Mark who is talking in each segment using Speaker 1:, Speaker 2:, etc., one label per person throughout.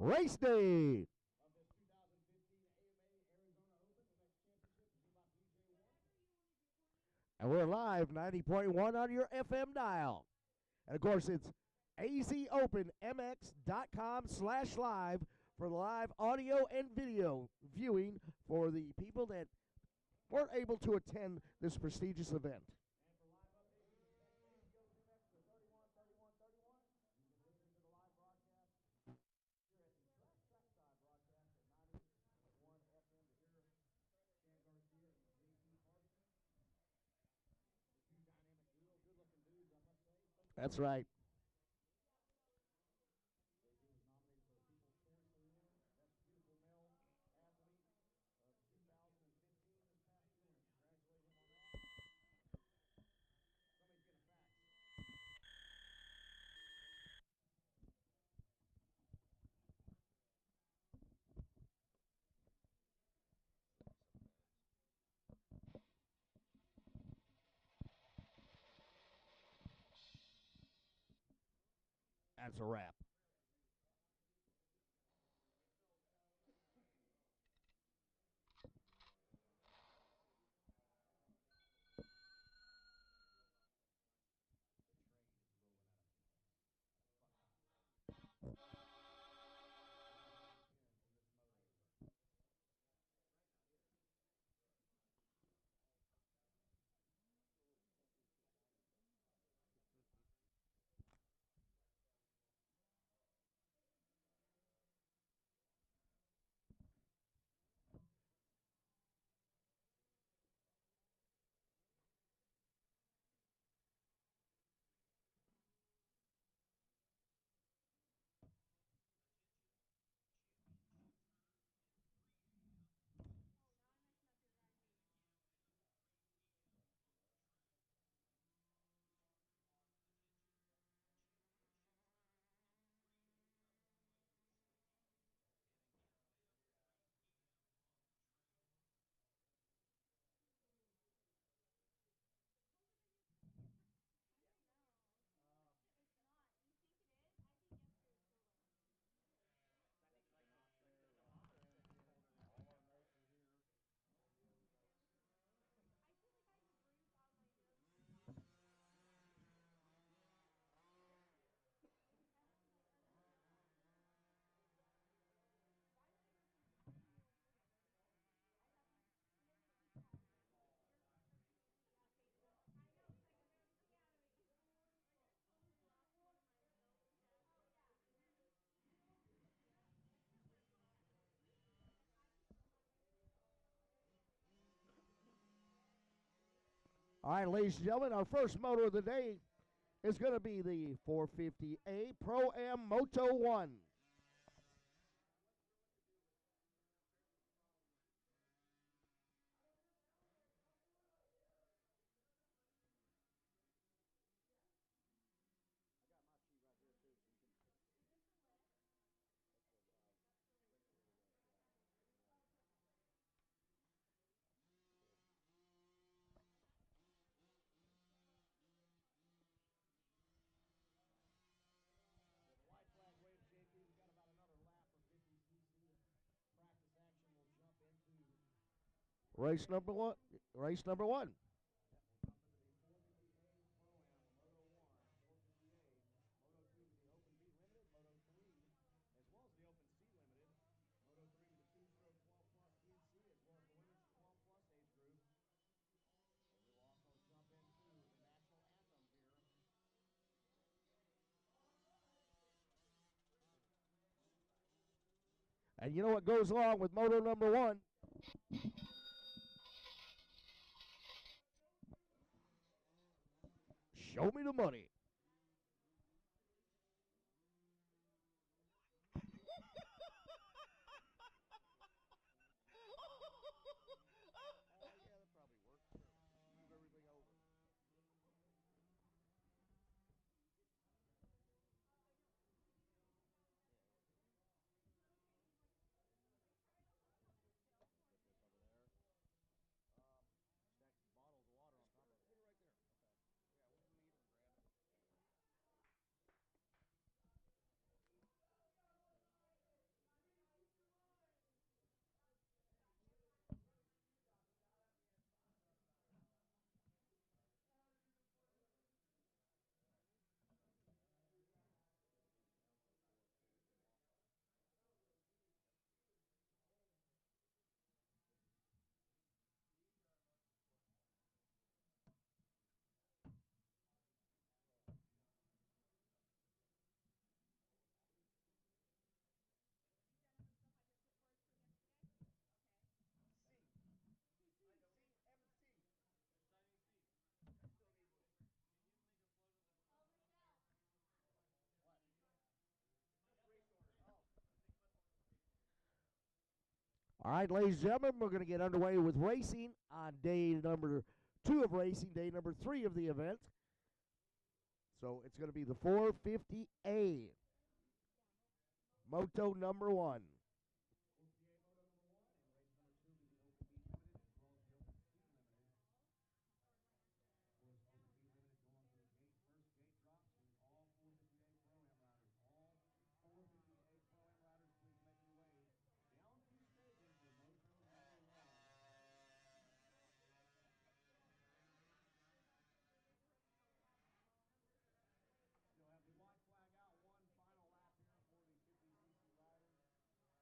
Speaker 1: Race day.
Speaker 2: Of this 2015 AMA Arizona Open MX Championship presented by BJ1.
Speaker 1: And we're live 90.1 on your FM dial. And of course, it's azopenmx.com/live for live audio and video viewing for the people that weren't able to attend this prestigious event.
Speaker 2: And for live updates, you can text AZ Open MX to 313131. You can listen to the live broadcast here at the trackside broadcast at 90.1 FM to hear Shan Garcia and JT Parsons. The two dynamic duo, good-looking dudes, I must say.
Speaker 1: That's right.
Speaker 2: JT was nominated for the People's Choice Award, Best Beautiful Male Athlete of 2015 this past year. And congratulate him on that. Somebody's getting a fax.
Speaker 1: That's a wrap.
Speaker 2: The train is rolling out of fuck. Appearance in this moto.
Speaker 1: All right, ladies and gentlemen, our first moto of the day is going to be the 450A Pro-Am Moto 1.
Speaker 2: I got my sheet right here too, so you can. The white flag waves, JP. We got about another lap for 50cc. Practice action will jump into.
Speaker 1: Race number one. Race number one.
Speaker 2: We'll jump into the 450A Pro-Am Moto 1, 450A, Moto 2 to the Open B Limited, Moto 3, as well as the Open C Limited, Moto 3 to the two-stroke 12 plus PNC, as well as the women's 12 plus age group. And we will also jump into the national anthem here.
Speaker 1: And you know what goes along with moto number one? Show me the money.
Speaker 2: Yeah, that probably works. Move everything over. Put this over there. Stack bottles of water on top of it. Put it right there. Okay. Yeah, we'll just leave it and grab it.
Speaker 1: All right, ladies and gentlemen, we're going to get underway with racing on day number 2 of racing, day number 3 of the event. So it's going to be the 450A Moto number 1.
Speaker 2: You'll have the white flag out, one final lap here for the 50cc riders.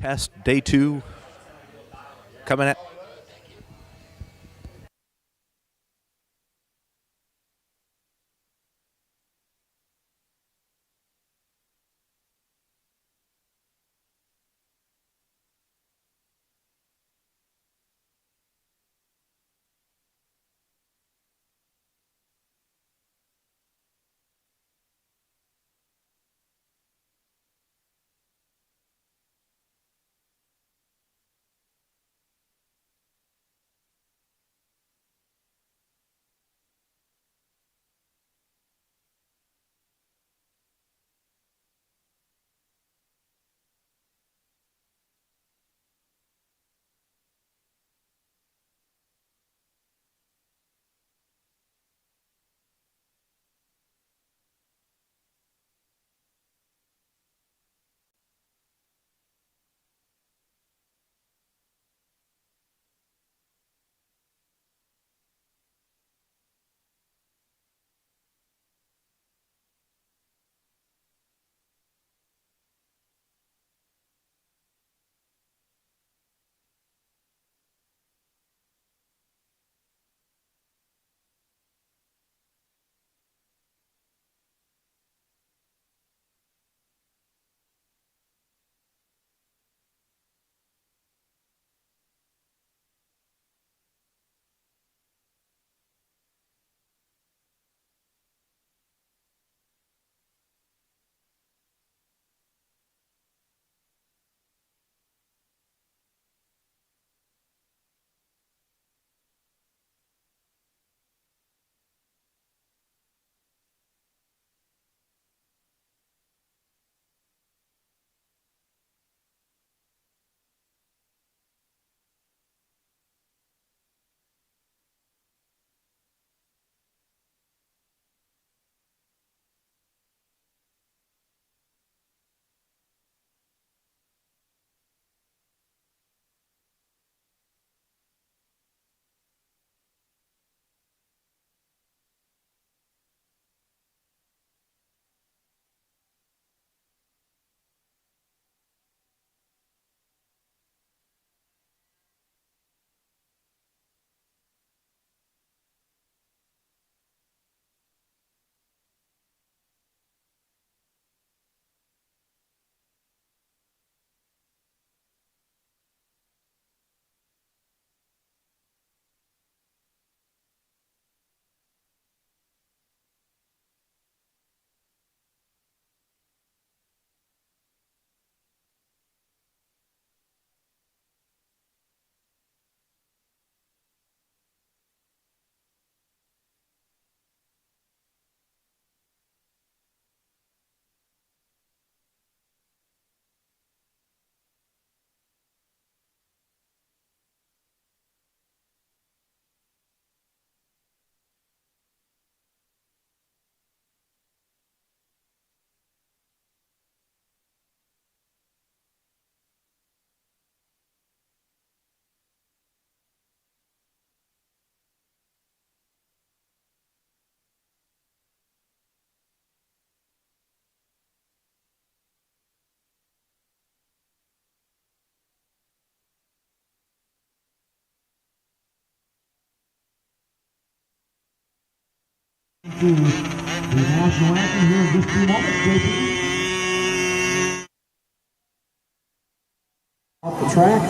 Speaker 2: Test day 2 coming at.
Speaker 1: To the national anthem here in just 2 moments, JP. Off the track.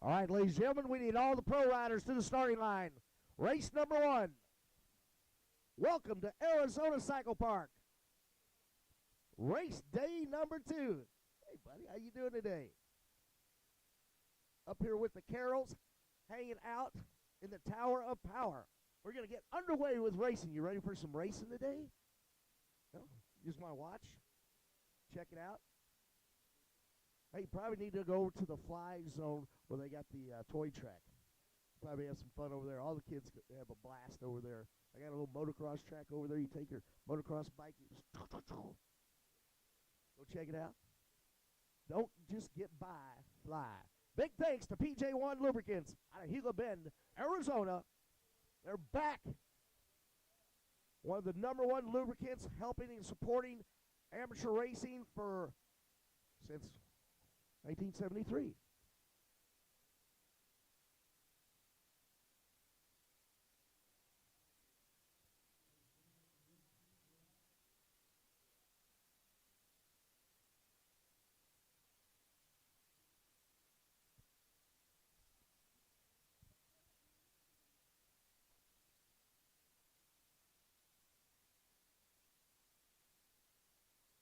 Speaker 1: All right, ladies and gentlemen, we need all the pro riders to the starting line. Race number 1. Welcome to Arizona Cycle Park. Race day number 2. Hey, buddy, how you doing today? Up here with the Carols, hanging out in the Tower of Power. We're going to get underway with racing. You ready for some racing today? No? You just want to watch? Check it out? Hey, you probably need to go to the fly zone where they got the toy track. Probably have some fun over there. All the kids have a blast over there. I got a little motocross track over there. You take your motocross bike, you just go check it out. Don't just get by, fly. Big thanks to PJ1 Lubricants out of Gila Bend, Arizona. They're back. One of the #1 lubricants helping and supporting amateur racing since 1973.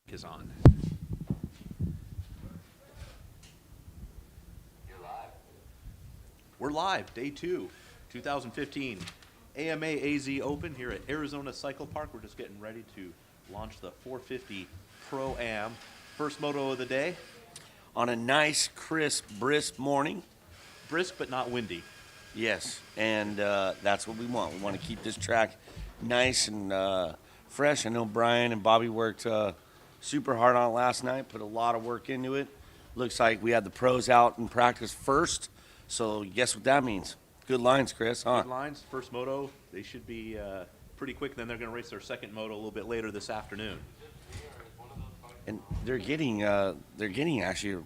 Speaker 3: Is on. We're live, day 2, 2015 AMA AZ Open here at Arizona Cycle Park. We're just getting ready to launch the 450 Pro-Am. First moto of the day.
Speaker 4: On a nice, crisp, brisk morning.
Speaker 3: Brisk but not windy.
Speaker 4: Yes, and that's what we want. We want to keep this track nice and fresh. I know Brian and Bobby worked super hard on it last night, put a lot of work into it. Looks like we had the pros out in practice first, so guess what that means? Good lines, Chris, huh?
Speaker 3: Good lines, first moto. They should be pretty quick. Then they're going to race their second moto a little bit later this afternoon.
Speaker 4: And they're getting actually a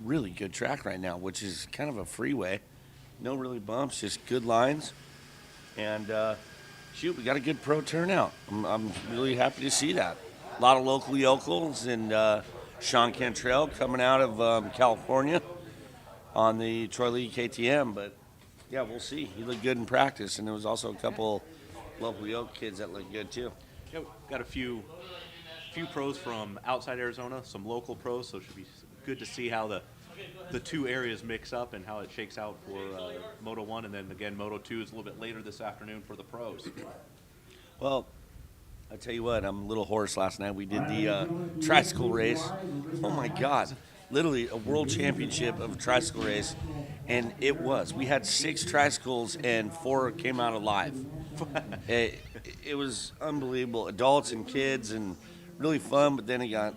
Speaker 4: really good track right now, which is kind of a freeway. No really bumps, just good lines. And shoot, we got a good pro turnout. I'm really happy to see that. A lot of local yokels and Sean Cantrell coming out of California on the Troy League KTM. But yeah, we'll see. He looked good in practice, and there was also a couple local yoke kids that looked good too.
Speaker 3: Yeah, we've got a few pros from outside Arizona, some local pros, so it should be good to see how the two areas mix up and how it shakes out for Moto 1, and then again Moto 2 is a little bit later this afternoon for the pros.
Speaker 4: Well, I tell you what, I'm a little hoarse last night. We did the tricycle race. Oh my God, literally a world championship of a tricycle race, and it was. We had 6 tricycles and 4 came out alive. It was unbelievable, adults and kids, and really fun. But then it got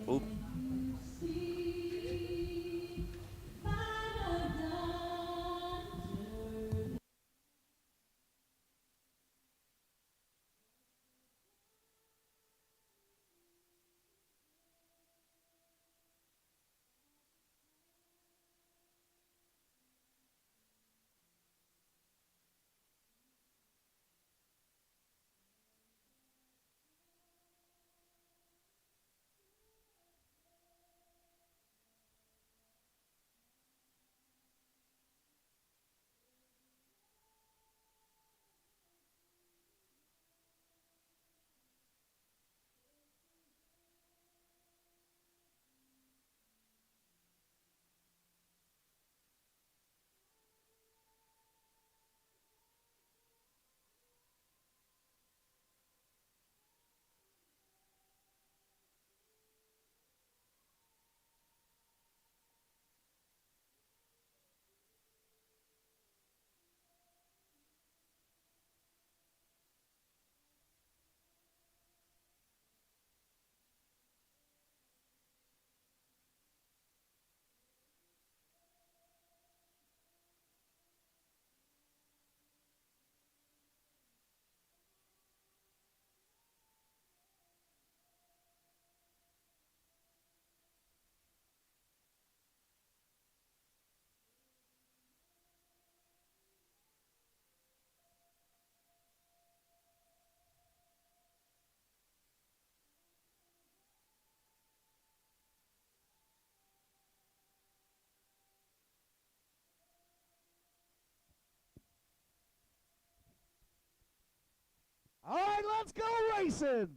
Speaker 1: racing.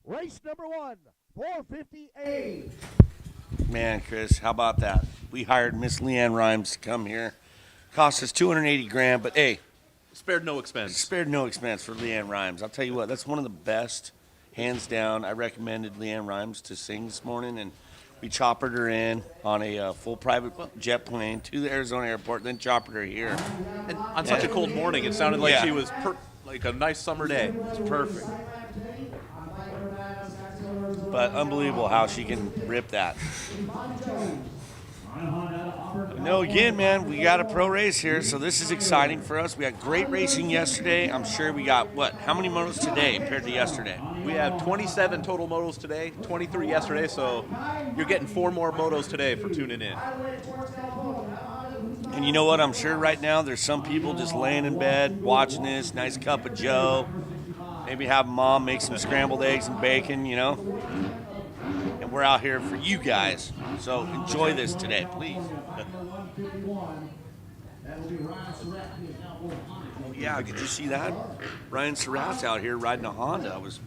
Speaker 1: Race number 1, 450A.
Speaker 4: Man, Chris, how about that? We hired Miss Leanne Rhymes to come here. Cost us $280,000, but hey,
Speaker 3: Spared no expense.
Speaker 4: spared no expense for Leanne Rhymes. I'll tell you what, that's one of the best, hands down. I recommended Leanne Rhymes to sing this morning, and we choppered her in on a full private jet plane to the Arizona airport, then choppered her here.
Speaker 3: And on such a cold morning, it sounded like
Speaker 4: Yeah.
Speaker 3: she was like a nice summer day.
Speaker 4: It's perfect. But unbelievable how she can rip that. No, again, man, we got a pro race here, so this is exciting for us. We had great racing yesterday. I'm sure we got, how many motos today compared to yesterday?
Speaker 3: We have 27 total motos today, 23 yesterday, so you're getting 4 more motos today for tuning in.
Speaker 4: And you know what? I'm sure right now there's some people just laying in bed watching this, nice cup of joe. Maybe have mom make some scrambled eggs and bacon, you know? And we're out here for you guys. So enjoy this today, please. Oh, yeah, did you see that? Ryan Surratt's out here riding a Honda. I was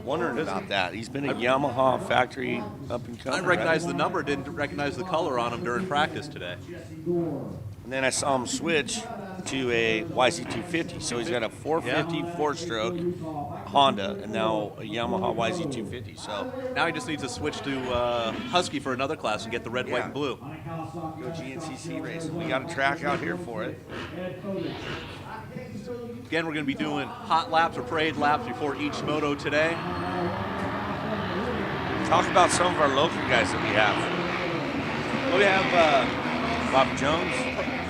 Speaker 4: wondering about that. He's been a Yamaha factory up and coming.
Speaker 3: I recognized the number, didn't recognize the color on him during practice today.
Speaker 4: And then I saw him switch to a YZ250. So he's got a 450 four-stroke Honda and now a Yamaha YZ250. So
Speaker 3: Now he just needs to switch to Husky for another class and get the red, white, and blue.
Speaker 4: go GNCC racing. We got a track out here for it.
Speaker 3: Again, we're going to be doing hot laps or parade laps before each moto today.
Speaker 4: Talk about some of our local guys that we have. Well, we have Bob Jones.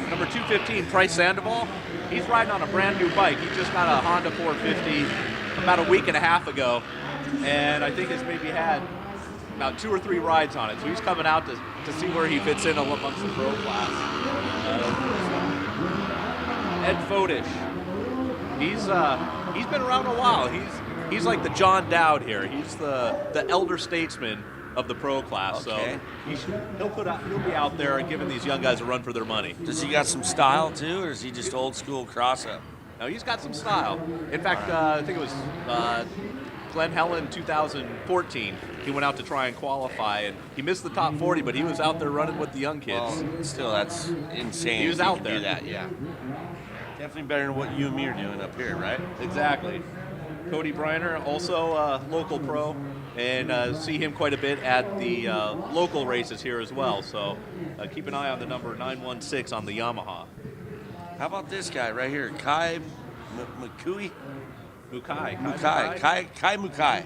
Speaker 3: Number 215, Price Sandoval. He's riding on a brand new bike. He just got a Honda 450 about a week and a half ago, and I think he's maybe had about 2 or 3 rides on it. So he's coming out to see where he fits in amongst the pro class. Ed Fodish. He's been around a while. He's like the John Dowd here. He's the elder statesman of the pro class.
Speaker 4: Okay.
Speaker 3: So he'll be out there giving these young guys a run for their money.
Speaker 4: Does he got some style too, or is he just old school cross up?
Speaker 3: Now he's got some style. In fact, I think it was Glen Helen 2014. He went out to try and qualify, and he missed the top 40, but he was out there running with the young kids.
Speaker 4: Well, still, that's insane.
Speaker 3: He was
Speaker 4: if
Speaker 3: out
Speaker 4: can
Speaker 3: there.
Speaker 4: Do that, yeah. Definitely better than what you and me are doing up here, right?
Speaker 3: Exactly. Cody Briner, also a local pro, and see him quite a bit at the local races here as well. So keep an eye on the number 916 on the Yamaha.
Speaker 4: How about this guy right here, Kai Mukui?
Speaker 3: Mukai.
Speaker 4: Kai Mukai.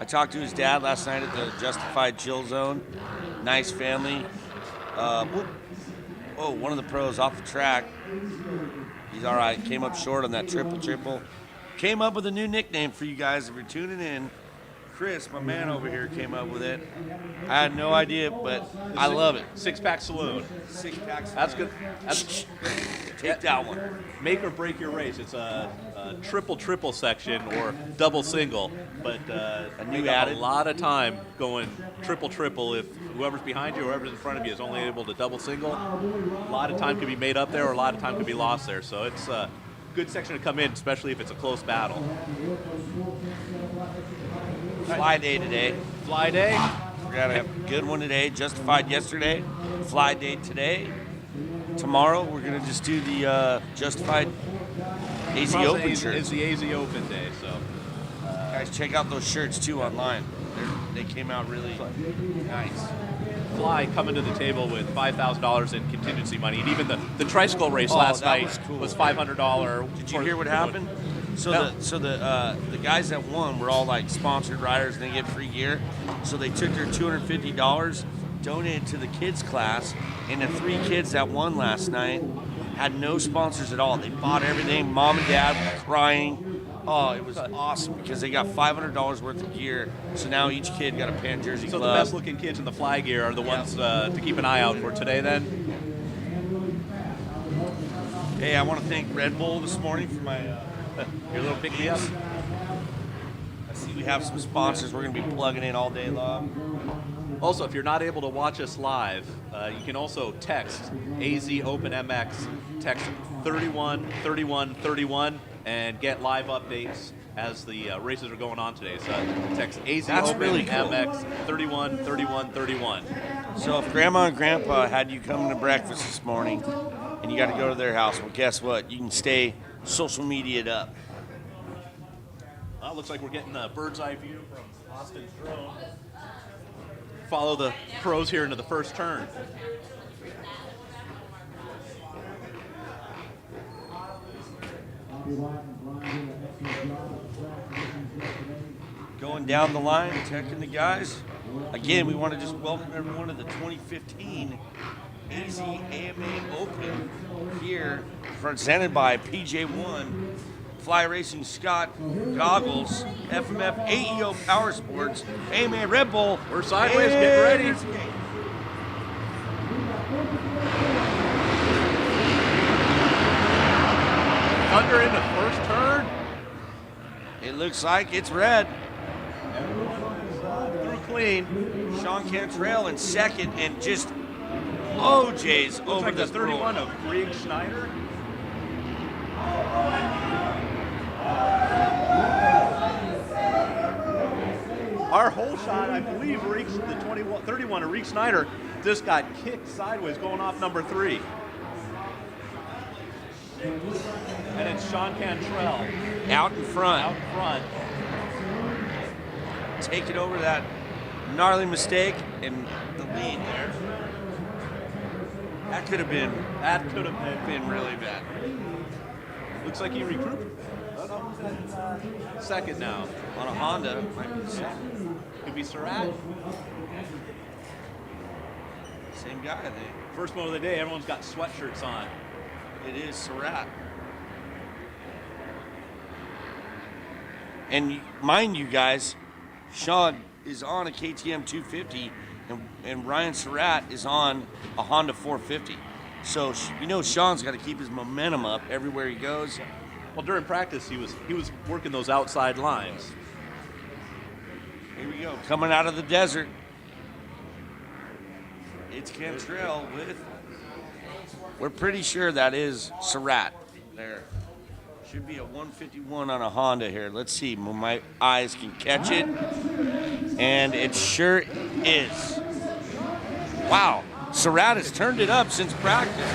Speaker 4: I talked to his dad last night at the Justified Chill Zone. Nice family. One of the pros off the track. He's all right. Came up short on that triple. Came up with a new nickname for you guys if you're tuning in. Chris, my man over here, came up with it. I had no idea, but I love it.
Speaker 3: Six-pack saloon.
Speaker 4: Six-pack.
Speaker 3: That's good. That's
Speaker 4: Take that one.
Speaker 3: Make or break your race. It's a triple section or double single, but
Speaker 4: new
Speaker 3: you got a
Speaker 4: added.
Speaker 3: lot of time going triple if whoever's behind you or whoever's in front of you is only able to double single. A lot of time can be made up there, or a lot of time can be lost there. So it's a good section to come in, especially if it's a close battle.
Speaker 4: Fly day today.
Speaker 3: Fly day.
Speaker 4: We're going to have a good one today. Justified yesterday. Fly day today. Tomorrow, we're going to just do the Justified AZ Open
Speaker 3: It's
Speaker 4: shirts.
Speaker 3: the AZ Open day, so.
Speaker 4: Guys, check out those shirts, too, online. They came out really nice.
Speaker 3: Fly coming to the table with $5,000 in contingency money, and even the tricycle race last
Speaker 4: that
Speaker 3: night
Speaker 4: was cool.
Speaker 3: was $500.
Speaker 4: Did you hear what happened? So
Speaker 3: No.
Speaker 4: the guys that won were all like sponsored riders and they get free gear. So they took their $250, donated to the kids class, and the 3 kids that won last night had no sponsors at all. They bought everything. Mom and dad were crying. Oh, it was awesome because they got $500 worth of gear. So now each kid got a Pan Jersey
Speaker 3: So
Speaker 4: glove.
Speaker 3: the best looking kids in the fly gear are the ones to keep an eye out for today then?
Speaker 4: Hey, I want to thank Red Bull this morning for my
Speaker 3: Your little pick-me-up.
Speaker 4: I see we have some sponsors we're going to be plugging in all day long.
Speaker 3: Also, if you're not able to watch us live, you can also text AZ Open MX, text 31 31 31, and get live updates as the races are going on today. So text AZ
Speaker 4: That's
Speaker 3: Open
Speaker 4: really cool.
Speaker 3: MX 31 31 31.
Speaker 4: So if Grandma and Grandpa had you come to breakfast this morning and you got to go to their house, well, guess what? You can stay social media'd up.
Speaker 3: Well, looks like we're getting a bird's eye view from Austin's drone. Follow the pros here into the first turn.
Speaker 4: Going down the line, checking the guys. Again, we want to just welcome everyone to the 2015 AZ AMA Open here, presented by PJ1, Fly Racing Scott Goggles, FMF AEO Power Sports, AMA Red Bull.
Speaker 3: We're sideways, getting ready. Thunder in the first turn.
Speaker 4: It looks like it's red.
Speaker 3: Through clean.
Speaker 4: Sean Cantrell in second, and just OJ's
Speaker 3: Looks
Speaker 4: over
Speaker 3: like the
Speaker 4: this
Speaker 3: 31 of Greg Schneider. Our whole shot, I believe, reached the 31 of Reek Snyder. Just got kicked sideways going off number 3. And it's Sean Cantrell
Speaker 4: out in front.
Speaker 3: out front.
Speaker 4: Taking over that gnarly mistake and the lead there. That could have been really bad.
Speaker 3: Looks like he recouped. Second now.
Speaker 4: On a Honda, might be the same.
Speaker 3: Could be Surratt.
Speaker 4: Same guy, I think.
Speaker 3: First one of the day, everyone's got sweatshirts on.
Speaker 4: It is Surratt. And mind you guys, Sean is on a KTM 250 and Ryan Surratt is on a Honda 450. So you know Sean's got to keep his momentum up everywhere he goes.
Speaker 3: Well, during practice, he was working those outside lines.
Speaker 4: Here we go, coming out of the desert. It's Cantrell with, we're pretty sure that is Surratt. There should be a 151 on a Honda here. Let's see, my eyes can catch it. And it sure is. Wow, Surratt has turned it up since practice.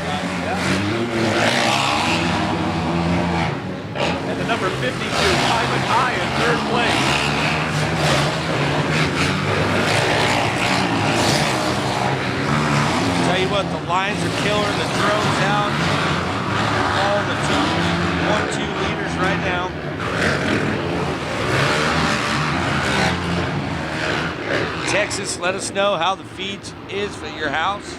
Speaker 3: And the number 52, Simon High in third place.
Speaker 4: Tell you what, the lines are killer, the drone's out. All the 2 leaders right now. Texas, let us know how the feed is at your house.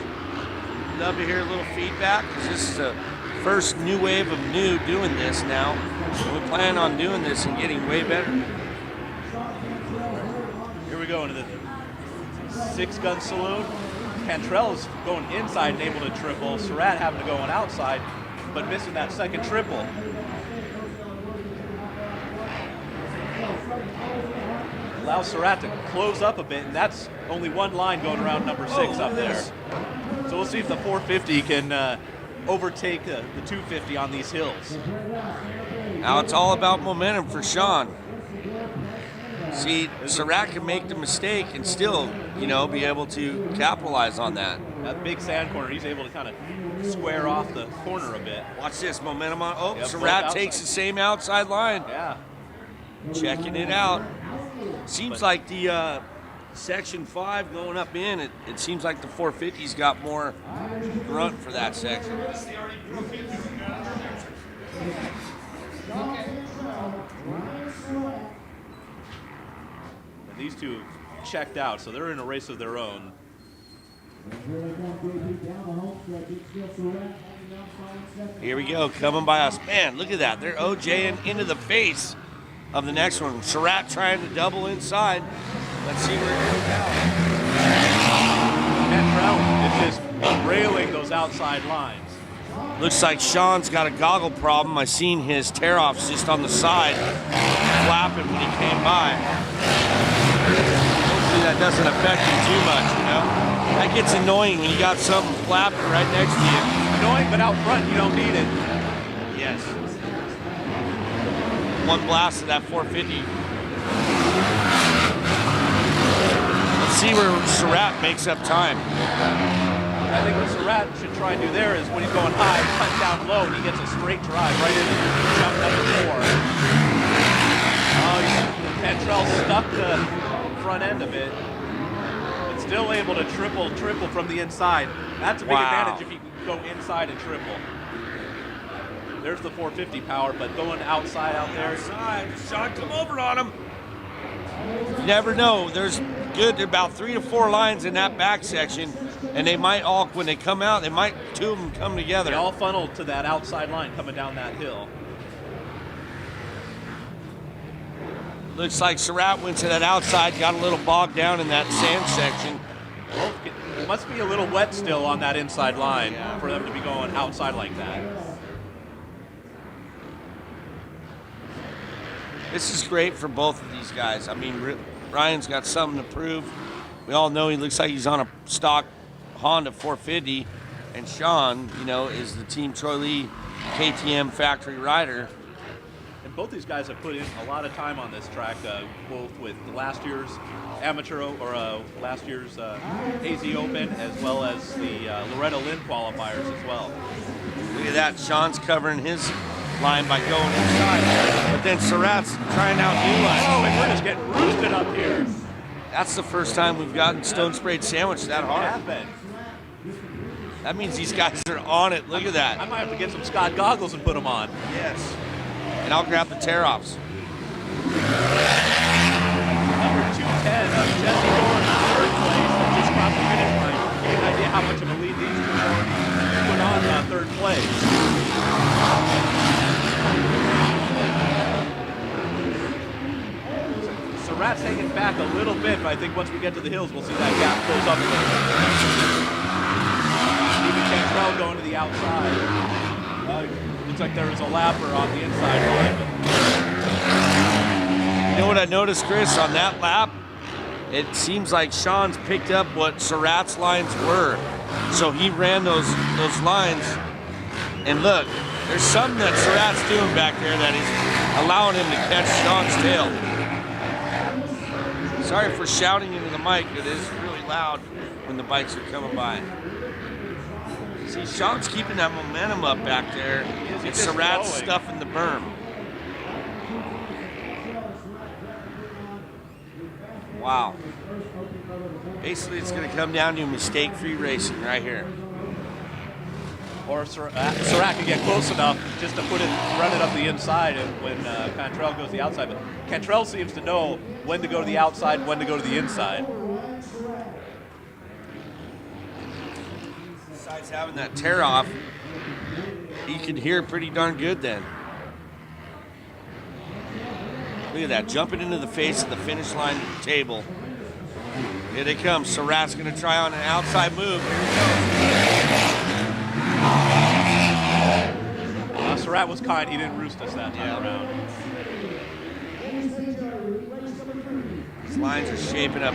Speaker 4: Love to hear a little feedback, because this is the first new wave of new doing this now. We plan on doing this and getting way better.
Speaker 3: Here we go into the 6-gun saloon. Cantrell's going inside and able to triple. Surratt having to go on outside, but missing that second triple. Allows Surratt to close up a bit, and that's only one line going around number 6 up there. So we'll see if the 450 can overtake the 250 on these hills.
Speaker 4: Now it's all about momentum for Sean. See, Surratt can make the mistake and still, be able to capitalize on that.
Speaker 3: That big sand corner, he's able to kind of square off the corner a bit.
Speaker 4: Watch this, momentum on. Oh,
Speaker 3: Yep,
Speaker 4: Surratt
Speaker 3: both
Speaker 4: takes
Speaker 3: outside.
Speaker 4: the same outside line.
Speaker 3: Yeah.
Speaker 4: Checking it out. Seems like the section 5 going up in, it seems like the 450's got more grunt for that section.
Speaker 3: And these two checked out, so they're in a race of their own.
Speaker 4: Here we go, coming by us. Man, look at that. They're OJing into the face of the next one. Surratt trying to double inside. Let's see where it goes out.
Speaker 3: Cantrell is just railing those outside lines.
Speaker 4: Looks like Sean's got a goggle problem. I seen his tear-offs just on the side flapping when he came by. Hopefully that doesn't affect you too much, you know? That gets annoying when you got something flapping right next to you.
Speaker 3: Annoying, but out front, you don't need it.
Speaker 4: Yes. One blast of that 450. Let's see where Surratt makes up time.
Speaker 3: I think what Surratt should try and do there is when he's going high, cut down low, and he gets a straight drive right into jump number 4. Oh, Cantrell stuck the front end of it, but still able to triple from the inside. That's a big advantage if you can go inside and triple. There's the 450 power, but going outside out there.
Speaker 4: Shot come over on him. You never know. There's about 3 to 4 lines in that back section, and they might all, when they come out, two of them come together.
Speaker 3: They all funnel to that outside line coming down that hill.
Speaker 4: Looks like Surratt went to that outside, got a little bogged down in that sand section.
Speaker 3: It must be a little wet still on that inside line for them to be going outside like that.
Speaker 4: This is great for both of these guys. I mean, Ryan's got something to prove. We all know he looks like he's on a stock Honda 450, and Sean, you know, is the Team Troy Lee KTM factory rider.
Speaker 3: And both these guys have put in a lot of time on this track, both with last year's amateur or last year's AZ Open, as well as the Loretta Lynn qualifiers as well.
Speaker 4: Look at that, Sean's covering his line by going inside, but then Surratt's trying out new lines.
Speaker 3: Oh, and we're just getting roosted up here.
Speaker 4: That's the first time we've gotten stone sprayed sandwich that hard.
Speaker 3: Happened.
Speaker 4: That means these guys are on it. Look at that.
Speaker 3: I might have to get some Scott goggles and put them on.
Speaker 4: Yes. And I'll grab the tear-offs.
Speaker 3: Number 210, Jesse Dorn in third place, just crossed the finish line. Get an idea how much of a lead these two put on third place. Surratt's hanging back a little bit, but I think once we get to the hills, we'll see that gap close up a little bit. Even Cantrell going to the outside. Looks like there was a lapper on the inside line.
Speaker 4: You know what I noticed, Chris, on that lap? It seems like Sean's picked up what Surratt's lines were. So he ran those lines, and look, there's something that Surratt's doing back there that is allowing him to catch Sean's tail. Sorry for shouting into the mic, it is really loud when the bikes are coming by. See, Sean's keeping that momentum up back there. It's Surratt's stuffing the berm. Wow. Basically, it's going to come down to mistake-free racing right here.
Speaker 3: Or Surratt can get close enough just to run it up the inside when Cantrell goes the outside. But Cantrell seems to know when to go to the outside and when to go to the inside.
Speaker 4: Besides having that tear off, he can hear pretty darn good then. Look at that, jumping into the face of the finish line table. Here they come. Surratt's going to try on an outside move.
Speaker 3: Surratt was kind. He didn't roost us that time around.
Speaker 4: These lines are shaping up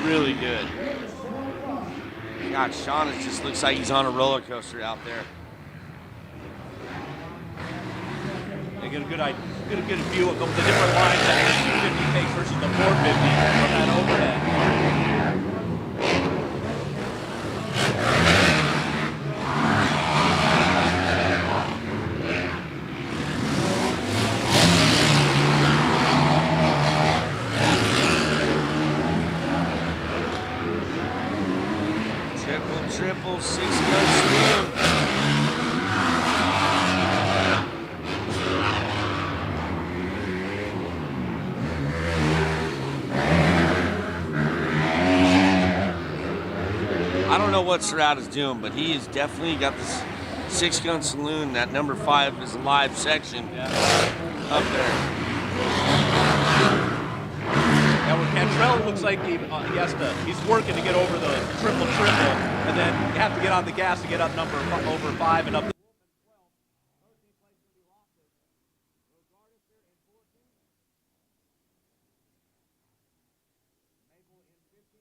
Speaker 4: really good. God, Sean, it just looks like he's on a roller coaster out there.
Speaker 3: They get a good view of the different lines that the 250 takes versus the 450 from that overhead.
Speaker 4: Triple, 6-gun swim. I don't know what Surratt is doing, but he has definitely got this 6-gun saloon. That number 5 is a live section up there.
Speaker 3: Now, with Cantrell, it looks like he's working to get over the triple, and then you have to get on the gas to get up over 5 and up.
Speaker 2: Maple in 15th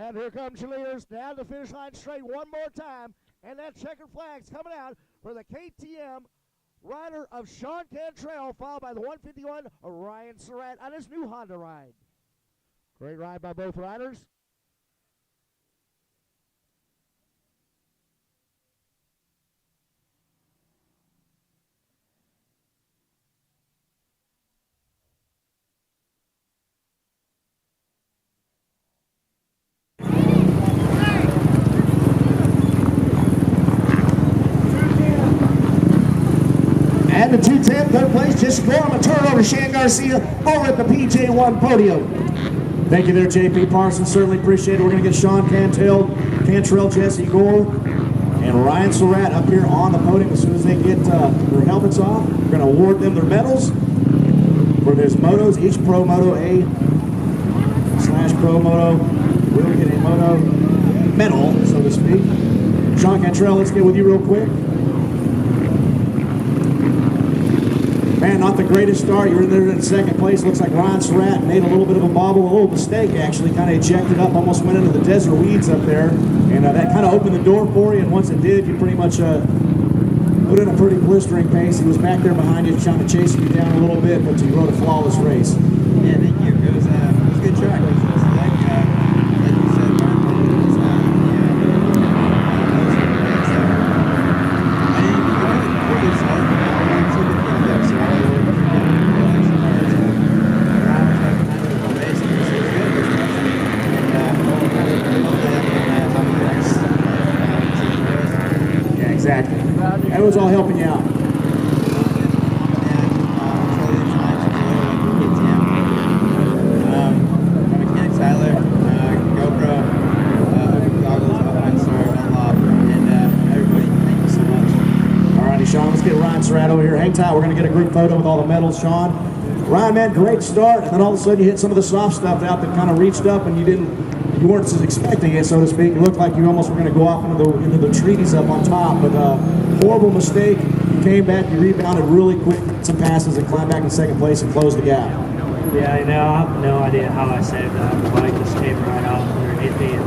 Speaker 1: And here come cheerleaders down the finish line straight one more time. And that checkered flag's coming out for the KTM rider of Sean Cantrell, followed by the 151 of Ryan Surratt on his new Honda ride. Great ride by both riders. And the 210, third place, just going on a turnover, Shan Garcia over at the PJ1 podium. Thank you there, JP Parsons. Certainly appreciate it. We're going to get Sean Cantrell, Jesse Gore, and Ryan Surratt up here on the podium as soon as they get their helmets off. We're going to award them their medals for their motos. Each Pro Moto A / Pro Moto will get a moto medal, so to speak. Sean Cantrell, let's get with you real quick. Man, not the greatest start. You're in there in second place. Looks like Ryan Surratt made a little bit of a bobble, a little mistake actually. Kind of ejected up, almost went into the desert weeds up there. And that kind of opened the door for you. And once it did, you pretty much put in a pretty blistering pace. He was back there behind you, trying to chase you down a little bit, but you rode a flawless race.
Speaker 5: Yeah, thank you. It was a good track. It was like you said, Ryan, it's not.
Speaker 1: Exactly. That was all helping you out. Sean, let's get Ryan Surratt over here. Hang tight, we're going to get a group photo with all the medals, Sean. Ryan, man, great start, and then all of a sudden you hit some of the soft stuff out that kind of reached up and you weren't expecting it, so to speak. It looked like you almost were going to go off into the trees up on top, but horrible mistake. You came back, you rebounded really quick, some passes, and climbed back in second place and closed the gap.
Speaker 6: Yeah, I know. I have no idea how I saved that. The bike just came right off underneath me. And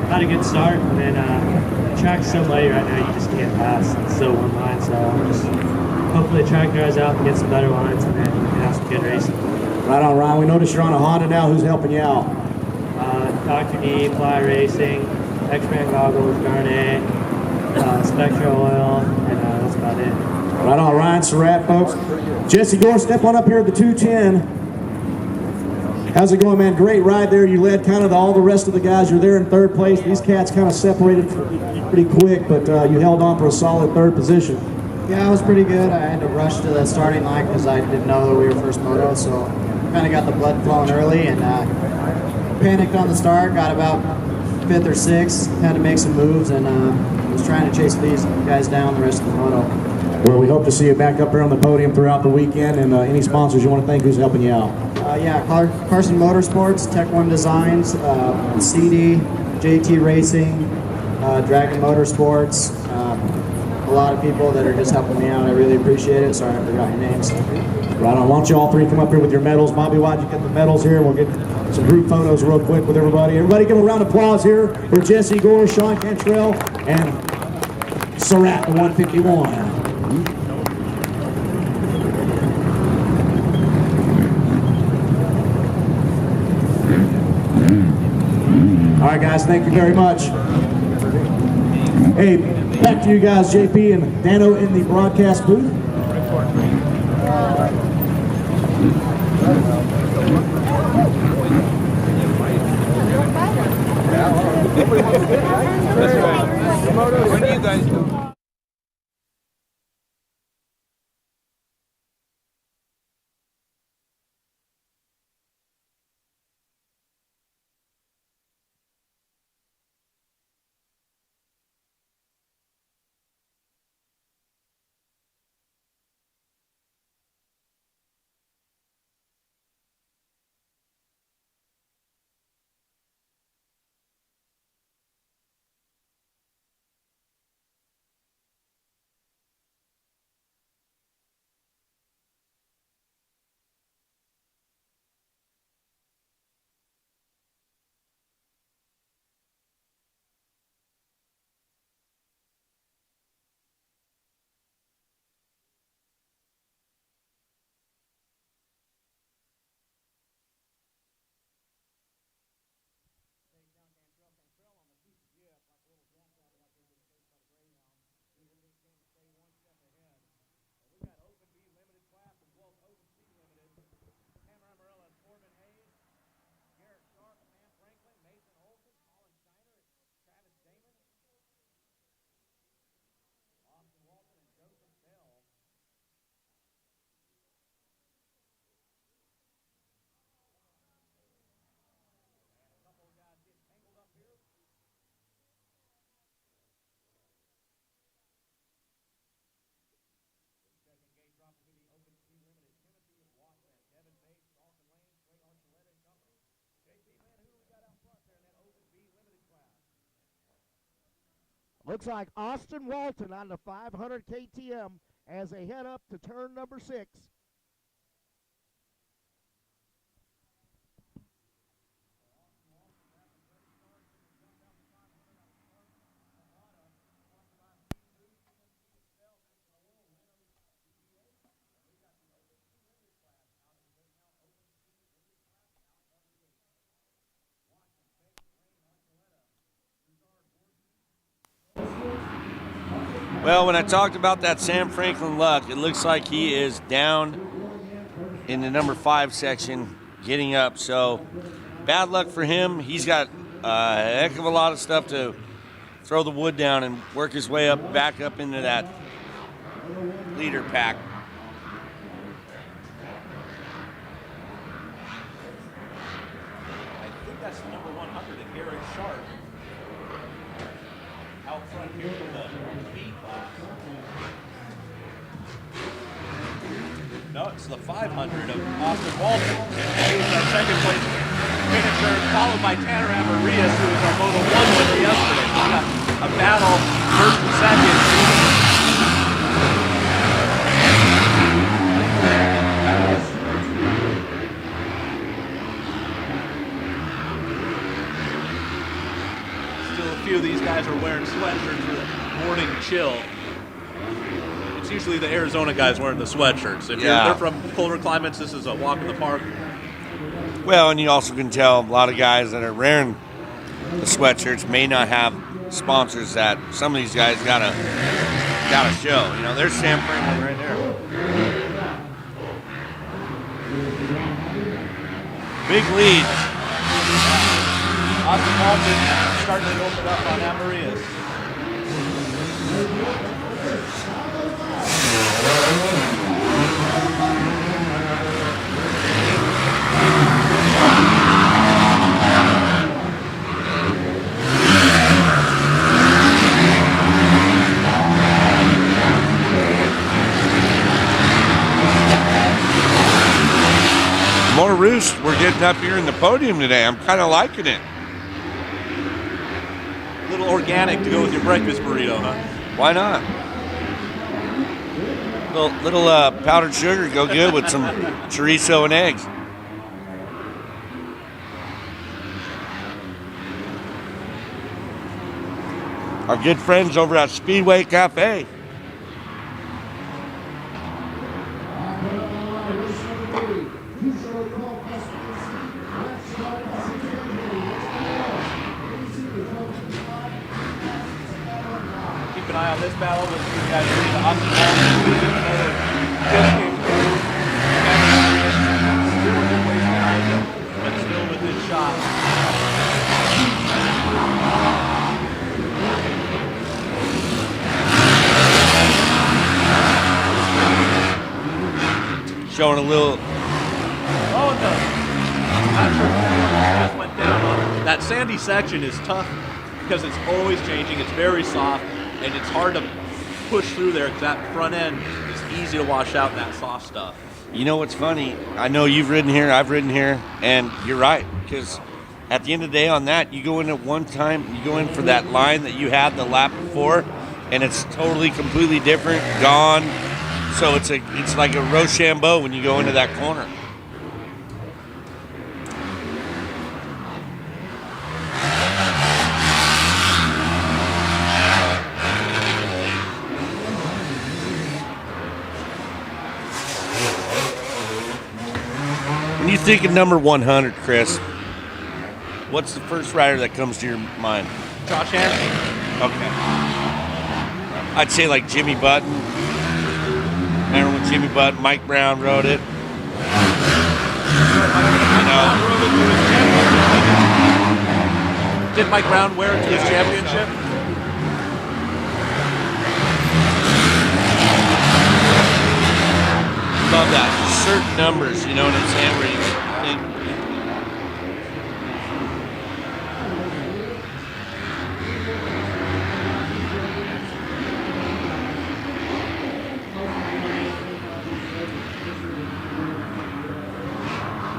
Speaker 6: had a good start, and then the track's so muddy right now, you just can't pass. It's so one line, so I'm just hopefully the track dries out and get some better lines, and then we can have some good racing.
Speaker 1: Right on, Ryan. We noticed you're on a Honda now. Who's helping you out?
Speaker 6: Dr. D, Fly Racing, X-Brand Goggles, Garnet, Spectra Oil, and that's about it.
Speaker 1: Right on, Ryan Surratt, folks. Jesse Gore, step on up here at the 210. How's it going, man? Great ride there. You led kind of all the rest of the guys. You're there in third place. These cats kind of separated pretty quick, but you held on for a solid third position.
Speaker 5: Yeah, it was pretty good. I had to rush to the starting line because I didn't know that we were first moto, so kind of got the blood flowing early and panicked on the start. Got about fifth or sixth. Had to make some moves and was trying to chase these guys down the rest of the moto.
Speaker 1: Well, we hope to see you back up here on the podium throughout the weekend, and any sponsors you want to thank who's helping you out.
Speaker 5: Yeah, Carson Motorsports, Tech One Designs, CD, JT Racing, Dragon Motorsports, a lot of people that are just helping me out. I really appreciate it. Sorry I forgot your names.
Speaker 1: Right on. Why don't you all three come up here with your medals? Bobby, why'd you get the medals here? We'll get some group photos real quick with everybody. Everybody give a round of applause here for Jesse Gore, Sean Cantrell, and Surratt, the 151. All right, guys, thank you very much. Hey, back to you guys, JP and Dano in the broadcast booth.
Speaker 7: When do you guys go?
Speaker 1: Looks like Austin Walton on the 500 KTM as they head up to turn number 6.
Speaker 4: Well, when I talked about that Sam Franklin luck, it looks like he is down in the number 5 section, getting up. So bad luck for him. He's got a heck of a lot of stuff to throw the wood down and work his way up, back up into that leader pack.
Speaker 3: I think that's the number 100 in Garrett Sharp. Out front here for the B class. No, it's the 500 of Austin Walton. He's our second place finisher, followed by Tanner Amarias, who was our Moto 1 winner yesterday. We got a battle, first and second. Still a few of these guys are wearing sweatshirts for the morning chill. It's usually the Arizona guys wearing the sweatshirts. If they're from colder climates, this is a walk in the park.
Speaker 4: Well, and you also can tell a lot of guys that are wearing the sweatshirts may not have sponsors that some of these guys gotta show. You know, there's Sam Franklin right there. Big lead.
Speaker 3: Austin Walton starting to open up on Amarias.
Speaker 4: More roost we're getting up here in the podium today. I'm kind of liking it.
Speaker 3: A little organic to go with your breakfast burrito, huh?
Speaker 4: Why not? Little powdered sugar go good with some chorizo and eggs. Our good friends over at Speedway Cafe.
Speaker 3: Keep an eye on this battle with you guys ready to Austin Walton. Another just came through. Still a good ways behind him, but still within shot.
Speaker 4: Showing a little.
Speaker 3: Oh, no. Not sure if just went down on it. That sandy section is tough because it's always changing. It's very soft, and it's hard to push through there because that front end is easy to wash out in that soft stuff.
Speaker 4: You know what's funny? I know you've ridden here, I've ridden here, and you're right, because at the end of the day on that, you go in at one time, you go in for that line that you had the lap before, and it's totally, completely different, gone. So it's like a Rochambeau when you go into that corner. When you think of number 100, Chris, what's the first rider that comes to your mind?
Speaker 3: Josh Hansen.
Speaker 4: Okay. I'd say like Jimmy Button. Remember when Jimmy Button, Mike Brown rode it?
Speaker 3: Did Mike Brown wear it to his championship?
Speaker 4: Love that. Certain numbers, you know what I'm saying? Where you think.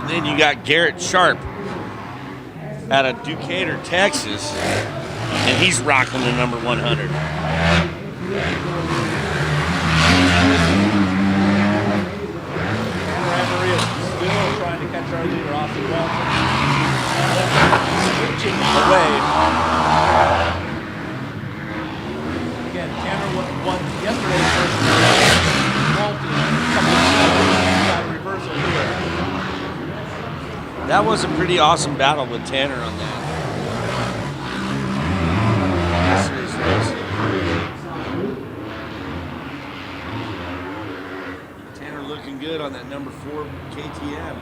Speaker 4: And then you got Garrett Sharp out of Decatur, Texas. And he's rocking the number 100.
Speaker 3: Marie is still trying to catch our leader, Austin Walton. Switching away. Again, Tanner won yesterday's first Walton got a reversal here.
Speaker 4: That was a pretty awesome battle with Tanner on that. Yesterday's race. Tanner looking good on that number 4 KTM.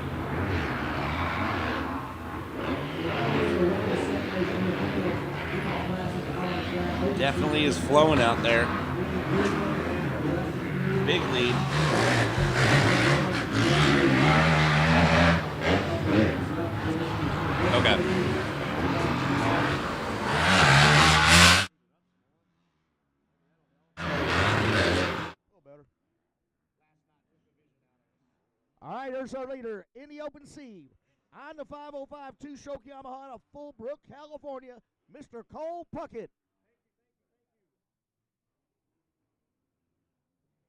Speaker 4: Definitely is flowing out there. Big lead.
Speaker 3: Okay.
Speaker 1: All right, there's our leader in the open C. On the 505 two-stroke Yamaha out of Fullbrook, California, Mr. Cole Puckett.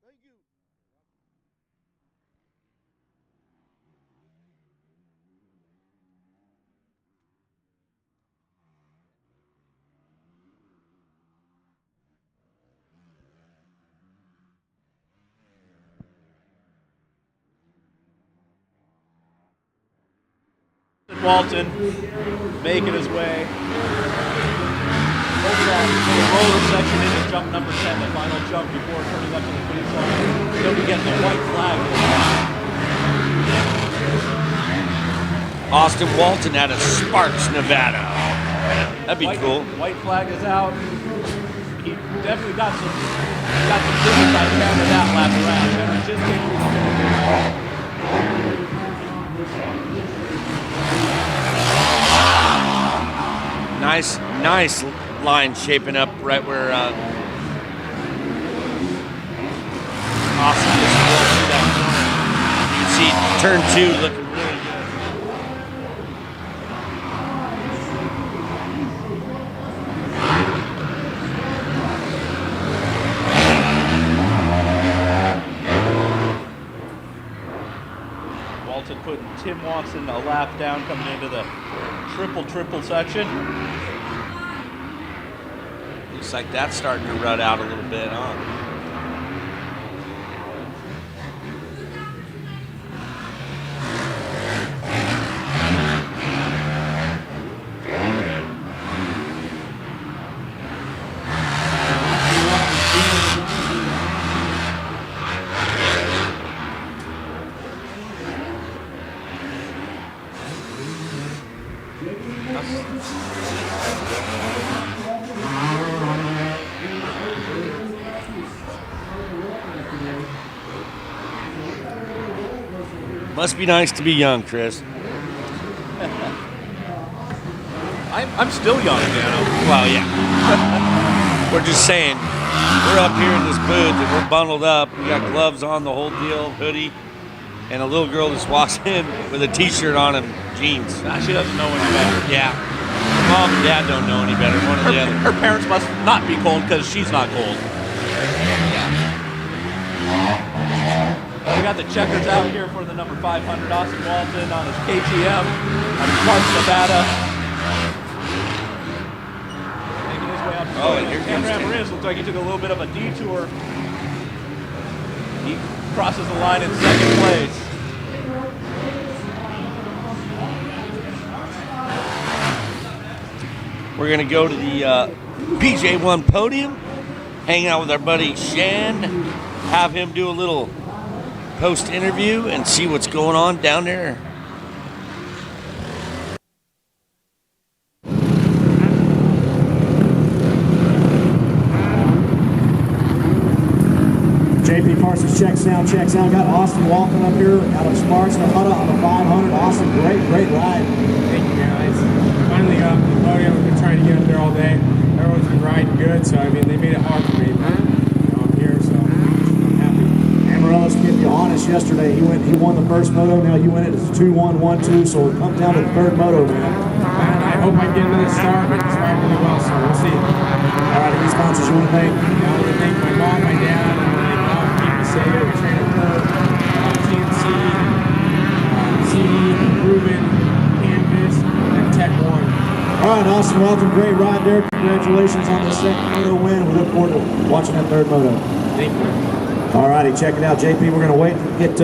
Speaker 1: Thank you.
Speaker 3: Walton making his way. Roller section into jump number 10, the final jump before turning up to the finish line. He'll be getting the white flag.
Speaker 4: Austin Walton out of Sparks, Nevada. That'd be cool.
Speaker 3: White flag is out. He definitely got some business by Tanner that lap around. Tanner just came through the finish.
Speaker 4: Nice line shaping up right where Austin just rolled through that corner. You can see turn 2 looking really
Speaker 3: good. Walton putting Tim Watson a lap down coming into the triple section.
Speaker 4: Looks like that's starting to rut out a little bit, huh? Must be nice to be young, Chris.
Speaker 3: I'm still young, Dano.
Speaker 4: Well, yeah. We're just saying, we're up here in this booth and we're bundled up. We got gloves on, the whole deal, hoodie, and a little girl just walks in with a t-shirt on and jeans.
Speaker 3: Nah, she doesn't know any better.
Speaker 4: Yeah. Mom and Dad don't know any better, one or the other.
Speaker 3: Her parents must not be cold because she's not cold. We got the checkers out here for the number 500, Austin Walton on his KTM out of Sparks, Nevada. Making his way up to
Speaker 4: here
Speaker 3: Tanner
Speaker 4: comes
Speaker 3: Ramirez. Looks like he took a little bit of a detour. He crosses the line in second place.
Speaker 4: We're going to go to the PJ1 podium, hang out with our buddy Shan, have him do a little post-interview and see what's going on down there.
Speaker 5: JP Parsons checks down. Got Austin Walton up here out of Sparks, Nevada on the 500. Austin, great ride.
Speaker 7: Thank you, guys. Finally got up the podium. We've been trying to get up there all day. Everyone's been riding good, so I mean, they made it hard for me, but I'm here, so I'm happy.
Speaker 5: Amarillo's kept you honest yesterday. He won the first moto. Now you win it as 2-1, 1-2. So it comes down to the third moto, man.
Speaker 7: I hope I can get another start, but it's riding really well, so we'll see.
Speaker 2: All right, any sponsors you want to thank?
Speaker 7: I want to thank my mom, my dad, my dog, Keep Me Safe, Trainer Kurt, TNC, CD, Ruben, Canvas, and Tech One.
Speaker 2: All right, Austin Walton, great ride there. Congratulations on the second moto win. We look forward to watching that third moto.
Speaker 7: Thank you.
Speaker 2: All righty, check it out, JP. We're going to wait to get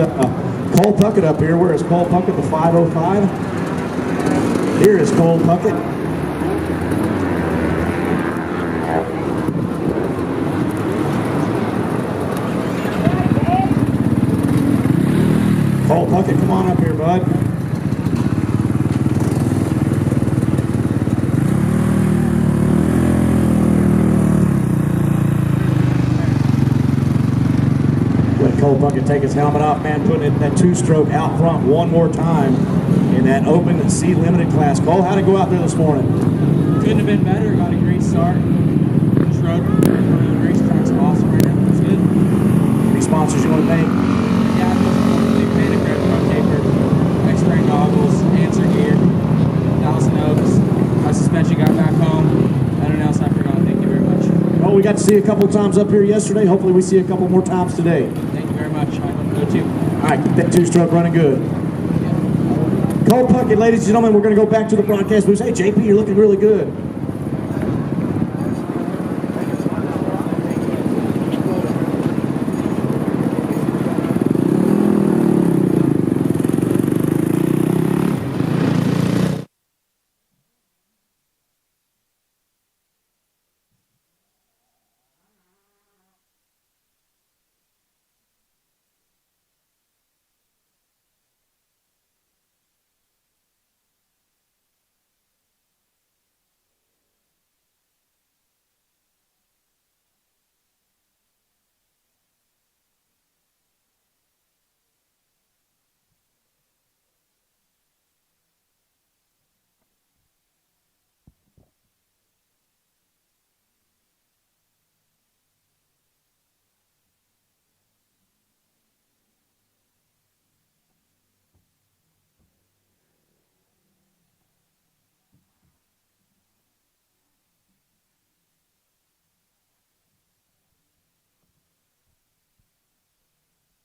Speaker 2: Cole Puckett up here. Where is Cole Puckett, the 505? Here is Cole Puckett. Cole Puckett, come on up here, bud. Cole Puckett take his helmet off, man, putting it that two-stroke out front one more time in that open C limited class. Cole, how'd it go out there this morning?
Speaker 7: Couldn't have been better. Got a great start. Truck, racetrack's awesome right now. It's good.
Speaker 2: Any sponsors you want to thank?
Speaker 7: Yeah, big fan of Grab Taper, X-ray goggles, Answer Gear, Thousand Oaks. My suspension got back home. Anything else I forgot? Thank you very much.
Speaker 2: Well, we got to see you a couple times up here yesterday. Hopefully we see you a couple more times today.
Speaker 7: Thank you very much. I hope you go too.
Speaker 2: All right, keep that two-stroke running good. Cole Puckett, ladies and gentlemen, we're going to go back to the broadcast booth. Hey, JP, you're looking really good.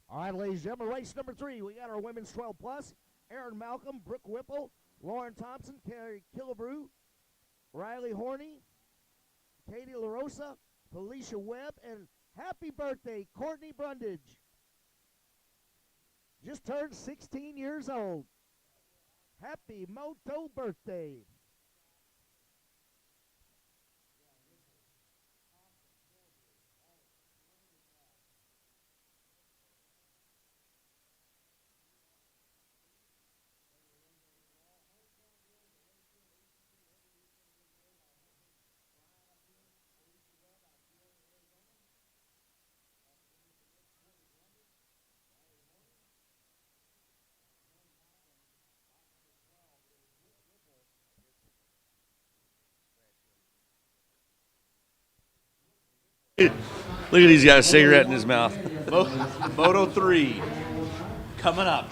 Speaker 1: All right, ladies and gentlemen, race number 3. We got our women's 12 plus. Aaron Malcolm, Brooke Whipple, Lauren Thompson, Carrie Killebrew, Riley Horney, Katie LaRosa, Felicia Webb, and happy birthday, Courtney Brundage. Just turned 16 years old. Happy Moto birthday.
Speaker 4: Look at he's got a cigarette in his mouth.
Speaker 3: Moto 3 coming up.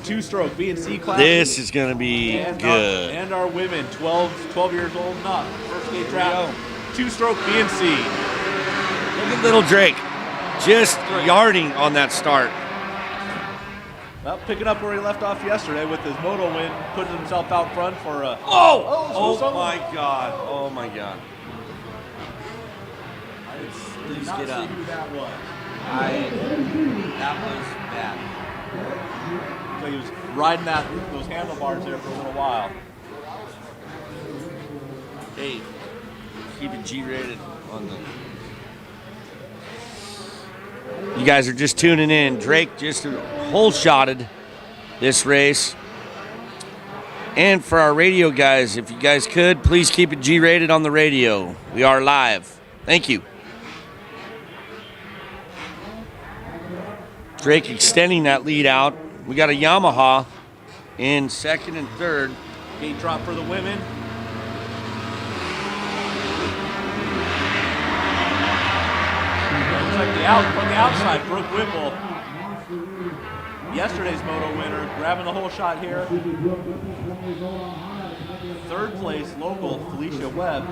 Speaker 3: Two-stroke B&C class.
Speaker 4: This is going to be good.
Speaker 3: And our women, 12 years old and up. First gate track. Two-stroke B&C.
Speaker 4: Look at little Drake. Just yarding on that start.
Speaker 3: Well, picking up where he left off yesterday with his moto win, putting himself out front for a...
Speaker 4: Oh my God. Oh my God. Please get up.
Speaker 3: That was.
Speaker 4: That was bad.
Speaker 3: So he was riding those handlebars there for a little while.
Speaker 4: Hey, keep it G-rated on the... You guys are just tuning in. Drake just hole-shotted this race. And for our radio guys, if you guys could, please keep it G-rated on the radio. We are live. Thank you. Drake extending that lead out. We got a Yamaha in second and third.
Speaker 3: Gate drop for the women. Looks like from the outside, Brooke Whipple, yesterday's moto winner, grabbing the whole shot here. third place local, Felicia Webb,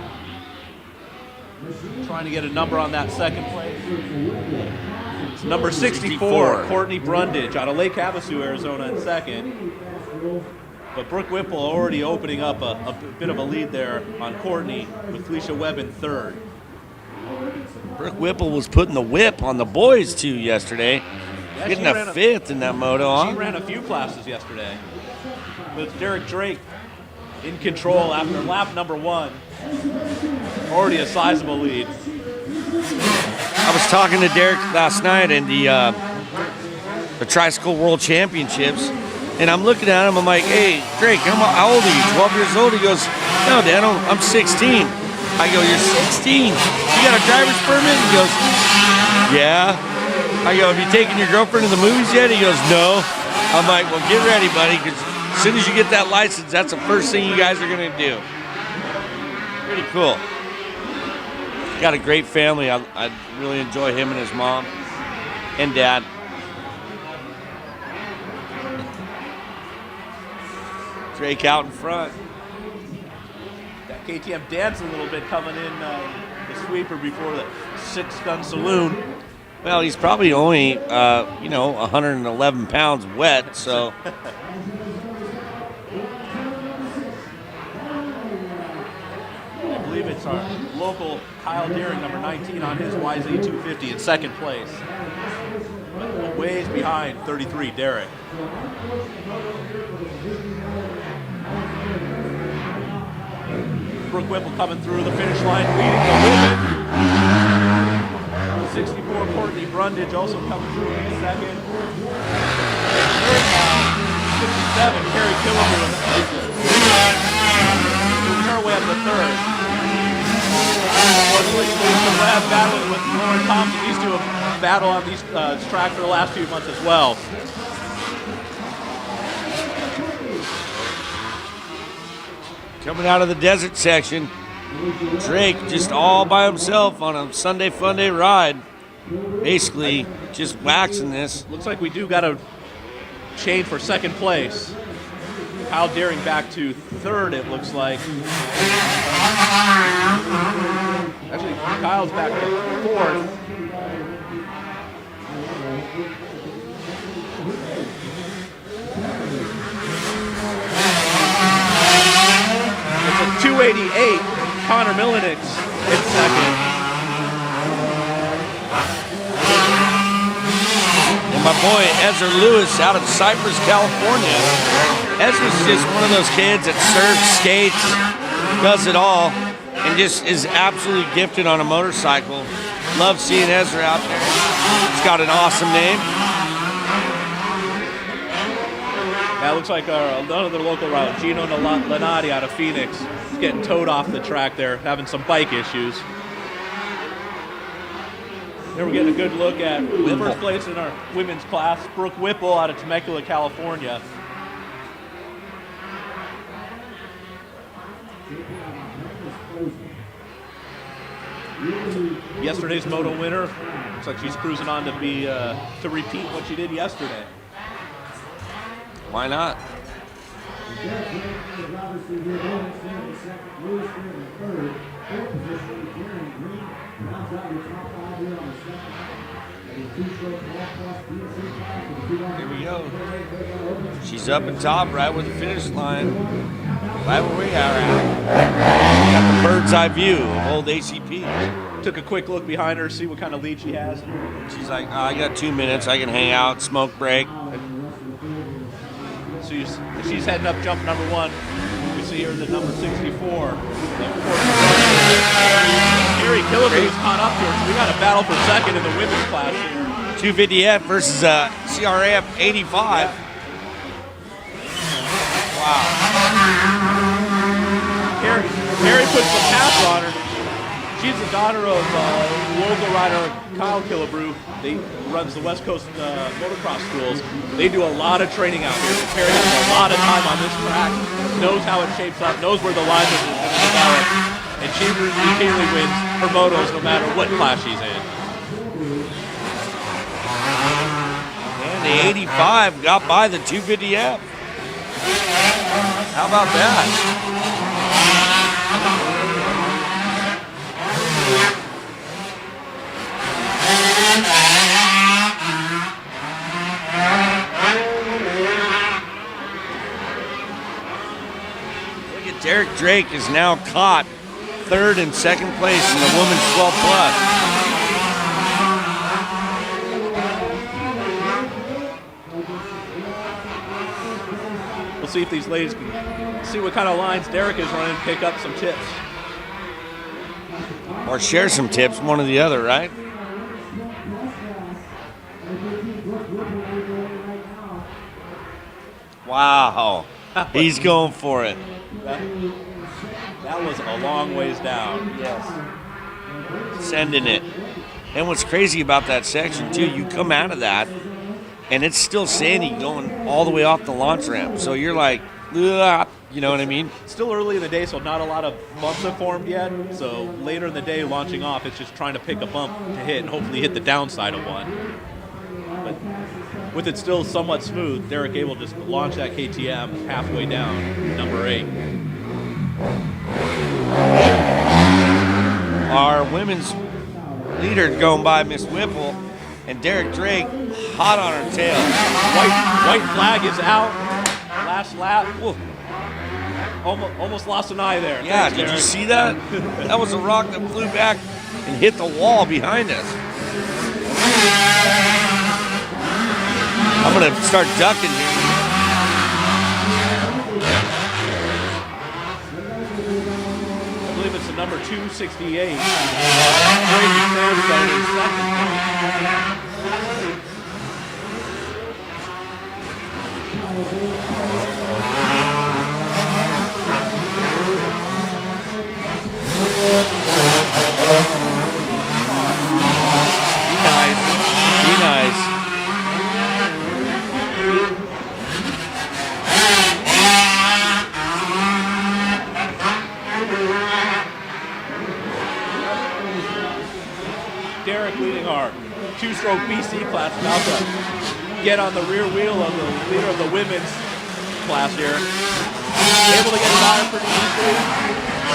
Speaker 3: trying to get a number on that second place. It's number 64, Courtney Brundage out of Lake Havasu, Arizona in second. But Brooke Whipple already opening up a bit of a lead there on Courtney with Felicia Webb in third.
Speaker 4: Brooke Whipple was putting the whip on the boys too yesterday.
Speaker 3: Yeah,
Speaker 4: Getting a fifth in that moto, huh?
Speaker 3: She ran a few classes yesterday. With Derek Drake in control after lap number 1. Already a sizable lead.
Speaker 4: I was talking to Derek last night in the Tricycle World Championships, and I'm looking at him. I'm like, "Hey, Drake, how old are you? 12 years old?" He goes, "No, Dad, I'm 16." I go, "You're 16? You got a driver's permit?" He goes, "Yeah." I go, "Have you taken your girlfriend to the movies yet?" He goes, "No." I'm like, "Well, get ready, buddy, because as soon as you get that license, that's the first thing you guys are going to do." Pretty cool. Got a great family. I really enjoy him and his mom and dad. Drake out in front.
Speaker 3: That KTM danced a little bit coming in the sweeper before the 6-gun saloon.
Speaker 4: Well, he's probably only, 111 pounds wet, so.
Speaker 3: I believe it's our local Kyle Deering, number 19, on his YZ250 in second place. But a ways behind 33, Derek. Brooke Whipple coming through the finish line, leading the women. 64, Courtney Brundage also coming through in second. Third now, 57, Carrie Killebrew. Moving her way up to third. Lab battling with Lauren Thompson. These two have battled on these tracks for the last few months as well.
Speaker 4: Coming out of the desert section, Drake just all by himself on a Sunday Fun Day ride. Basically, just waxing this.
Speaker 3: Looks like we do got a chain for second place. Kyle Deering back to third, it looks like. Actually, Kyle's back to fourth. It's a 288. Connor Milanix in second.
Speaker 4: And my boy Ezra Lewis out of Cypress, California. Ezra's just one of those kids that surfs, skates, does it all, and just is absolutely gifted on a motorcycle. Love seeing Ezra out there. He's got an awesome name.
Speaker 3: That looks like another local route, Gino Lenati out of Phoenix. He's getting towed off the track there, having some bike issues. There we're getting a good look at first place in our women's class, Brooke Whipple out of Temecula, California. Yesterday's moto winner. Looks like she's cruising on to be to repeat what she did yesterday.
Speaker 4: Why not? Here we go. She's up and top right with the finish line. Right where we are at. Got the bird's eye view of old ACP.
Speaker 3: Took a quick look behind her, see what kind of lead she has.
Speaker 4: She's like, I got 2 minutes. I can hang out, smoke break.
Speaker 3: So she's heading up jump number 1. We see her in the number 64. Carrie Killebrew's caught up here, so we got a battle for second in the women's class here.
Speaker 4: 250F versus CRF 85. Yeah. Wow.
Speaker 3: Carrie puts the pass on her. She's the daughter of local rider Kyle Killebrew. They runs the West Coast motocross schools. They do a lot of training out here. Carrie has a lot of time on this track, knows how it shapes up, knows where the lines are going to develop, and she routinely wins her motos no matter what class she's in.
Speaker 4: And the 85 got by the 250F. How about that? Drake is now caught third and second place in the women's 12 plus.
Speaker 3: We'll see if these ladies can see what kind of lines Derek is running, pick up some tips.
Speaker 4: Or share some tips, one or the other, right? Wow. He's going for it.
Speaker 3: That was a long ways down.
Speaker 4: Yes. Sending it. And what's crazy about that section, too, you come out of that, and it's still sandy going all the way off the launch ramp. So you're like, ugh, you know what I mean?
Speaker 3: Still early in the day, so not a lot of bumps have formed yet. So later in the day, launching off, it's just trying to pick a bump to hit and hopefully hit the downside of one. But with it still somewhat smooth, Derek able to just launch that KTM halfway down, number 8.
Speaker 4: Our women's leader going by Miss Whipple, and Derek Drake hot on her tail.
Speaker 3: White flag is out. Last lap. Whoa. Almost lost an eye there.
Speaker 4: Yeah,
Speaker 3: Thanks,
Speaker 4: did
Speaker 3: Derek.
Speaker 4: you see that? That was a rock that flew back and hit the wall behind us. I'm going to start ducking here.
Speaker 3: I believe it's the number 268. Brady Sandstone in second.
Speaker 4: Be nice.
Speaker 3: Derek leading our 2-stroke BC class, about to get on the rear wheel of the leader of the women's class here. Able to get by pretty easily.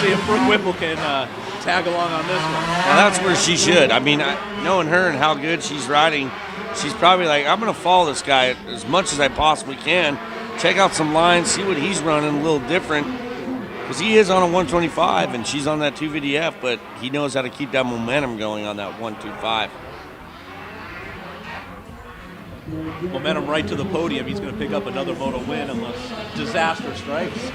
Speaker 3: See if Brooke Whipple can tag along on this one.
Speaker 4: Now that's where she should. I mean, knowing her and how good she's riding, she's probably like, I'm going to follow this guy as much as I possibly can. Check out some lines, see what he's running a little different. Because he is on a 125 and she's on that 250F, but he knows how to keep that momentum going on that 125.
Speaker 3: Momentum right to the podium. He's going to pick up another moto win unless disaster strikes.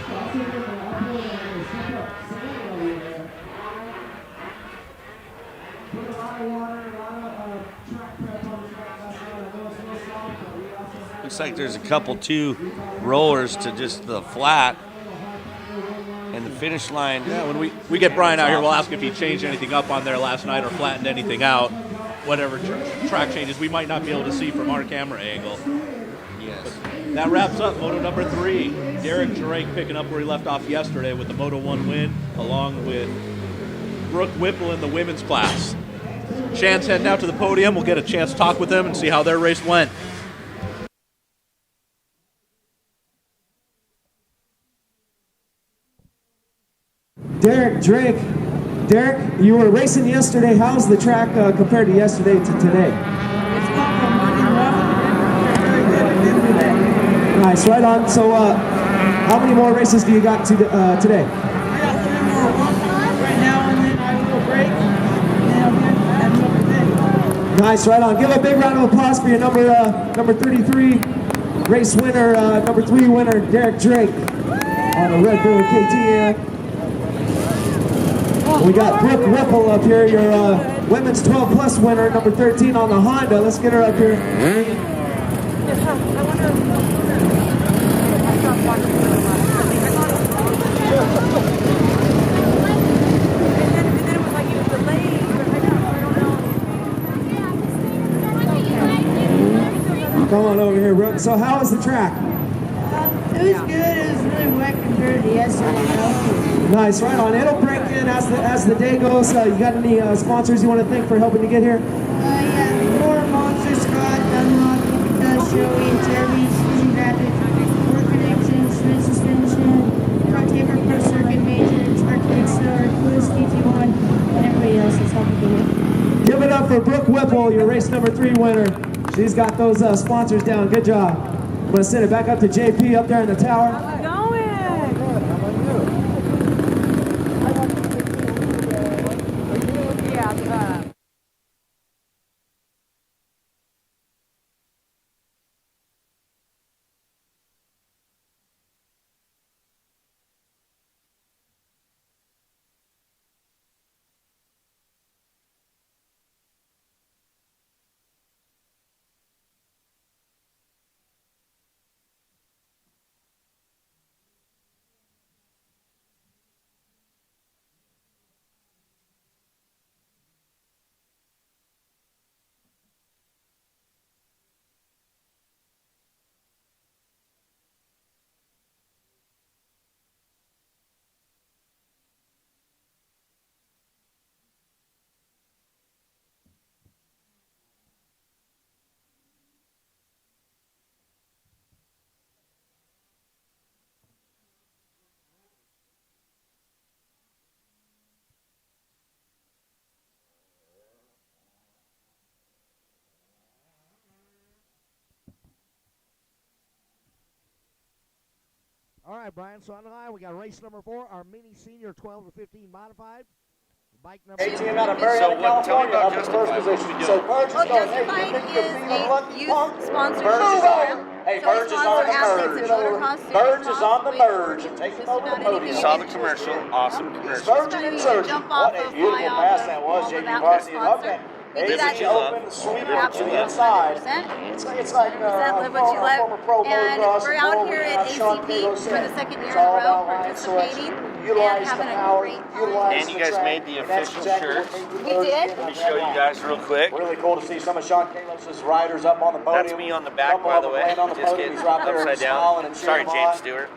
Speaker 4: Looks like there's a couple 2 rollers to just the flat. And the finish line.
Speaker 3: Yeah, when we get Brian out here, we'll ask if he changed anything up on there last night or flattened anything out. Whatever track changes we might not be able to see from our camera angle.
Speaker 4: Yes.
Speaker 3: But that wraps up Moto number 3. Derek Drake picking up where he left off yesterday with the Moto 1 win, along with Brooke Whipple in the women's class. Shan's heading out to the podium. We'll get a chance to talk with them and see how their race went.
Speaker 5: Derek Drake. Derek, you were racing yesterday. How's the track compared to yesterday to today?
Speaker 8: It's very good.
Speaker 5: Nice, right on. So, how many more races do you got today?
Speaker 8: I got 3 more right now, and then I will break, and then I'll have another day.
Speaker 5: Nice, right on. Give a big round of applause for your number 33 race winner, number 3 winner, Derek Drake on the Red Bull KTM. We got Brooke Whipple up here, your women's 12 plus winner, number 13 on the Honda. Let's get her up here. Come on over here, Brooke. So how was the track?
Speaker 8: It was good. It was really wet compared to yesterday, though.
Speaker 5: Nice, right on. It'll break in as the day goes. You got any sponsors you want to thank for helping to get here?
Speaker 8: Yeah, More Monster, Scott, Dunlop, Joey, Jeremy, Susan Graphic, Work Connections, Smith Suspension, Front Taper Pro Circuit Majors, Arcade Store, Clues, DT1, and everybody else that's helping do it.
Speaker 5: Give it up for Brooke Whipple, your race number 3 winner. She's got those sponsors down. Good job. I'm going to send it back up to JP up there in the tower.
Speaker 9: How's it going?
Speaker 1: All right, Brian. So on the line, we got race number 4, our mini senior 12 to 15 modified. Bike number
Speaker 2: ATM out of Marietta, California, up in first position. So Burge is going, hey, you think you're feeling lucky, punk? Burge is on. Hey, Burge is on the merge. Burge is on the merge and taking over the podium.
Speaker 4: Saw the commercial. Awesome commercial.
Speaker 2: Virgin and Surgeon. What a beautiful pass that was, JP Varsity. Love that. Easy open, sweeper to the inside. It's like
Speaker 9: live what you live.
Speaker 2: former pro
Speaker 9: And
Speaker 2: motocross.
Speaker 9: we're out here at ACP for the second year in a row, participating and having a great time.
Speaker 4: And you guys made the official shirt.
Speaker 9: We did.
Speaker 4: Let me show you guys real quick.
Speaker 2: Really cool to see some of Sean Caleb's riders up on the podium.
Speaker 4: That's me on the back, by the way. Just getting upside down. Sorry, James Stewart.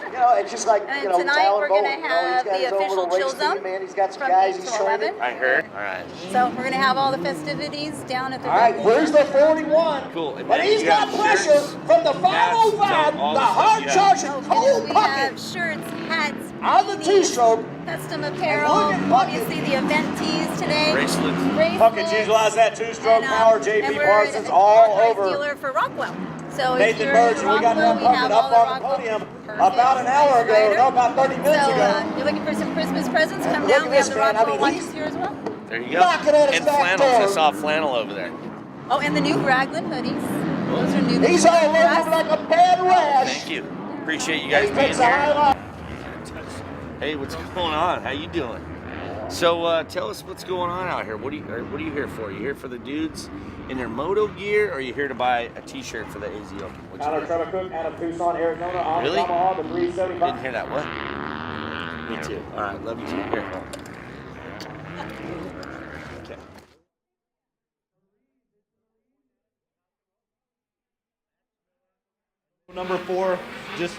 Speaker 2: You know, it's just like,
Speaker 9: And tonight we're going to have the official chill zone
Speaker 2: He's got some
Speaker 9: from
Speaker 2: guys
Speaker 9: 8
Speaker 2: he's
Speaker 9: to
Speaker 2: training.
Speaker 9: 11.
Speaker 4: I heard. All right.
Speaker 9: So we're going to have all the festivities down at the
Speaker 2: All right, where's the 41?
Speaker 4: Cool. And
Speaker 2: But
Speaker 4: then
Speaker 2: he's
Speaker 4: you
Speaker 2: got
Speaker 4: have
Speaker 2: pressure
Speaker 4: shirts.
Speaker 2: from the 505,
Speaker 4: all
Speaker 2: the
Speaker 4: the stuff
Speaker 2: hard
Speaker 4: you have.
Speaker 2: charging cold
Speaker 9: we
Speaker 2: bucket.
Speaker 9: have shirts, hats,
Speaker 2: On the
Speaker 9: beanies,
Speaker 2: two-stroke.
Speaker 9: custom apparel,
Speaker 2: And look at
Speaker 9: obviously the event tees today.
Speaker 4: Bracelets.
Speaker 2: Buckets, utilize that two-stroke power,
Speaker 9: and
Speaker 2: JP
Speaker 9: we're
Speaker 2: Parsons
Speaker 9: an
Speaker 2: all
Speaker 9: authorized
Speaker 2: over.
Speaker 9: dealer for Rockwell. So if
Speaker 2: Nathan
Speaker 9: you're
Speaker 2: Burge,
Speaker 9: in
Speaker 2: we got
Speaker 9: Rockwell,
Speaker 2: that
Speaker 9: we have
Speaker 2: bucket
Speaker 9: all
Speaker 2: up
Speaker 9: the
Speaker 2: on the
Speaker 9: Rockwell.
Speaker 2: podium
Speaker 9: Perfect.
Speaker 2: about an hour ago,
Speaker 9: Rider.
Speaker 2: no, about 30 minutes
Speaker 9: So
Speaker 2: ago.
Speaker 9: you're looking for some Christmas presents, come
Speaker 2: Look
Speaker 9: down.
Speaker 2: at
Speaker 9: We have
Speaker 2: this
Speaker 9: the
Speaker 2: man. I
Speaker 9: Rockwell
Speaker 2: mean,
Speaker 9: lunches
Speaker 2: he's
Speaker 9: here as well.
Speaker 4: There you go.
Speaker 2: knocking at his
Speaker 4: And
Speaker 2: back
Speaker 4: flannels. I
Speaker 2: door.
Speaker 4: saw flannel over there.
Speaker 9: Oh, and the new Raglan hoodies. Those are new.
Speaker 2: He's
Speaker 9: for
Speaker 2: all over
Speaker 9: us.
Speaker 2: like a bad rash.
Speaker 4: Thank you. Appreciate you
Speaker 2: He
Speaker 4: guys being
Speaker 2: takes a
Speaker 4: here.
Speaker 2: highlight.
Speaker 4: Hey, what's going on? How you doing? So tell us what's going on out here. What are you here for? You here for the dudes in their moto gear, or are you here to buy a T-shirt for the AZ Open? What you
Speaker 2: Tyler
Speaker 4: here?
Speaker 2: Trevor Cook out of Tucson, Arizona on
Speaker 4: Really?
Speaker 2: Yamaha, the 375.
Speaker 4: Didn't hear that. What? Me too. All right, love you too. Here. Okay.
Speaker 3: Number 4, just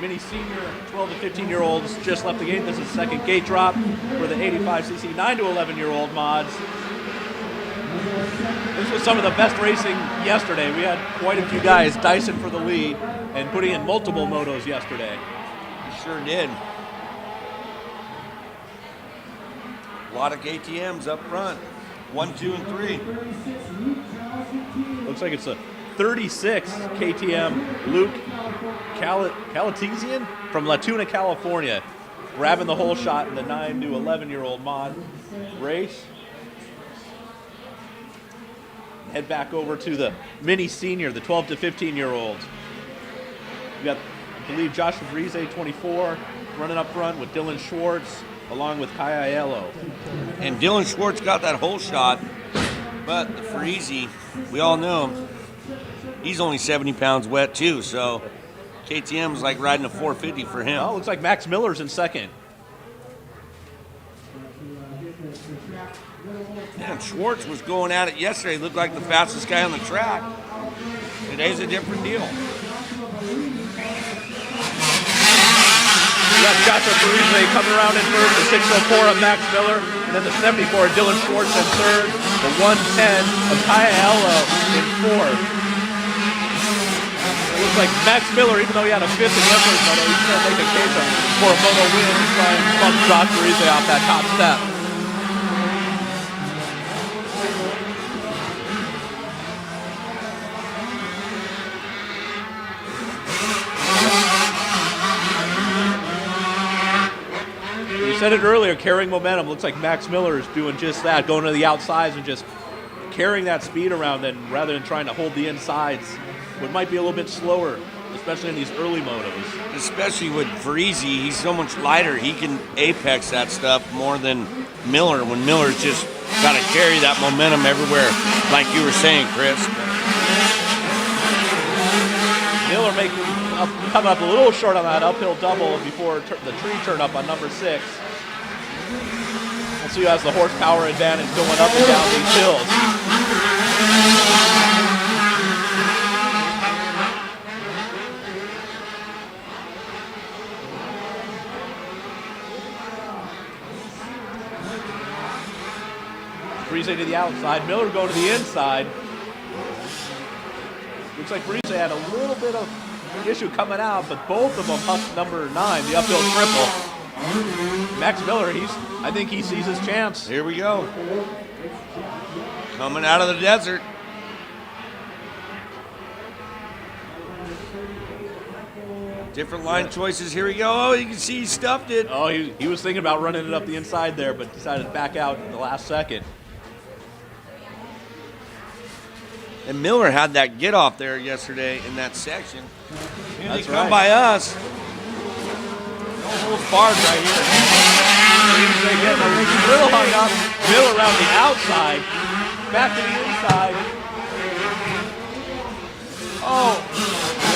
Speaker 3: mini senior 12 to 15-year-olds just left the gate. This is second gate drop for the 85cc 9 to 11-year-old mods. This was some of the best racing yesterday. We had quite a few guys dicing for the lead and putting in multiple motos yesterday.
Speaker 4: You sure did. A lot of KTMs up front. 1, 2, and 3.
Speaker 3: Looks like it's a 36 KTM Luke Calatesian from La Tuna, California, grabbing the whole shot in the 9 to 11-year-old mod race. Head back over to the mini senior, the 12 to 15-year-olds. We got, I believe, Joshua Brise, 24, running up front with Dylan Schwartz, along with Kai Aiello.
Speaker 4: And Dylan Schwartz got that whole shot, but the Freezy, we all know him. He's only 70 pounds wet too, so KTM's like riding a 450 for him.
Speaker 3: Oh, looks like Max Miller's in second.
Speaker 4: Man, Schwartz was going at it yesterday. Looked like the fastest guy on the track. Today's a different deal.
Speaker 3: We got Joshua Brise coming around in first, the 604 of Max Miller, and then the 74 of Dylan Schwartz in third, the 110 of Kai Aiello in fourth. It looks like Max Miller, even though he had a fifth in yesterday's moto, he's going to make a case for a moto win and try and bump Josh Brise off that top step. We said it earlier, carrying momentum. Looks like Max Miller is doing just that, going to the outsides and just carrying that speed around then rather than trying to hold the insides. It might be a little bit slower, especially in these early motos.
Speaker 4: Especially with Freezy, he's so much lighter. He can apex that stuff more than Miller, when Miller's just got to carry that momentum everywhere, like you were saying, Chris.
Speaker 3: Miller coming up a little short on that uphill double before the tree turn up on number 6. We'll see who has the horsepower advantage going up and down these hills. Brise to the outside, Miller going to the inside. Looks like Brise had a little bit of issue coming out, but both of them hucked number 9, the uphill triple. Max Miller, I think he sees his chance.
Speaker 4: Here we go. Coming out of the desert. Different line choices. Here we go. Oh, you can see he stuffed it.
Speaker 3: Oh, he was thinking about running it up the inside there, but decided to back out in the last second.
Speaker 4: And Miller had that get off there yesterday in that section. Here
Speaker 3: That's
Speaker 4: they come
Speaker 3: right.
Speaker 4: by us. No holds barred right here.
Speaker 3: They get a little hung up. Miller around the outside, back to the inside.
Speaker 4: Oh,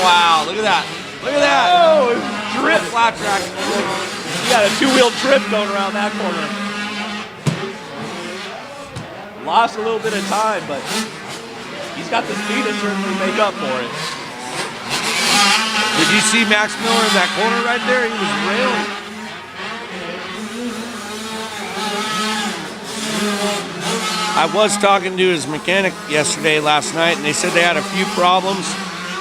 Speaker 4: wow! Look at that! Look at that!
Speaker 3: Oh, drip.
Speaker 4: Flat track.
Speaker 3: He got a two-wheel trip going around that corner. Lost a little bit of time, but he's got the speed to certainly make up for it.
Speaker 4: Did you see Max Miller in that corner right there? He was railing. I was talking to his mechanic last night, and they said they had a few problems.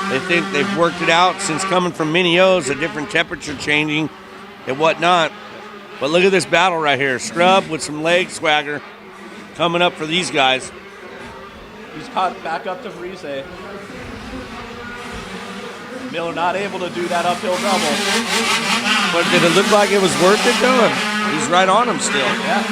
Speaker 4: They think they've worked it out since coming from Mini O's, a different temperature changing and whatnot. But look at this battle right here. Scrub with some leg swagger coming up for these guys.
Speaker 3: He's caught back up to Friese. Miller not able to do that uphill double.
Speaker 4: But did it look like it was worth it, though? He's right on him still.
Speaker 3: Yeah.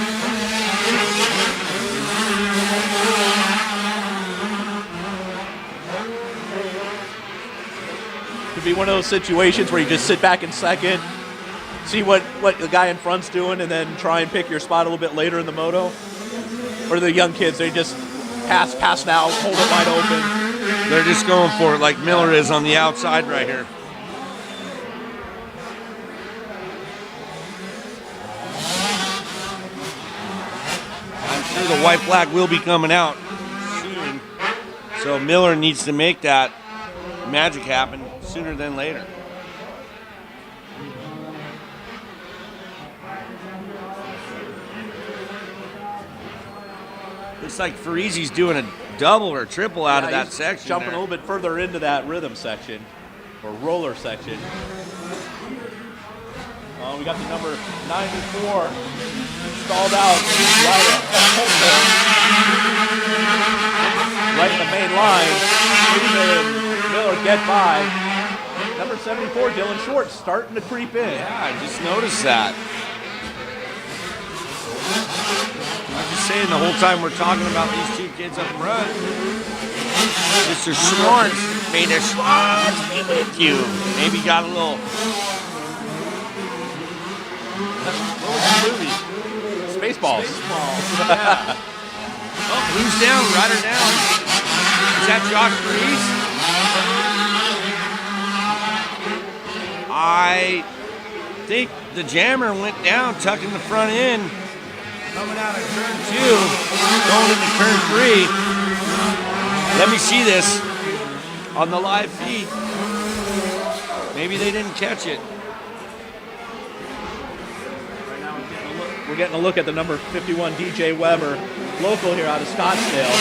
Speaker 3: Could be one of those situations where you just sit back in second, see what the guy in front's doing, and then try and pick your spot a little bit later in the moto. Or the young kids, they just pass now, hold it wide open.
Speaker 4: They're just going for it like Miller is on the outside right here. I'm sure the white flag will be coming out soon. So Miller needs to make that magic happen sooner than later. Looks like Farizi's doing a double or triple out of that
Speaker 3: he's
Speaker 4: section.
Speaker 3: jumping
Speaker 4: there.
Speaker 3: a little bit further into that rhythm section, or roller section. We got the number 94 stalled out right in the main line. Miller get by. Number 74, Dylan Short, starting to creep in.
Speaker 4: Yeah, I just noticed that. I'm just saying the whole time we're talking about these two kids up front. Mr. Schwartz made a Schwartz be with you. Maybe got a little.
Speaker 3: What was the movie? Spaceballs.
Speaker 4: Yeah. Oh, Blue's down, Ryder down. Is that Josh Reese? I think the jammer went down, tucking the front end. Coming out of turn 2, going into turn 3. Let me see this on the live feed. Maybe they didn't catch it.
Speaker 3: Right now we're getting a look at the number 51, DJ Weber, local here out of Scottsdale.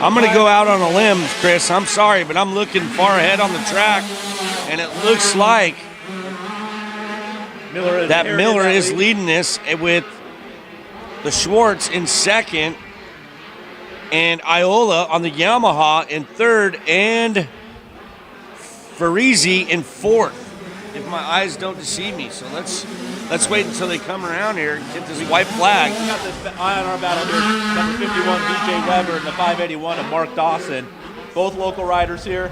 Speaker 4: I'm going to go out on a limb, Chris. I'm sorry, but I'm looking far ahead on the track, and it looks like Miller is leading this with the Schwartz in second and Iola on the Yamaha in third and Farizi in fourth, if my eyes don't deceive me. So let's wait until they come around here and get this white flag.
Speaker 3: We got this eye on our battle here. Number 51, DJ Weber, and the 581 of Mark Dawson. Both local riders here.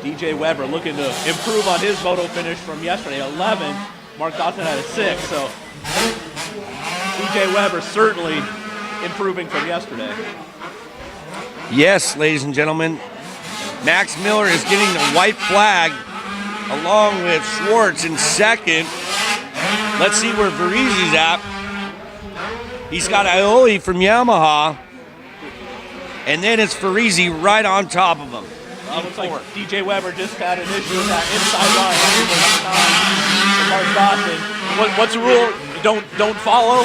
Speaker 3: DJ Weber looking to improve on his moto finish from yesterday, 11. Mark Dawson had a 6, so DJ Weber certainly improving from yesterday.
Speaker 4: Yes, ladies and gentlemen, Max Miller is getting the white flag along with Schwartz in second. Let's see where Varizi's at. He's got Aioli from Yamaha, and then it's Farizi right on top of him.
Speaker 3: Looks like DJ Weber just had an issue with that inside line. Mark Dawson. What's the rule? Don't follow.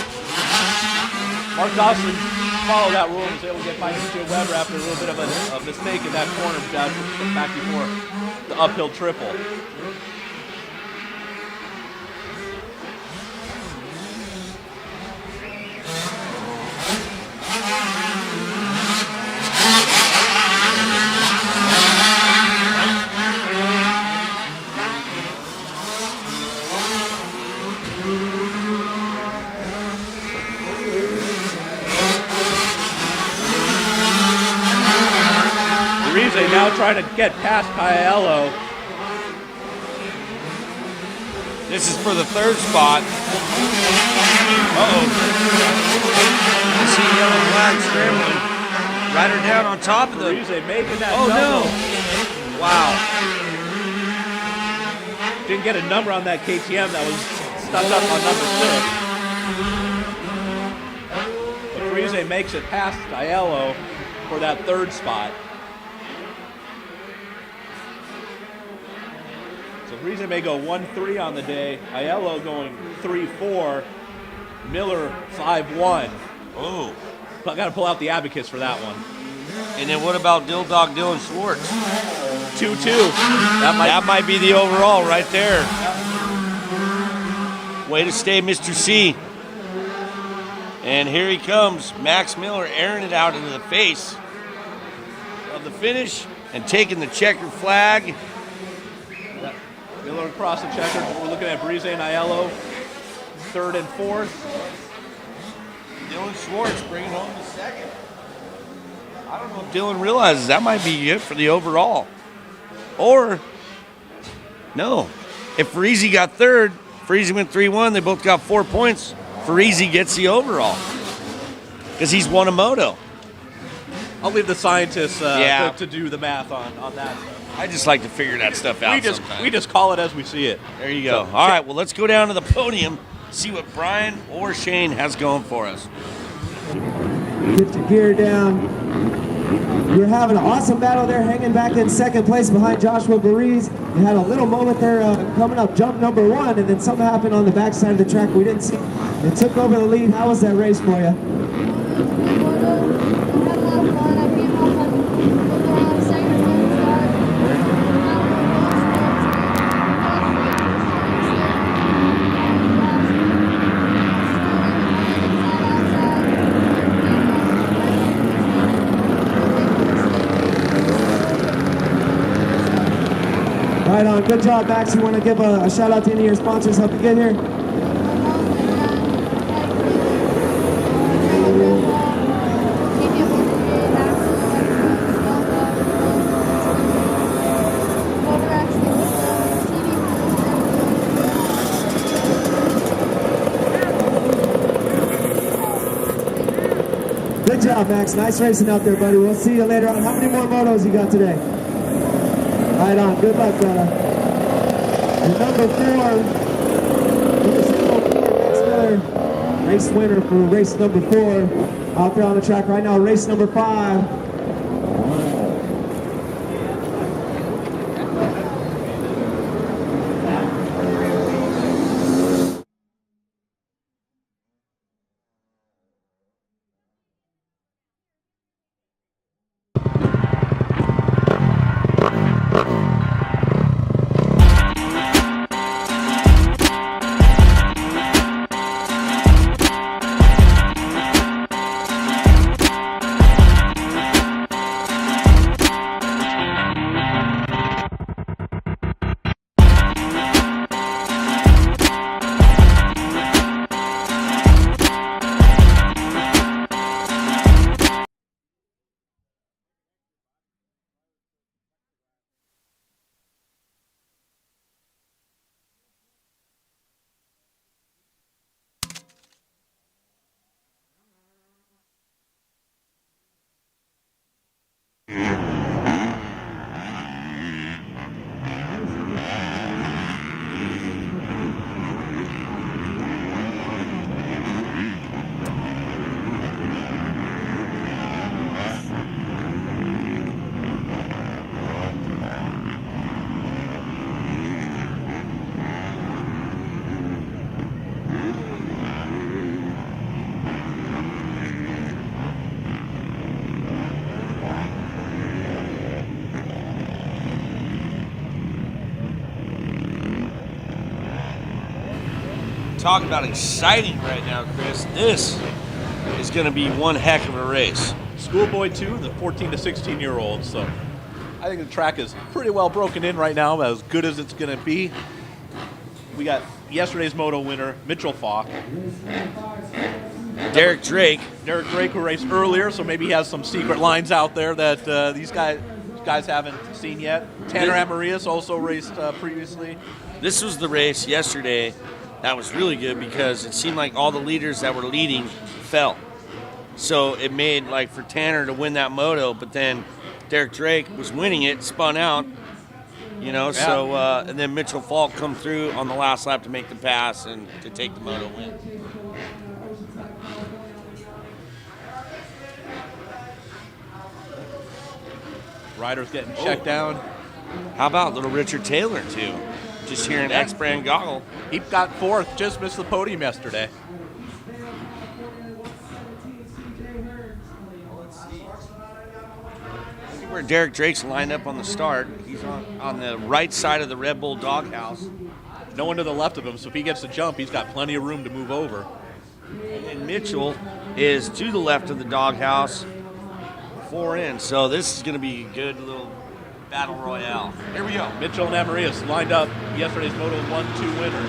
Speaker 3: Mark Dawson followed that rule and was able to get by DJ Weber after a little bit of a mistake in that corner back before the uphill triple. trying to get past Aiello.
Speaker 4: This is for the third spot. Uh-oh. I see yellow flag scrambling. Rider down on top of the...
Speaker 3: making that
Speaker 4: no. Wow.
Speaker 3: Didn't get a number on that KTM that was stuck up on number 6. But Parise makes it past Aiello for that third spot. So Parise may go 1-3 on the day. Aiello going 3-4. Miller 5-1.
Speaker 4: Oh.
Speaker 3: I got to pull out the advocates for that one.
Speaker 4: And then what about Dog Dylan Schwartz?
Speaker 3: 2-2.
Speaker 4: That might be the overall right there. Way to stay, Mr. C. And here he comes, Max Miller, airing it out into the face of the finish and taking the checker flag.
Speaker 3: Miller across the checker. We're looking at Parise and Aiello, 3rd and 4th.
Speaker 4: Dylan Schwartz bringing home the 2nd. I don't know if Dylan realizes that might be it for the overall. Or, no. If Parise got 3rd, Parise went 3-1, they both got 4 points. Parise gets the overall because he's won a moto.
Speaker 3: I'll leave the scientists to do the math on that.
Speaker 4: I just like to figure that stuff out sometimes.
Speaker 3: We just call it as we see it.
Speaker 4: There you go. All right, well, let's go down to the podium, see what Brian or Shane has going for us.
Speaker 5: Get your gear down. You're having an awesome battle there, hanging back in 2nd place behind Joshua Parise. You had a little moment there coming up jump number 1, and then something happened on the backside of the track we didn't see. It took over the lead. How was that race for you? Right on. Good job, Max. You want to give a shout out to any of your sponsors help you get here? Good job, Max. Nice racing out there, buddy. We'll see you later on. How many more motos you got today? Right on. Good luck, brother. And number 4, Max Miller, race winner for race number 4. Out there on the track right now, race number 5.
Speaker 4: Talk about exciting right now, Chris. This is going to be one heck of a race.
Speaker 3: Schoolboy 2, the 14 to 16-year-olds. So I think the track is pretty well broken in right now, as good as it's going to be. We got yesterday's moto winner, Mitchell Falk.
Speaker 4: Derek Drake,
Speaker 3: who raced earlier, so maybe he has some secret lines out there that these guys guys haven't seen yet. Tanner Amarias also raced previously.
Speaker 4: This was the race yesterday that was really good because it seemed like all the leaders that were leading fell. So it made like for Tanner to win that moto, but then Derek Drake was winning it, spun out, you know.
Speaker 3: Yeah.
Speaker 4: So and then Mitchell Falk come through on the last lap to make the pass and to take the moto win.
Speaker 3: Riders getting checked down.
Speaker 4: How about little Richard Taylor too? Just here in X-Brand goggle.
Speaker 3: He got 4th, just missed the podium yesterday.
Speaker 4: See where Derek Drake's lined up on the start. He's on the right side of the Red Bull doghouse.
Speaker 3: No one to the left of him, so if he gets to jump, he's got plenty of room to move over.
Speaker 4: And Mitchell is to the left of the doghouse, 4 in. So this is going to be a good little battle royale. Here we go.
Speaker 3: Mitchell and Amarias lined up yesterday's Moto 1-2 winner.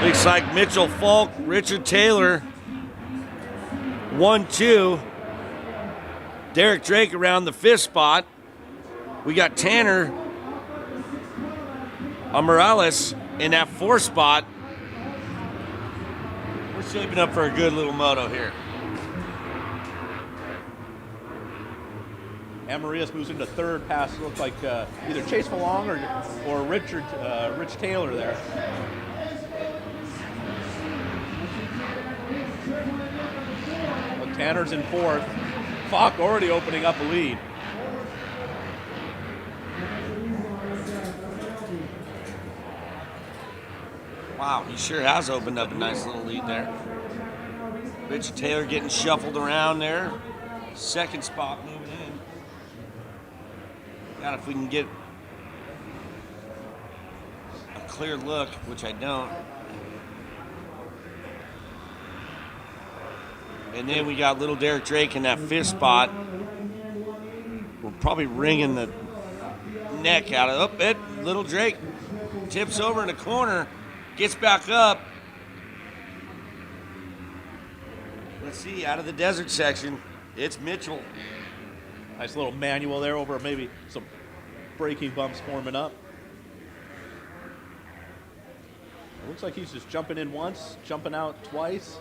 Speaker 4: Looks like Mitchell Falk, Richard Taylor, 1-2. Derek Drake around the 5th spot. We got Tanner Morales in that 4th spot. We're shaping up for a good little moto here.
Speaker 3: Amarias moves into 3rd past, looks like either Chase Falong or Rich Taylor there. Well, Tanner's in 4th. Falk already opening up a lead.
Speaker 4: Wow, he sure has opened up a nice little lead there. Richard Taylor getting shuffled around there. 2nd spot moving in. God, if we can get a clear look, which I don't. And then we got little Derek Drake in that 5th spot. We're probably wringing the neck out of it. Little Drake tips over in the corner, gets back up. Let's see, out of the desert section, it's Mitchell.
Speaker 3: Nice little manual there over maybe some braking bumps forming up. It looks like he's just jumping in once, jumping out twice.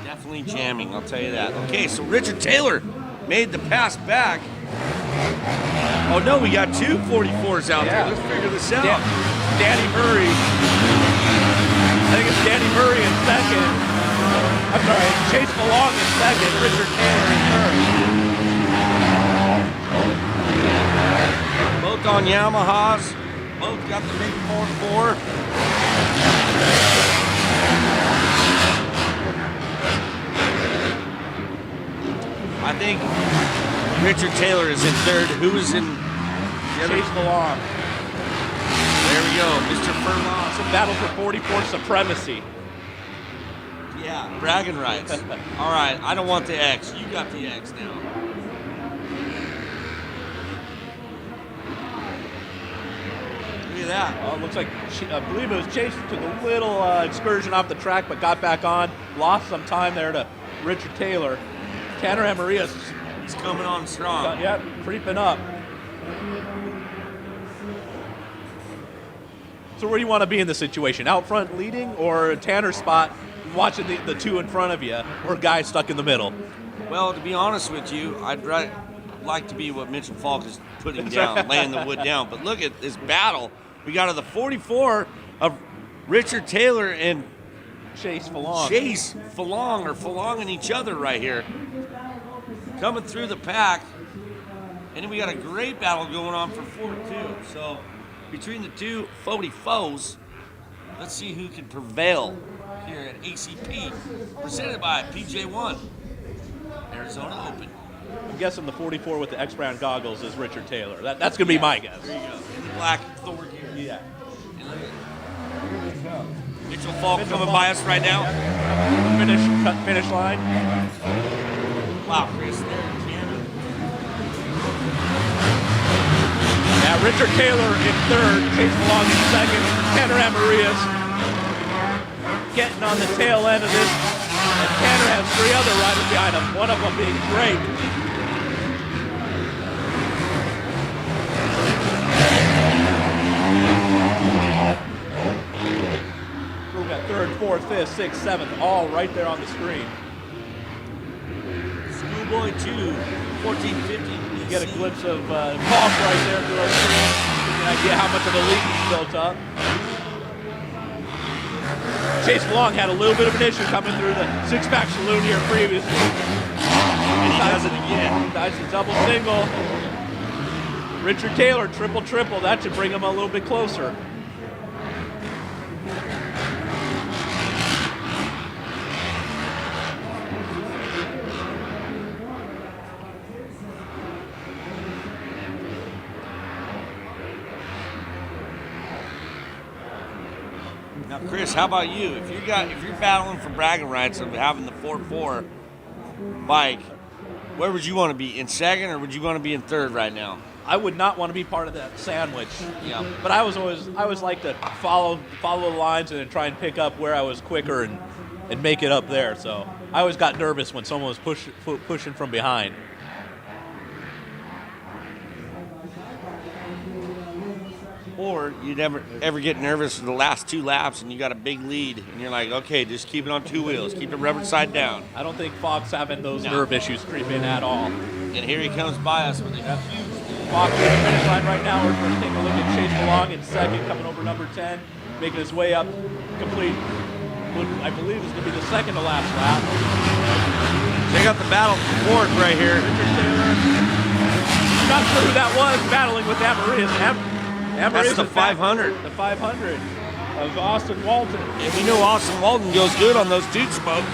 Speaker 4: Definitely jamming, I'll tell you that. Okay, so Richard Taylor made the pass back. Oh no, we got 2 44s out there. Let's figure this out.
Speaker 3: Danny Murray. I think it's Danny Murray in 2nd. I'm sorry, Chase Falong in 2nd, Richard Taylor in 3rd.
Speaker 4: Both on Yamahas. Both got the big 4-4. I think Richard Taylor is in 3rd. Who is in the other?
Speaker 3: Chase Falong.
Speaker 4: There we go, Mr. Furlong.
Speaker 3: It's a battle for 44 supremacy.
Speaker 4: Yeah, bragging rights. All right, I don't want the X. You got the X now. Look at that.
Speaker 3: Well, it looks like, I believe it was Chase took a little excursion off the track, but got back on. Lost some time there to Richard Taylor. Tanner Amarias.
Speaker 4: He's coming on strong.
Speaker 3: Yeah, creeping up. So where do you want to be in this situation? Out front leading or Tanner's spot watching the 2 in front of you or guy stuck in the middle?
Speaker 4: Well, to be honest with you, I'd like to be what Mitchell Falk is putting down, laying the wood down. But look at this battle. We got the 44 of Richard Taylor and
Speaker 3: Chase Falong.
Speaker 4: Chase Falong are Falonging each other right here. Coming through the pack. And then we got a great battle going on for 4-2. So between the 2 44s, let's see who can prevail here at ACP. Presented by PJ1, Arizona Open.
Speaker 3: I'm guessing the 44 with the X-Brand goggles is Richard Taylor. That's going to be my guess.
Speaker 4: There you go. In the black Thor gear.
Speaker 3: Yeah.
Speaker 4: Mitchell Falk coming by us right now.
Speaker 3: Finish line.
Speaker 4: Wow, Chris, there in Canada.
Speaker 3: Yeah, Richard Taylor in 3rd, Chase Falong in 2nd, Tanner Amarias getting on the tail end of this And Tanner has 3 other riders behind him, one of them being Drake. We've got 3rd, 4th, 5th, 6th, 7th, all right there on the screen.
Speaker 4: Schoolboy 2, 1450.
Speaker 3: You get a glimpse of Falk right there through our screen. Give you an idea how much of the lead he's built up. Chase Long had a little bit of an issue coming through the 6-pack saloon here previously.
Speaker 4: And he does it again.
Speaker 3: That's a double single. Richard Taylor, triple. That should bring him a little bit closer.
Speaker 4: Now, Chris, how about you? If you're battling for bragging rights of having the 4.4 bike, where would you want to be? In 2nd, or would you want to be in 3rd right now?
Speaker 3: I would not want to be part of that sandwich.
Speaker 4: Yeah.
Speaker 3: But I always like to follow the lines and then try and pick up where I was quicker and make it up there. So I always got nervous when someone was pushing from behind.
Speaker 4: Or you'd ever get nervous for the last 2 laps and you got a big lead and you're like, okay, just keep it on 2 wheels, keep it rubber side down.
Speaker 3: I don't think Fox having those nerve issues creep in at all.
Speaker 4: And here he comes by us with a huge
Speaker 3: Fox at the finish line right now. We're going to take a look at Chase DeLong in 2nd, coming over number 10, making his way up, complete what I believe is going to be the 2nd to last lap.
Speaker 4: Check out the battle for fourth right here.
Speaker 3: Richard Taylor. Not sure who that was battling with Amarillo.
Speaker 4: That's the 500.
Speaker 3: The 500 of Austin Walton.
Speaker 4: And we know Austin Walton goes good on those dude spokes.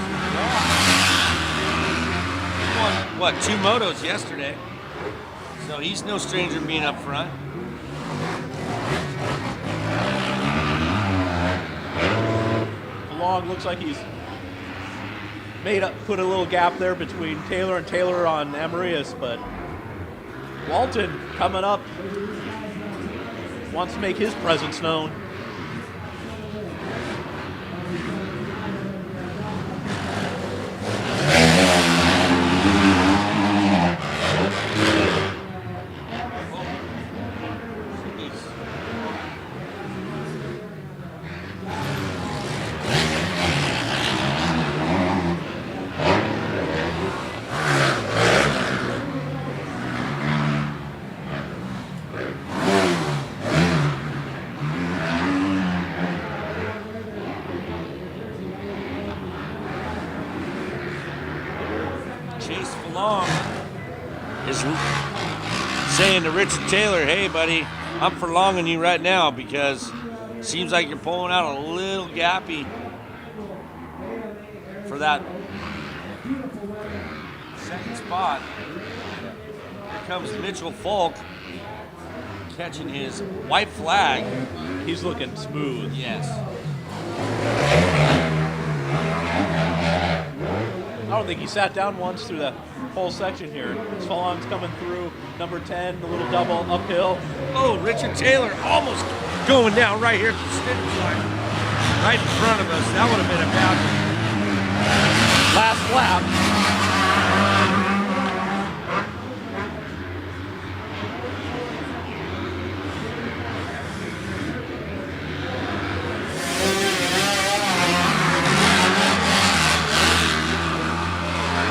Speaker 4: He won, 2 motos yesterday? So he's no stranger to being up front.
Speaker 3: Long looks like he's put a little gap there between Taylor and Taylor on Amarillas, but Walton coming up wants to make his presence known.
Speaker 4: Is saying to Richard Taylor, hey buddy, I'm furlonging you right now because it seems like you're pulling out a little gappy for that 2nd spot. Here comes Mitchell Falk catching his white flag.
Speaker 3: He's looking smooth.
Speaker 4: Yes.
Speaker 3: I don't think he sat down once through the whole section here. Fallon's coming through, number 10, the little double uphill.
Speaker 4: Oh, Richard Taylor almost going down right here at the finish line. Right in front of us. That would have been a bad
Speaker 3: last lap.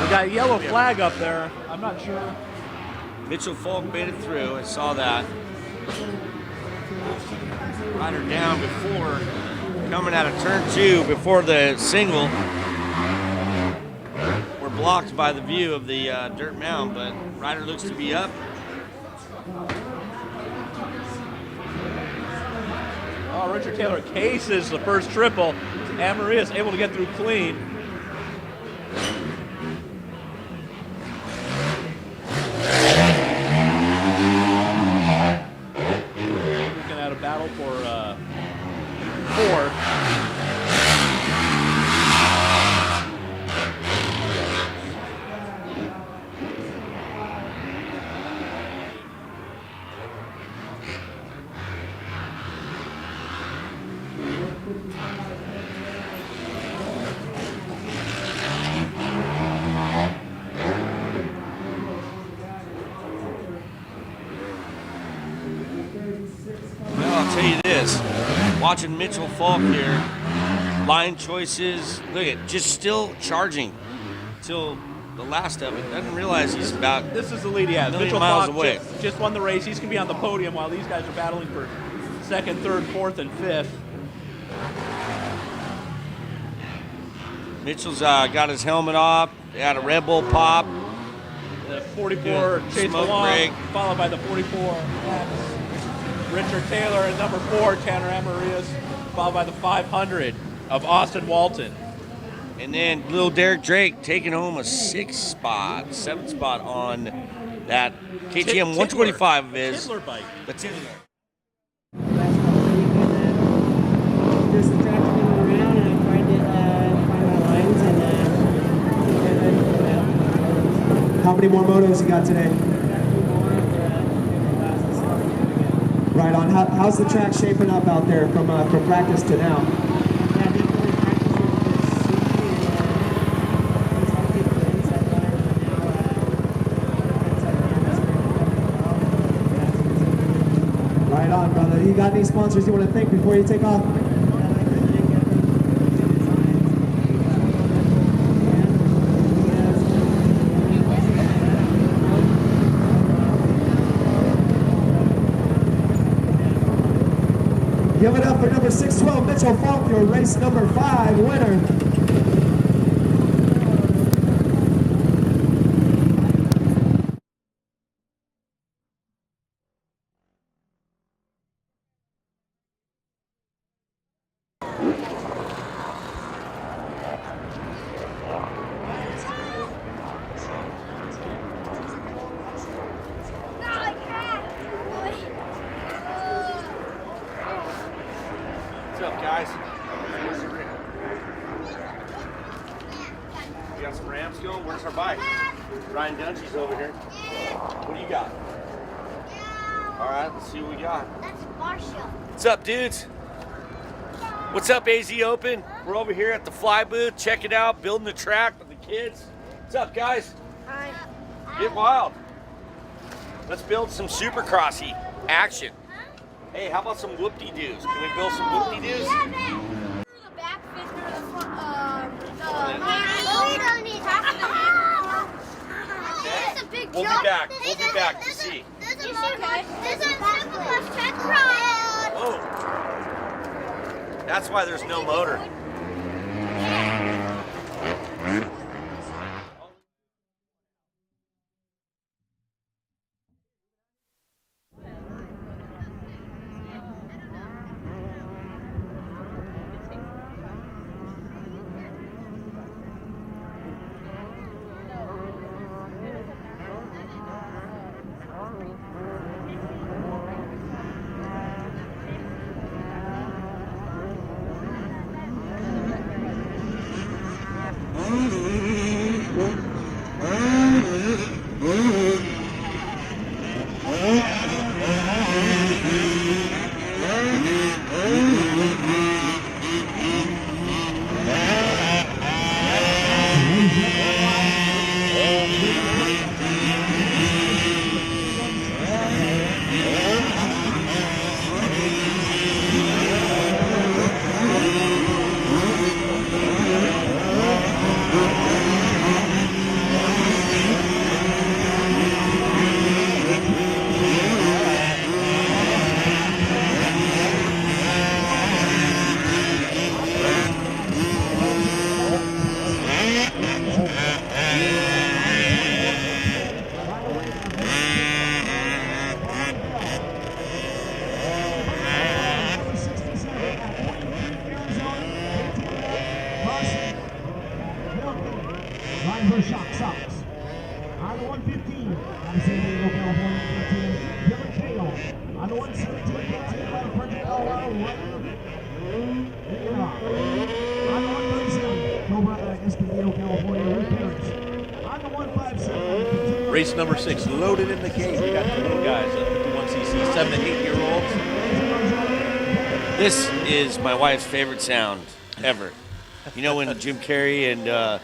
Speaker 3: Got a yellow flag up there. I'm not sure.
Speaker 4: Mitchell Falk made it through. I saw that. Rider down before coming out of turn 2 before the single. We're blocked by the view of the dirt mound, but rider looks to be up.
Speaker 3: Oh, Richard Taylor cases the first triple. Amarillo able to get through clean. Battle for 4.
Speaker 4: watching Mitchell Falk here. Line choices. Look at just still charging till the last of it. Doesn't realize he's about
Speaker 3: This is the lead, yeah.
Speaker 4: million
Speaker 3: Mitchell
Speaker 4: miles
Speaker 3: Falk
Speaker 4: away.
Speaker 3: just won the race. He's going to be on the podium while these guys are battling for second, third, fourth, and fifth.
Speaker 4: Mitchell's got his helmet off. They had a Red Bull pop.
Speaker 3: The 44 Chase
Speaker 4: Smoke
Speaker 3: Long,
Speaker 4: break.
Speaker 3: followed by the 44 Richard Taylor, and number 4 Tanner Amarias, followed by the 500 of Austin Walton.
Speaker 4: And then little Derek Drake taking home a 7th spot on that KTM 125 of his.
Speaker 3: Tiddler bike.
Speaker 4: The Tiddler.
Speaker 6: Just attracting him around and find my lines and
Speaker 2: How many more motos you got today? Right on. How's the track shaping up out there from practice to now? Right on, brother. You got any sponsors you want to thank before you take off? Give it up for number 612, Mitchell Falk, your race number 5 winner.
Speaker 4: What's up, guys? We got some Rams going. Where's our bike? Ryan Dungy's over here. What do you got? All right, let's see what we got.
Speaker 8: That's Marshall.
Speaker 4: What's up, dudes? What's up, AZ Open? We're over here at the Fly booth, checking out, building the track with the kids. What's up, guys?
Speaker 8: Hi.
Speaker 4: Get wild. Let's build some supercrossy action. Hey, how about some whoop-de-doos? Can we build some whoop-de-doos?
Speaker 8: The back fit through the front. We don't need It's a big
Speaker 4: We'll be back. We'll be back to see.
Speaker 8: There's a Supercross track ride.
Speaker 4: Oh. That's why there's no motor.
Speaker 2: Shock Socks. On the 115, out of San Diego, California, KTM, Dylan Cato. On the 117, KTM, out of Frederick, Colorado, on the 137, Cobra, Escondido, California, Rick Parrish. On the 157,
Speaker 3: Race number 6, loaded in the gate. We got the little guys, 51cc, 7 to 8 year olds.
Speaker 4: This is my wife's favorite sound ever. You know when Jim Carrey and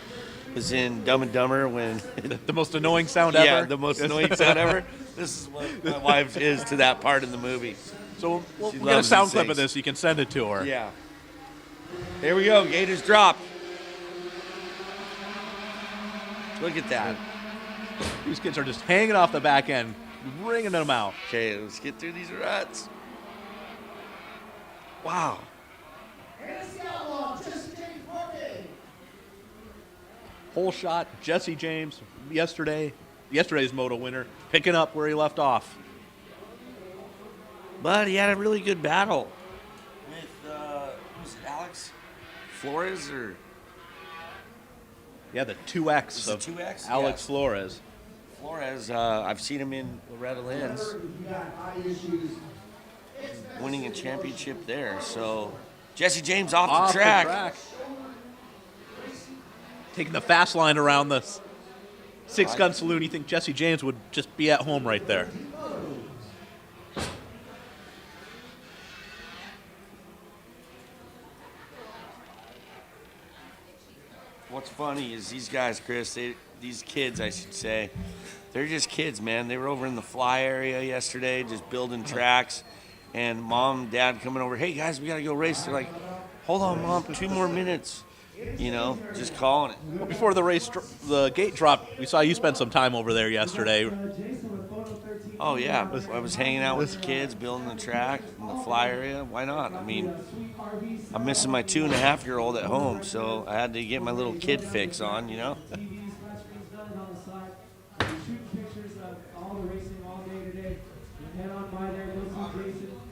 Speaker 4: was in Dumb and Dumber when
Speaker 3: The most annoying sound ever.
Speaker 4: yeah, the most annoying sound ever. This is what my wife is to that part in the movie.
Speaker 3: So we'll
Speaker 4: She
Speaker 3: get a
Speaker 4: loves
Speaker 3: sound
Speaker 4: these
Speaker 3: clip of
Speaker 4: things.
Speaker 3: this. You can send it to her.
Speaker 4: Yeah. There we go. Gators drop. Look at that.
Speaker 3: These kids are just hanging off the back end, wringing them out.
Speaker 4: Okay, let's get through these ruts. Wow.
Speaker 3: Whole shot, Jesse James, yesterday's moto winner, picking up where he left off.
Speaker 4: But he had a really good battle with, was it Alex Flores or?
Speaker 3: Yeah, the 2X
Speaker 4: Is it
Speaker 3: of
Speaker 4: 2X?
Speaker 3: Alex
Speaker 4: Yes.
Speaker 3: Flores.
Speaker 4: Flores, I've seen him in Loretta Lynn's, winning a championship there. So Jesse James off the track.
Speaker 3: Taking the fast line around the six-gun saloon. You think Jesse James would just be at home right there.
Speaker 4: What's funny is these guys, Chris, these kids, I should say, they're just kids, man. They were over in the fly area yesterday just building tracks, and mom and dad coming over, hey, guys, we got to go race. They're like, hold on, Mom, 2 more minutes. You know, just calling it.
Speaker 3: Well, before the gate dropped, we saw you spend some time over there yesterday.
Speaker 4: Oh, yeah. I was hanging out with the kids, building the track in the fly area. Why not? I mean, I'm missing my 2.5-year-old at home, so I had to get my little kid fix on, you know?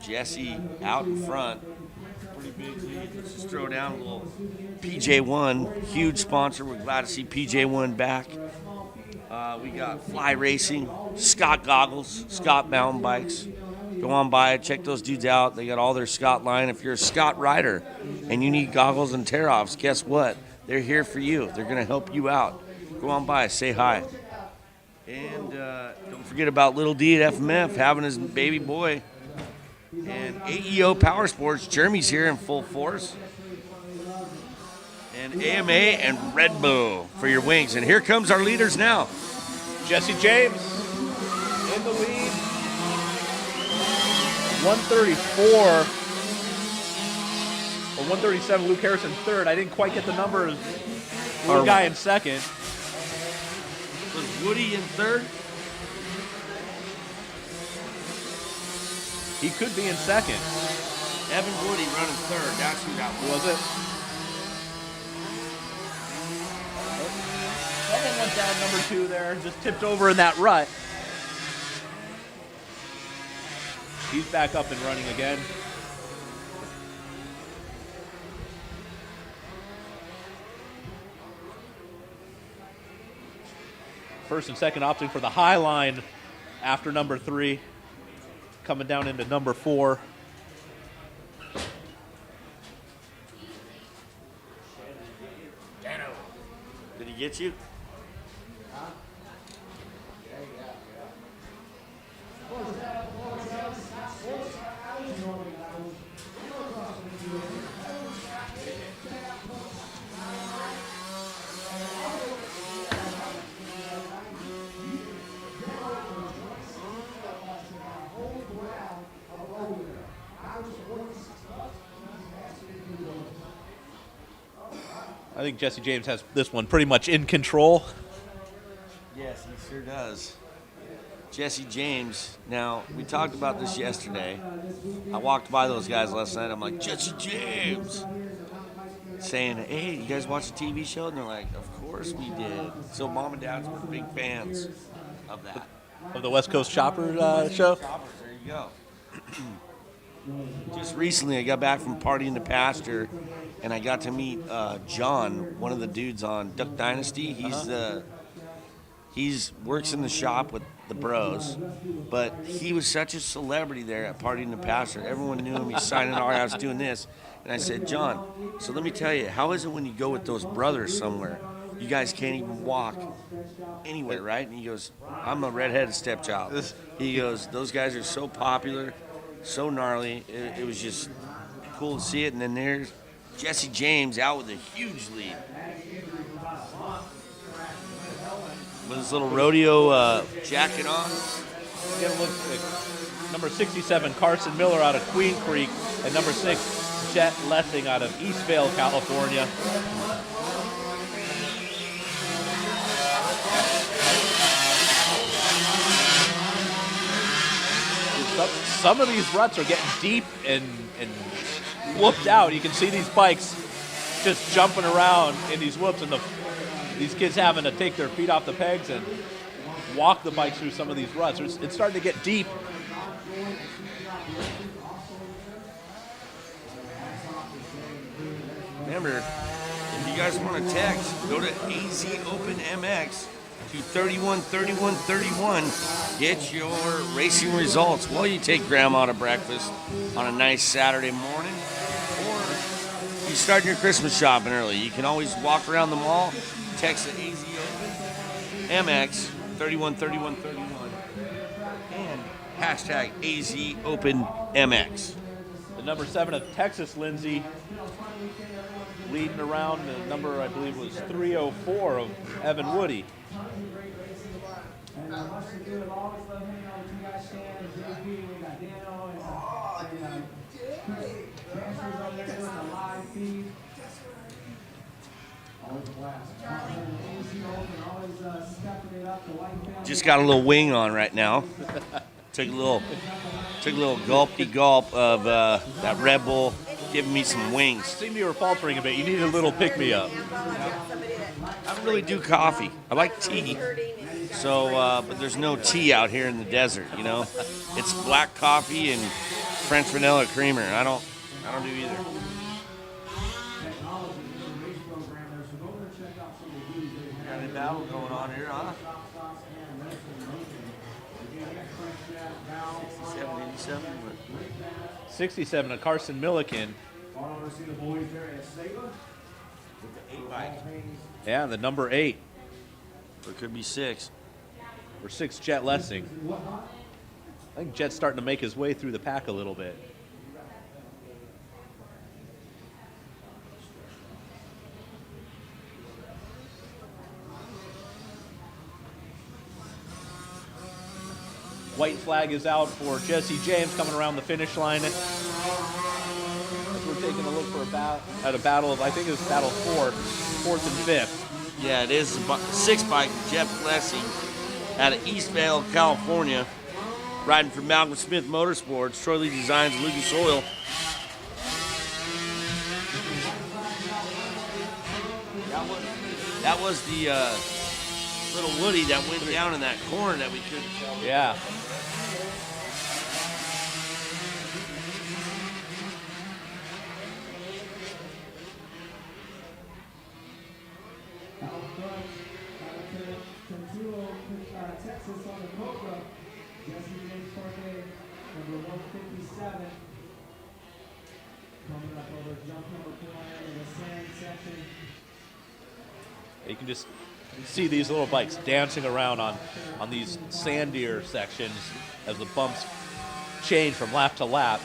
Speaker 4: Jesse out in front. Pretty big lead. Let's just throw down a little PJ1. Huge sponsor. We're glad to see PJ1 back. We got Fly Racing, Scott Goggles, Scott Mountain Bikes. Go on by, check those dudes out. They got all their Scott line. If you're a Scott rider and you need goggles and tear-offs, guess what? They're here for you. They're going to help you out. Go on by, say hi. And don't forget about Little D at FMF having his baby boy. And AEO Power Sports, Jeremy's here in full force. And AMA and Red Bull for your wings. And here comes our leaders now.
Speaker 3: Jesse James in the lead. 134 or 137. Luke Harrison third. I didn't quite get the number. Little guy in second.
Speaker 4: Was Woody in third?
Speaker 3: He could be in second.
Speaker 4: Evan Woody running third. That's who that was.
Speaker 3: Was it? Someone went down number 2 there. Just tipped over in that rut. He's back up and running again. First and second opting for the high line after number 3. Coming down into number 4.
Speaker 4: Did he get you?
Speaker 3: I think Jesse James has this one pretty much in control.
Speaker 4: Yes, he sure does. Jesse James. Now, we talked about this yesterday. I walked by those guys last night. I'm like, Jesse James. Saying, hey, you guys watch the TV show? And they're like, of course we did. So mom and dad were big fans of that.
Speaker 3: Of the West Coast Chopper show?
Speaker 4: There you go. Just recently, I got back from Party in the Pasture, and I got to meet John, one of the dudes on Duck Dynasty. He's works in the shop with the bros, but he was such a celebrity there at Party in the Pasture. Everyone knew him. He's signing autographs, doing this. And I said, John, so let me tell you, how is it when you go with those brothers somewhere? You guys can't even walk anywhere, right? And he goes, I'm a redheaded stepchild. He goes, those guys are so popular, so gnarly. It was just cool to see it. And then there's Jesse James out with a huge lead. With his little rodeo jacket on.
Speaker 3: Yeah, looks number 67, Carson Miller out of Queen Creek, and number 6, Jet Lessing out of Eastvale, California. Some of these ruts are getting deep and whooped out. You can see these bikes just jumping around in these whoops, and these kids having to take their feet off the pegs and walk the bikes through some of these ruts. It's starting to get deep.
Speaker 4: Remember, if you guys want to text, go to AZ Open MX to 313131. Get your racing results while you take grandma to breakfast on a nice Saturday morning, or you start your Christmas shopping early. You can always walk around the mall, text the AZ Open MX 313131 and hashtag AZ Open MX.
Speaker 3: The number 7 of Texas, Lindsay, leading around. The number, I believe, was 304 of Evan Woody.
Speaker 4: Just got a little wing on right now. Took a little gulpy gulp of that Red Bull, giving me some wings.
Speaker 3: Seemed you were faltering a bit. You needed a little pick-me-up.
Speaker 4: I don't really do coffee. I like tea. So, but there's no tea out here in the desert, you know. It's black coffee and French vanilla creamer. I don't do either. Got a battle going on here, huh? 67, 87.
Speaker 3: 67 of Carson Milliken. Yeah, the number 8.
Speaker 4: Or it could be 6.
Speaker 3: Or 6, Jet Lessing. I think Jet's starting to make his way through the pack a little bit. White flag is out for Jesse James coming around the finish line. As we're taking a look for at a battle of, I think it was battle 4th and 5th.
Speaker 4: Yeah, it is 6 bike Jeff Lessing out of Eastvale, California, riding for Malcolm Smith Motorsports, Troy Lee Designs, Lucas Oil. That was the little Woody that went down in that corner that we couldn't tell.
Speaker 3: Yeah.
Speaker 2: Texas on the Cobra, Jesse James Parquet, number 157. Coming up over jump number 4 in the sand section.
Speaker 3: You can just see these little bikes dancing around on these sandier sections as the bumps change from lap to lap.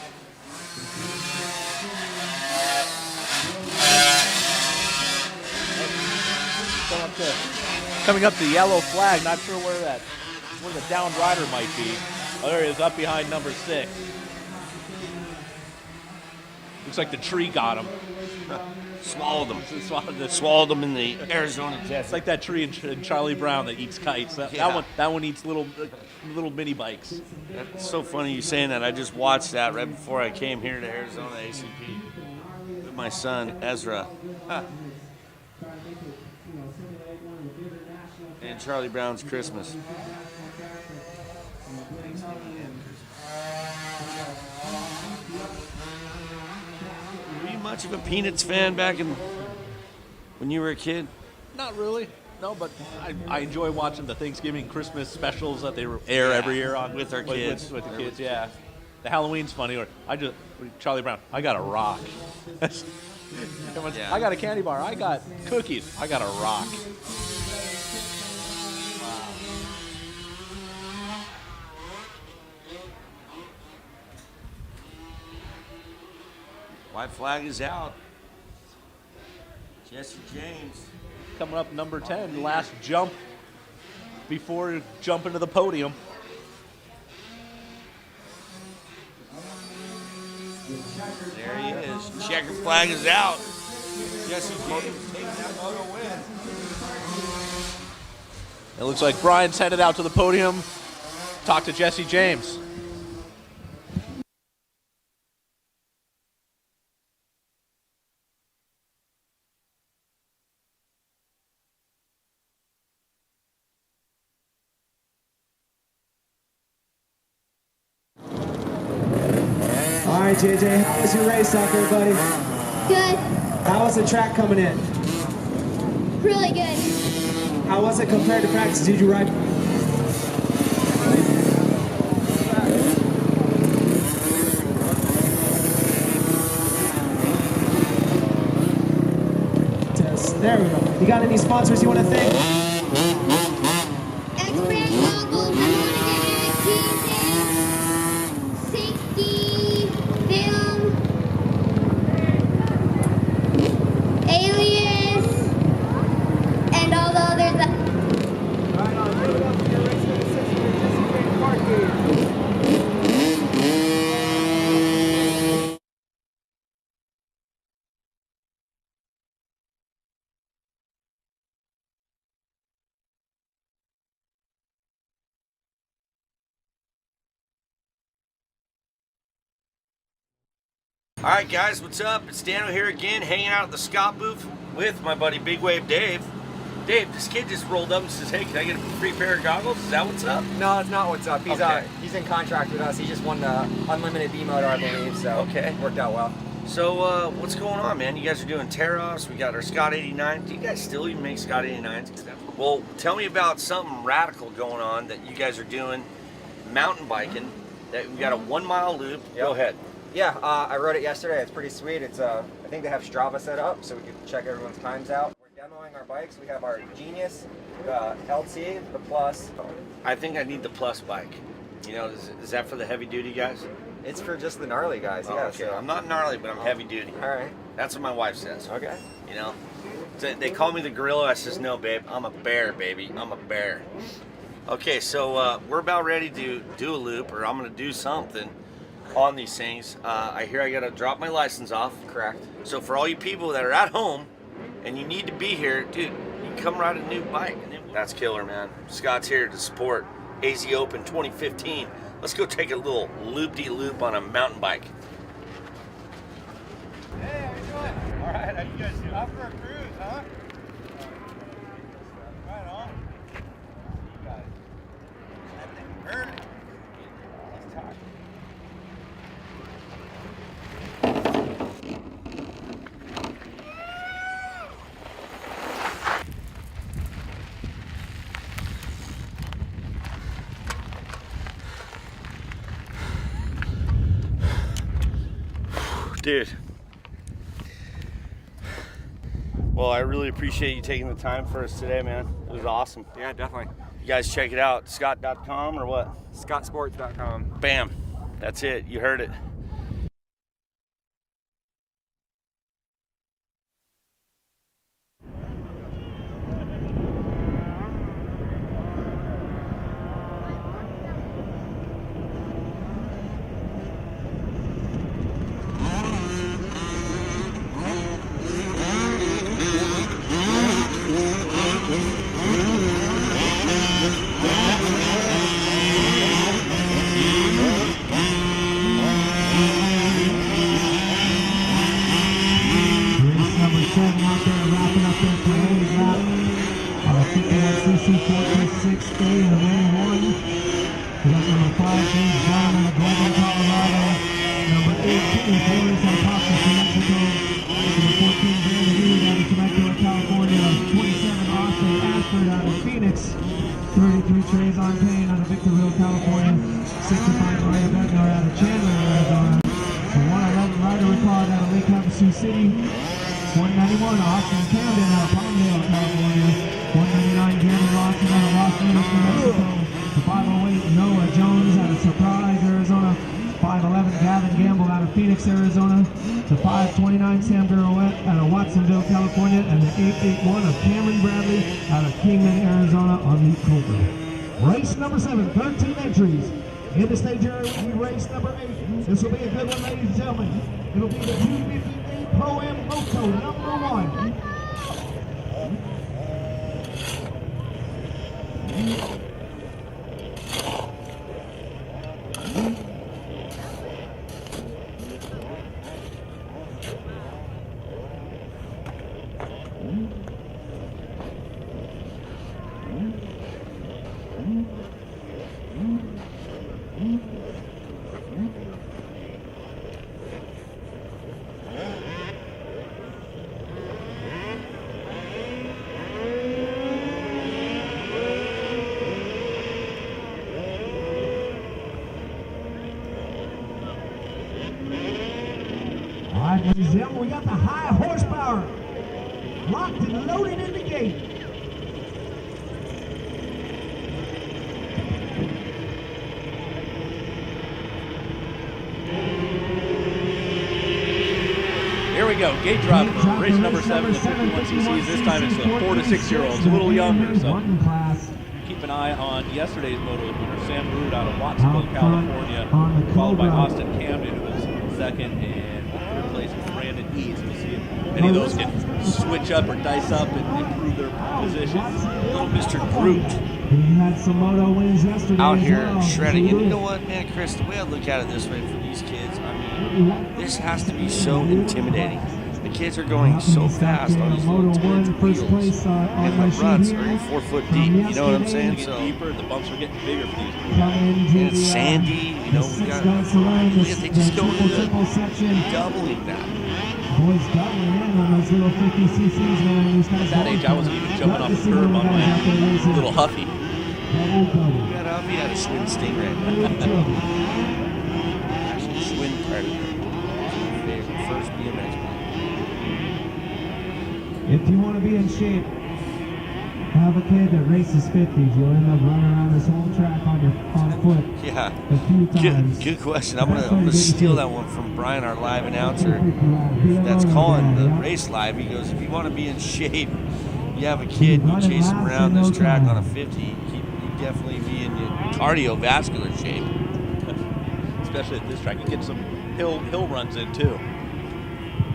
Speaker 3: Coming up the yellow flag, not sure where the downed rider might be. Oh, there he is, up behind number 6. Looks like the tree got him.
Speaker 4: Swallowed them. Swallowed them in the Arizona desert.
Speaker 3: It's like that tree in Charlie Brown that eats kites. That one eats little mini bikes.
Speaker 4: That's so funny you saying that. I just watched that right before I came here to Arizona ACP with my son Ezra. And Charlie Brown's Christmas. Were you much of a Peanuts fan back when you were a kid?
Speaker 3: Not really. No, but I enjoy watching the Thanksgiving Christmas specials that they air every year on
Speaker 4: with our kids.
Speaker 3: With the kids, yeah. The Halloween's funny. Or Charlie Brown. I got a rock. I got a candy bar. I got cookies. I got a rock.
Speaker 4: White flag is out. Jesse James.
Speaker 3: Coming up number 10, last jump before jumping to the podium.
Speaker 4: There he is. Checker flag is out.
Speaker 7: Jesse James taking that moto win.
Speaker 3: It looks like Brian's headed out to the podium. Talk to Jesse James.
Speaker 2: All right, JJ, how was your race out there, buddy?
Speaker 8: Good.
Speaker 2: How was the track coming in?
Speaker 8: Really good.
Speaker 2: How was it compared to practice? Did you ride? Test. There we go. You got any sponsors you want to thank?
Speaker 8: X-Brand goggles. I want to give it a safety, film, alias, and all the others.
Speaker 2: Right on. Give it up for your race for the 600 Jesse James Park.
Speaker 4: All right, guys, what's up? It's Dano here again, hanging out at the Scott booth with my buddy Big Wave Dave. Dave, this kid just rolled up and says, hey, can I get a free pair of goggles? Is that what's up?
Speaker 10: No, that's not what's up. He's
Speaker 4: Okay.
Speaker 10: he's in contract with us. He just won the unlimited B motor, I believe. So
Speaker 4: Okay.
Speaker 10: worked out well.
Speaker 4: So, what's going on, man? You guys are doing tear-offs. We got our Scott 89. Do you guys still even make Scott 89s? Well, tell me about something radical going on that you guys are doing, mountain biking, that we got a 1 mile loop. Go ahead.
Speaker 10: Yeah, I rode it yesterday. It's pretty sweet. It's I think they have Strava set up, so we can check everyone's times out. We're demoing our bikes. We have our Genius, the LT, the Plus.
Speaker 4: I think I need the Plus bike. You know, is that for the heavy duty guys?
Speaker 10: It's for just the gnarly guys.
Speaker 4: Oh,
Speaker 10: Yeah.
Speaker 4: okay.
Speaker 10: So.
Speaker 4: I'm not gnarly, but I'm heavy duty.
Speaker 10: All right.
Speaker 4: That's what my wife says.
Speaker 10: Okay.
Speaker 4: You know, so they call me the gorilla. I says, no, babe, I'm a bear, baby. I'm a bear. Okay, so we're about ready to do a loop, or I'm gonna do something on these things. I hear I gotta drop my license off.
Speaker 10: Correct.
Speaker 4: So for all you people that are at home and you need to be here, dude, you can come ride a new bike. That's killer, man. Scott's here to support AZ Open 2015. Let's go take a little loop-de-loop on a mountain bike.
Speaker 2: Hey, how you doing?
Speaker 7: All right, how you guys doing?
Speaker 2: Out for a cruise, huh?
Speaker 7: Right on. You guys. That thing hurt. He's tired.
Speaker 4: Dude. Well, I really appreciate you taking the time for us today, man. It was awesome.
Speaker 10: Yeah, definitely.
Speaker 4: You guys check it out, scott.com or what?
Speaker 10: ScottSports.com.
Speaker 4: Bam. That's it. You heard it.
Speaker 2: Race number 7 out there, wrapping up their parade lap. CC 426A in the main one. We got number 5, James Brown in the Golden, Colorado. Number 18, Boris Acosta from Mexico. Number 14, Brandon Reed out of Temecula, California. 27, Austin Ashford out of Phoenix. 33, Trayvon Payne out of Victorville, California. 65, Maria Bednar out of Chandler, Arizona. The 111 Rider Record out of Lake Havasu City. 191 Austin Camden out of Palmdale, California. 199 Jeremy Lawson out of Los Angeles, New Mexico. The 508 Noah Jones out of Surprise, Arizona. 511 Gavin Gamble out of Phoenix, Arizona. The 529 Sam Durowet out of Watsonville, California. And the 881 of Cameron Bradley out of Kingman, Arizona on the Cobra. Race number 7, 13 entries.
Speaker 1: In the stage area will be race number 8. This will be a good one, ladies and gentlemen. It'll be the 250A Pro-Am Moto number 1. All right, ladies and gentlemen, we got the high horsepower locked and loaded in the gate.
Speaker 3: Here we go, gate drop for race number 7, the 51cc's. This time it's the 4 to 6 year olds, a little younger. So keep an eye on yesterday's moto winner, Sam Root out of Watsonville, California, followed by Austin Camden, who was second, and third place was Brandon Eads. We'll see if any of those can switch up or dice up and improve their position.
Speaker 4: Little Mr. Groot
Speaker 1: He had some moto wins yesterday.
Speaker 4: out
Speaker 1: as
Speaker 4: here
Speaker 1: well.
Speaker 4: shredding. And you know what, man, Chris, the way I look at it this way for these kids, I mean, this has to be so intimidating. The kids are going so fast on these little kids' wheels, and the ruts are 4 foot deep. You know what I'm saying?
Speaker 3: Get
Speaker 4: So,
Speaker 3: deeper, the bumps are getting bigger for these.
Speaker 4: and it's sandy. You know, we got. They just go into the doubling that.
Speaker 1: Boys doubling in on those little 50cc's, man. These guys
Speaker 3: At that age, I wasn't even jumping off the curb on my little Huffy.
Speaker 4: We got up. He had a Schwinn Stingray. Actually, Schwinn Predator. First BMX.
Speaker 1: If you want to be in shape, have a kid that races 50s. You'll end up running around this whole track on foot
Speaker 4: Yeah.
Speaker 1: a few times.
Speaker 4: Good question. I'm gonna steal that one from Brian, our live announcer. That's calling the race live. He goes, if you want to be in shape, you have a kid, you chase him around this track on a 50. You definitely be in your cardiovascular shape.
Speaker 3: Especially at this track, you get some hill runs in too.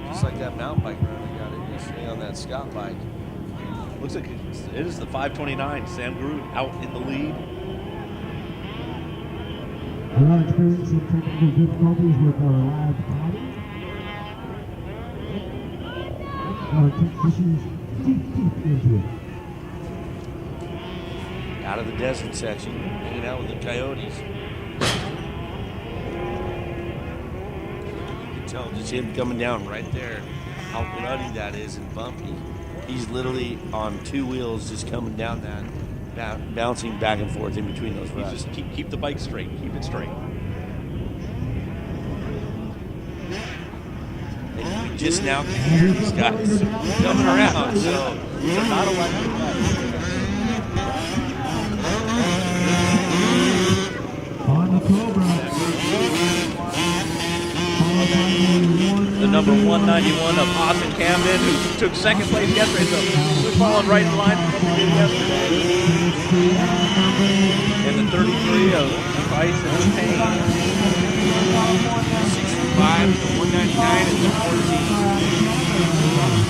Speaker 4: Just like that mountain bike run we got it yesterday on that Scott bike.
Speaker 3: Looks like it is the 529. Sam Groot out in the lead.
Speaker 1: We are experiencing technical difficulties with our live body. Our technicians deep into it.
Speaker 4: Out of the desert section, hanging out with the coyotes. You can tell just him coming down right there, how ruddy that is and bumpy. He's literally on 2 wheels just coming down that, bouncing back and forth in between those
Speaker 3: You
Speaker 4: ruts.
Speaker 3: just keep the bike straight. Keep it straight.
Speaker 4: And we just now can hear these guys coming around, so
Speaker 3: Not electric.
Speaker 1: On the Cobra.
Speaker 3: The number 191 of Austin Camden, who took second place yesterday, so we're falling right in line with what we did yesterday. And the 33 of Price and Payne.
Speaker 4: 65, the 199, and the 14.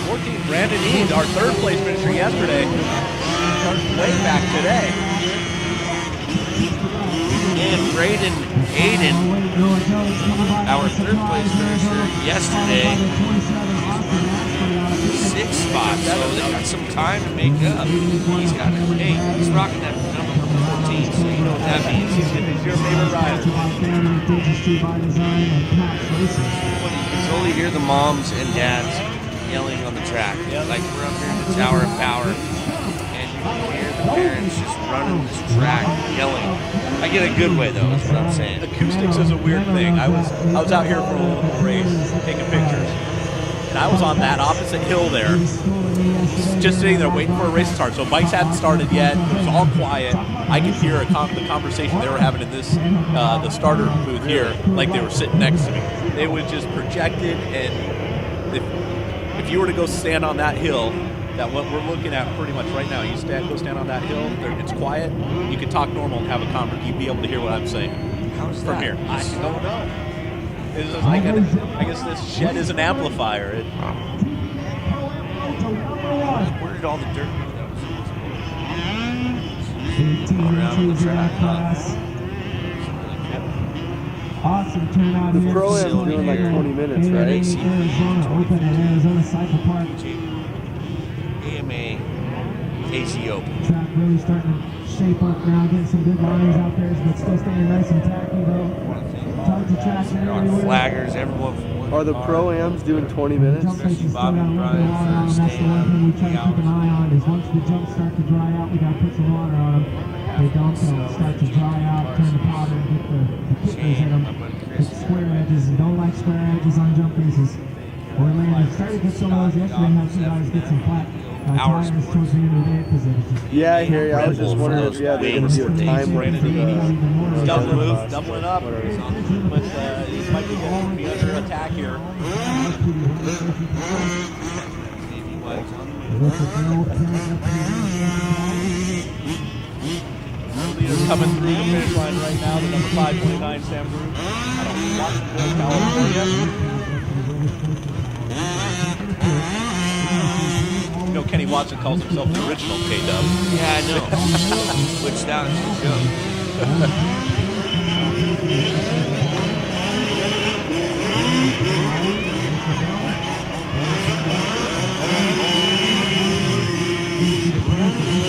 Speaker 3: 14, Brandon Eads, our third place finisher yesterday, starts way back today.
Speaker 4: And Braden Hayden, our third place finisher yesterday, 6 spots, so they got some time to make up. He's got it. Hey, he's rocking that number 14, so you know what that means.
Speaker 3: He's your favorite rider.
Speaker 4: You can totally hear the moms and dads yelling on the track. Like we're up here in the Tower of Power, and you can hear the parents just running this track yelling. I get a good way though, is what I'm saying.
Speaker 3: Acoustics is a weird thing. I was out here for a local race, taking pictures, and I was on that opposite hill there, just sitting there waiting for a race to start. So bikes hadn't started yet. It was all quiet. I could hear the conversation they were having in this the starter booth here, like they were sitting next to me. It was just projected, and if you were to go stand on that hill that what we're looking at pretty much right now, you go stand on that hill, it's quiet, you can talk normal and have a conversation. You'd be able to hear what I'm saying.
Speaker 4: How's
Speaker 3: from
Speaker 4: that?
Speaker 3: here? I don't know. I guess this shed is an amplifier.
Speaker 4: Where did all the dirt go that was
Speaker 6: around the track? Awesome turnout here.
Speaker 11: The Pro-Am's doing like 20 minutes, right?
Speaker 6: Arizona Open at Arizona Cycle Park.
Speaker 4: AMA AC Open.
Speaker 6: Track really starting to shape up now, getting some good lines out there, but still staying nice and tacky though. Tons of traction everywhere.
Speaker 4: Flaggers, everyone.
Speaker 11: Are the Pro-Ams doing 20 minutes?
Speaker 6: Jump places still got a little bit of water on them. That's the one thing we try to keep an eye on is once the jumps start to dry out, we got to put some water on them. They don't start to dry out, turn to powder, and get the kickers in them. Get square edges, and don't like square edges on jump pieces. We're landing. Started to get some of those yesterday. Had some guys get some flat tires towards the end of the day because it was just.
Speaker 11: Yeah, I hear you. I was just wondering if they're going to do a time limit for the
Speaker 3: Doubling up. But these might be under attack here. Leader coming through the finish line right now, the number 529 Sam Group out of Washington, California. You know, Kenny Watson calls himself the original K-Dub.
Speaker 4: Yeah, I know. Switched out to the show.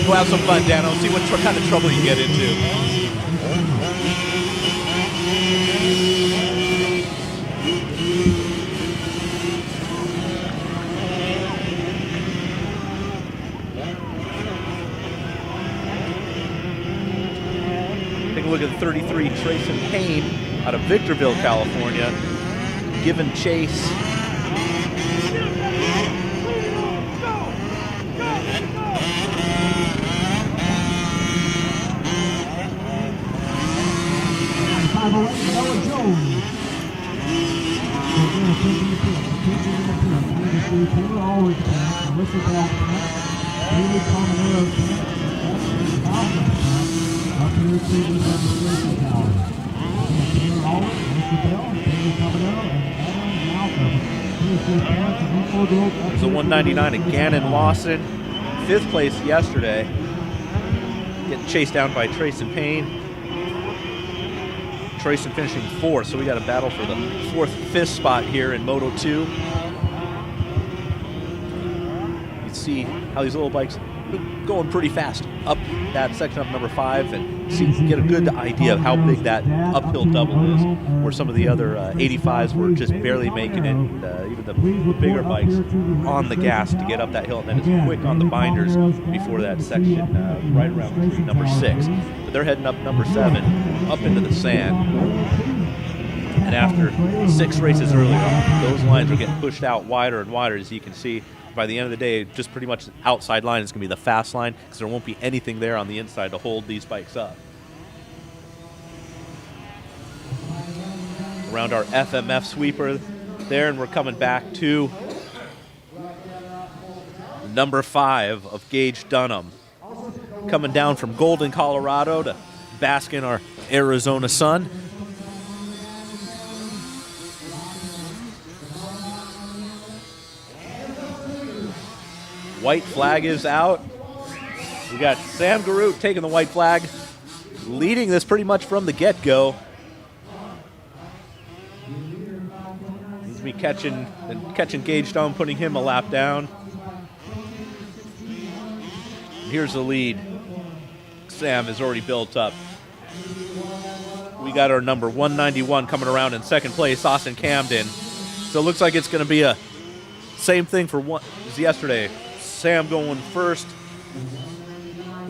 Speaker 3: Go have some fun, Dano. See what kind of trouble you get into. Take a look at 33 Trayson Payne out of Victorville, California, giving chase. There's a 199 at Gannon Lawson, 5th place yesterday, getting chased down by Trayson Payne. Trayson finishing 4th, so we got a battle for the 4th, 5th spot here in Moto 2. You see how these little bikes going pretty fast up that section of number 5 and get a good idea of how big that uphill double is, where some of the other 85s were just barely making it. Even the bigger bikes on the gas to get up that hill, and then it's quick on the binders before that section right around tree number 6. But they're heading up number 7, up into the sand. And after 6 races earlier, those lines are getting pushed out wider and wider, as you can see. By the end of the day, just pretty much the outside line is going to be the fast line because there won't be anything there on the inside to hold these bikes up. Around our FMF sweeper there, and we're coming back to number 5 of Gage Dunham. Coming down from Golden, Colorado to bask in our Arizona sun. White flag is out. We got Sam Garut taking the white flag, leading this pretty much from the get-go. He's be catching Gage down, putting him a lap down. Here's the lead. Sam is already built up. We got our number 191 coming around in 2nd place, Austin Camden. So it looks like it's going to be a same thing for one as yesterday. Sam going 1st,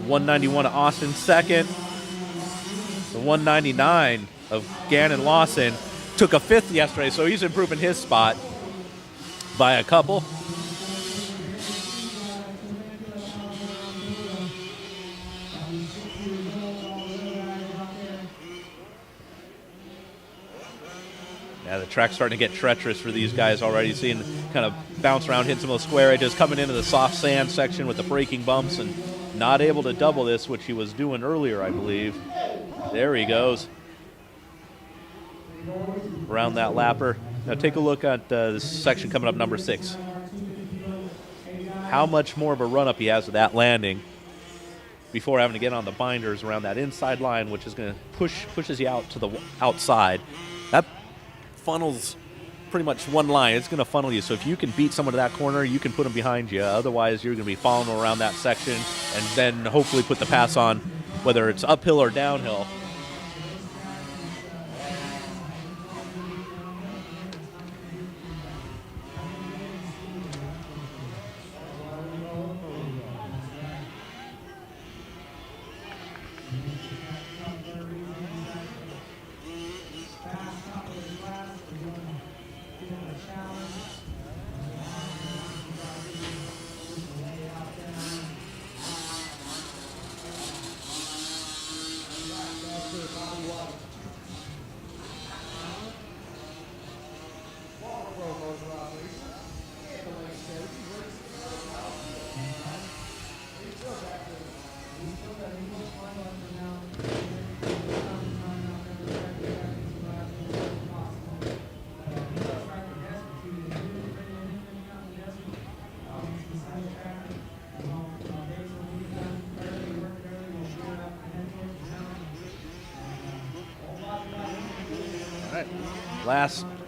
Speaker 3: 191 to Austin 2nd. The 199 of Gannon Lawson took a 5th yesterday, so he's improving his spot by a couple. Yeah, the track's starting to get treacherous for these guys already. Seeing kind of bounce around, hitting some of those square edges, coming into the soft sand section with the braking bumps, and not able to double this, which he was doing earlier, I believe. There he goes. Around that lapper. Now take a look at this section coming up, number 6. How much more of a run-up he has with that landing before having to get on the binders around that inside line, which is going to pushes you out to the outside. That funnels pretty much one line. It's going to funnel you. So if you can beat someone to that corner, you can put them behind you. Otherwise, you're going to be following around that section and then hopefully put the pass on, whether it's uphill or downhill.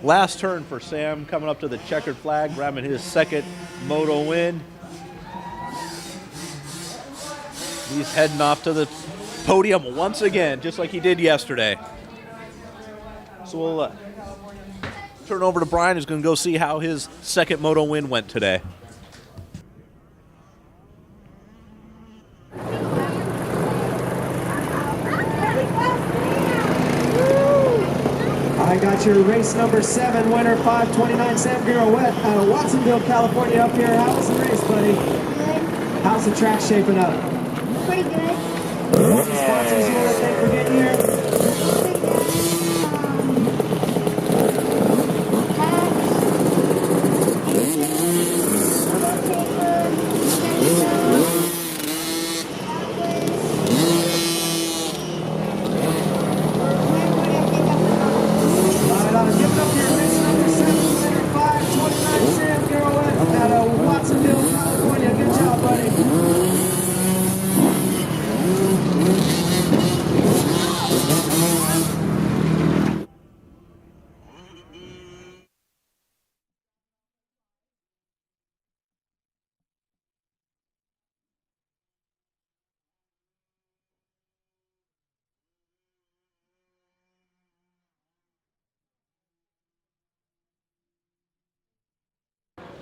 Speaker 3: Last turn for Sam, coming up to the checkered flag, grabbing his second moto win. He's heading off to the podium once again, just like he did yesterday. So we'll turn over to Brian, who's going to go see how his second moto win went today.
Speaker 5: I got your race number 7 winner, 529 Sam Pirouette out of Watsonville, California up here. How was the race, buddy?
Speaker 8: Good.
Speaker 5: How's the track shaping up?
Speaker 8: Pretty good.
Speaker 5: What's the sponsors you want to thank for getting here?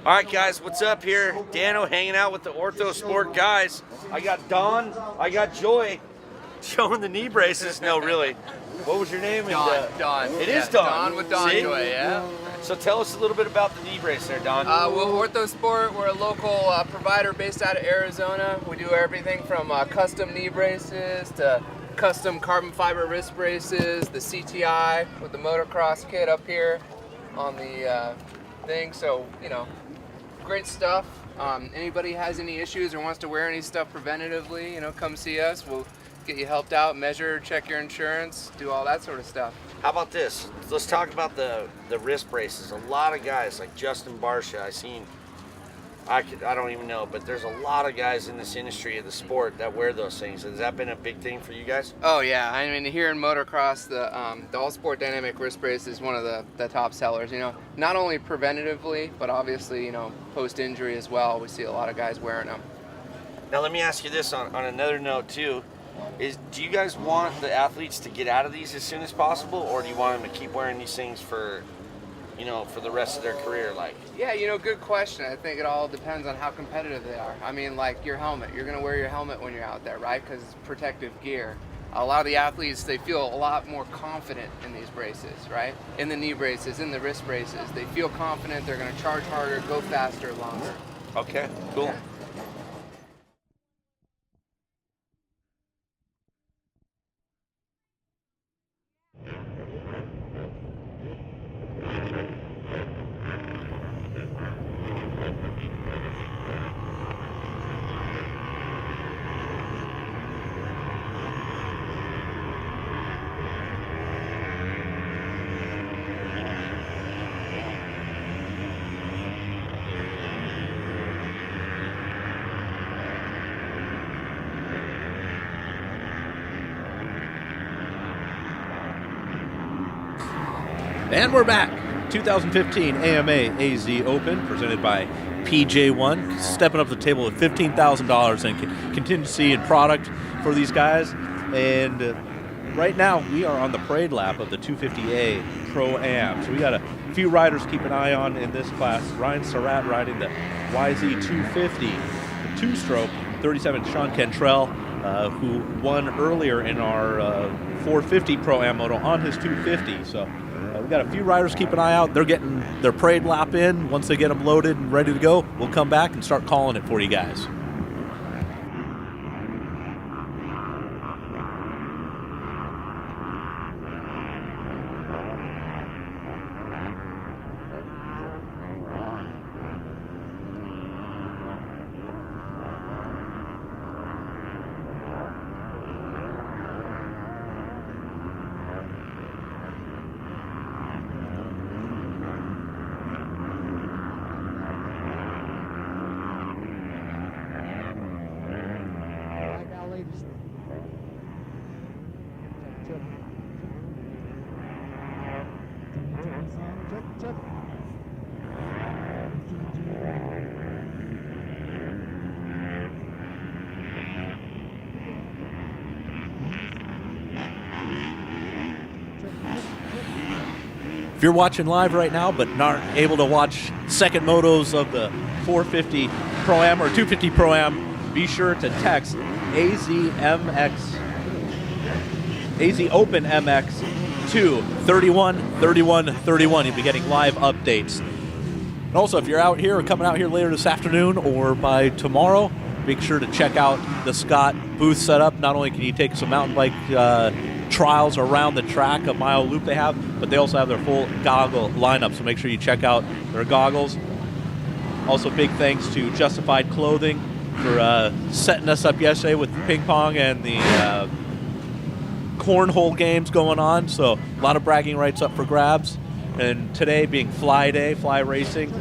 Speaker 4: All right, guys, what's up here? Dano hanging out with the Ortho Sport guys. I got Don, I got Joy showing the knee braces. No, really. What was your name?
Speaker 12: Don.
Speaker 4: It is Don.
Speaker 12: Don with Don
Speaker 4: See?
Speaker 12: Joy, yeah.
Speaker 4: So tell us a little bit about the knee brace there, Don.
Speaker 12: Well, Ortho Sport, we're a local provider based out of Arizona. We do everything from custom knee braces to custom carbon fiber wrist braces, the CTI with the motocross kit up here on the thing. So, you know, great stuff. Anybody has any issues or wants to wear any stuff preventatively, you know, come see us. We'll get you helped out, measure, check your insurance, do all that sort of stuff.
Speaker 4: How about this? Let's talk about the wrist braces. A lot of guys like Justin Barsha, I don't even know, but there's a lot of guys in this industry of the sport that wear those things. Has that been a big thing for you guys?
Speaker 12: Oh yeah, I mean here in motocross, the All Sport Dynamic wrist brace is one of the top sellers. You know, not only preventatively, but obviously, you know, post injury as well. We see a lot of guys wearing them.
Speaker 4: Now let me ask you this on another note too. Do you guys want the athletes to get out of these as soon as possible, or do you want them to keep wearing these things for, you know, for the rest of their career? Like,
Speaker 12: yeah, you know, good question. I think it all depends on how competitive they are. I mean, like your helmet, you're going to wear your helmet when you're out there, right? Because it's protective gear. A lot of the athletes, they feel a lot more confident in these braces, right? In the knee braces, in the wrist braces. They feel confident, they're going to charge harder, go faster, longer.
Speaker 4: Okay, cool.
Speaker 12: Yeah.
Speaker 3: And we're back. 2015 AMA AZ Open presented by PJ1, stepping up to the table with $15,000 in contingency and product for these guys. And right now we are on the parade lap of the 250A Pro-Am. So we got a few riders to keep an eye on in this class. Ryan Surratt riding the YZ250, the two-stroke, 37 Sean Cantrell, who won earlier in our 450 Pro-Am moto on his 250. So we've got a few riders to keep an eye out. They're getting their parade lap in. Once they get them loaded and ready to go, we'll come back and start calling it for you guys. If you're watching live right now but not able to watch second motos of the 450 Pro-Am or 250 Pro-Am, be sure to text AZ Open MX to 313131. You'll be getting live updates. And also, if you're out here or coming out here later this afternoon or by tomorrow, make sure to check out the Scott booth setup. Not only can you take some mountain bike trials around the track, a mile loop they have, but they also have their full goggle lineup, so make sure you check out their goggles. Also, big thanks to Justified Clothing for setting us up yesterday with the ping pong and the cornhole games going on, so a lot of bragging rights up for grabs. And today being Fly Day, Fly Racing,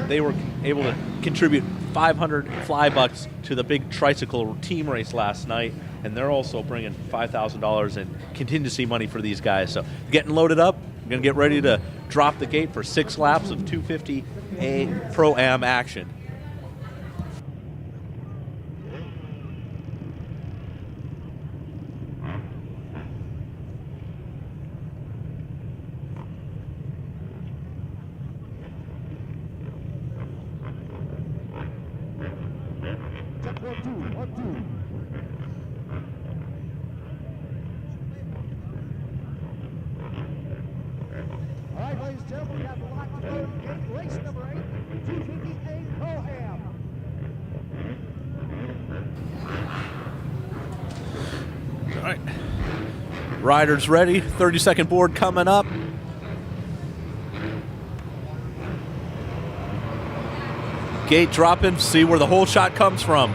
Speaker 3: they were able to contribute 500 fly bucks to the big tricycle team race last night, and they're also bringing $5,000 in contingency money for these guys. So getting loaded up, we're going to get ready to drop the gate for 6 laps of 250A Pro-Am action. Riders ready, 30-second board coming up. Gate dropping, see where the whole shot comes from.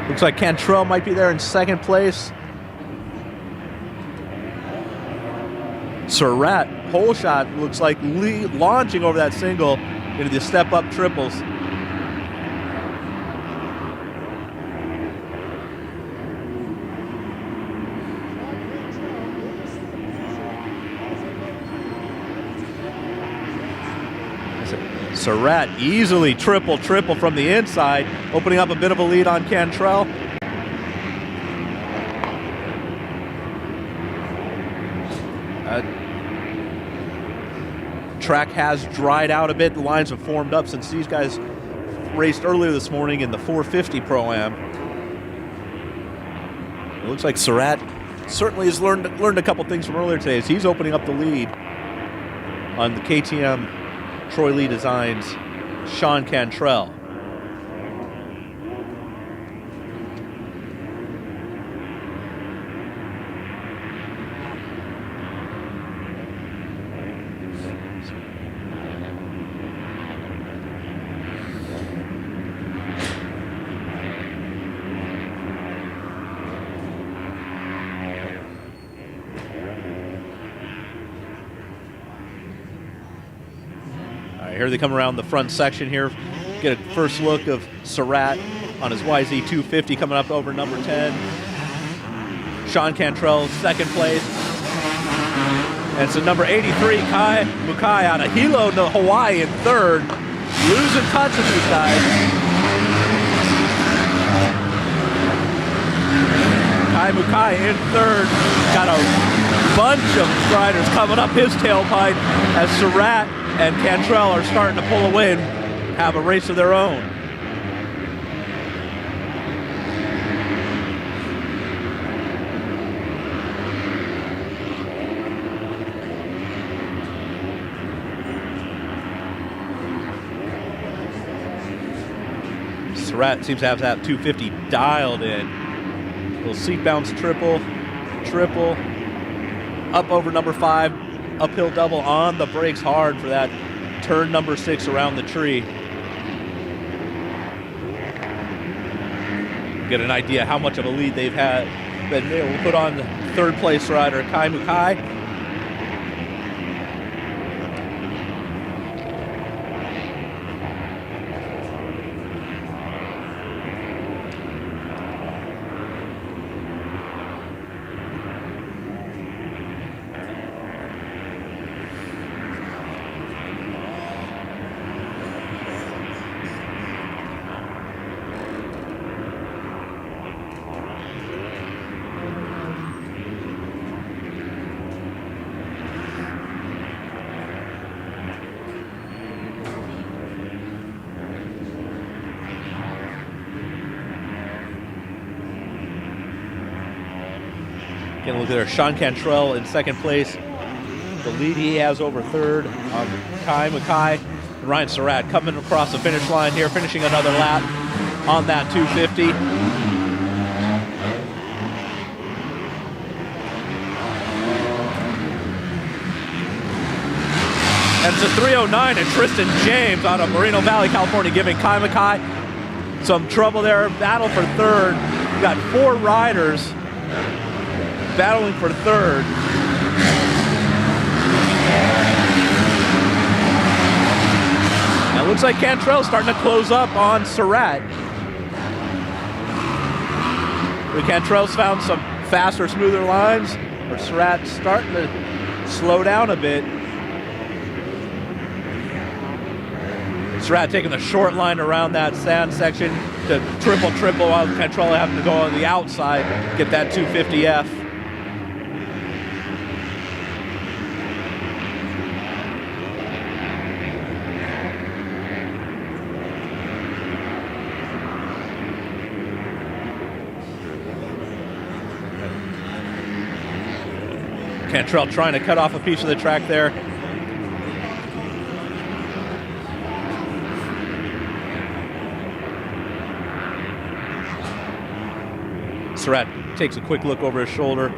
Speaker 3: Looks like Cantrell might be there in second place. Surratt, whole shot, looks like launching over that single into the step-up triples. Surratt easily triple from the inside, opening up a bit of a lead on Cantrell. Track has dried out a bit. The lines have formed up since these guys raced earlier this morning in the 450 Pro-Am. It looks like Surratt certainly has learned a couple things from earlier today as he's opening up the lead on the KTM Troy Lee Designs Sean Cantrell. Here they come around the front section here. Get a first look of Surratt on his YZ250 coming up over number 10. Sean Cantrell, second place. And so number 83, Kai Mukai out of Hilo, Hawaii in third. Losing touch with these guys. Kai Mukai in third. Got a bunch of riders coming up his tailpipe as Surratt and Cantrell are starting to pull away and have a race of their own. Surratt seems to have that 250 dialed in. Little seat bounce triple, up over number 5, uphill double on the brakes hard for that turn number 6 around the tree. Get an idea how much of a lead they've had. Been able to put on the third place rider Kai Mukai. Again, look at there, Sean Cantrell in second place. The lead he has over third, Kai Mukai. And Ryan Surratt coming across the finish line here, finishing another lap on that 250. And it's a 309 and Tristan James out of Moreno Valley, California, giving Kai Mukai some trouble there. Battle for third. We've got 4 riders battling for third. Now it looks like Cantrell's starting to close up on Surratt. Cantrell's found some faster, smoother lines, or Surratt's starting to slow down a bit. Surratt taking the short line around that sand section to triple while Cantrell having to go on the outside, get that 250F. Cantrell trying to cut off a piece of the track there. Surratt takes a quick look over his shoulder.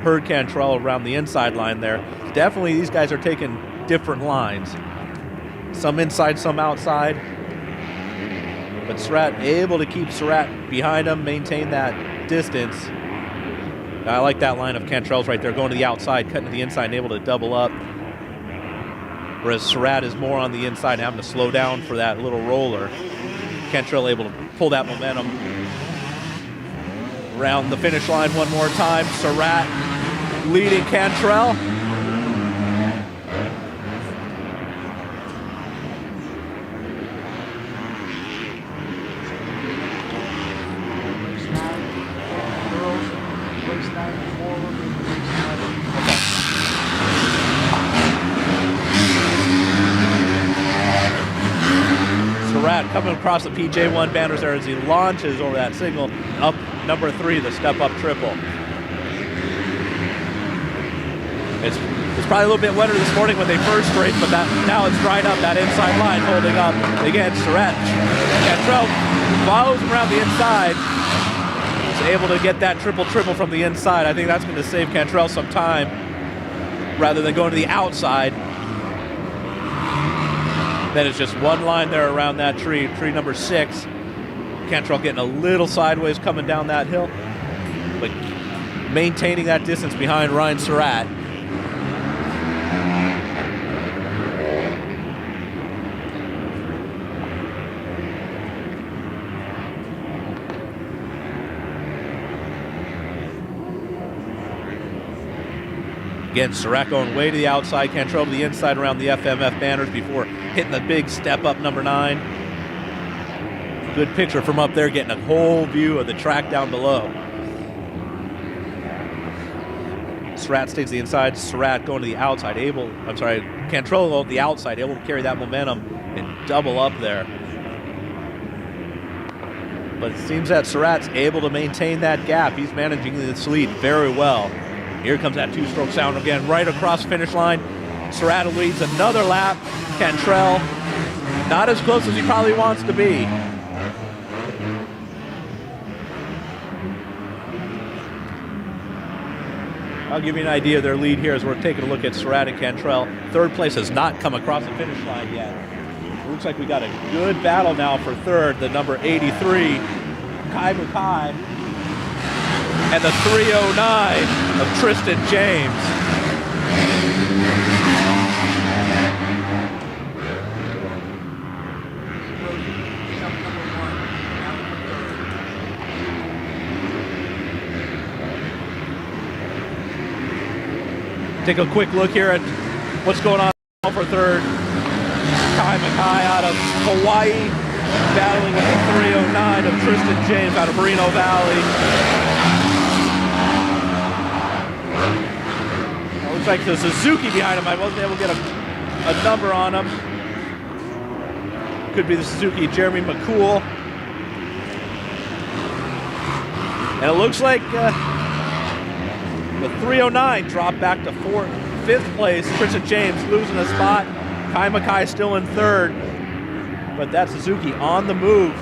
Speaker 3: Heard Cantrell around the inside line there. Definitely these guys are taking different lines. Some inside, some outside. But Surratt able to keep Surratt behind him, maintain that distance. I like that line of Cantrell's right there, going to the outside, cutting to the inside, and able to double up. Whereas Surratt is more on the inside and having to slow down for that little roller. Cantrell able to pull that momentum around the finish line one more time. Surratt leading Cantrell. Coming across the PJ1 banners there as he launches over that signal up number 3, the step-up triple. It's probably a little bit wetter this morning when they first raced, but now it's dried up, that inside line holding up. Again, Surratt. Cantrell follows him around the inside. He's able to get that triple from the inside. I think that's going to save Cantrell some time rather than going to the outside. Then it's just one line there around that tree number 6. Cantrell getting a little sideways coming down that hill, but maintaining that distance behind Ryan Surratt. Again, Surratt going way to the outside. Cantrell to the inside around the FMF banners before hitting the big step up number 9. Good picture from up there, getting a whole view of the track down below. Surratt stays to the inside. Surratt going to the outside. Cantrell going to the outside, able to carry that momentum and double up there. But it seems that Surratt's able to maintain that gap. He's managing this lead very well. Here comes that two-stroke sound again, right across the finish line. Surratt leads another lap. Cantrell not as close as he probably wants to be. I'll give you an idea of their lead here as we're taking a look at Surratt and Cantrell. Third place has not come across the finish line yet. It looks like we got a good battle now for third. The number 83, Kai Mukai, and the 309 of Tristan James. Take a quick look here at what's going on for third. Kai Mukai out of Hawaii, battling with the 309 of Tristan James out of Moreno Valley. It looks like the Suzuki behind him. I wasn't able to get a number on him. Could be the Suzuki Jeremy McCool. And it looks like the 309 dropped back to 5th place. Tristan James losing a spot. Kai Mukai still in third. But that Suzuki on the move.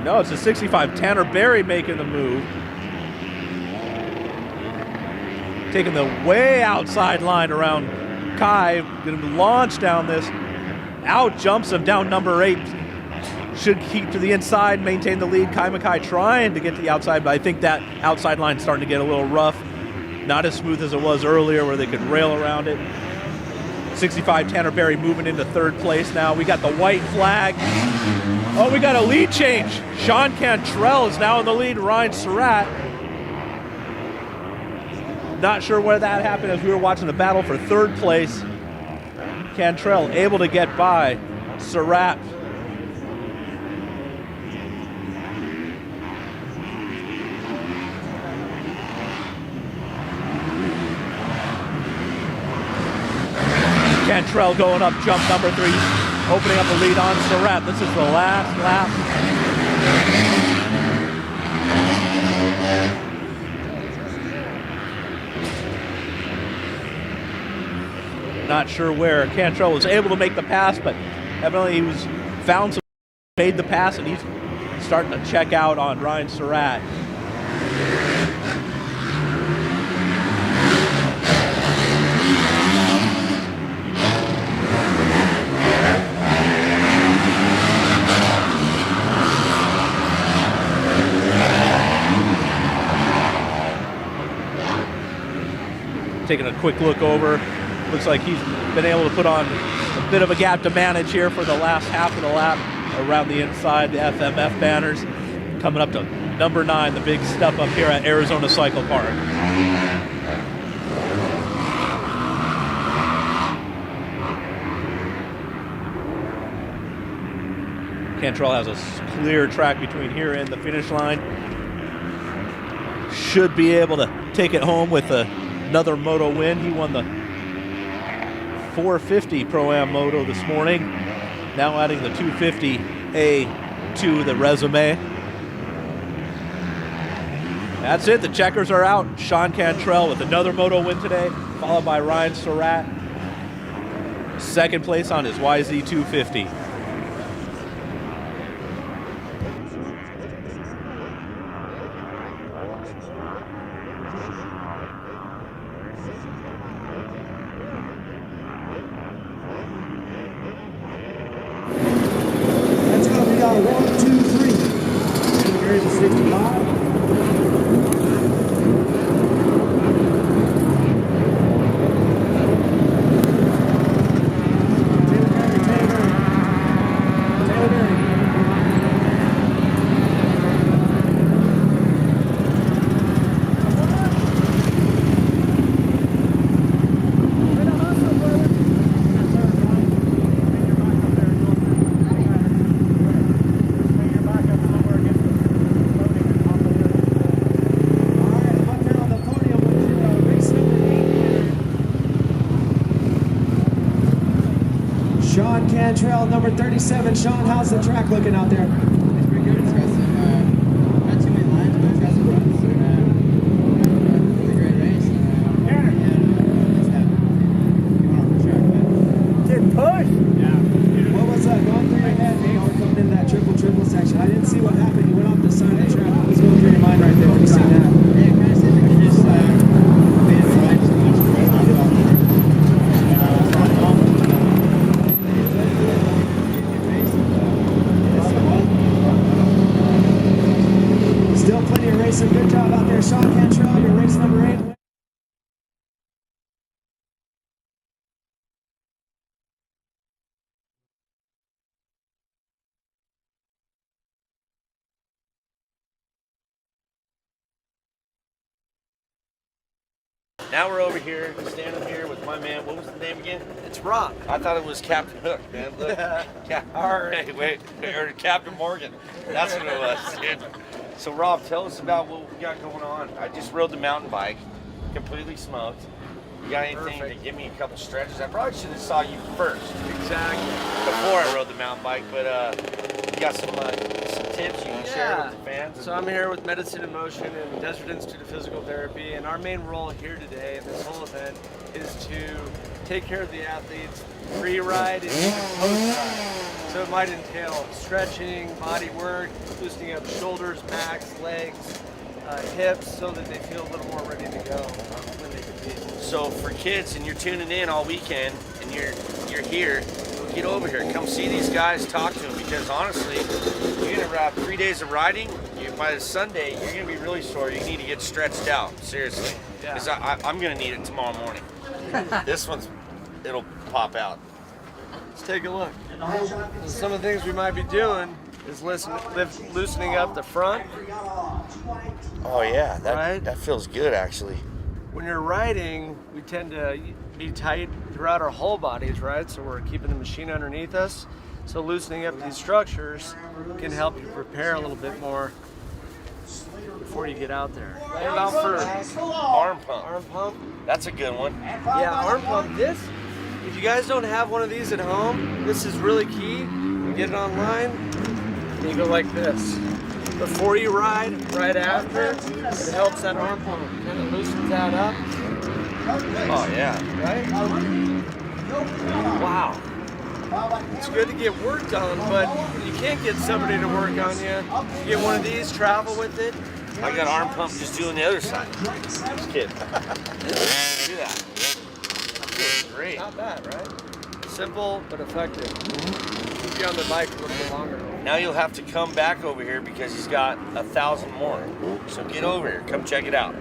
Speaker 3: No, it's a 65. Tanner Berry making the move. Taking the way outside line around Kai. Going to launch down this. Out jumps him down number 8. Should keep to the inside, maintain the lead. Kai Mukai trying to get to the outside, but I think that outside line's starting to get a little rough. Not as smooth as it was earlier where they could rail around it. 65 Tanner Berry moving into third place now. We got the white flag. Oh, we got a lead change. Sean Cantrell is now in the lead. Ryan Surratt. Not sure where that happened as we were watching the battle for third place. Cantrell able to get by Surratt. Cantrell going up jump number 3, opening up a lead on Surratt. This is the last lap. Not sure where Cantrell was able to make the pass, but evidently he was made the pass, and he's starting to check out on Ryan Surratt. Taking a quick look over, looks like he's been able to put on a bit of a gap to manage here for the last half of the lap around the inside, the FMF banners. Coming up to number 9, the big step up here at Arizona Cycle Park. Cantrell has a clear track between here and the finish line. Should be able to take it home with another moto win. He won the 450 Pro-Am Moto this morning. Now adding the 250A to the resume. That's it. The checkers are out. Sean Cantrell with another moto win today, followed by Ryan Surratt. Second place on his YZ 250.
Speaker 5: Sean Cantrell, number 37. Sean, how's the track looking out there?
Speaker 7: It's pretty good. It's got some, not too many lines, but it's got some bumps. And, really great race.
Speaker 5: What was that going through your head when you were coming in that triple section? I didn't see what happened. You went off the side of the track. What was going through your mind right there when you seen that?
Speaker 7: Yeah, it kind of seemed like you just made it right too much.
Speaker 5: Still plenty of racing. Good job out there, Sean Cantrell. Your race number 8.
Speaker 4: Now we're over here, standing here with my man. What was the name again?
Speaker 13: It's Rob.
Speaker 4: I thought it was Captain Hook, man. Look, wait, or Captain Morgan. That's what it was, dude. So Rob, tell us about what we got going on. I just rode the mountain bike, completely smoked. You got anything to give me a couple stretches? I probably should have saw you first.
Speaker 13: Exactly.
Speaker 4: Before I rode the mountain bike, but you got some tips you can share with the fans?
Speaker 13: So I'm here with Medicine in Motion and Desert Institute of Physical Therapy, and our main role here today in this whole event is to take care of the athletes pre-ride and even post-ride. So it might entail stretching, body work, loosening up shoulders, backs, legs, hips, so that they feel a little more ready to go when they compete.
Speaker 4: So for kids, and you're tuning in all weekend, and you're here, get over here, come see these guys, talk to them, because honestly, you're gonna have 3 days of riding. By the Sunday, you're gonna be really sore. You need to get stretched out, seriously, because I'm gonna need it tomorrow morning. This it'll pop out.
Speaker 13: Let's take a look. Some of the things we might be doing is loosening up the front.
Speaker 4: Oh yeah, that feels good actually.
Speaker 13: When you're riding, we tend to be tight throughout our whole bodies, right? So we're keeping the machine underneath us. So loosening up these structures can help you prepare a little bit more before you get out there. What about for
Speaker 4: arm pump?
Speaker 13: Arm pump.
Speaker 4: That's a good one.
Speaker 13: Yeah, arm pump. This, if you guys don't have one of these at home, this is really key. You get it online, and you go like this. Before you ride, right after, it helps that arm pump. Kind of loosens that up.
Speaker 4: Oh yeah.
Speaker 13: Right? Wow. It's good to get worked on, but you can't get somebody to work on you. You get one of these, travel with it.
Speaker 4: I got arm pump just doing the other side. Just kidding. Do that. That's great.
Speaker 13: Not bad, right? Simple but effective. Keep you on the bike a little bit longer.
Speaker 4: Now you'll have to come back over here because he's got 1,000 more. So get over here. Come check it out.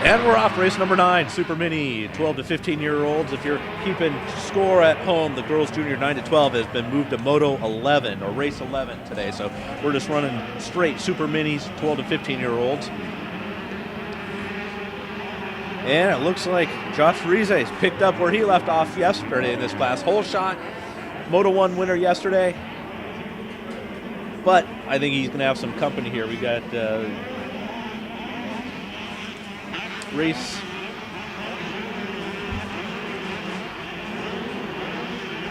Speaker 3: And we're off race number 9, Super Mini, 12 to 15-year-olds. If you're keeping score at home, the girls junior 9 to 12 has been moved to Moto 11 or race 11 today. So we're just running straight Super Minis, 12 to 15-year-olds. And it looks like Josh Rize's picked up where he left off yesterday in this class. Whole shot, Moto 1 winner yesterday. But I think he's going to have some company here. We got race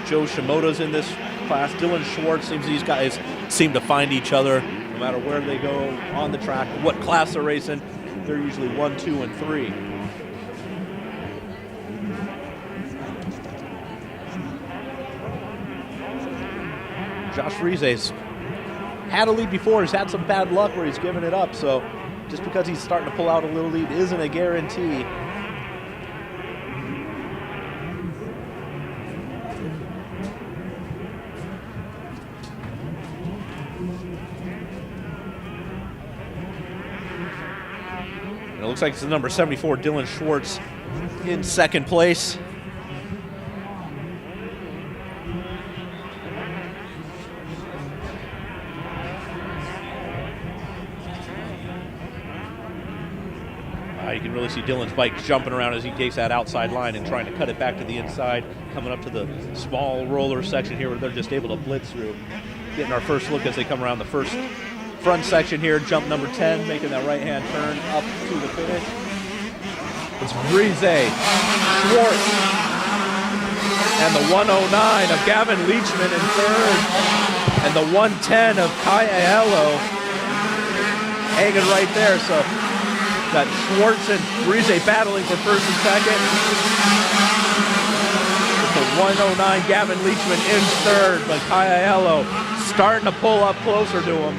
Speaker 3: Joe Shimoda's in this class. Dylan Schwartz. Seems these guys seem to find each other no matter where they go on the track, what class they're racing. They're usually 1, 2, and 3. Josh Rize's had a lead before. He's had some bad luck where he's given it up, so just because he's starting to pull out a little lead isn't a guarantee. And it looks like it's the number 74, Dylan Schwartz, in second place. You can really see Dylan's bike jumping around as he takes that outside line and trying to cut it back to the inside, coming up to the small roller section here where they're just able to blitz through. Getting our first look as they come around the first front section here, jump number 10, making that right-hand turn up to the finish. It's Rize, Schwartz, and the 109 of Gavin Leachman in third, and the 110 of Kai Aiello hanging right there. So got Schwartz and Rize battling for first and second. With the 109 Gavin Leachman in third, but Kai Aiello starting to pull up closer to him.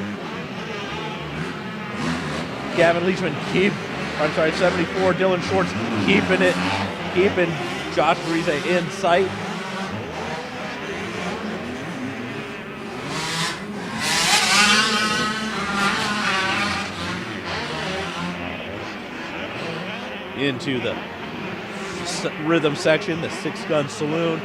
Speaker 3: Gavin Leachman 74, Dylan Schwartz keeping Josh Rize in sight. Into the rhythm section, the six-gun saloon.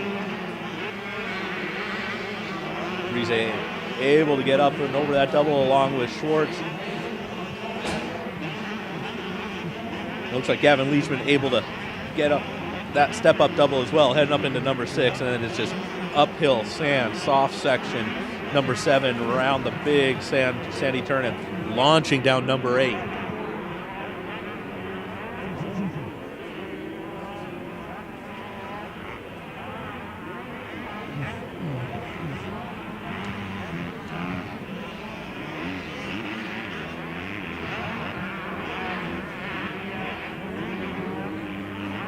Speaker 3: Rize able to get up and over that double along with Schwartz. Looks like Gavin Leachman able to get up that step-up double as well, heading up into number 6, and then it's just uphill sand, soft section, number 7, around the big sandy turn and launching down number 8.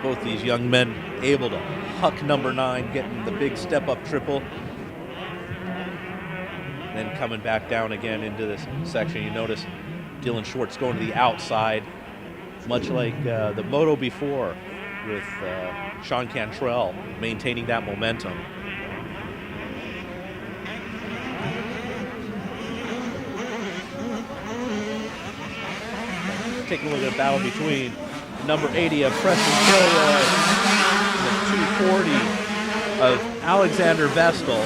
Speaker 3: Both these young men able to huck number 9, getting the big step-up triple. Then coming back down again into this section. You notice Dylan Schwartz going to the outside, much like the moto before with Sean Cantrell, maintaining that momentum. Take a look at the battle between number 80 of Preston Kilroy, the 240 of Alexander Vestal.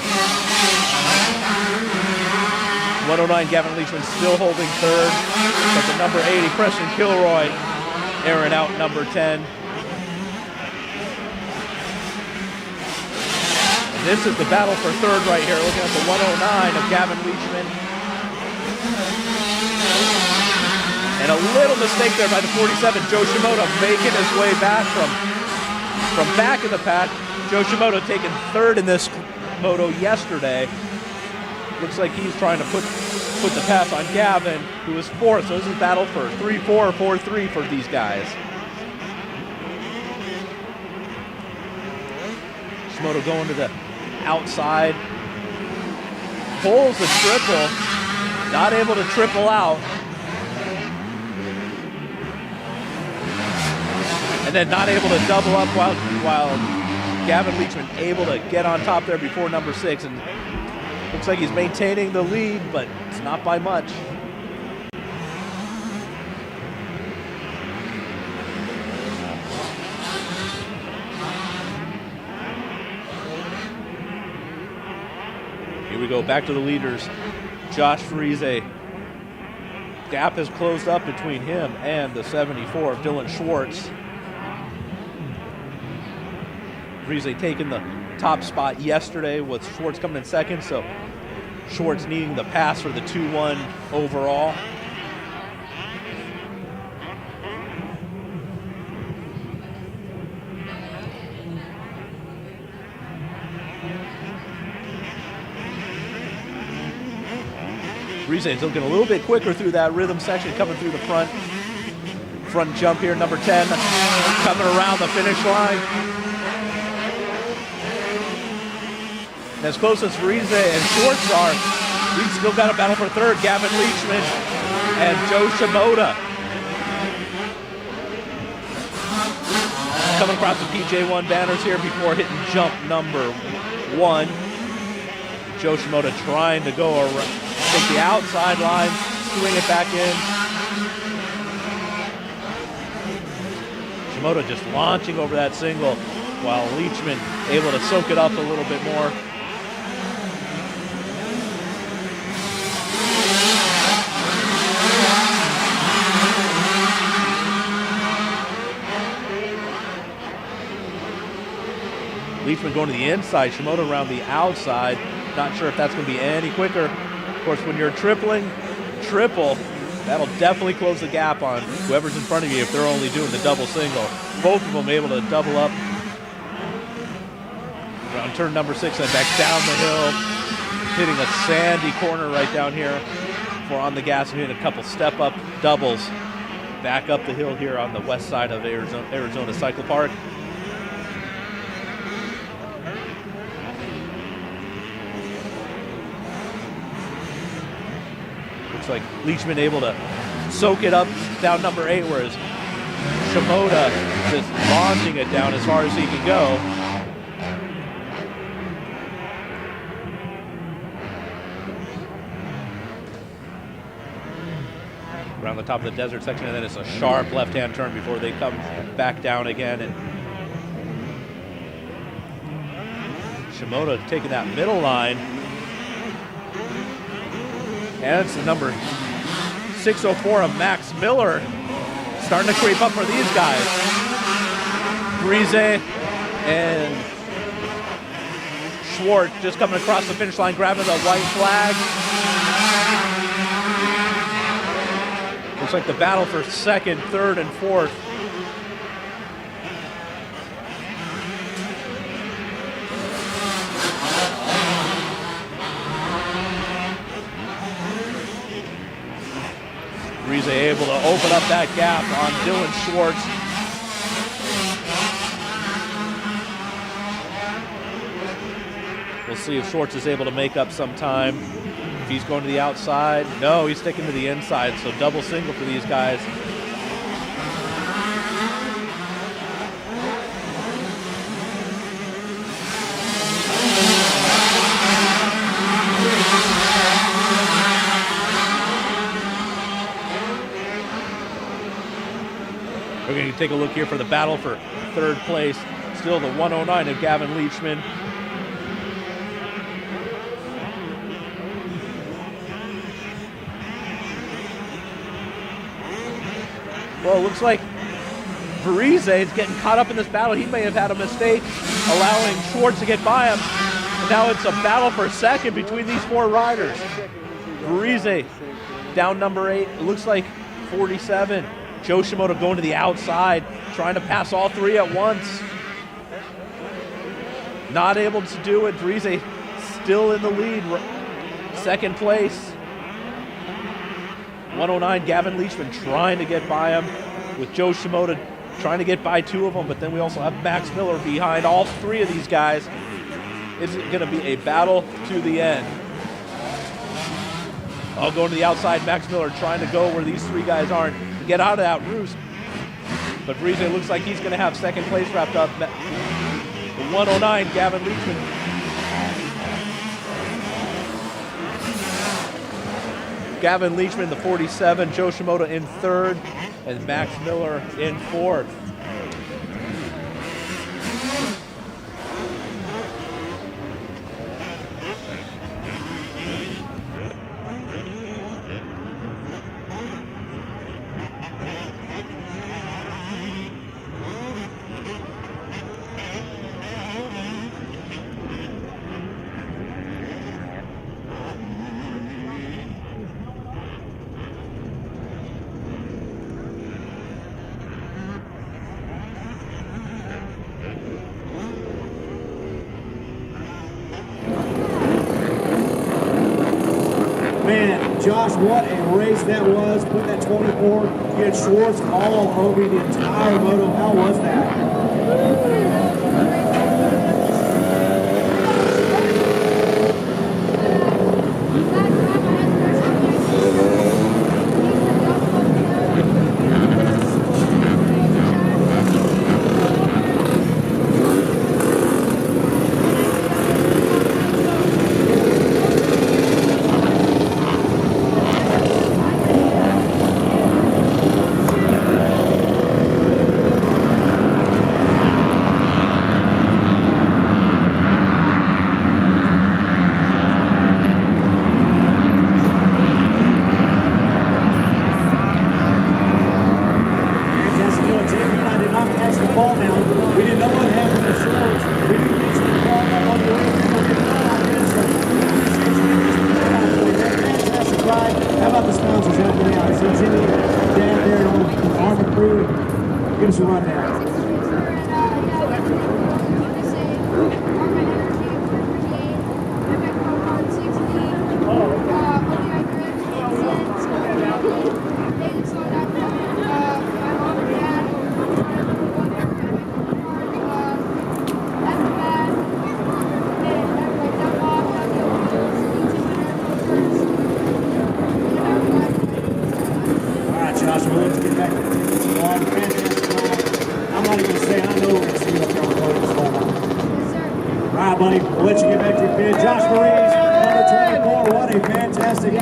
Speaker 3: 109 Gavin Leachman still holding third, but the number 80 Preston Kilroy airing out number 10. And this is the battle for third right here, looking at the 109 of Gavin Leachman. And a little mistake there by the 47, Joe Shimoda, making his way back from back in the pack. Joe Shimoda taking third in this moto yesterday. Looks like he's trying to put the pass on Gavin, who was fourth. So this is a battle for 3-4, 4-3 for these guys. Shimoda going to the outside. Pulls the triple. Not able to triple out. And then not able to double up while Gavin Leachman able to get on top there before number 6. And looks like he's maintaining the lead, but it's not by much. Here we go, back to the leaders. Josh Rize. Gap has closed up between him and the 74 of Dylan Schwartz. Rize taking the top spot yesterday with Schwartz coming in second, so Schwartz needing the pass for the 2-1 overall. Rize is looking a little bit quicker through that rhythm section, coming through the front jump here, number 10, coming around the finish line. And as close as Rize and Schwartz are, we've still got a battle for third. Gavin Leachman and Joe Shimoda. Coming across the PJ1 banners here before hitting jump number 1. Joe Shimoda trying to go around, take the outside line, swing it back in. Shimoda just launching over that single while Leachman able to soak it up a little bit more. Leachman going to the inside, Shimoda around the outside. Not sure if that's going to be any quicker. Of course, when you're tripling,
Speaker 14: triple, that'll definitely close the gap on whoever's in front of you if they're only doing the double single. Both of them able to double up around turn number 6 and back down the hill, hitting a sandy corner right down here before on the gas and hitting a couple step-up doubles back up the hill here on the west side of Arizona Cycle Park. Looks like Leachman able to soak it up down number 8, whereas Shimoda just launching it down as far as he can go. Around the top of the desert section, and then it's a sharp left-hand turn before they come back down again. And Shimoda taking that middle line. And it's the number 604 of Max Miller starting to creep up for these guys. Brise and Schwartz just coming across the finish line, grabbing the white flag. Looks like the battle for second, third, and fourth. Brise able to open up that gap on Dylan Schwartz. We'll see if Schwartz is able to make up some time. If he's going to the outside, no, he's sticking to the inside, so double single for these guys. We're going to take a look here for the battle for third place. Still the 109 of Gavin Leachman. Well, it looks like Brise is getting caught up in this battle. He may have had a mistake allowing Schwartz to get by him. And now it's a battle for second between these four riders. Brise down number 8. It looks like 47. Joe Shimoda going to the outside, trying to pass all three at once. Not able to do it. Brise still in the lead. Second place. 109, Gavin Leachman trying to get by him, with Joe Shimoda trying to get by 2 of them, but then we also have Max Miller behind all 3 of these guys. It's going to be a battle to the end. All going to the outside, Max Miller trying to go where these 3 guys aren't to get out of that roost. But Brise looks like he's going to have second place wrapped up. The 109, Gavin Leachman. Gavin Leachman, the 47, Joe Shimoda in third, and Max Miller in fourth.
Speaker 2: Man, Josh, what a race that was. Put that 24. You had Schwartz all over the entire moto. How was that?
Speaker 5: about the sponsors helping me out? I see Jimmy down there on the Army crew. Give us a rundown. Buddy, we'll let you get back to your bid. Josh Marie's number 24. What a fantastic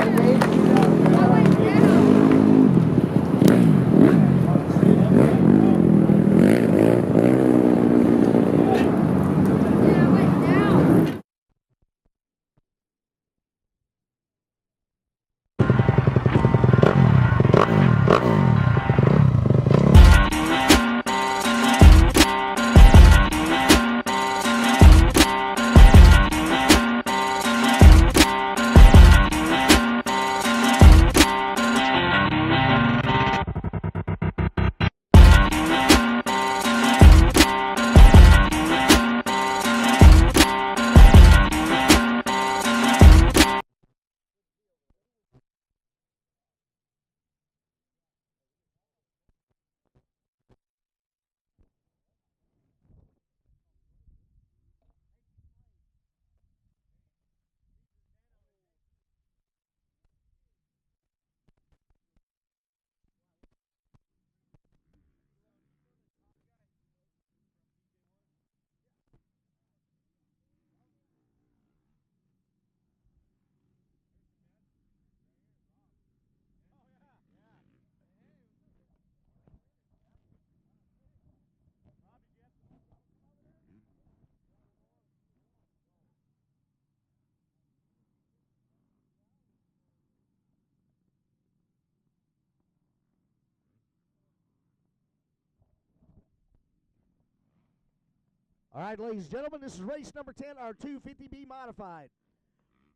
Speaker 1: All right, ladies and gentlemen, this is race number 10, our 250B modified.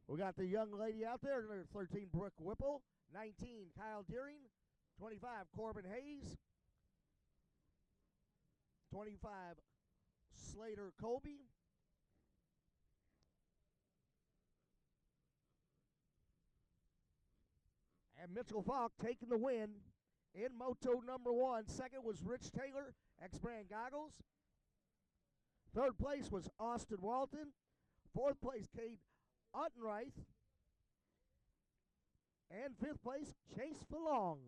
Speaker 1: We got the young lady out there, number 13, Brooke Whipple, 19, Kyle Deering, 25, Corbin Hayes, 25, Slater Colby, and Mitchell Falk taking the win in Moto number 1. Second was Rich Taylor, X-Brand Goggles. Third place was Austin Walton. Fourth place, Cade Ottenreith. And fifth place, Chase Falong.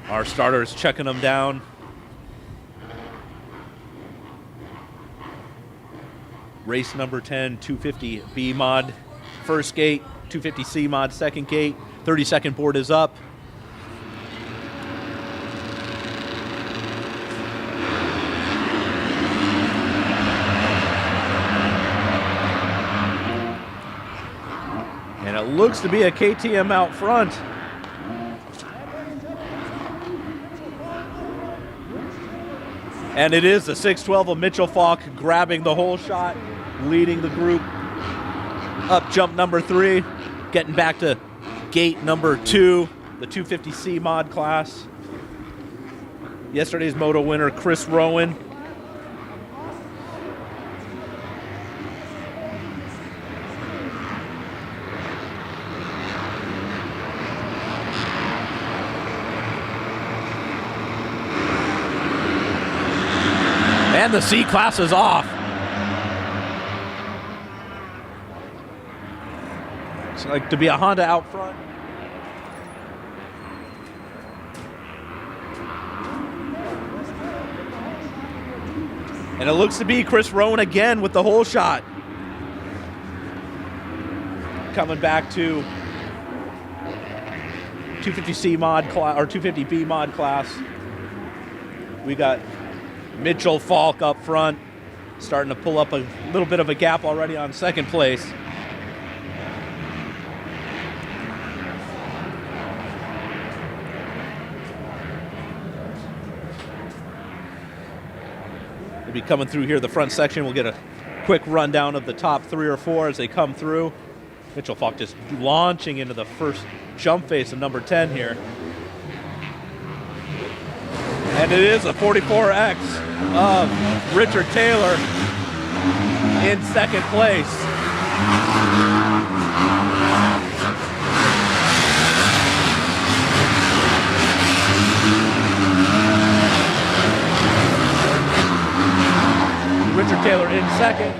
Speaker 14: Our starters checking them down. Race number 10, 250B mod, first gate, 250C mod, second gate. 30-second board is up. And it looks to be a KTM out front. And it is the 612 of Mitchell Falk grabbing the whole shot, leading the group. Up jump number 3, getting back to gate number 2, the 250C mod class. Yesterday's moto winner, Chris Rowan. And the C class is off. Looks like to be a Honda out front. And it looks to be Chris Rowan again with the hole shot. Coming back to 250C mod class or 250B mod class. We got Mitchell Falk up front, starting to pull up a little bit of a gap already on second place. We'll be coming through here, the front section. We'll get a quick rundown of the top 3 or 4 as they come through. Mitchell Falk just launching into the first jump face of number 10 here. And it is a 44X of Richard Taylor in second place. Richard Taylor in second.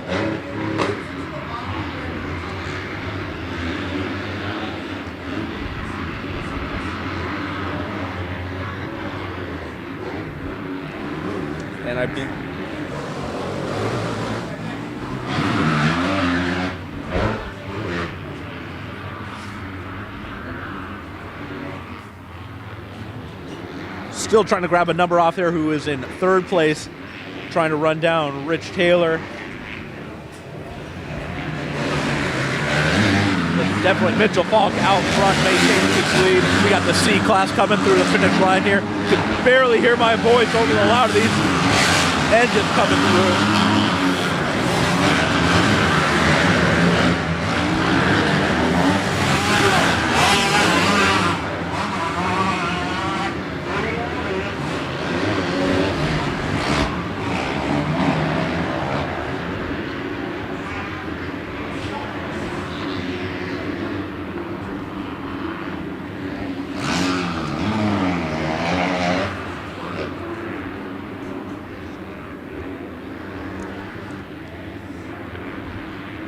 Speaker 14: And I think still trying to grab a number off there who is in third place, trying to run down Rich Taylor. But definitely Mitchell Falk out front, maintaining his lead. We got the C class coming through the finish line here. You can barely hear my voice over the loud of these engines coming through.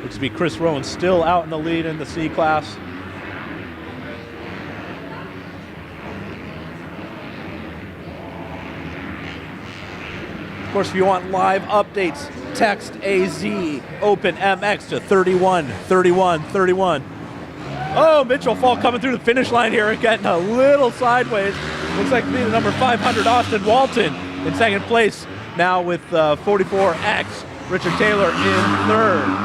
Speaker 14: Looks to be Chris Rowan still out in the lead in the C class. Of course, if you want live updates, text AZ Open MX to 31 31 31. Oh, Mitchell Falk coming through the finish line here and getting a little sideways. Looks like to be the number 500 Austin Walton in second place. Now with 44X, Richard Taylor in third.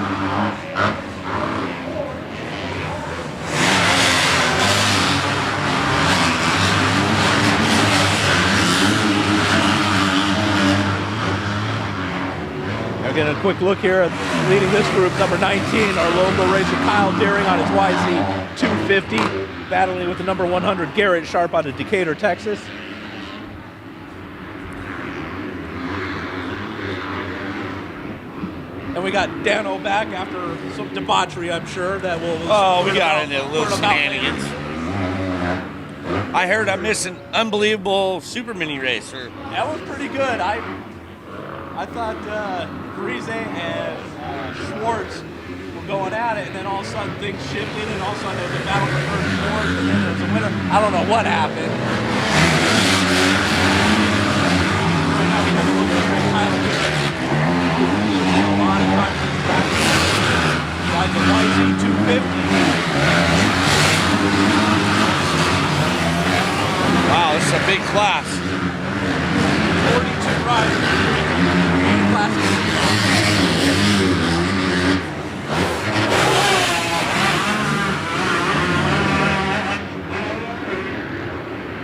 Speaker 14: Again, a quick look here at leading this group, number 19, our local racer Kyle Deering on his YZ 250, battling with the number 100 Garrett Sharp out of Decatur, Texas. And we got Dano back after some debauchery, I'm sure, that will...
Speaker 4: Oh, we got into little shenanigans. I heard I missed an unbelievable super mini race.
Speaker 14: That was pretty good. I thought Grise and Schwartz were going at it, and then all of a sudden things shifted, and all of a sudden there was a battle for first and fourth, and then there was a winner. I don't know what happened. Right now we have a little bit of Kyle here. A lot of time to back like the YZ 250.
Speaker 4: Wow, this is a big class.
Speaker 14: 42 riders.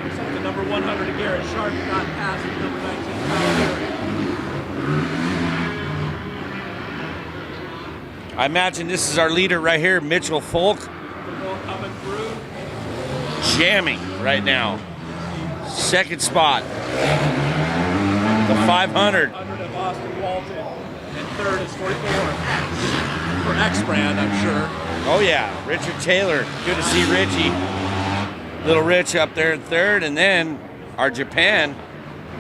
Speaker 14: Looks like the number 100 Garrett Sharp got past the number 19
Speaker 4: I imagine this is our leader right here, Mitchell Falk.
Speaker 14: coming through.
Speaker 4: Jamming right now. Second spot. The 500.
Speaker 14: 100 of Austin Walton. And third is 44 for X brand, I'm sure.
Speaker 4: Oh yeah, Richard Taylor. Good to see Richie. Little Rich up there in third, and then our Japan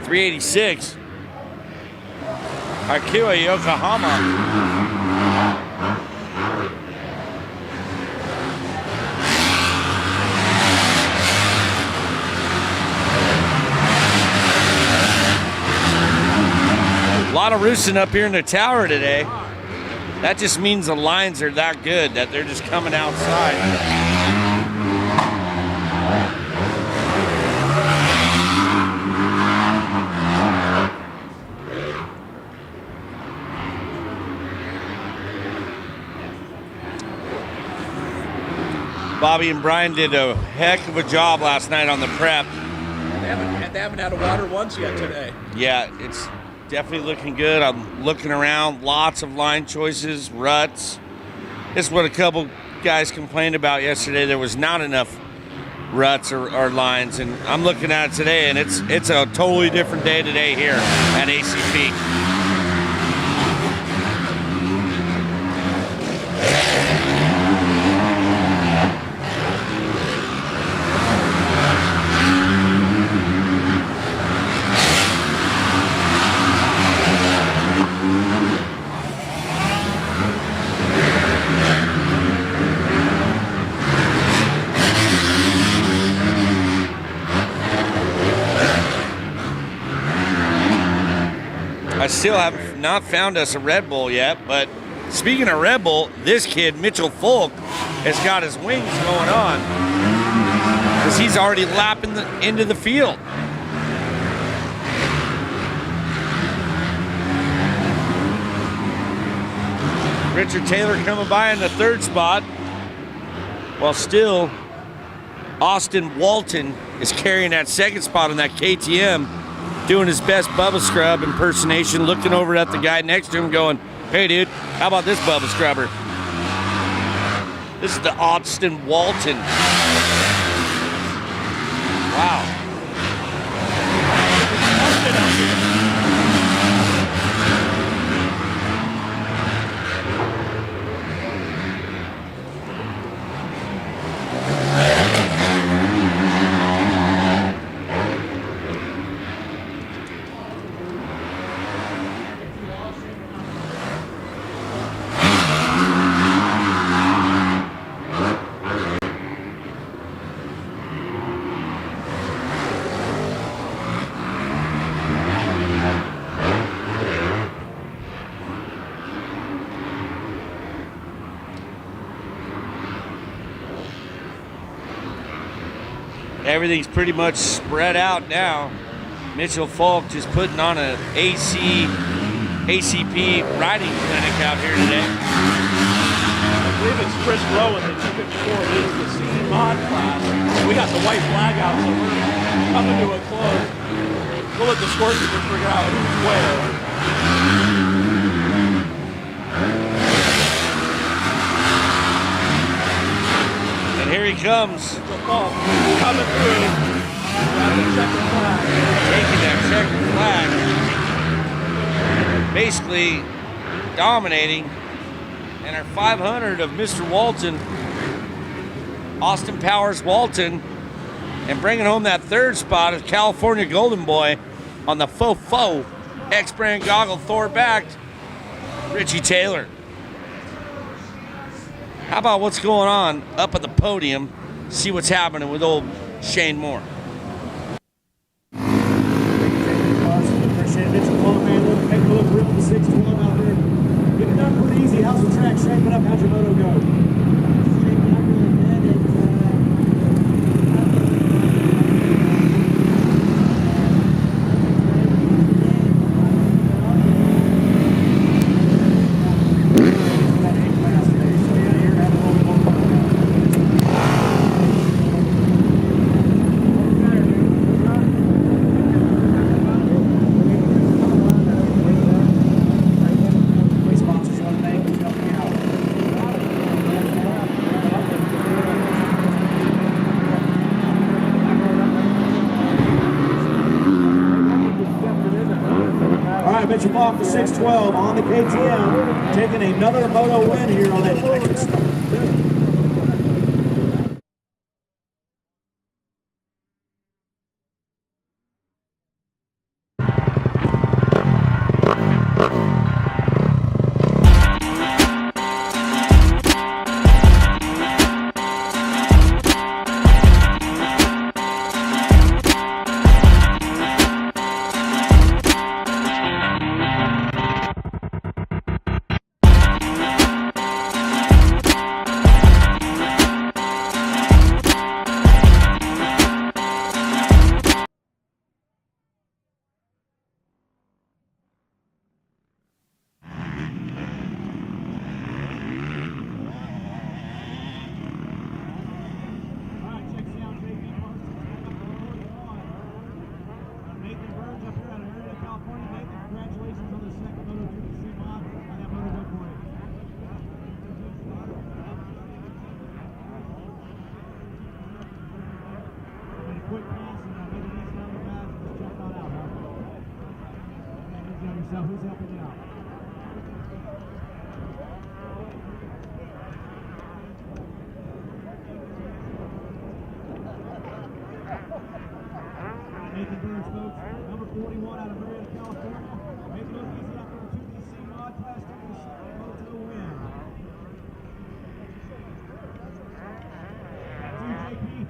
Speaker 4: 386. Akira Yokohama. A lot lot of roosting up here in the tower today. That just means the lines are that good that they're just coming outside. Bobby and Brian did a heck of a job last night on the prep.
Speaker 14: They haven't had a water once yet today.
Speaker 4: Yeah, it's definitely looking good. I'm looking around, lots of line choices, ruts. This is what a couple guys complained about yesterday. There was not enough ruts or lines, and I'm looking at it today, and it's a totally different day today here at ACP. I still have not found us a Red Bull yet, but speaking of Red Bull, this kid, Mitchell Folk, has got his wings going on because he's already lapping into the field. Richard Taylor coming by in the third spot, while still Austin Walton is carrying that second spot on that KTM, doing his best Bubba Scrub impersonation, looking over at the guy next to him going, "Hey dude, how about this Bubba Scrubber?" This is the Austin Walton. Wow. Everything's pretty much spread out now. Mitchell Falk just putting on a ACP riding clinic out here today.
Speaker 14: I believe it's Chris Rowan that took it for the C mod class. We got the white flag out, so we're coming to a close. We'll let the scorekeeper figure out who's where.
Speaker 4: And here he comes.
Speaker 14: Coming through.
Speaker 4: Taking that checkered flag. Basically dominating. And our 500 of Mr. Walton, Austin Powers Walton, and bringing home that third spot of California Golden Boy on the Fofo X-Brand Goggle Thor backed Richie Taylor. How about what's going on up at the podium? See what's happening with old Shane Moore.
Speaker 2: Appreciate it. Mitchell Falk, man. Take a look real at the 612 out there. Get it done pretty easy. How's the track shaping up? How'd your moto go?
Speaker 8: Shaping up really good.
Speaker 2: Mitchell Falk, the 612 on the KTM, taking another moto win here on that second start. who's helping out? Nathan Burns, folks, number 41 out of Marietta, California. Make it look easy out there on 2DC Mod Class, taking the second moto win. Got 2 JP.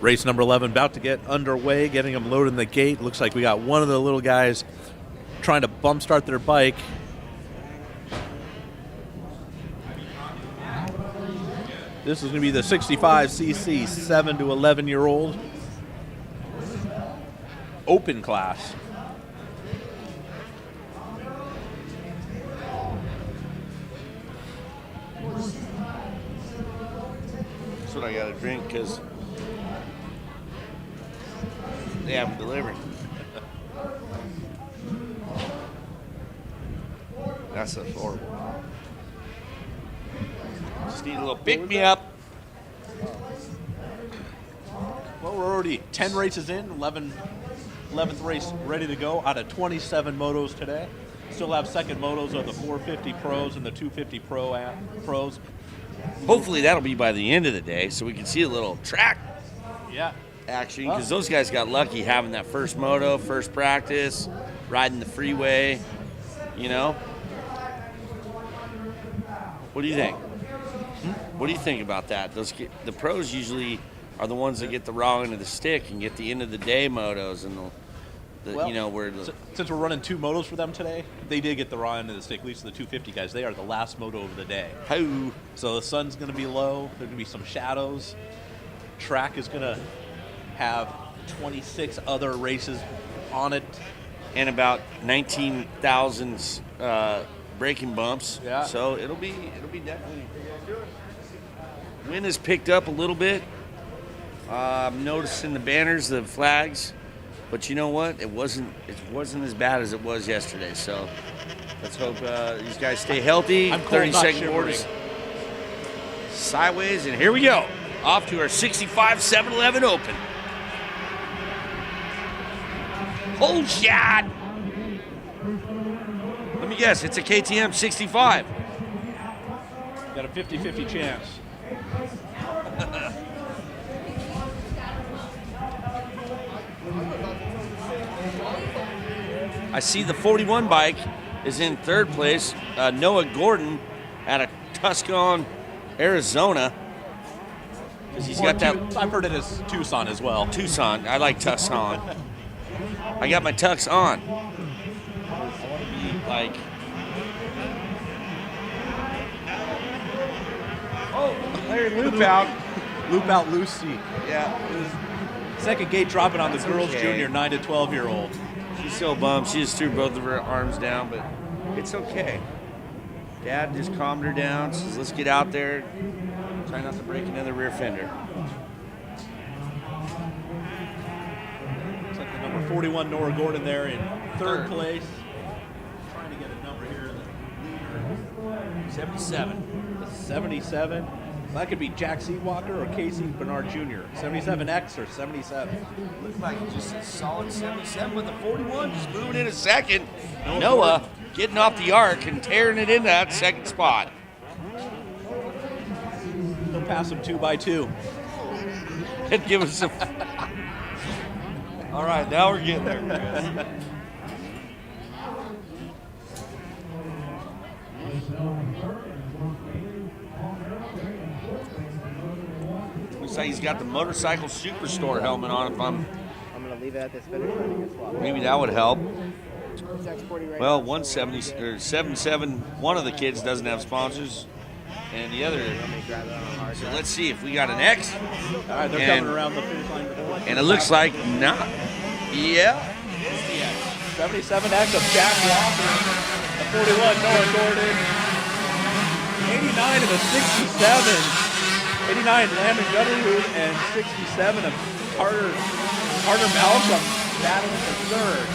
Speaker 14: Race number 11 about to get underway, getting them loaded in the gate. Looks like we got one of the little guys trying to bump start their bike. This is going to be the 65cc 7 to 11 year old open class.
Speaker 4: That's what I got to drink because they haven't delivered. That's horrible. Just need a little pick me up.
Speaker 14: Well, we're already 10 races in, 11th race ready to go out of 27 motos today. Still have second motos of the 450 Pros and the 250 Pros.
Speaker 4: Hopefully that'll be by the end of the day so we can see a little track action because those guys got lucky having that first moto, first practice, riding the freeway, you know. What do you think? What do you think about that? The pros usually are the ones that get the raw end of the stick and get the end of the day motos and
Speaker 14: since we're running 2 motos for them today, they did get the raw end of the stick, at least the 250 guys. They are the last moto of the day.
Speaker 4: How?
Speaker 14: So the sun's going to be low. There's going to be some shadows. Track is going to have 26 other races on it.
Speaker 4: And about 19,000 braking bumps.
Speaker 14: Yeah.
Speaker 4: So it'll be definitely. Wind has picked up a little bit. I'm noticing the banners, the flags, but you know what? It wasn't as bad as it was yesterday. So let's hope these guys stay healthy.
Speaker 14: I'm cold,
Speaker 4: 30-second orders sideways, and here we go. Off to our 65 7-Eleven Open. Whole shot. Let me guess, it's a KTM 65.
Speaker 14: Got a 50-50 chance.
Speaker 4: I see the 41 bike is in third place. Noah Gordon out of Tucson, Arizona. Because he's got that.
Speaker 14: I've heard it as Tucson as well.
Speaker 4: Tucson. I like Tucson. I got my tux on. I want to be like. Oh, Larry, loop out.
Speaker 14: Loop out Lucy.
Speaker 4: Yeah.
Speaker 14: Second gate dropping on the
Speaker 4: That's
Speaker 14: girls'
Speaker 4: okay.
Speaker 14: junior 9 to 12-year-old.
Speaker 4: She's so bummed. She just threw both of her arms down, but it's okay. Dad just calmed her down. Says, let's get out there. Try not to break another rear fender.
Speaker 14: Looks like the number 41 Nora Gordon there in third place. Trying to get a number here in the
Speaker 4: 77.
Speaker 14: 77. That could be Jack Seawalker or Casey Bernard Jr. 77X or 77.
Speaker 4: Looks like just a solid 77 with the 41, just moving in a second. Noah getting off the arc and tearing it into that second spot.
Speaker 14: He'll pass him 2 by 2.
Speaker 4: And give us some. All right, now we're getting there. Looks like he's got the Motorcycle Superstore helmet on. If I'm
Speaker 15: gonna leave it at this finish line and get swapped.
Speaker 4: maybe that would help.
Speaker 15: It's X40 right
Speaker 4: Well,
Speaker 15: now,
Speaker 4: 170 or 77. One of the kids doesn't have sponsors, and the other. So let's see if we got an X.
Speaker 14: All right, they're coming around the finish line.
Speaker 4: And it looks like not. Yeah.
Speaker 14: 77X of Jack Walker. A 41, Noah Gordon. 89 of a 67. 89, Landon Gutterwood, and 67 of Carter Malcolm battling for third.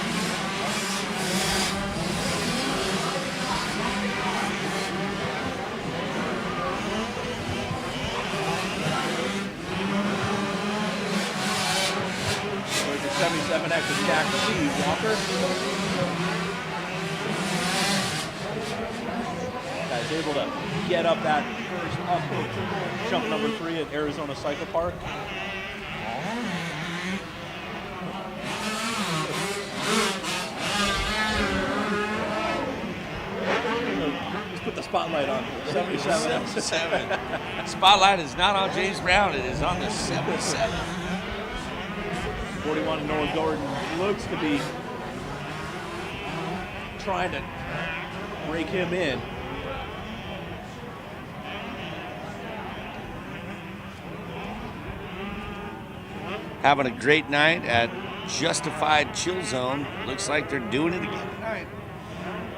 Speaker 14: There's the 77X of Jack C. Walker. Guys able to get up that first uphill jump number 3 at Arizona Cycle Park. Let's put the spotlight on 77.
Speaker 4: 77. Spotlight is not on James Brown, it is on the 77.
Speaker 14: 41 Noah Gordon looks to be trying to break him in.
Speaker 4: Having a great night at Justified Chill Zone. Looks like they're doing it again tonight.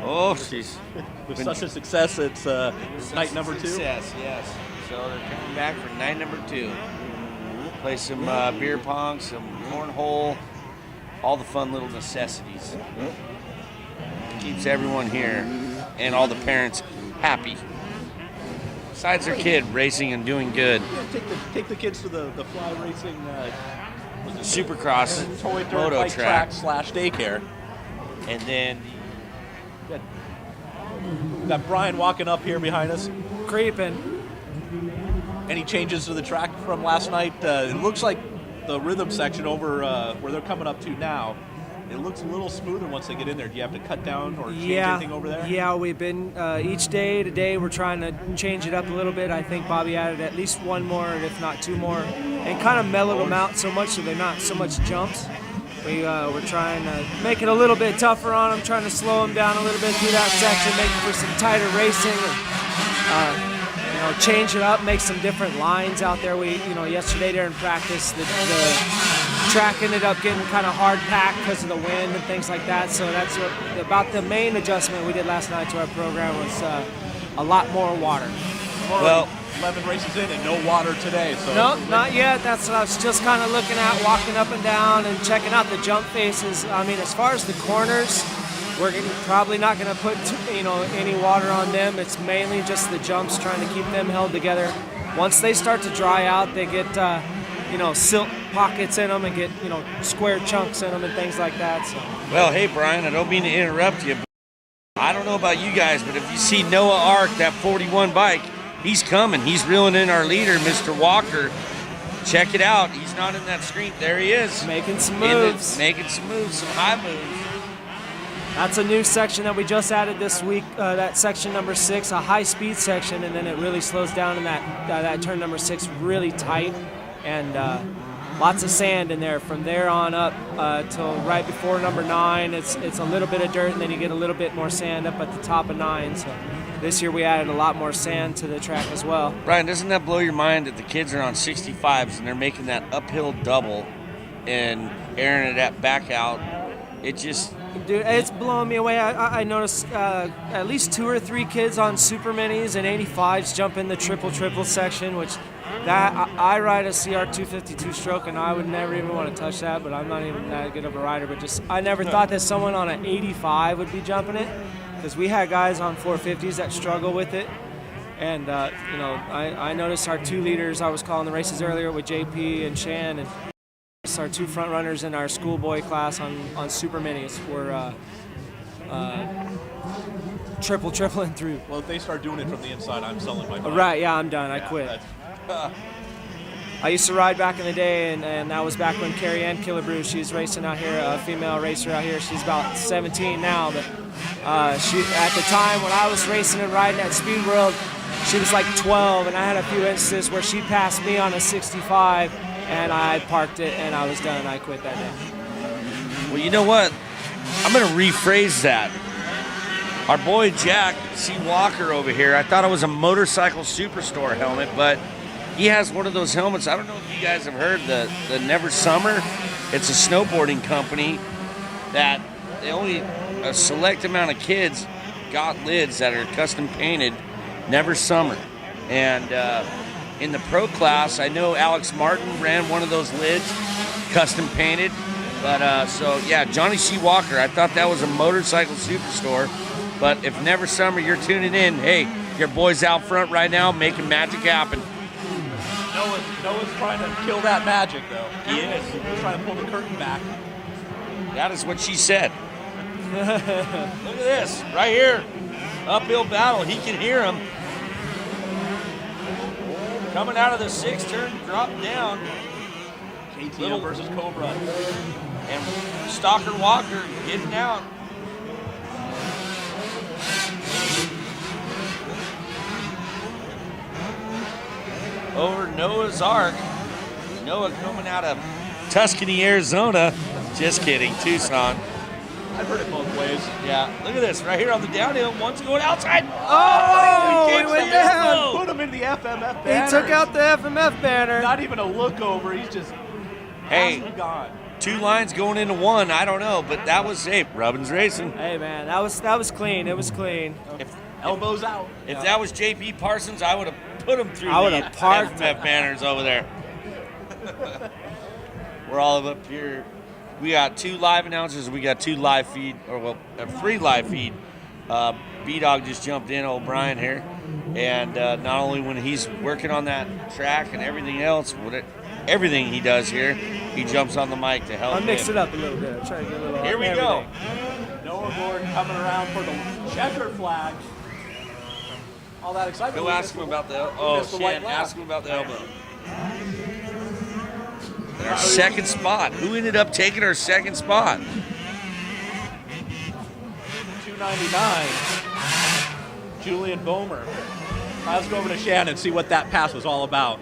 Speaker 4: Oh, jeez.
Speaker 14: With such a success, it's night number 2.
Speaker 4: Success, yes. So they're coming back for night number 2. Play some beer pong, some cornhole, all the fun little necessities. Keeps everyone here and all the parents happy. Besides their kid racing and doing good.
Speaker 14: Yeah, take the kids to the fly racing
Speaker 4: Supercross
Speaker 14: toy dirt
Speaker 4: moto
Speaker 14: bike
Speaker 4: track
Speaker 14: / daycare.
Speaker 4: And then
Speaker 14: we got Brian walking up here behind us.
Speaker 16: Creeping.
Speaker 14: Any changes to the track from last night? It looks like the rhythm section over where they're coming up to now, it looks a little smoother once they get in there. Do you have to cut down or change anything over there?
Speaker 16: Yeah, we've been each day today we're trying to change it up a little bit. I think Bobby added at least one more, if not 2 more, and kind of mellowed them out so much so they're not so much jumps. We're trying to make it a little bit tougher on them, trying to slow them down a little bit through that section, make for some tighter racing, and change it up, make some different lines out there. Yesterday during practice, the track ended up getting kind of hard packed because of the wind and things like that. So that's about the main adjustment we did last night to our program was a lot more water.
Speaker 14: Well, 11 races in and no water today. So
Speaker 16: no, not yet. That's what I was just kind of looking at, walking up and down and checking out the jump faces. I mean, as far as the corners, we're probably not going to put any water on them. It's mainly just the jumps, trying to keep them held together. Once they start to dry out, they get silt pockets in them and get square chunks in them and things like that. So.
Speaker 4: Well, hey Brian, I don't mean to interrupt you, but I don't know about you guys, but if you see Noah Ark, that 41 bike, he's coming. He's reeling in our leader, Mr. Walker. Check it out. He's not in that screen. There he is.
Speaker 16: Making some moves.
Speaker 4: Some high moves.
Speaker 16: That's a new section that we just added this week, that section number 6, a high-speed section, and then it really slows down in that turn number 6 really tight, and lots of sand in there. From there on up till right before number 9, it's a little bit of dirt, and then you get a little bit more sand up at the top of 9. So this year we added a lot more sand to the track as well.
Speaker 4: Brian, doesn't that blow your mind that the kids are on 65s and they're making that uphill double and airing it back out? It just...
Speaker 16: Dude, it's blowing me away. I noticed at least 2 or 3 kids on super minis and 85s jump in the triple section, which I ride a CR 252 stroke and I would never even want to touch that, but I'm not even that good of a rider. But I never thought that someone on an 85 would be jumping it, because we had guys on 450s that struggle with it. And you know, I noticed our 2 leaders. I was calling the races earlier with JP and Shan, and our 2 front runners in our schoolboy class on super minis were tripling through.
Speaker 14: Well, if they start doing it from the inside, I'm selling my bike.
Speaker 16: Right, yeah, I'm done. I quit. I used to ride back in the day, and that was back when Carrie Ann Killebrew, she's racing out here, a female racer out here. She's about 17 now, but she, at the time when I was racing and riding at Speed World, she was like 12, and I had a few instances where she passed me on a 65, and I parked it, and I was done. I quit that day.
Speaker 4: Well, you know what? I'm going to rephrase that. Our boy Jack C. Walker over here, I thought it was a Motorcycle Superstore helmet, but he has one of those helmets. I don't know if you guys have heard the Never Summer. It's a snowboarding company that they only a select amount of kids got lids that are custom painted Never Summer. And in the pro class, I know Alex Martin ran one of those lids, custom painted. But so yeah, Johnny C. Walker, I thought that was a Motorcycle Superstore. But if Never Summer, you're tuning in, hey, your boy's out front right now making magic happen.
Speaker 14: Noah's trying to kill that magic, though.
Speaker 4: He is.
Speaker 14: He's trying to pull the curtain back.
Speaker 4: That is what she said. Look at this, right here. Uphill battle, he can hear him. Coming out of the 6th turn, drop down.
Speaker 14: KTM versus Cobra.
Speaker 4: And Stalker Walker getting out. Over Noah's Ark. Noah coming out of Tuscany, Arizona. Just kidding, Tucson.
Speaker 14: I've heard it both ways.
Speaker 4: Yeah, look at this right here on the downhill. One's going outside.
Speaker 16: Oh, he went down.
Speaker 14: Put him in the FMF banner.
Speaker 16: He took out the FMF banner.
Speaker 14: Not even a look over. He's just gone.
Speaker 4: 2 lines going into 1. I don't know, but that was Rubbins Racing.
Speaker 16: Hey man, that was clean. It was clean.
Speaker 14: Elbows out.
Speaker 4: If that was JP Parsons, I would have put him through.
Speaker 16: I would have parked
Speaker 4: FMF banners over there. We're all up here. We got 2 live announcers. We got 2 live feed, a free live feed. B-Dog just jumped in, old Brian here. And not only when he's working on that track and everything else, everything he does here, he jumps on the mic to help.
Speaker 16: I'll mix it up a little bit. Try to get a little.
Speaker 4: Here we go.
Speaker 14: Noah Gordon coming around for the checkered flag. All that excitement.
Speaker 4: Go ask him about the ask him about the elbow. And our second spot. Who ended up taking our second spot?
Speaker 14: 299. Julian Bomer. Let's go over to Shannon and see what that pass was all about.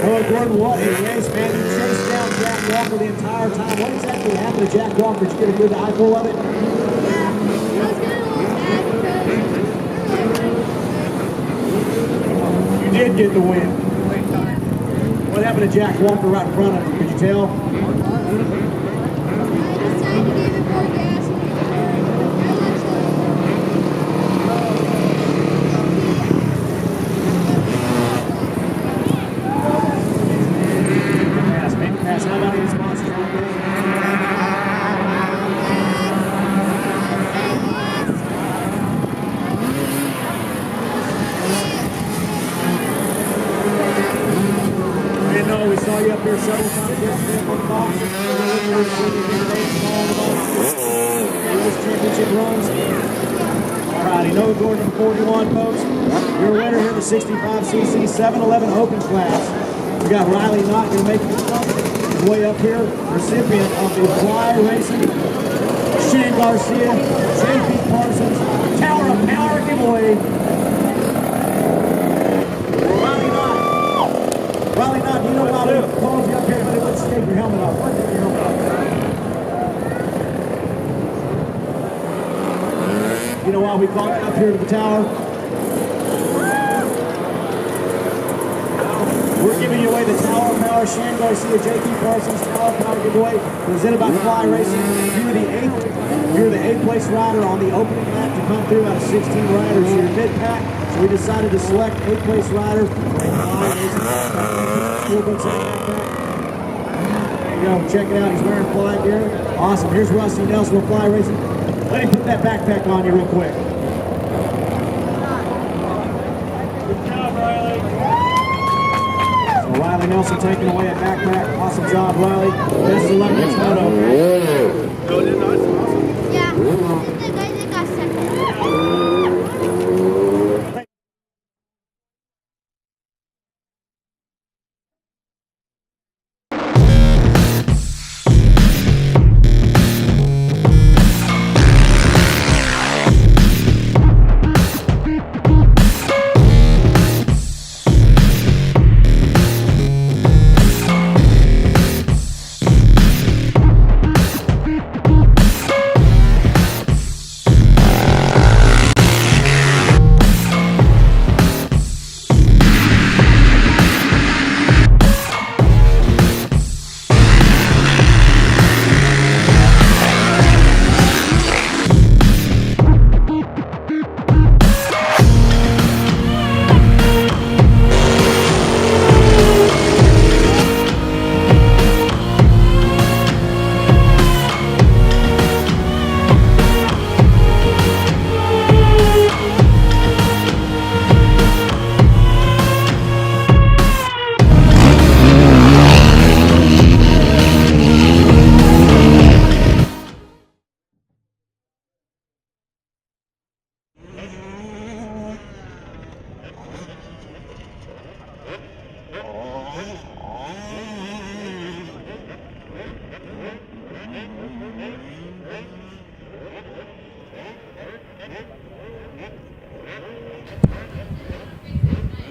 Speaker 2: Noah Gordon, what a race, man. He chased down Jack Walker the entire time. What exactly happened to Jack Walker? Did you get a good eyeful of it? You did get the win. What happened to Jack Walker right in front of him? Could you tell? Pass. How about any sponsors out there? We saw you up here several times yesterday on the box. Championship runs. Alrighty, Noah Gordon, 41, folks. Your winner here in the 65cc 711 Open class. We got Riley Knott going to make his way up here. Recipient of the Fly Racing, Shane Garcia, JP Parsons, Tower of Power giveaway. Riley Knott, you know what I'll do? Call you up here, but let's take your helmet off. Let's take your helmet off. You know why we called you up here to the tower? We're giving you away the Tower of Power, Shane Garcia, JP Parsons, Tower of Power giveaway, presented by Fly Racing. You're the 8th place rider on the opening lap to come through out of 16 riders. You're mid-pack, so we decided to select 8th place rider for a Fly Racing. There you go, check it out. He's wearing fly gear. Awesome. Here's Rusty Nelson with Fly Racing.
Speaker 5: Let him put that backpack on you real quick.
Speaker 6: Good job, Riley.
Speaker 5: So Riley Nelson taking away a backpack. Awesome job, Riley. Best of luck next moto.
Speaker 8: Yeah, the guy that got second.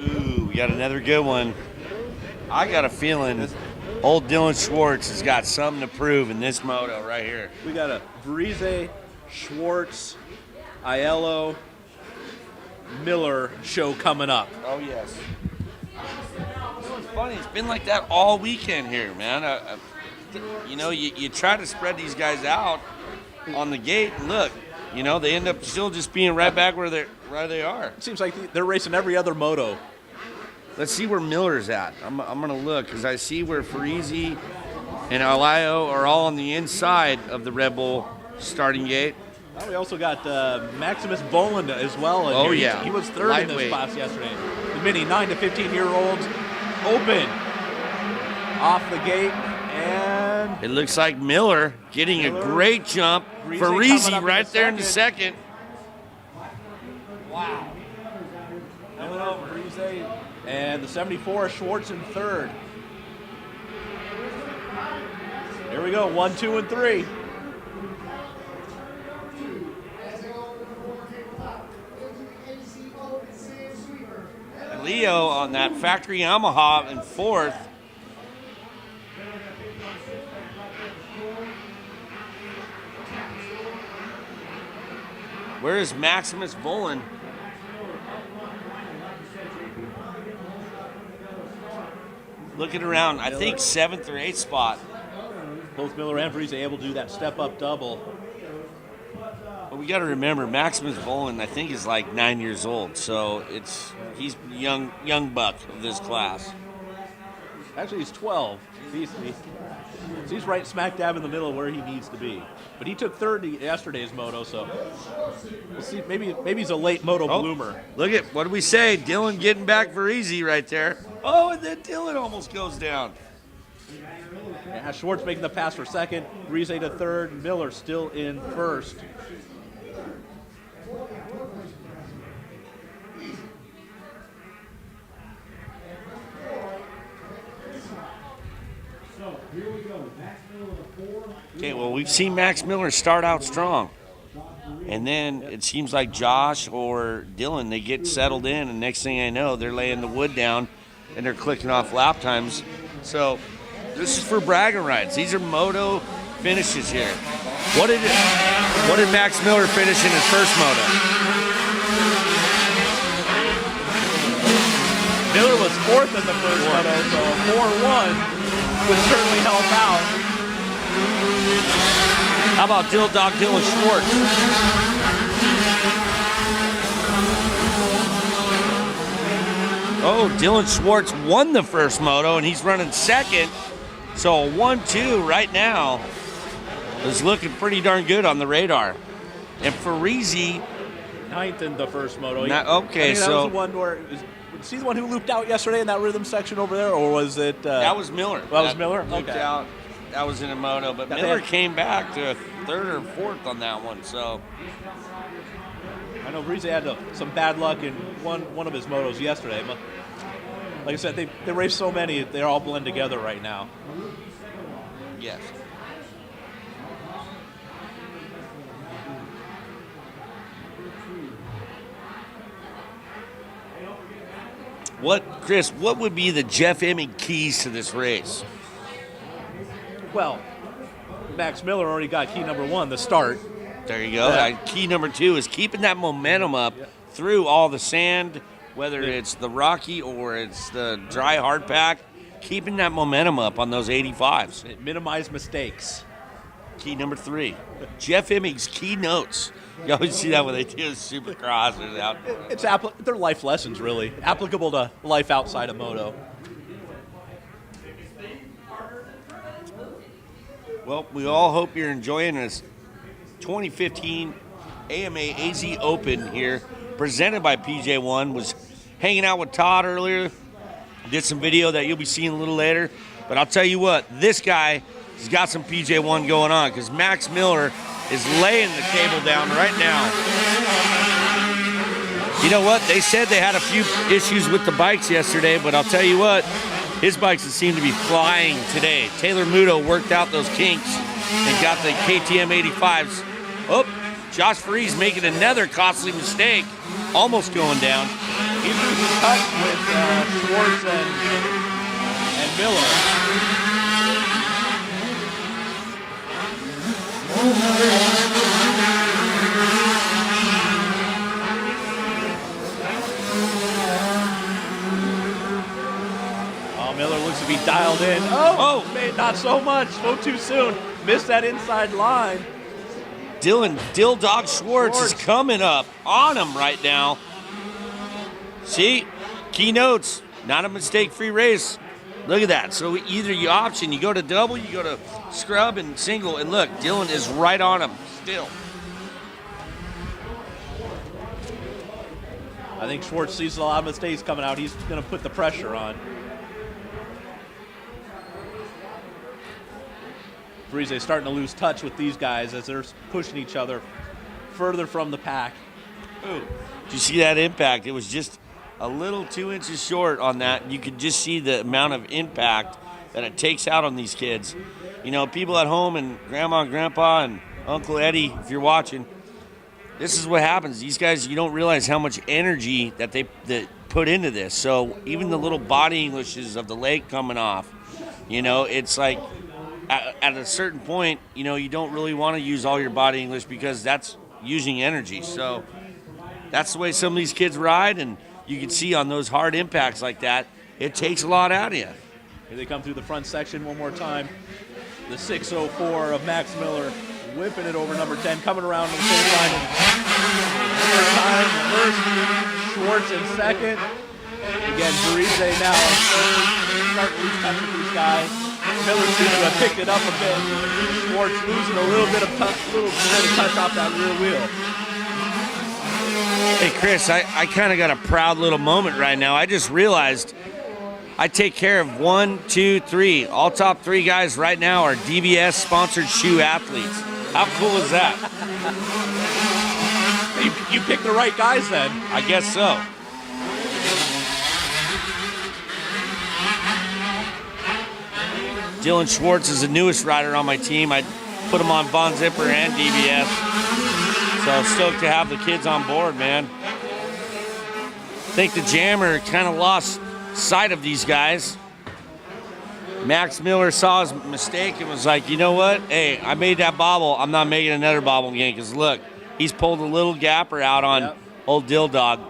Speaker 4: Ooh, we got another good one. I got a feeling old Dylan Schwartz has got something to prove in this moto right here.
Speaker 14: We got a Varize, Schwartz, Aiello, Miller show coming up.
Speaker 4: Oh, yes. It's funny. It's been like that all weekend here, man. You know, you try to spread these guys out on the gate, and look, you know, they end up still just being right back where they are.
Speaker 14: It seems like they're racing every other moto.
Speaker 4: Let's see where Miller's at. I'm going to look because I see where Varize and Alayo are all on the inside of the Red Bull starting gate.
Speaker 14: Well, we also got Maximus Boland as well.
Speaker 4: Oh,
Speaker 14: here.
Speaker 4: yeah.
Speaker 14: He was third in this
Speaker 4: Lightweight.
Speaker 14: class yesterday. The mini 9 to 15-year-olds open off the gate. And
Speaker 4: it looks like Miller getting a great jump. Varize right there in the second.
Speaker 14: Wow. Varize and the 74, Schwartz in third. Here we go, 1, 2, and 3.
Speaker 4: And Leo on that factory Yamaha in fourth. Where is Maximus Volan? Looking around, I think 7th or 8th spot.
Speaker 14: Both Miller and Varize able to do that step-up double.
Speaker 4: But we got to remember, Maximus Volan, I think, is like 9 years old, so he's young buck of this class.
Speaker 14: Actually, he's 12. He's right smack dab in the middle of where he needs to be. But he took third in yesterday's moto, so we'll see. Maybe he's a late moto bloomer.
Speaker 4: Look at, what did we say? Dylan getting back Varize right there. Oh, and then Dylan almost goes down.
Speaker 14: Yeah, Schwartz making the pass for second, Varize to third, Miller still in first.
Speaker 4: Okay, well, we've seen Max Miller start out strong. And then it seems like Josh or Dylan, they get settled in, and next thing I know, they're laying the wood down, and they're clicking off lap times. So this is for bragging rights. These are moto finishes here. What did Max Miller finish in his first moto?
Speaker 14: Miller was fourth in the first moto, so 4-1 would certainly help out.
Speaker 4: How about Dylan Schwartz? Oh, Dylan Schwartz won the first moto, and he's running second. So a 1-2 right now is looking pretty darn good on the radar. And Parisi,
Speaker 14: 9th in the first moto.
Speaker 4: Okay,
Speaker 14: I think that
Speaker 4: so
Speaker 14: was the one where was he the one who looped out yesterday in that rhythm section over there, or was it?
Speaker 4: That was Miller.
Speaker 14: That was Miller.
Speaker 4: Looped
Speaker 14: Okay.
Speaker 4: out. That was in a moto, but Miller came back to 3rd or 4th on that one. So
Speaker 14: I know Breeze had some bad luck in one of his motos yesterday. But like I said, they race so many, they all blend together right now.
Speaker 4: yes. Chris, what would be the Jeff Emig keys to this race?
Speaker 14: Well, Max Miller already got key number 1, the start.
Speaker 4: There you go. Key number 2 is keeping that momentum up through all the sand, whether it's the rocky or it's the dry hard pack, keeping that momentum up on those 85s.
Speaker 14: Minimize mistakes.
Speaker 4: Key number 3. Jeff Emig's key notes. You always see that when they do Supercross or out.
Speaker 14: It's they're life lessons, really, applicable to life outside of moto.
Speaker 4: Well, we all hope you're enjoying this 2015 AMA AZ Open here, presented by PJ1. Was hanging out with Todd earlier, did some video that you'll be seeing a little later. But I'll tell you what, this guy has got some PJ1 going on, because Max Miller is laying the cable down right now. You know what? They said they had a few issues with the bikes yesterday, but I'll tell you what, his bikes seem to be flying today. Taylor Muto worked out those kinks and got the KTM 85s. Oh, Josh Freese making another costly mistake, almost going down.
Speaker 14: He's losing touch with Schwartz and Miller. Miller looks to be dialed in. Oh, not so much. Spoke too soon. Missed that inside line.
Speaker 4: Dill Dog Schwartz is coming up on him right now. See, keynotes, not a mistake-free race. Look at that. So either you option, you go to double, you go to scrub and single, and look, Dylan is right on him still.
Speaker 14: I think Schwartz sees a lot of mistakes coming out. He's going to put the pressure on. Breeze starting to lose touch with these guys as they're pushing each other further from the pack.
Speaker 4: Ooh. Did you see that impact? It was just a little 2 inches short on that. You could just see the amount of impact that it takes out on these kids. You know, people at home and Grandma and Grandpa and Uncle Eddie, if you're watching, this is what happens. These guys, you don't realize how much energy that they put into this. So even the little body Englishes of the leg coming off, you know, it's like at a certain point, you know, you don't really want to use all your body English because that's using energy. So that's the way some of these kids ride, and you can see on those hard impacts like that, it takes a lot out of you.
Speaker 14: Here they come through the front section one more time. The 604 of Max Miller whipping it over number 10, coming around to the finish line. Third time, first, Schwartz in second. Again, Parise now starting to lose touch with these guys. Miller seems to have picked it up a bit. Schwartz losing a little bit of touch off that rear wheel.
Speaker 4: Hey, Chris, I kind of got a proud little moment right now. I just realized I take care of 1, 2, 3. All top 3 guys right now are DBS-sponsored shoe athletes. How cool is that?
Speaker 14: You picked the right guys then.
Speaker 4: I guess so. Dylan Schwartz is the newest rider on my team. I put him on Von Zipper and DBS. So stoked to have the kids on board, man. I think the Jammer kind of lost sight of these guys. Max Miller saw his mistake and was like, you know what? Hey, I made that bobble. I'm not making another bobble again, because look, he's pulled a little gapper out on old Dill Dog.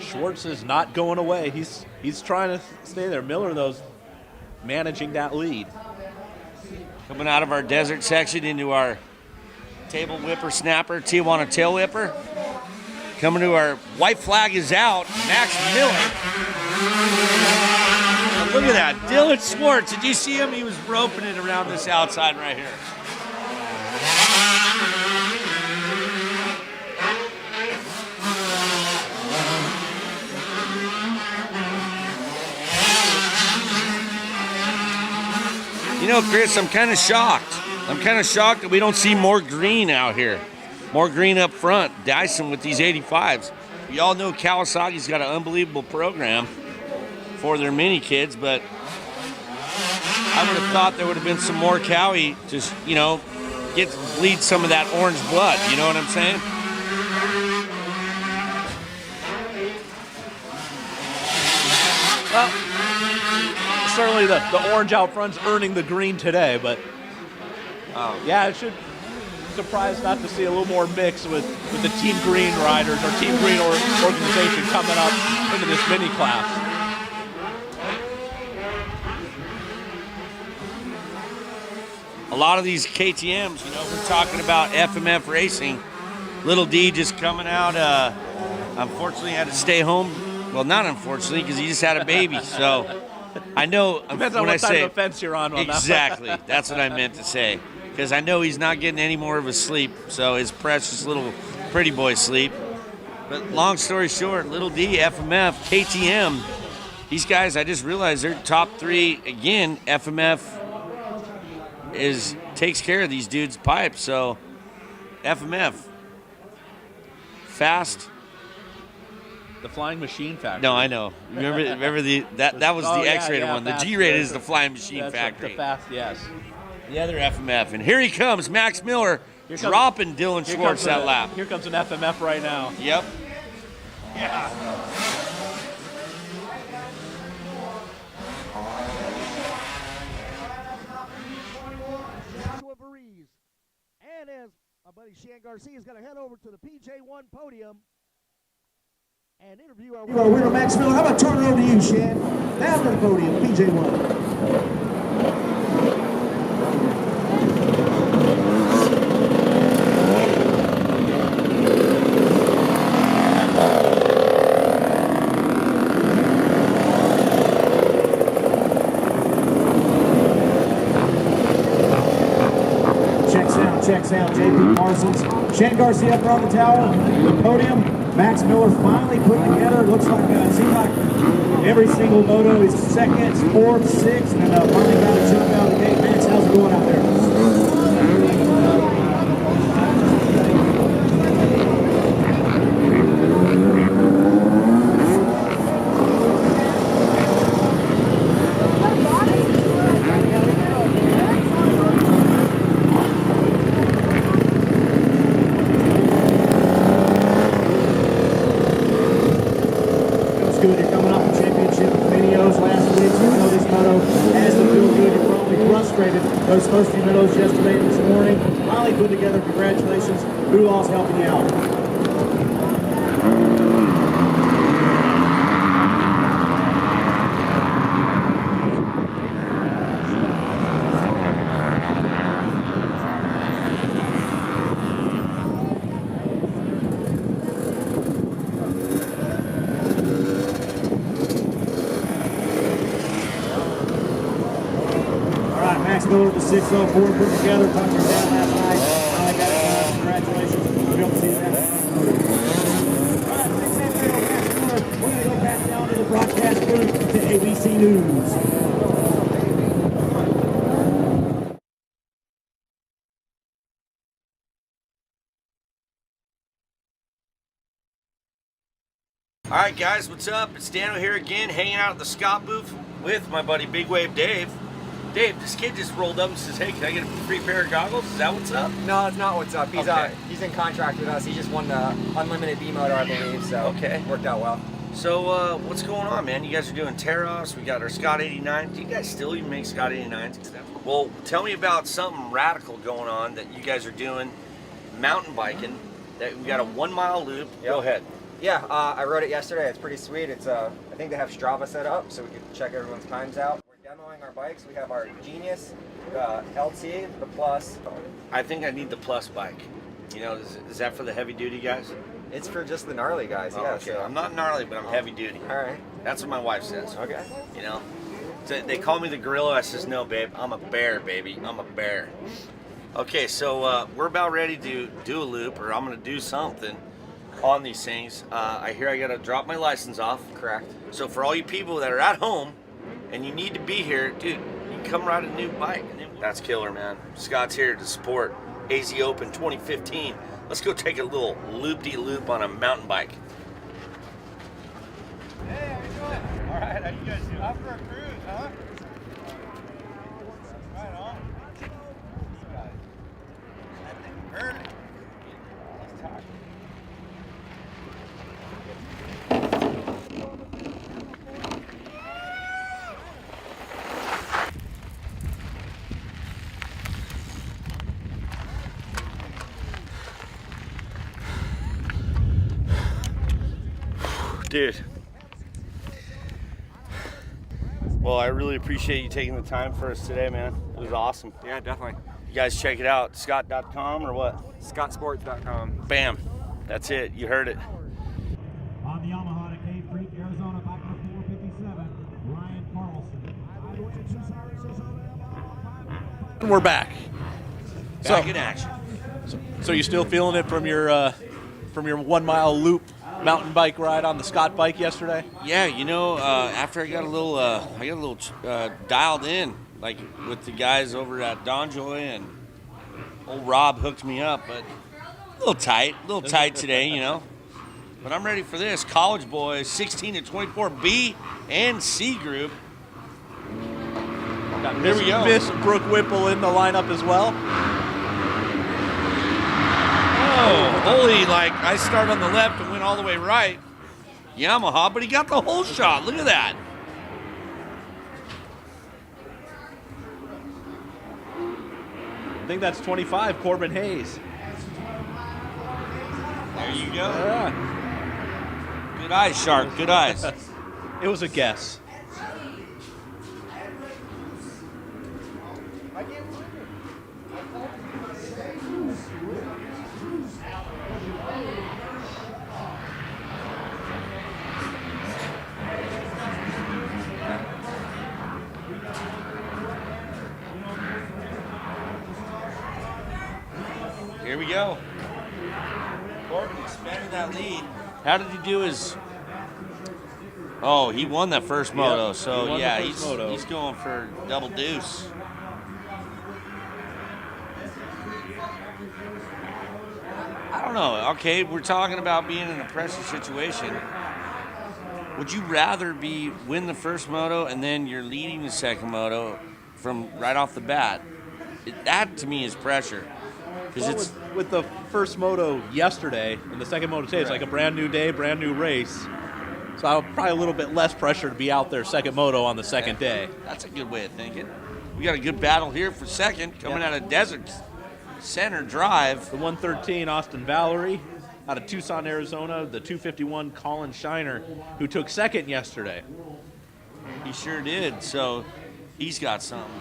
Speaker 14: Schwartz is not going away. He's trying to stay there. Miller, though, managing that lead.
Speaker 4: Coming out of our desert section into our table whippersnapper, Tijuana tail whipper. Coming to our white flag is out, Max Miller. And look at that, Dylan Schwartz. Did you see him? He was roping it around this outside right here. You know, Chris, I'm kind of shocked. I'm kind of shocked that we don't see more green out here. More green up front, Dyson with these 85s. We all know Kawasaki's got an unbelievable program for their mini kids, but I would have thought there would have been some more Cowie to, you know, bleed some of that orange blood. You know what I'm saying?
Speaker 14: Well, certainly the orange out front's earning the green today, but yeah, it should surprised not to see a little more mix with the Team Green riders or Team Green organization coming up into this mini class.
Speaker 4: A lot of these KTMs, you know, we're talking about FMF racing. Little D just coming out, unfortunately had to stay home. Well, not unfortunately, because he just had a baby, so I know
Speaker 14: depends on what side of the fence you're on
Speaker 4: exactly, that's what I meant to say. Because I know he's not getting any more of a sleep, so his precious little pretty boy sleep. But long story short, Little D, FMF, KTM, these guys, I just realized they're top three. Again, FMF takes care of these dudes' pipes, so FMF, fast.
Speaker 14: The Flying Machine Factory.
Speaker 4: No, I know. Remember that was the X-rated one. The G-rated is the Flying Machine Factory.
Speaker 14: The fast, yes.
Speaker 4: The other FMF. And here he comes, Max Miller, dropping Dylan Schwartz that lap.
Speaker 14: Here comes an FMF right now.
Speaker 4: Yep.
Speaker 14: Yeah.
Speaker 1: And as my buddy Shan Garcia is going to head over to the PJ1 podium and interview our winner, Max Miller. How about turn it over to you, Shan? Down to the podium, PJ1. Checks out JP Parsons. Shan Garcia up on the tower, the podium. Max Miller finally put together. It looks like it seems like every single moto is second, fourth, sixth, and finally got a jump out of the gate. Max, how's it going out there? Those first few minutes yesterday and this morning, finally put together. Congratulations. Who all's helping you out? The 604 put together, talked your dad last night. I got it. Congratulations. We hope to see you then. All right, we're going to go back down to the broadcast booth to ABC News.
Speaker 4: All right, guys, what's up? It's Dano here again, hanging out at the Scott booth with my buddy Big Wave Dave. Dave, this kid just rolled up and says, hey, can I get a free pair of goggles? Is that what's up?
Speaker 10: No, it's not what's up. He's
Speaker 4: okay.
Speaker 10: He's in contract with us. He just won the Unlimited B motor, I believe, so
Speaker 4: okay.
Speaker 10: Worked out well.
Speaker 4: So what's going on, man? You guys are doing tear-offs. We got our Scott 89. Do you guys still even make Scott 89s? Well, tell me about something radical going on that you guys are doing, mountain biking. That we got a 1 mile loop.
Speaker 10: Yep.
Speaker 4: Go ahead.
Speaker 10: Yeah, I rode it yesterday. It's pretty sweet. It's I think they have Strava set up, so we can check everyone's times out. We're demoing our bikes. We have our Genius, the LT, the Plus.
Speaker 4: I think I need the Plus bike. You know, is that for the heavy duty guys?
Speaker 10: It's for just the gnarly guys.
Speaker 4: Oh,
Speaker 10: Yeah.
Speaker 4: okay.
Speaker 10: So.
Speaker 4: I'm not gnarly, but I'm heavy duty.
Speaker 10: All right.
Speaker 4: That's what my wife says.
Speaker 10: Okay.
Speaker 4: You know, so they call me the gorilla. I says, no, babe, I'm a bear, baby. I'm a bear. Okay, so we're about ready to do a loop, or I'm gonna do something on these things. I hear I gotta drop my license off.
Speaker 10: Correct.
Speaker 4: So for all you people that are at home and you need to be here, dude, you can come ride a new bike. That's killer, man. Scott's here to support AZ Open 2015. Let's go take a little loop-de-loop on a mountain bike.
Speaker 2: Hey, how you doing? All right, how you guys doing? Out for a cruise, huh? Right on. Perfect. Let's talk.
Speaker 4: Dude. Well, I really appreciate you taking the time for us today, man. It was awesome.
Speaker 10: Yeah, definitely.
Speaker 4: You guys check it out, scott.com or what?
Speaker 10: scottsports.com.
Speaker 4: Bam. That's it. You heard it.
Speaker 2: On the Yamaha to Cave Creek, Arizona, back to 457, Ryan Carlson.
Speaker 14: We're back.
Speaker 4: Back in action.
Speaker 14: So you still feeling it from your 1 mile loop mountain bike ride on the Scott bike yesterday?
Speaker 4: Yeah, you know, after I got a little dialed in, like with the guys over at Donjoy, and old Rob hooked me up, but a little tight today, you know. But I'm ready for this. College boys, 16 to 24 B and C group.
Speaker 14: Got
Speaker 4: Here we go.
Speaker 14: Miss Brooke Whipple in the lineup as well.
Speaker 4: Oh, holy, like I started on the left and went all the way right. Yamaha, but he got the whole shot. Look at that.
Speaker 14: I think that's 25, Corbin Hayes.
Speaker 4: There you go.
Speaker 14: Yeah.
Speaker 4: Good eyes, Shark. Good eyes.
Speaker 14: It was a guess.
Speaker 4: Here we go. Corbin expanded that lead. How did he do his... Oh, he won that first moto, so yeah, he's going for double deuce. I don't know. Okay, we're talking about being in a pressure situation. Would you rather win the first moto and then you're leading the second moto from right off the bat? That to me is pressure.
Speaker 14: Well, with the first moto yesterday and the second moto today, it's like a brand new day, brand new race. So I'll probably a little bit less pressure to be out there second moto on the second day.
Speaker 4: That's a good way of thinking. We got a good battle here for second coming out of Desert Center Drive.
Speaker 14: The 113 Austin Valerie out of Tucson, Arizona. The 251 Colin Shiner, who took second yesterday.
Speaker 4: He sure did. So he's got something.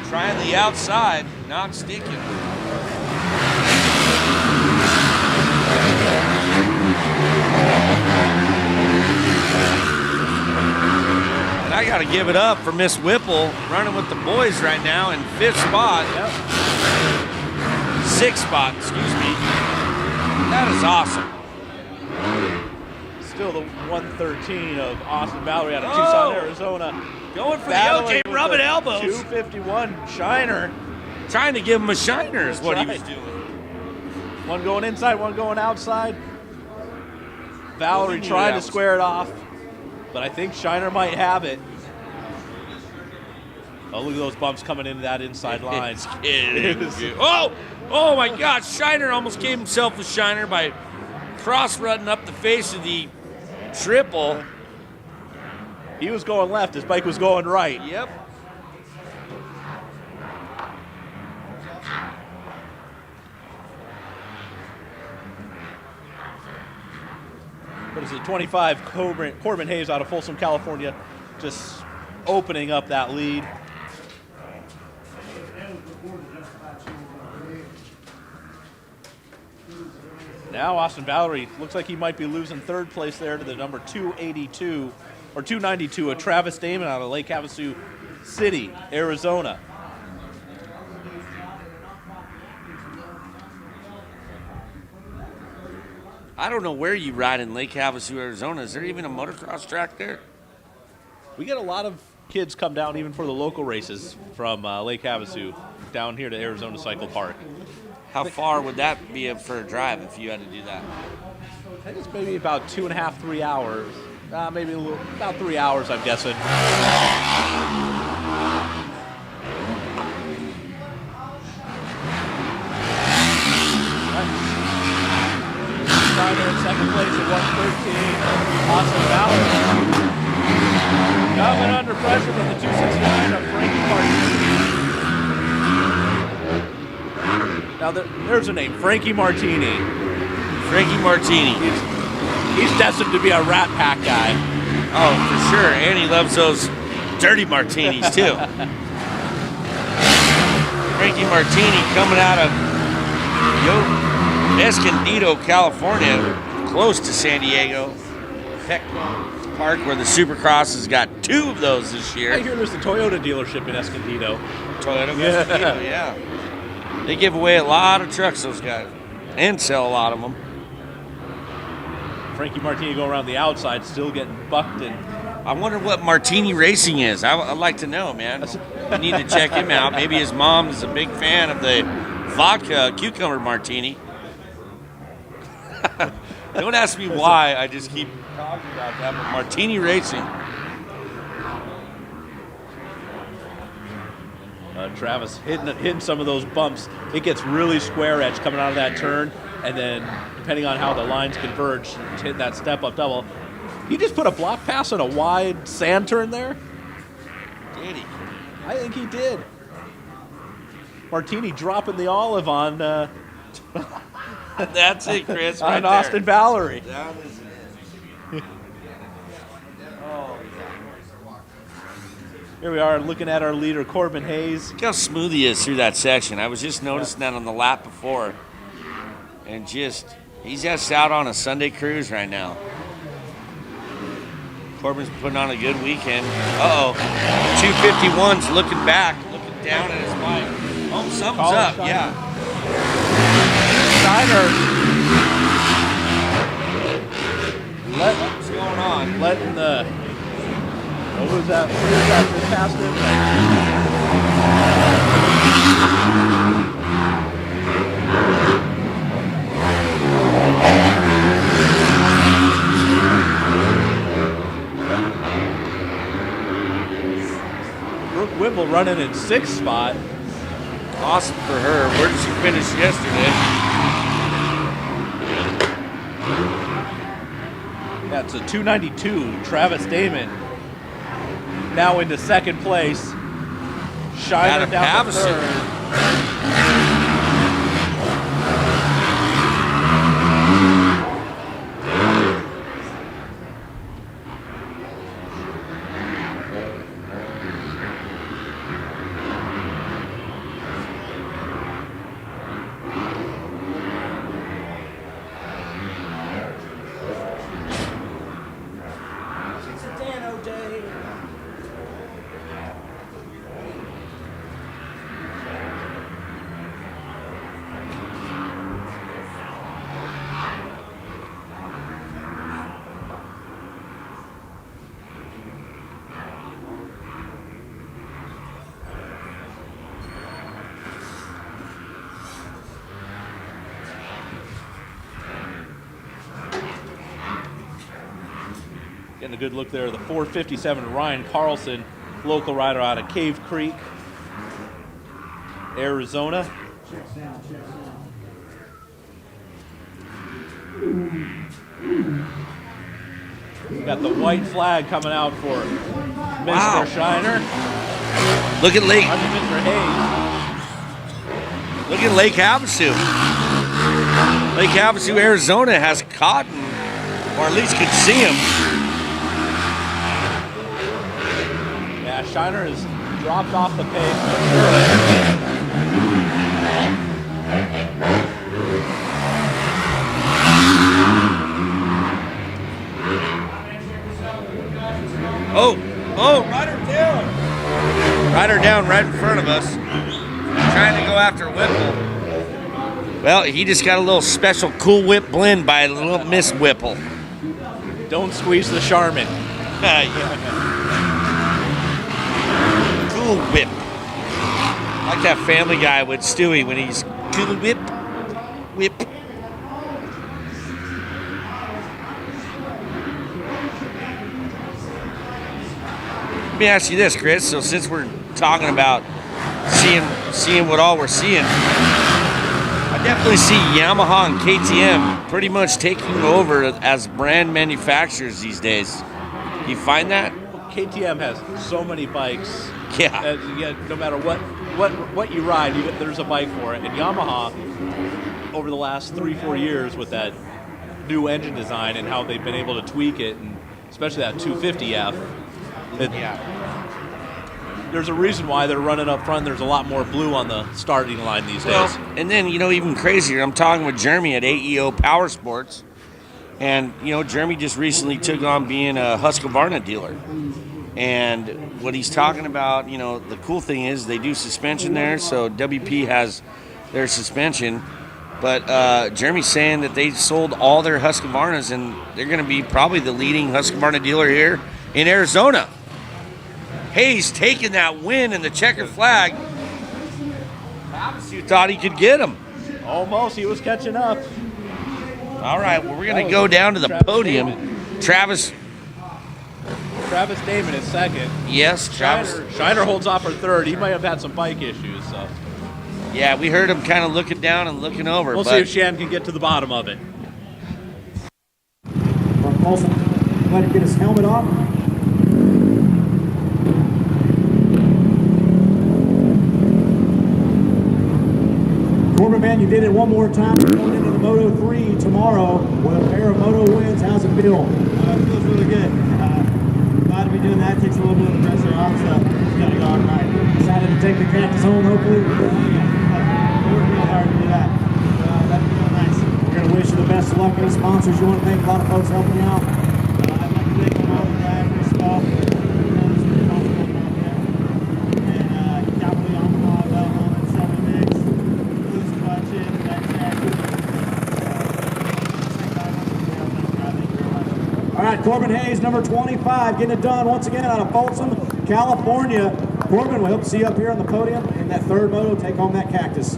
Speaker 4: Trying the outside, not sticking. And I got to give it up for Miss Whipple running with the boys right now in 5th spot.
Speaker 14: Yep.
Speaker 4: 6th spot, excuse me. That is awesome.
Speaker 14: Still the 113 of Austin Valerie out of Tucson, Arizona.
Speaker 4: Going for the OJ rubbing elbows.
Speaker 14: 251 Shiner.
Speaker 4: Trying to give him a shiner is what
Speaker 14: That's
Speaker 4: he was
Speaker 14: right.
Speaker 4: doing.
Speaker 14: One going inside, one going outside. Valerie trying to square it off, but I think Shiner might have it. Oh, look at those bumps coming into that inside line.
Speaker 4: Oh my God! Shiner almost gave himself a shiner by cross-rutting up the face of the triple.
Speaker 14: He was going left. His bike was going right.
Speaker 4: Yep.
Speaker 14: What is it, 25, Corbin Hayes out of Folsom, California, just opening up that lead. Now Austin Valerie looks like he might be losing third place there to the number 282 or 292 of Travis Damon out of Lake Havasu City, Arizona.
Speaker 4: I don't know where you ride in Lake Havasu, Arizona. Is there even a motocross track there?
Speaker 14: We get a lot of kids come down even for the local races from Lake Havasu down here to Arizona Cycle Park.
Speaker 4: How far would that be for a drive if you had to do that?
Speaker 14: I think it's maybe about 2.5, 3 hours. Maybe about 3 hours, I'm guessing. Shiner in second place at 113. Austin Valerie coming under pressure from the 269 of Frankie Martini. Now there's a name, Frankie Martini.
Speaker 4: Frankie Martini.
Speaker 14: He's destined to be a Rat Pack guy.
Speaker 4: Oh, for sure. And he loves those dirty martinis, too. Frankie Martini coming out of Escondido, California, close to San Diego. Peck Park, where the Supercross has got 2 of those this year.
Speaker 14: I hear there's a Toyota dealership in Escondido.
Speaker 4: Toyota Escondido, yeah. They give away a lot of trucks, those guys, and sell a lot of them.
Speaker 14: Frankie Martini going around the outside, still getting bucked. And
Speaker 4: I wonder what Martini Racing is. I'd like to know, man. I need to check him out. Maybe his mom is a big fan of the vodka cucumber martini. Don't ask me why. I just keep talking about that. But Martini Racing.
Speaker 14: Travis hitting some of those bumps. It gets really square edge coming out of that turn, and then depending on how the lines converge, hitting that step-up double. He just put a block pass on a wide sand turn there?
Speaker 4: Did he?
Speaker 14: I think he did. Martini dropping the olive on...
Speaker 4: That's it, Chris.
Speaker 14: On Austin Valerie.
Speaker 4: That is it.
Speaker 14: Here we are looking at our leader, Corbin Hayes.
Speaker 4: Look how smooth he is through that section. I was just noticing that on the lap before. And he's just out on a Sunday cruise right now. Corbin's putting on a good weekend. Uh-oh. 251's looking back, looking down at his bike. Oh, something's up, Shiner. Yeah.
Speaker 14: Shiner.
Speaker 4: What's going on?
Speaker 14: Letting the... What was that? Just past him? Brooke Whipple running in 6th spot.
Speaker 4: Awesome for her. Where did she finish yesterday?
Speaker 14: That's a 292. Travis Damon now into 2nd place. Shiner down to 3rd. Getting a good look there. The 457 Ryan Carlson local rider out of Cave Creek, Arizona. We got the white flag coming out for Mr. Shiner.
Speaker 4: Look at Lake.
Speaker 14: Mr. Hayes.
Speaker 4: Look at Lake Havasu. Lake Havasu, Arizona has cotton, or at least could see him.
Speaker 14: Yeah, Shiner has dropped off the pace.
Speaker 4: Oh, Rider down. Rider down right in front of us. Trying to go after Whipple. Well, he just got a little special Cool Whip blend by little Miss Whipple.
Speaker 14: Don't squeeze the Charmin.
Speaker 4: Cool Whip. Like that Family Guy with Stewie when he's Cool Whip. Let me ask you this, Chris. So since we're talking about seeing what all we're seeing, I definitely see Yamaha and KTM pretty much taking over as brand manufacturers these days. You find that?
Speaker 14: KTM has so many bikes.
Speaker 4: Yeah.
Speaker 14: No matter what you ride, there's a bike for it. And Yamaha, over the last 3-4 years with that new engine design and how they've been able to tweak it, and especially that 250F, there's a reason why they're running up front. There's a lot more blue on the starting line these days.
Speaker 4: And then, even crazier, I'm talking with Jeremy at AEO Power Sports. And, Jeremy just recently took on being a Husqvarna dealer. And what he's talking about, the cool thing is they do suspension there. So WP has their suspension. But Jeremy's saying that they sold all their Husqvarnas, and they're going to be probably the leading Husqvarna dealer here in Arizona. Hayes taking that win in the checkered flag. You thought he could get him.
Speaker 14: Almost. He was catching up.
Speaker 4: All right, well, we're going to go down to the podium.
Speaker 14: Damon.
Speaker 4: Travis
Speaker 14: Damon is second.
Speaker 4: Yes, Travis.
Speaker 14: Shiner holds off for third. He might have had some bike issues. So.
Speaker 4: Yeah, we heard him kind of looking down and looking over.
Speaker 14: We'll see if Shan can get to the bottom of it.
Speaker 2: Paulson, let him get his helmet off. Corbin, man, you did it one more time. You're going into the Moto 3 tomorrow with a pair of Moto wins. How's it feel?
Speaker 5: It feels really good. Glad to be doing that. Takes a little bit of the pressure off, so it's going to go all right.
Speaker 2: Decided to take the cactus home, hopefully.
Speaker 5: We worked real hard to do that. That'd be real nice.
Speaker 2: We're going to wish you the best of luck. Any sponsors you want to thank? A lot of folks helping you out.
Speaker 5: I'd like to thank my mom and dad, first of all.
Speaker 2: All right, Corbin Hayes, number 25, getting it done once again out of Folsom, California. Corbin, we hope to see you up here on the podium in that third moto, take home that cactus.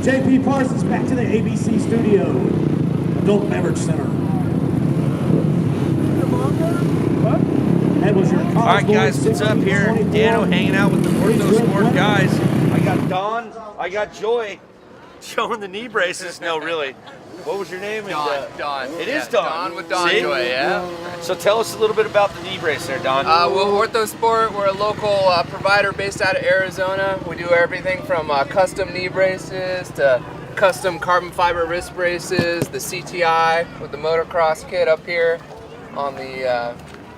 Speaker 2: JP Parsons back to the ABC studio, Adult Beverage Center. That was your
Speaker 4: all right, guys, what's up here? Dano hanging out with the Ortho Sport guys. I got Don, I got Joy showing the knee braces. No, really. What was your name?
Speaker 12: Don.
Speaker 4: It is Don.
Speaker 12: Don with Don Joy, yeah.
Speaker 4: So tell us a little bit about the knee brace there, Don.
Speaker 12: Well, Ortho Sport, we're a local provider based out of Arizona. We do everything from custom knee braces to custom carbon fiber wrist braces, the CTI with the motocross kit up here on the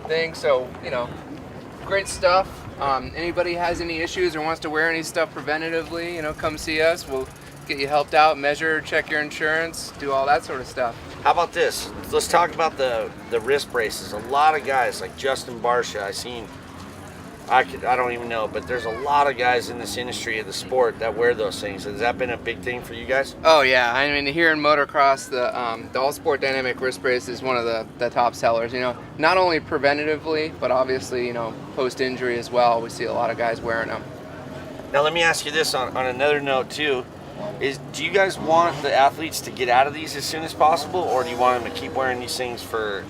Speaker 12: thing. So, great stuff. Anybody has any issues or wants to wear any stuff preventatively, come see us. We'll get you helped out, measure, check your insurance, do all that sort of stuff.
Speaker 4: How about this? Let's talk about the wrist braces. A lot of guys like Justin Barsha, I don't even know, but there's a lot of guys in this industry of the sport that wear those things. Has that been a big thing for you guys?
Speaker 12: Oh yeah, I mean here in motocross, the All Sport Dynamic wrist brace is one of the top sellers. Not only preventatively, but obviously post injury as well. We see a lot of guys wearing them.
Speaker 4: Now let me ask you this on another note too. Do you guys want the athletes to get out of these as soon as possible, or do you want them to keep wearing these things for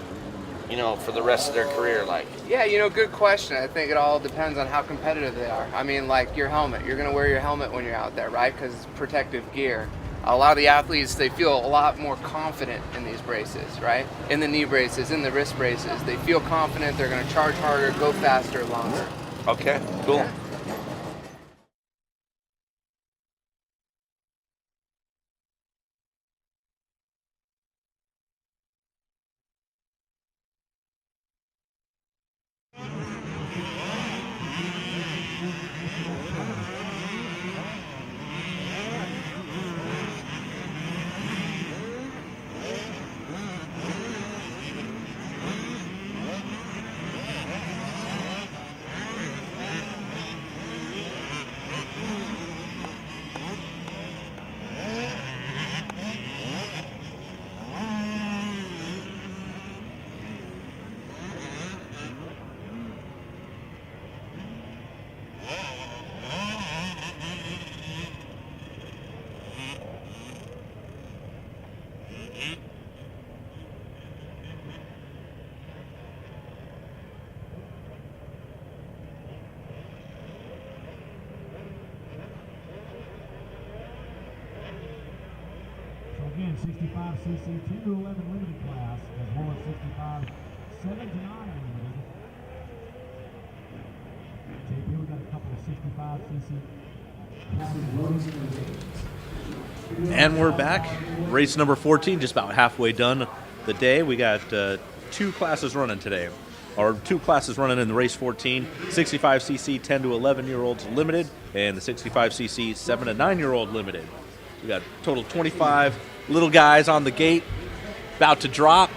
Speaker 4: for the rest of their career like?
Speaker 12: Yeah, good question. I think it all depends on how competitive they are. I mean, like your helmet. You're going to wear your helmet when you're out there, right? Because it's protective gear. A lot of the athletes, they feel a lot more confident in these braces, right? In the knee braces, in the wrist braces. They feel confident. They're going to charge harder, go faster, longer.
Speaker 4: Okay, cool.
Speaker 12: Yeah.
Speaker 2: Again, 65cc 10 to 11 limited class, as well as 65 7 to 9 limited. JP, we got a couple of 65cc classes.
Speaker 14: And we're back. Race number 14, just about halfway done the day. We got 2 classes running today, or 2 classes running in the race 14. 65cc 10 to 11-year-olds limited, and the 65cc 7 to 9-year-old limited. We got a total 25 little guys on the gate, about to drop.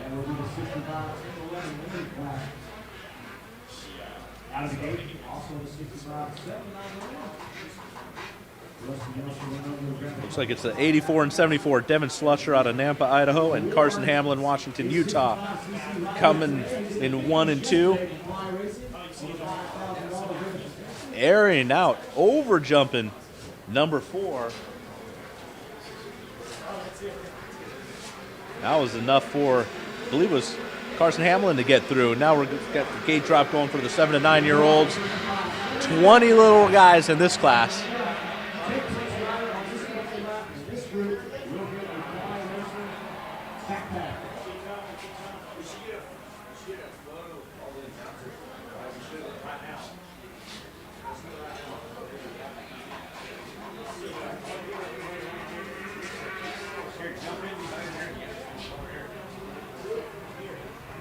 Speaker 2: And we'll do the 65 11 class. Out of the gate, also the 65 7
Speaker 14: Looks like it's the 84 and 74 Devin Slusher out of Nampa, Idaho, and Carson Hamlin, Washington, Utah, coming in 1 and 2. Airing out, over jumping number 4. That was enough for, I believe it was Carson Hamlin to get through. Now we've got the gate drop going for the 7 to 9-year-olds. 20 little guys in this class.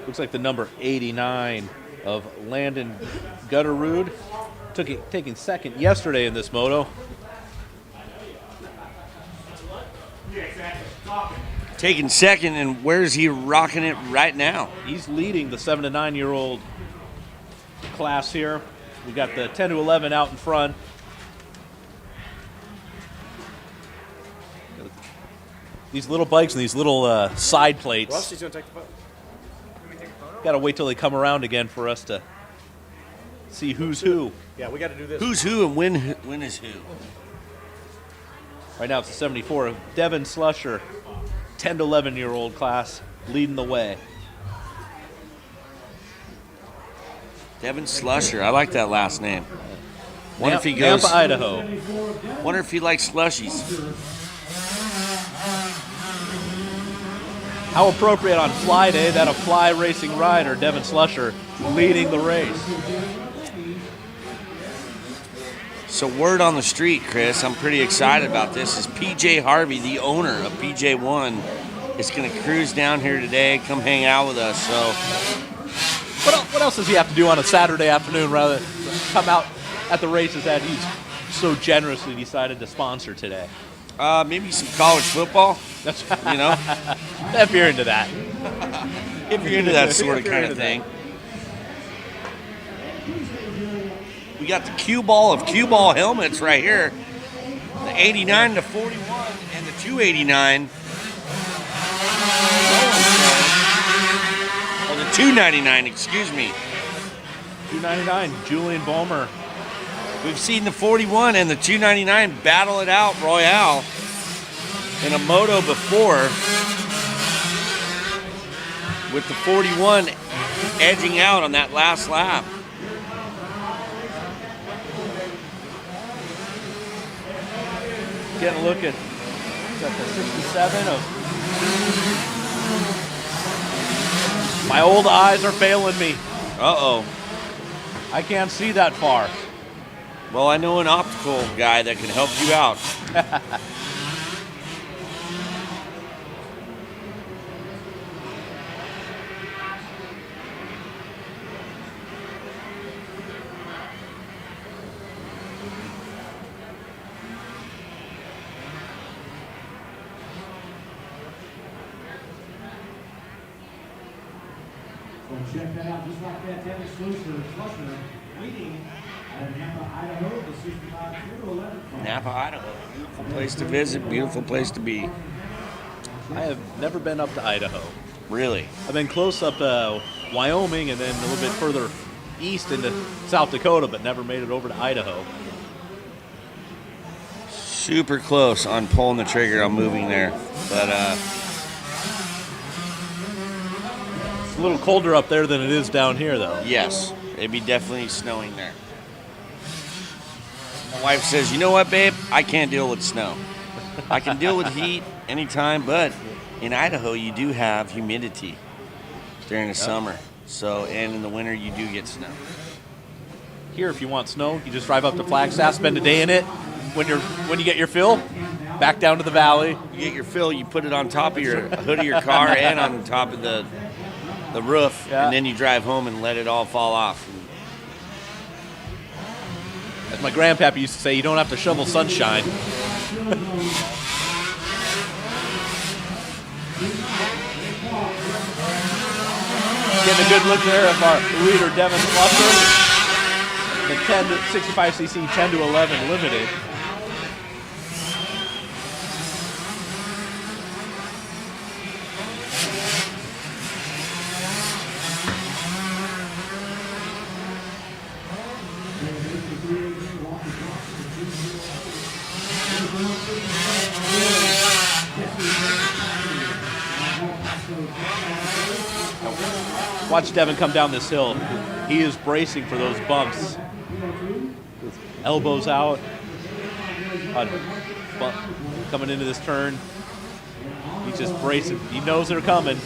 Speaker 14: Looks like the number 89 of Landon Gutterud taking second yesterday in this moto.
Speaker 4: Taking second, and where's he rocking it right now?
Speaker 14: He's leading the 7 to 9-year-old class here. We got the 10 to 11 out in front. These little bikes and these little side plates.
Speaker 15: Well, she's going to take the photo.
Speaker 14: Got to wait till they come around again for us to see who's who.
Speaker 15: Yeah, we got to do this.
Speaker 4: Who's who and when is who?
Speaker 14: Right now it's the 74 of Devin Slusher, 10 to 11-year-old class, leading the way.
Speaker 4: Devin Slusher, I like that last name. Wonder if he goes.
Speaker 14: Nampa, Idaho.
Speaker 4: Wonder if he likes slushies.
Speaker 14: How appropriate on Fly Day that a fly racing rider, Devin Slusher, leading the race.
Speaker 4: So word on the street, Chris, I'm pretty excited about this, is PJ Harvey, the owner of PJ1, is going to cruise down here today, come hang out with us. So
Speaker 14: what else does he have to do on a Saturday afternoon rather than come out at the races that he's so generously decided to sponsor today?
Speaker 4: Maybe some college football.
Speaker 14: That's
Speaker 4: you know,
Speaker 14: if you're into that.
Speaker 4: If you're into that sort of kind of thing. We got the cue ball of cue ball helmets right here. The 89 to 41 and the 289. Or the 299, excuse me.
Speaker 14: 299, Julian Bomer.
Speaker 4: We've seen the 41 and the 299 battle it out Royale in a moto before, with the 41 edging out on that last lap.
Speaker 14: Getting a look at the 67 of... My old eyes are failing me.
Speaker 4: Uh-oh.
Speaker 14: I can't see that far.
Speaker 4: Well, I know an optical guy that can help you out.
Speaker 2: So check that out. Just like that, Devin Slusher leading out of Napa, Idaho, the 65-11.
Speaker 4: Napa, Idaho. Beautiful place to visit, beautiful place to be.
Speaker 14: I have never been up to Idaho.
Speaker 4: Really?
Speaker 14: I've been close up Wyoming and then a little bit further east into South Dakota, but never made it over to Idaho.
Speaker 4: Super close on pulling the trigger on moving there. But
Speaker 14: it's a little colder up there than it is down here, though.
Speaker 4: Yes, it'd be definitely snowing there. My wife says, you know what, babe? I can't deal with snow. I can deal with heat anytime, but in Idaho, you do have humidity during the summer. So, and in the winter, you do get snow.
Speaker 14: Here, if you want snow, you just drive up to Flagstaff, spend a day in it. When you get your fill, back down to the valley.
Speaker 4: You get your fill, you put it on top of your hood of your car and on top of the roof, and then you drive home and let it all fall off.
Speaker 14: As my grandpappy used to say, you don't have to shovel sunshine. Getting a good look there of our leader, Devin Slusher. The 65cc 10 to 11 limited. Watch Devin come down this hill. He is bracing for those bumps. His elbows out. Coming into this turn. He's just bracing. He knows they're coming.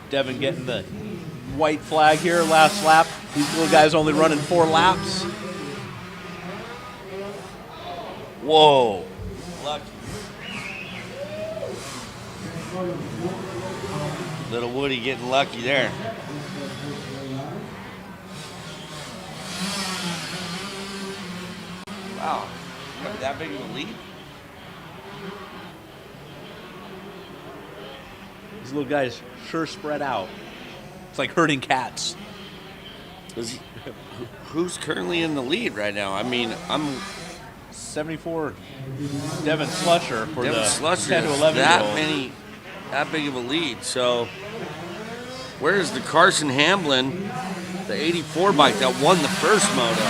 Speaker 14: Devin getting the white flag here last lap. These little guys only running 4 laps.
Speaker 4: Whoa. Lucky. Little Woody getting lucky there. Wow. You have that big of a lead?
Speaker 14: These little guys sure spread out. It's like herding cats.
Speaker 4: Who's currently in the lead right now? I mean, I'm
Speaker 14: 74. Devin Slusher for
Speaker 4: Devin
Speaker 14: the
Speaker 4: Slusher
Speaker 14: 10 to 11
Speaker 4: that big of a lead. So where's the Carson Hamblin, the 84 bike that won the first moto?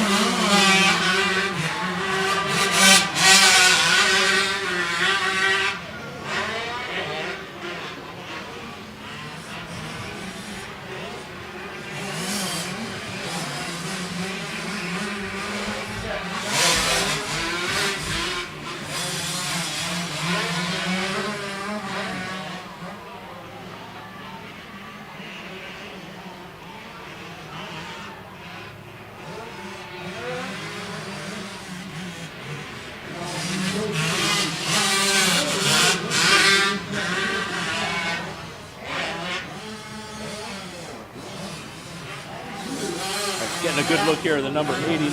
Speaker 14: good look here at the number 89,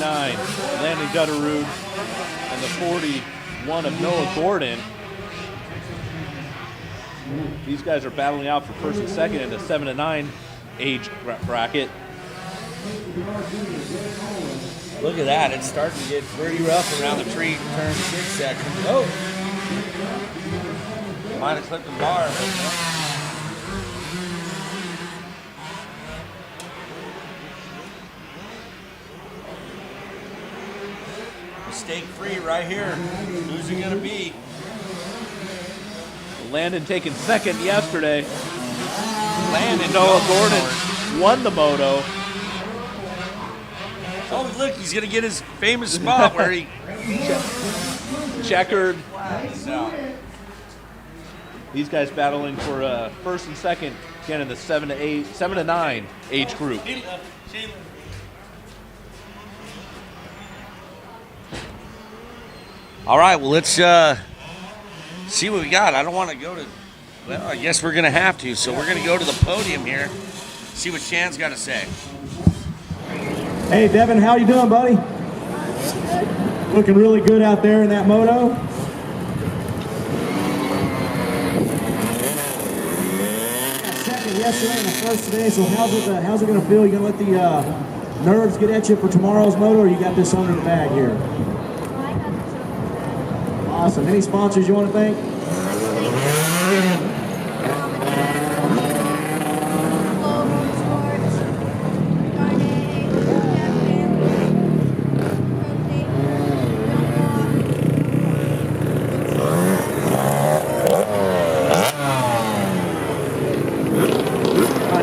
Speaker 14: Landon Gutterud, and the 41 of Noah Gordon. These guys are battling out for first and second in the 7 to 9 age bracket.
Speaker 4: Look at that. It's starting to get pretty rough around the tree turn 6 section. Oh! Might have clipped the bar. Mistake free right here. Who's it going to be?
Speaker 14: Landon taking second yesterday.
Speaker 4: Landon.
Speaker 14: Noah Gordon won the moto.
Speaker 4: Oh, look, he's going to get his famous spot where he
Speaker 14: checkered. These guys battling for first and second again in the 7 to 9 age group.
Speaker 4: All right, well, let's see what we got. I don't want to go to, well, I guess we're going to have to. So we're going to go to the podium here, see what Shan's got to say.
Speaker 2: Hey, Devin, how you doing, buddy? Looking really good out there in that moto. Second yesterday and the first today, so how's it going to feel? You going to let the nerves get at you for tomorrow's moto, or you got this under the bag here? Awesome. Any sponsors you want to thank?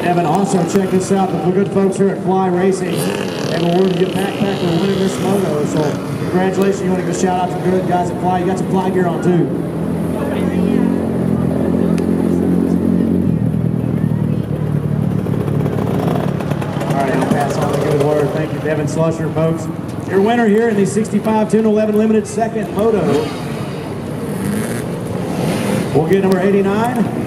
Speaker 2: Evan, also check this out. The good folks here at Fly Racing have awarded you a backpack for winning this moto. So congratulations. You want to give a shout out to the good guys at Fly. You got some Fly gear on too. All right, I'll pass on the good word. Thank you, Devin Slusher, folks. Your winner here in the 65 10-11 limited second moto. We'll get number 89.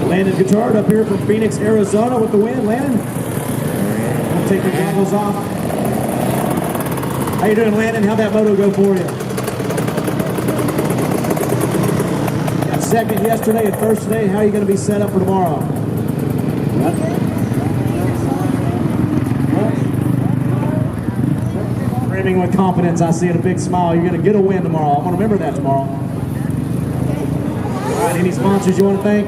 Speaker 2: Landon Guitard up here from Phoenix, Arizona with the win. Landon, we'll take the goggles off. How you doing, Landon? How'd that moto go for you? Got second yesterday and first today. How are you going to be set up for tomorrow? Brimming with confidence. I see it, a big smile. You're going to get a win tomorrow. I'm going to remember that tomorrow. All right, any sponsors you want to thank?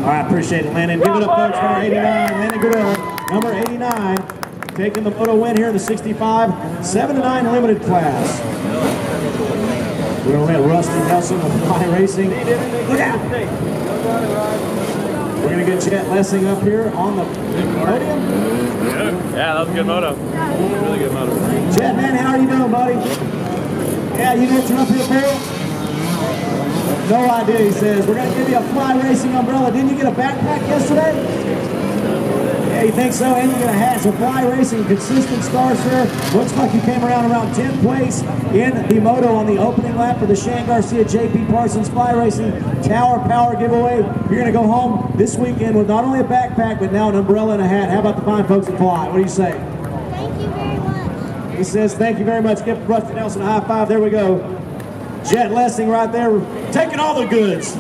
Speaker 2: All right, appreciate it, Landon. Give it up, folks, number 89. Landon Goodell, number 89, taking the moto win here in the 65 7-9 limited class. We're going to let Rusty Nelson of Fly Racing. Look out! We're going to get Chet Lessing up here on the podium.
Speaker 17: Yeah, that was a good moto. Really good moto.
Speaker 2: Chet, man, how are you doing, buddy? Yeah, you know what you're up here for? No idea, he says. We're going to give you a Fly Racing umbrella. Didn't you get a backpack yesterday? Yeah, you think so? And you get a hat. So Fly Racing, consistent stars here. Looks like you came around 10th place in the moto on the opening lap for the Shan Garcia JP Parsons Fly Racing Tower Power giveaway. You're going to go home this weekend with not only a backpack, but now an umbrella and a hat. How about the fine folks at Fly? What do you say?
Speaker 8: Thank you very much.
Speaker 2: He says, thank you very much. Give Rusty Nelson a high five. There we go. Jet Lessing right there, taking all the goods.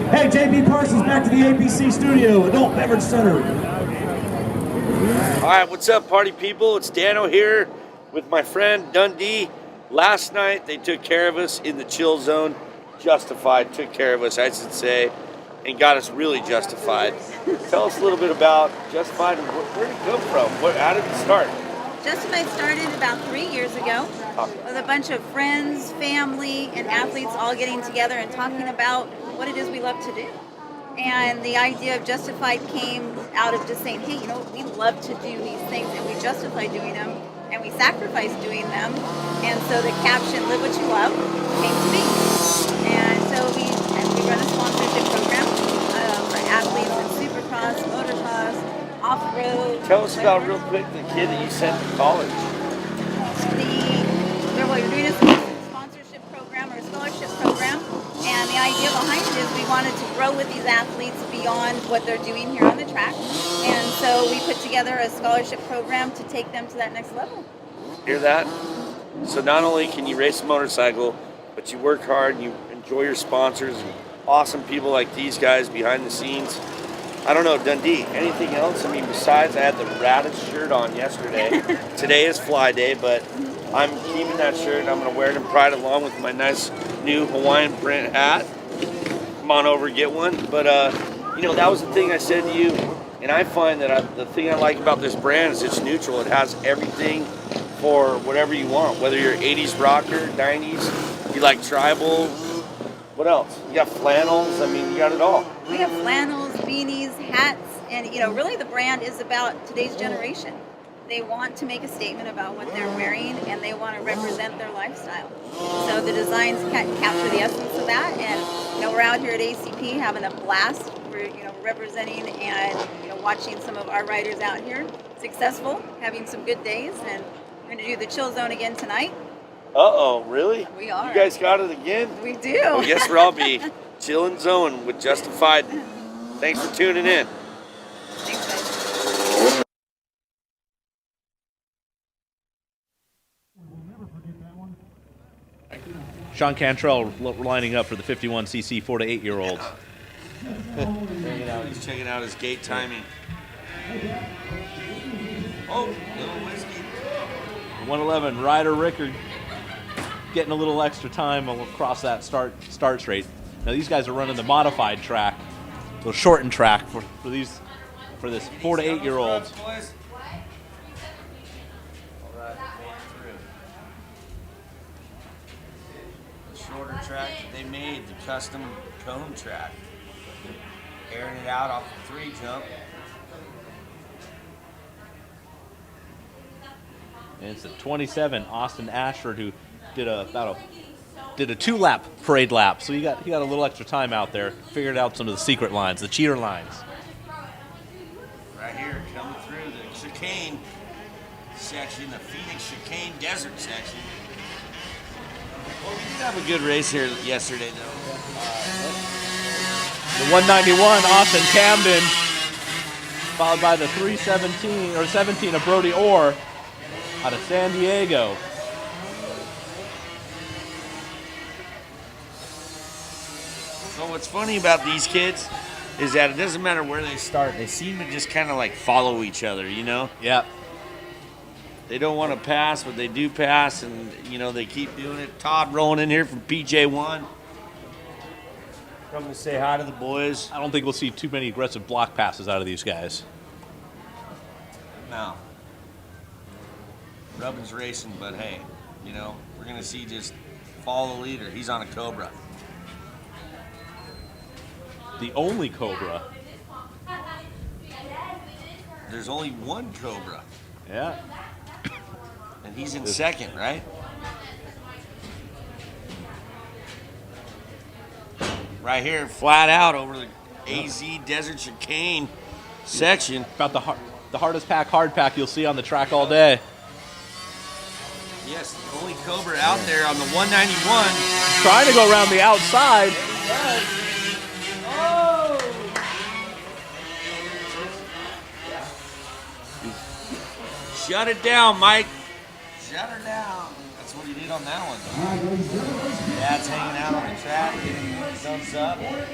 Speaker 2: Hey, JP Parsons, back to the APC studio, Adult Beverage Center.
Speaker 4: All right, what's up, party people? It's Dano here with my friend Dundee. Last night, they took care of us in the chill zone. Justified took care of us, I should say, and got us really justified. Tell us a little bit about Justified. Where did it come from? How did it start?
Speaker 18: Justified started about 3 years ago with a bunch of friends, family, and athletes all getting together and talking about what it is we love to do. And the idea of Justified came out of just saying, hey, you know, we love to do these things and we justify doing them and we sacrifice doing them. And so the caption, Live What You Love, came to be. And so we run a sponsorship program for athletes in Supercross, Motocross, off-road.
Speaker 4: Tell us about real quick the kid that you sent to college.
Speaker 18: What you're doing is a sponsorship program or a scholarship program, and the idea behind it is we wanted to grow with these athletes beyond what they're doing here on the track, and so we put together a scholarship program to take them to that next level.
Speaker 4: Hear that? So not only can you race a motorcycle, but you work hard and you enjoy your sponsors and awesome people like these guys behind the scenes. I don't know, Dundee, anything else? I mean, besides I had the raddest shirt on yesterday. Today is Fly Day, but I'm keeping that shirt and I'm going to wear it in pride along with my nice new Hawaiian print hat. Come on over and get one. But, that was the thing I said to you. And I find that the thing I like about this brand is it's neutral. It has everything for whatever you want, whether you're 80s rocker, 90s, you like tribal. What else? You got flannels. I mean, you got it all.
Speaker 18: We have flannels, beanies, hats, and really the brand is about today's generation. They want to make a statement about what they're wearing, and they want to represent their lifestyle. So the designs capture the essence of that, and we're out here at ACP having a blast. We're representing and watching some of our riders out here successful, having some good days, and we're going to do the chill zone again tonight.
Speaker 4: Uh-oh, really?
Speaker 18: We are.
Speaker 4: You guys got it again?
Speaker 18: We do.
Speaker 4: Well, guess where I'll be? Chillin' Zone with Justified. Thanks for tuning in.
Speaker 18: Thanks, guys.
Speaker 3: Sean Cantrell lining up for the 51cc 4 to 8-year-olds.
Speaker 4: He's checking out his gate timing. Oh, little whiskey.
Speaker 3: 111, Ryder Rickard getting a little extra time across that start straight. Now these guys are running the modified track, the shortened track for this 4 to 8-year-olds.
Speaker 4: The shorter track that they made, the custom cone track. Airing it out off the 3 jump.
Speaker 3: And it's a 27, Austin Ashford, who did a 2-lap parade lap. So he got a little extra time out there, figured out some of the secret lines, the cheater lines.
Speaker 4: Right here, coming through the chicane section, the Phoenix chicane desert section. Well, we did have a good race here yesterday, though.
Speaker 3: The 191, Austin Camden, followed by the 17 of Brody Orr out of San Diego.
Speaker 4: So what's funny about these kids is that it doesn't matter where they start. They seem to just kind of like follow each other,
Speaker 3: Yeah.
Speaker 4: They don't want to pass, but they do pass, and, they keep doing it. Todd rolling in here from PJ1. Coming to say hi to the boys.
Speaker 3: I don't think we'll see too many aggressive block passes out of these guys.
Speaker 4: No. Rubbin's racing, but hey, we're going to see just follow the leader. He's on a Cobra.
Speaker 3: The only Cobra.
Speaker 4: There's only one Cobra.
Speaker 3: Yeah.
Speaker 4: And he's in second, right? Right here, flat out over the AZ Desert Chicane section.
Speaker 3: About the hardest pack, hard pack you'll see on the track all day.
Speaker 4: Yes, the only Cobra out there on the 191.
Speaker 3: Trying to go around the outside.
Speaker 4: Oh! Shut it down, Mike. Shut her down. That's what he did on that one. Dad's hanging out on the track, getting thumbs up. Here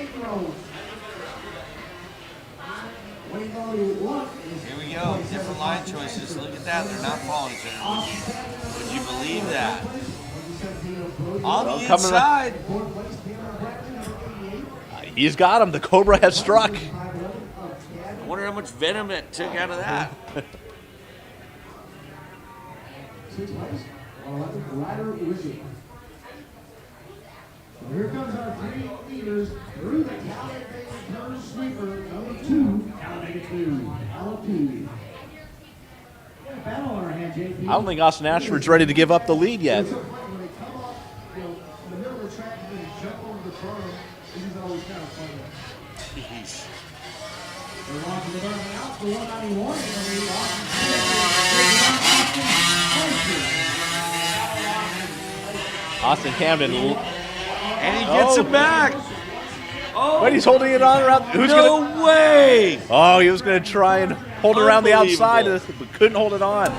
Speaker 4: we go. Different line choices. Look at that. They're not following each other. Would you believe that? On the inside.
Speaker 3: He's got him. The Cobra has struck.
Speaker 4: I wonder how much venom it took out of that.
Speaker 2: Here comes our 3 leaders through the Talladega turn sweeper, number 2, Talladega 2, Alatu. Battle on our hand, JP.
Speaker 3: I don't think Austin Ashford's ready to give up the lead yet.
Speaker 2: When they come off, in the middle of the track and then jump over the berm, this is always kind of funny.
Speaker 4: Jeez.
Speaker 2: They're launching the berm out.
Speaker 14: Austin Camden.
Speaker 4: And he gets it back. Oh,
Speaker 14: But he's holding it on around.
Speaker 4: no way.
Speaker 14: Oh, he was going to try and hold it around the outside of
Speaker 4: Unbelievable.
Speaker 14: this, but couldn't hold it on.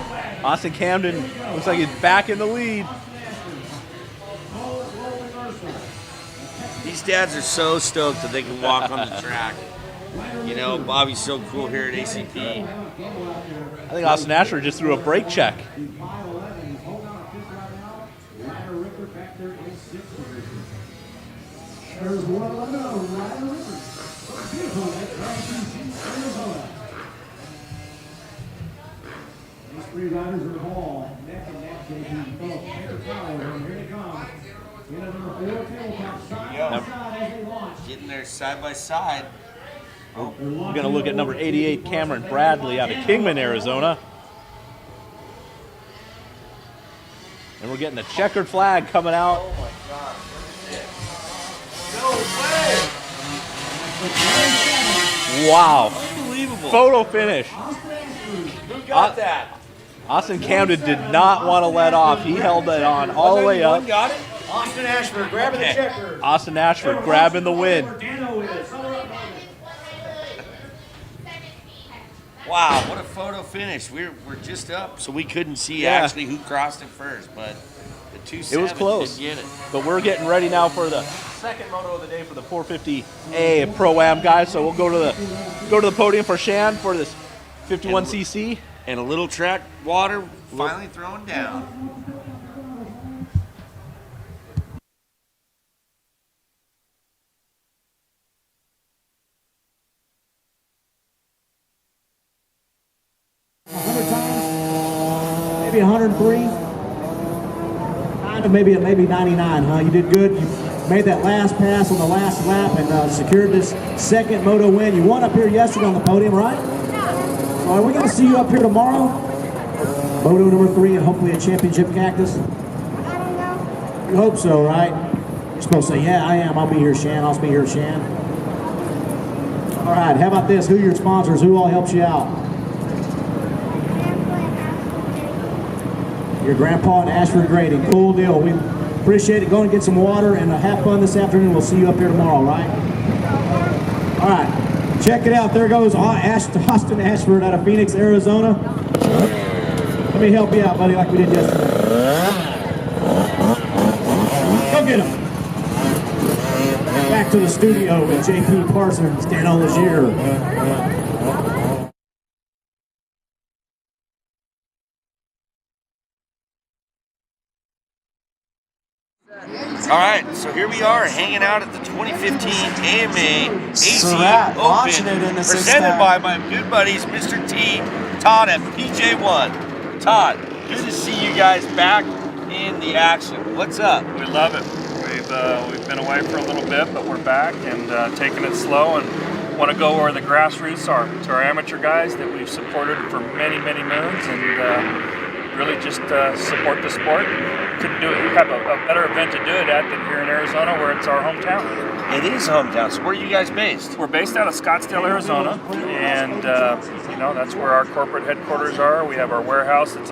Speaker 14: Austin Camden looks like he's back in the lead.
Speaker 4: These dads are so stoked that they can walk on the track. You know, Bobby's so cool here at ACP.
Speaker 14: I think Austin Ashford just threw a brake check.
Speaker 2: These three riders are all neck and neck, JP. Both paper towers, and here they come. In at number 4, tabletop, side by side as they launch.
Speaker 4: Getting there side by side.
Speaker 14: We're going to look at number 88, Cameron Bradley out of Kingman, Arizona. And we're getting a checkered flag coming out.
Speaker 4: Oh my God. No way.
Speaker 14: Wow.
Speaker 4: Unbelievable.
Speaker 14: Photo finish.
Speaker 4: Who got that?
Speaker 14: Austin Camden did not want to let off. He held it on all the way up.
Speaker 4: Got it?
Speaker 2: Austin Ashford grabbing the checker.
Speaker 14: Austin Ashford grabbing the win.
Speaker 4: Wow, what a photo finish. We're just up, so we couldn't see actually who crossed it first, but the 2-7
Speaker 14: It was close.
Speaker 4: did get it.
Speaker 14: But we're getting ready now for the second moto of the day for the 450A Pro-Am guys. So we'll go to the podium for Shan for this 51cc.
Speaker 4: And a little track water finally thrown down.
Speaker 2: Maybe 103. Kind of maybe 99, huh? You did good. You made that last pass on the last lap and secured this second moto win. You won up here yesterday on the podium, right? All right, we're going to see you up here tomorrow. Moto number 3 and hopefully a championship cactus. You hope so, right? You're supposed to say, yeah, I am. I'll be here, Shan. I'll be here, Shan. All right, how about this? Who are your sponsors? Who all helps you out? Your grandpa and Ashford Grading. Cool deal. We appreciate it. Go and get some water and have fun this afternoon. We'll see you up here tomorrow, right? All right. Check it out. There goes Austin Ashford out of Phoenix, Arizona. Let me help you out, buddy, like we did yesterday. Go get him. Back to the studio with JP Parsons, Dan Olegier.
Speaker 4: All right, so here we are hanging out at the 2015 AMA AC
Speaker 5: launching it in
Speaker 4: Open,
Speaker 5: the
Speaker 4: presented by my good buddies, Mr. T, Todd at PJ1. Todd, good to see you guys back in the action. What's up?
Speaker 17: We love it. We've been away for a little bit, but we're back and taking it slow and want to go where the grassroots are. To our amateur guys that we've supported for many, many moons and really just support the sport. Couldn't do it. We have a better event to do it at than here in Arizona, where it's our hometown.
Speaker 4: It is hometown. So where are you guys based?
Speaker 17: We're based out of Scottsdale, Arizona, and that's where our corporate headquarters are. We have our warehouse. It's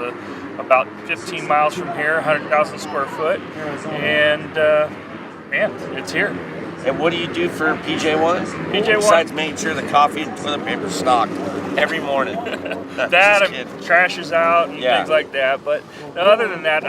Speaker 17: about 15 miles from here, 100,000 square foot, and it's here.
Speaker 4: And what do you do for PJ1?
Speaker 17: PJ1.
Speaker 4: Besides making sure the coffee and toilet paper is stocked every morning.
Speaker 17: That and trash is out and things like that. But other than that,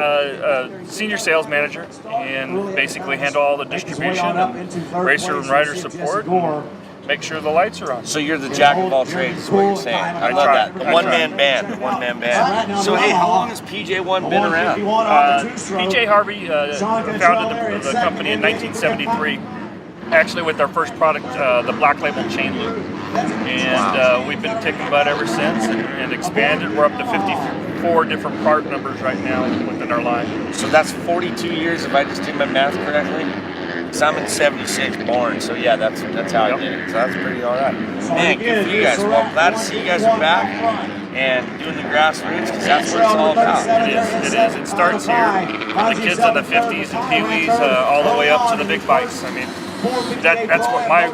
Speaker 17: senior sales manager and basically handle all the distribution and racer and rider support. And make sure the lights are on.
Speaker 4: So you're the jack of all trades, is what you're saying. I love that. The one-man band. The one-man band. So hey, how long has PJ1 been around?
Speaker 17: PJ Harvey founded the company in 1973. Actually with our first product, the Black Label Chain Loop. And we've been kicking butt ever since and expanded. We're up to 54 different part numbers right now within our line.
Speaker 4: So that's 42 years if I just did my math correctly? Because I'm in 76 born, so yeah, that's how I did it. So that's pretty all right. Man, good for you guys. Well, glad to see you guys are back and doing the grassroots because that's what it's all about.
Speaker 17: It is. It starts here. The kids in the 50s and peewees all the way up to the big bikes. I mean, that's what my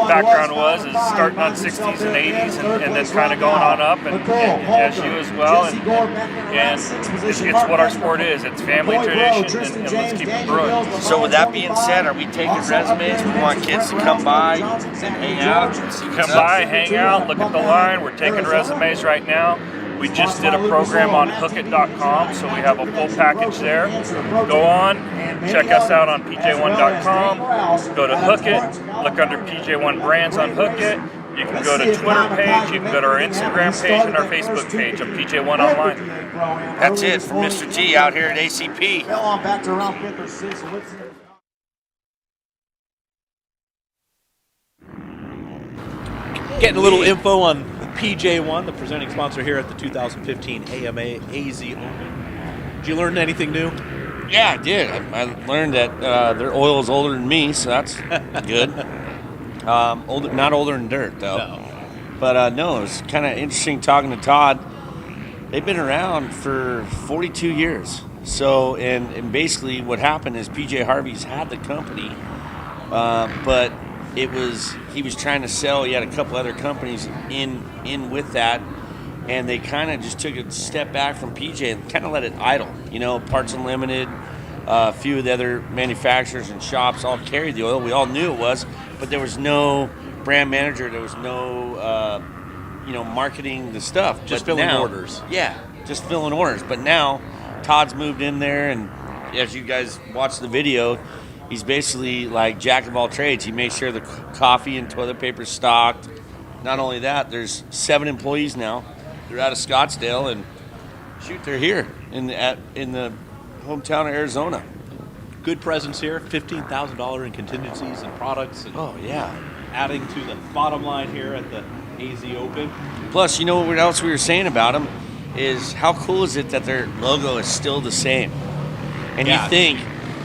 Speaker 17: background was, is starting on 60s and 80s and then kind of going on up, and as you as well. And it's what our sport is. It's family tradition, and let's keep it brewing.
Speaker 4: So with that being said, are we taking resumes? We want kids to come by and hang out.
Speaker 17: Come by, hang out, look at the line. We're taking resumes right now. We just did a program on hookit.com, so we have a full package there. Go on, check us out on pj1.com. Go to Hookit, look under PJ1 Brands on Hookit. You can go to Twitter page, you can go to our Instagram page and our Facebook page of PJ1 Online.
Speaker 4: That's it for Mr. T out here at ACP.
Speaker 2: Back to around 5th or 6th.
Speaker 14: Getting a little info on PJ1, the presenting sponsor here at the 2015 AMA AZ Open. Did you learn anything new?
Speaker 4: Yeah, I did. I learned that their oil is older than me, so that's good. Not older than dirt, though.
Speaker 14: No.
Speaker 4: But no, it was kind of interesting talking to Todd. They've been around for 42 years. So, and basically what happened is PJ Harvey's had the company, but he was trying to sell. He had a couple other companies in with that, and they kind of just took a step back from PJ and kind of let it idle. You know, Parts Unlimited, a few of the other manufacturers and shops all carried the oil. We all knew it was, but there was no brand manager. There was no, marketing the stuff.
Speaker 14: Just filling orders.
Speaker 4: Yeah, just filling orders. But now Todd's moved in there, and as you guys watch the video, he's basically like jack of all trades. He makes sure the coffee and toilet paper is stocked. Not only that, there's 7 employees now. They're out of Scottsdale, and they're here in the hometown of Arizona.
Speaker 14: Good presence here, $15,000 in contingencies and products. And adding to the bottom line here at the AZ Open.
Speaker 4: Plus, you know what else we were saying about them is how cool is it that their logo is still the same? And you think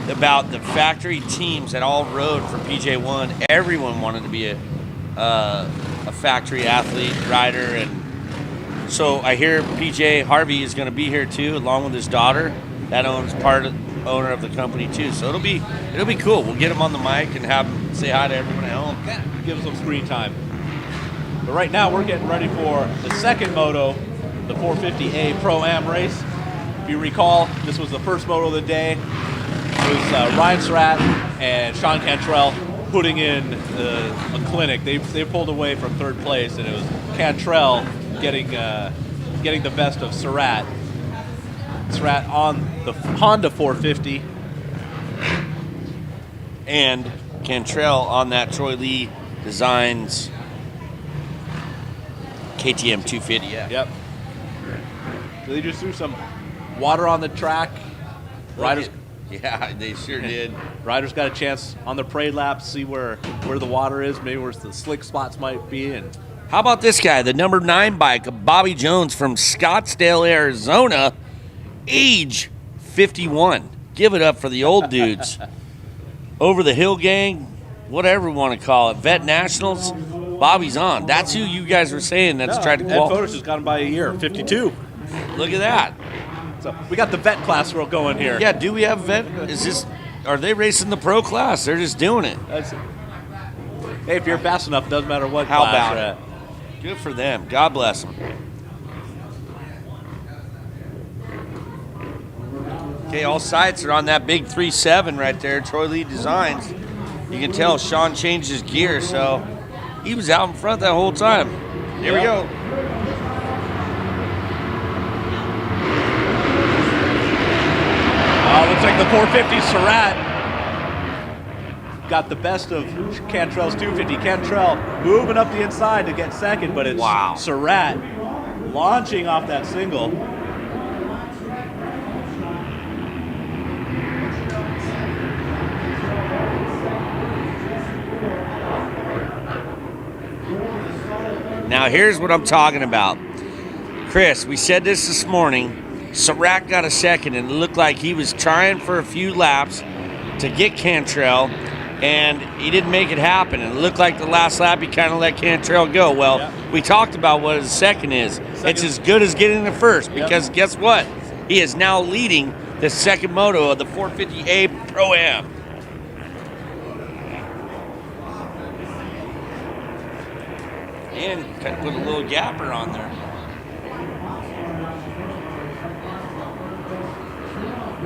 Speaker 4: about the factory teams that all rode for PJ1. Everyone wanted to be a factory athlete, rider, and so I hear PJ Harvey is going to be here too, along with his daughter. That owner of the company too. So it'll be cool. We'll get him on the mic and have him say hi to everyone at home.
Speaker 14: Yeah, give him some screen time. But right now we're getting ready for the second moto, the 450A Pro-Am race. If you recall, this was the first moto of the day. It was Ryan Surratt and Sean Cantrell putting in a clinic. They pulled away from third place, and it was Cantrell getting the best of Surratt. Surratt on the Honda 450.
Speaker 4: And Cantrell on that Troy Lee Designs KTM 250.
Speaker 14: Yep. So they just threw some water on the track. Riders.
Speaker 4: Yeah, they sure did.
Speaker 14: Riders got a chance on the parade lap to see where the water is, maybe where the slick spots might be. And
Speaker 4: how about this guy, the number 9 bike of Bobby Jones from Scottsdale, Arizona, age 51. Give it up for the old dudes. Over the Hill Gang, whatever you want to call it. Vet Nationals, Bobby's on. That's who you guys were saying that's tried to qualify.
Speaker 14: Ed Photos just got him by a year, 52.
Speaker 4: Look at that.
Speaker 14: So we got the vet class going here.
Speaker 4: Yeah, do we have vet? Are they racing the pro class? They're just doing it.
Speaker 14: Hey, if you're fast enough, doesn't matter what
Speaker 4: How
Speaker 14: class
Speaker 4: about
Speaker 14: you're
Speaker 4: it?
Speaker 14: at.
Speaker 4: Good for them. God bless them. Okay, all sights are on that big 3.7 right there, Troy Lee Designs. You can tell Sean changed his gear, so he was out in front that whole time. Here we go.
Speaker 14: Looks like the 450 Surratt got the best of Cantrell's 250. Cantrell moving up the inside to get second, but it's Surratt launching off that single.
Speaker 4: Now here's what I'm talking about. Chris, we said this morning. Surratt got a second, and it looked like he was trying for a few laps to get Cantrell, and he didn't make it happen. And it looked like the last lap he kind of let Cantrell go. Well, we talked about what his second is. It's as good as getting the first, because guess what? He is now leading the second moto of the 450A Pro-Am. And kind of put a little gapper on there.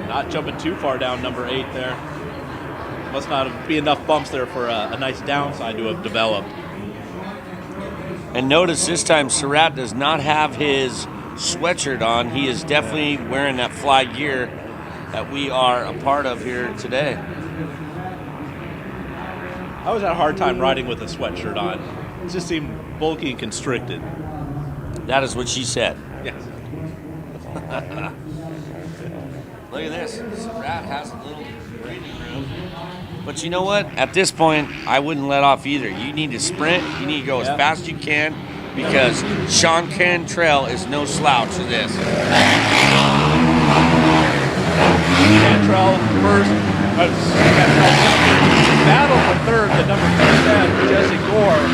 Speaker 14: Not jumping too far down number 8 there. Must not be enough bumps there for a nice downside to have developed.
Speaker 4: And notice this time Surratt does not have his sweatshirt on. He is definitely wearing that fly gear that we are a part of here today.
Speaker 14: I always had a hard time riding with a sweatshirt on. It just seemed bulky and constricted.
Speaker 4: That is what she said.
Speaker 14: Yes.
Speaker 4: Look at this. Surratt has a little breathing room. But you know what? At this point, I wouldn't let off either. You need to sprint. You need to go as fast as you can because Sean Cantrell is no slouch to this.
Speaker 14: Cantrell first. Battle for third to number 10, Jesse Gore.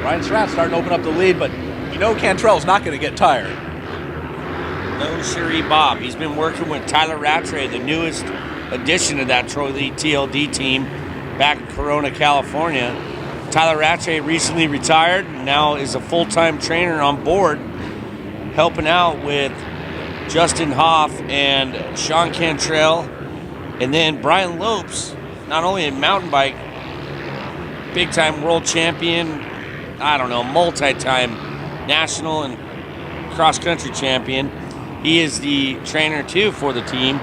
Speaker 14: Ryan Surratt starting to open up the lead, but you know Cantrell's not going to get tired.
Speaker 4: No, Sherry Bob. He's been working with Tyler Rattray, the newest addition to that Troy Lee TLD team back in Corona, California. Tyler Rattray recently retired and now is a full-time trainer on board, helping out with Justin Hoff and Sean Cantrell. And then Brian Lopes, not only a mountain bike, big-time world champion, I don't know, multi-time national and cross-country champion. He is the trainer, too, for the team.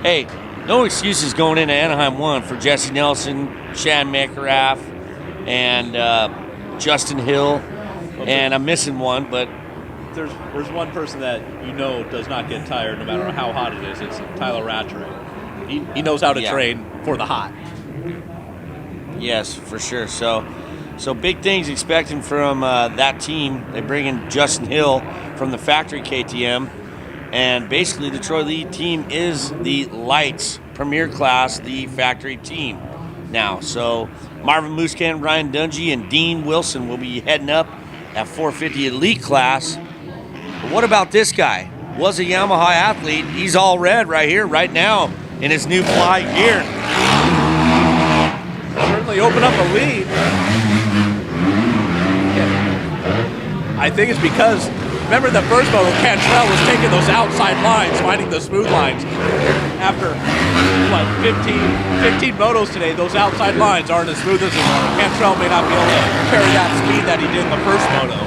Speaker 4: Hey, no excuses going into Anaheim 1 for Jesse Nelson, Shad McGrath, and Justin Hill. And I'm missing one, but
Speaker 14: there's one person that you know does not get tired no matter how hot it is. It's Tyler Rattray. He knows how to train for the hot.
Speaker 4: Yes, for sure. So big things expecting from that team. They bring in Justin Hill from the factory KTM. And basically the Troy Lee team is the lights premier class, the factory team now. So Marvin Muscan, Ryan Dungy, and Dean Wilson will be heading up at 450 elite class. But what about this guy? Was a Yamaha athlete. He's all red right here, right now, in his new fly gear.
Speaker 14: Certainly open up a lead. I think it's because, remember the first moto, Cantrell was taking those outside lines, finding the smooth lines. After, 15 motos today, those outside lines aren't as smooth as they were. Cantrell may not be able to carry that speed that he did in the first moto.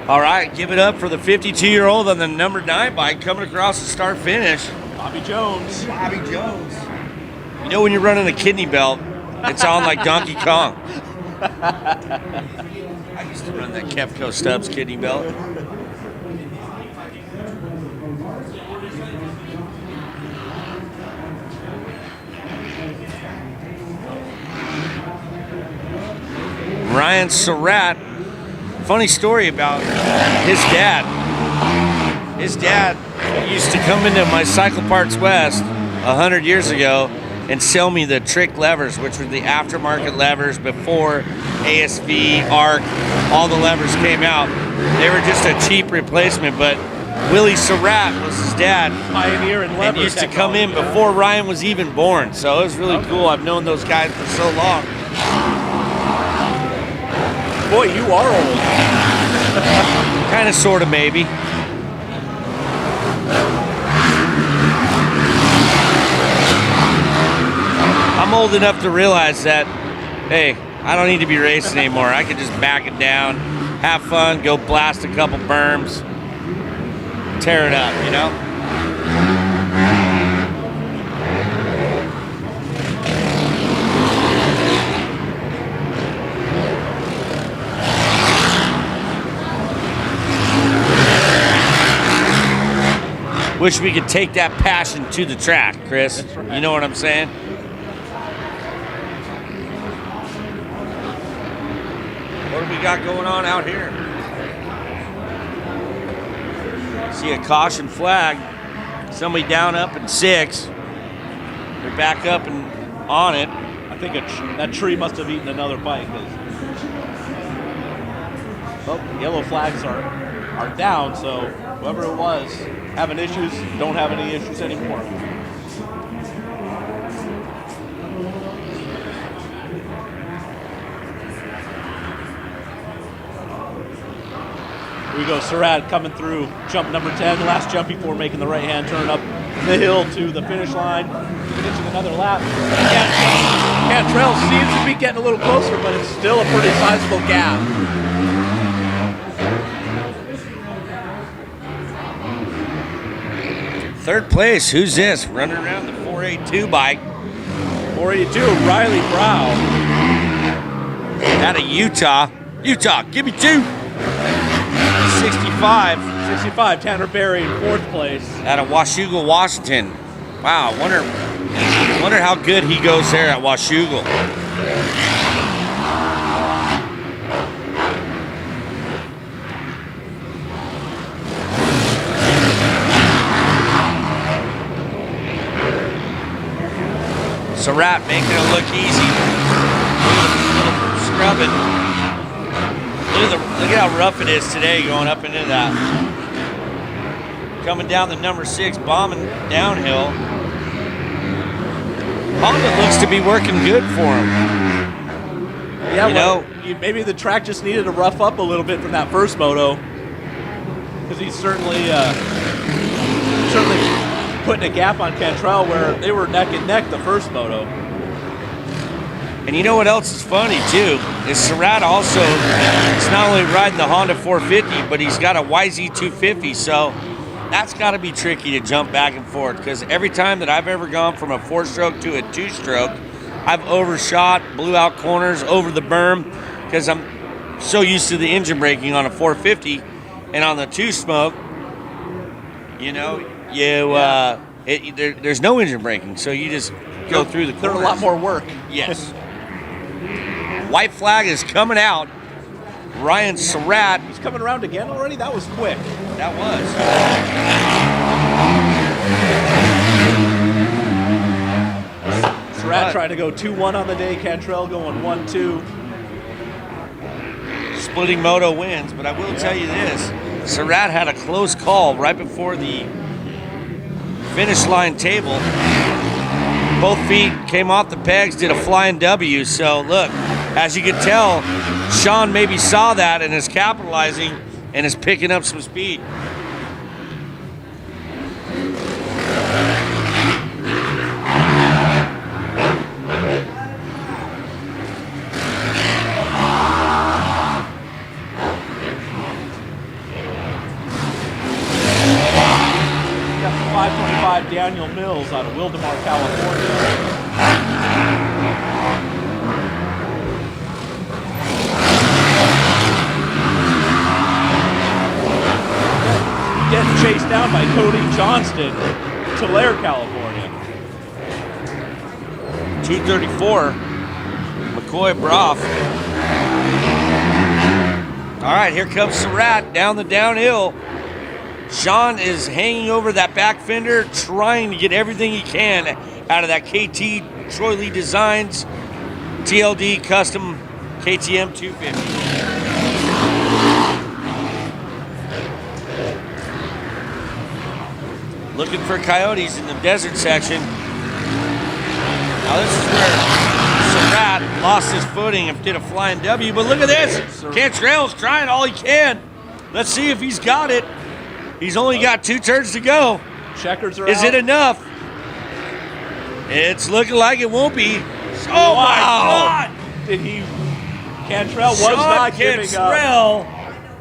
Speaker 4: All right, give it up for the 52-year-old on the number 9 bike coming across the start finish.
Speaker 14: Bobby Jones.
Speaker 4: Bobby Jones. You know when you're running a kidney belt, it's on like Donkey Kong. I used to run that Kevco Stubbs kidney belt. Ryan Surratt. Funny story about his dad. His dad used to come into my Cycle Parts West 100 years ago and sell me the trick levers, which were the aftermarket levers before ASV, ARC, all the levers came out. They were just a cheap replacement, but Willie Surratt was his dad.
Speaker 14: Pioneer in lever
Speaker 4: and used to come in before Ryan was even born. So it was really cool. I've known those guys for so long.
Speaker 14: Boy, you are old.
Speaker 4: Kind of, sort of, maybe. I'm old enough to realize that, hey, I don't need to be racing anymore. I can just back it down, have fun, go blast a couple berms, tear it up, you know? Wish we could take that passion to the track, Chris. Right. You know what I'm saying? What do we got going on out here? See a caution flag. Somebody down up in 6. They're back up and on it.
Speaker 14: I think that tree must have eaten another bike. Well, yellow flags are down, so whoever it was having issues, don't have any issues anymore. Here we go, Surratt coming through, jump number 10, last jump before making the right-hand turn up the hill to the finish line, finishing another lap. Cantrell seems to be getting a little closer, but it's still a pretty sizable gap.
Speaker 4: Third place, who's this? Running around the 482 bike.
Speaker 14: 482, Riley Brow.
Speaker 4: Out of Utah. Utah, give me 2. 65.
Speaker 14: 65, Tanner Berry in 4th place.
Speaker 4: Out of Washougal, Washington. Wow, wonder how good he goes there at Washougal. Surratt making it look easy. Scrubbing. Look at how rough it is today going up into that. Coming down the number 6, bombing downhill. Honda looks to be working good for him.
Speaker 14: Yeah, maybe the track just needed to rough up a little bit from that first moto, because he's certainly putting a gap on Cantrell where they were neck and neck the first moto.
Speaker 4: And you know what else is funny too? Is Surratt also is not only riding the Honda 450, but he's got a YZ250, so that's got to be tricky to jump back and forth, because every time that I've ever gone from a 4-stroke to a 2-stroke, I've overshot, blew out corners, over the berm, because I'm so used to the engine braking on a 450, and on the 2-smoke, there's no engine braking, so you just go through the corners.
Speaker 14: They're a lot more work.
Speaker 4: Yes. White flag is coming out. Ryan Surratt.
Speaker 14: He's coming around again already? That was quick.
Speaker 4: That was.
Speaker 14: Surratt trying to go 2-1 on the day. Cantrell going 1-2.
Speaker 4: Splitting moto wins, but I will tell you this. Surratt had a close call right before the finish line table. Both feet came off the pegs, did a flying W. So look, as you can tell, Sean maybe saw that and is capitalizing and is picking up some speed.
Speaker 14: Got the 525 Daniel Mills out of Wildemar, California. Getting chased down by Cody Johnston, Tulare, California.
Speaker 4: 234, McCoy Broff. All right, here comes Surratt down the downhill. Sean is hanging over that back fender, trying to get everything he can out of that KT Troy Lee Designs TLD Custom KTM 250. Looking for coyotes in the desert section. Now this is where Surratt Surratt lost his footing and did a flying W. But look at this. Cantrell's trying all he can. Let's see if he's got it. He's only got 2 turns to go.
Speaker 14: Checkers are
Speaker 4: Is
Speaker 14: out.
Speaker 4: it enough? It's looking like it won't be. Oh,
Speaker 14: Wow.
Speaker 4: my God.
Speaker 14: Did he? Cantrell was
Speaker 4: Sean
Speaker 14: not giving up.
Speaker 4: Cantrell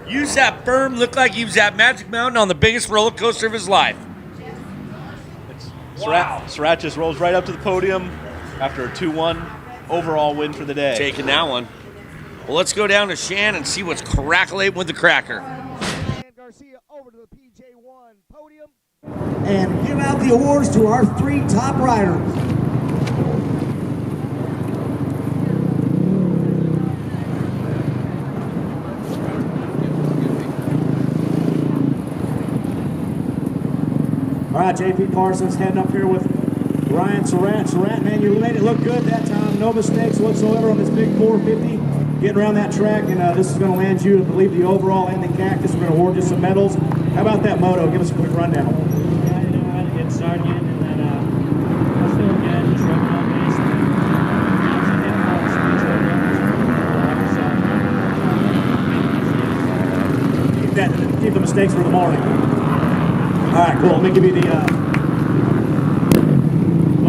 Speaker 4: used that berm, looked like he was at Magic Mountain on the biggest roller coaster of his life.
Speaker 14: Surratt just rolls right up to the podium after a 2-1 overall win for the day.
Speaker 4: Taking that one. Well, let's go down to Shan and see what's crackling with the cracker.
Speaker 1: Garcia over to the PJ1 podium.
Speaker 2: And give out the awards to our 3 top riders. All right, JP Parsons heading up here with Ryan Surratt. Surratt, man, you made it look good that time. No mistakes whatsoever on this big 450. Getting around that track, and this is going to land you, I believe, the overall and the cactus. We're going to award you some medals. How about that moto? Give us a quick rundown.
Speaker 6: Yeah, I didn't know how to get started, and then I was feeling good, just rubbing on base.
Speaker 2: Keep the mistakes for the morning. All right, cool. Let me give you the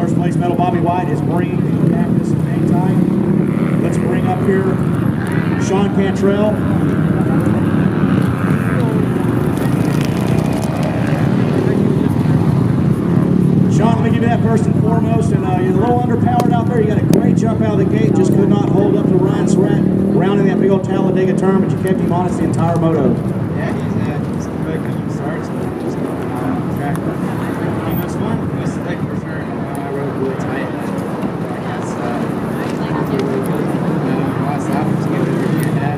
Speaker 2: first place medal. Bobby White is green, cactus, and hang time. Let's bring up here Sean Cantrell. Sean, let me give you that first and foremost. And you're a little underpowered out there. You got a great jump out of the gate. Just could not hold up to Ryan Surratt rounding that big old Talladega turn, but you kept him honest the entire moto.
Speaker 5: Yeah, he's quick when he starts. Just track. It was fun. It was slick for sure. I rode really tight. I guess lost out. Just gave it a review of that.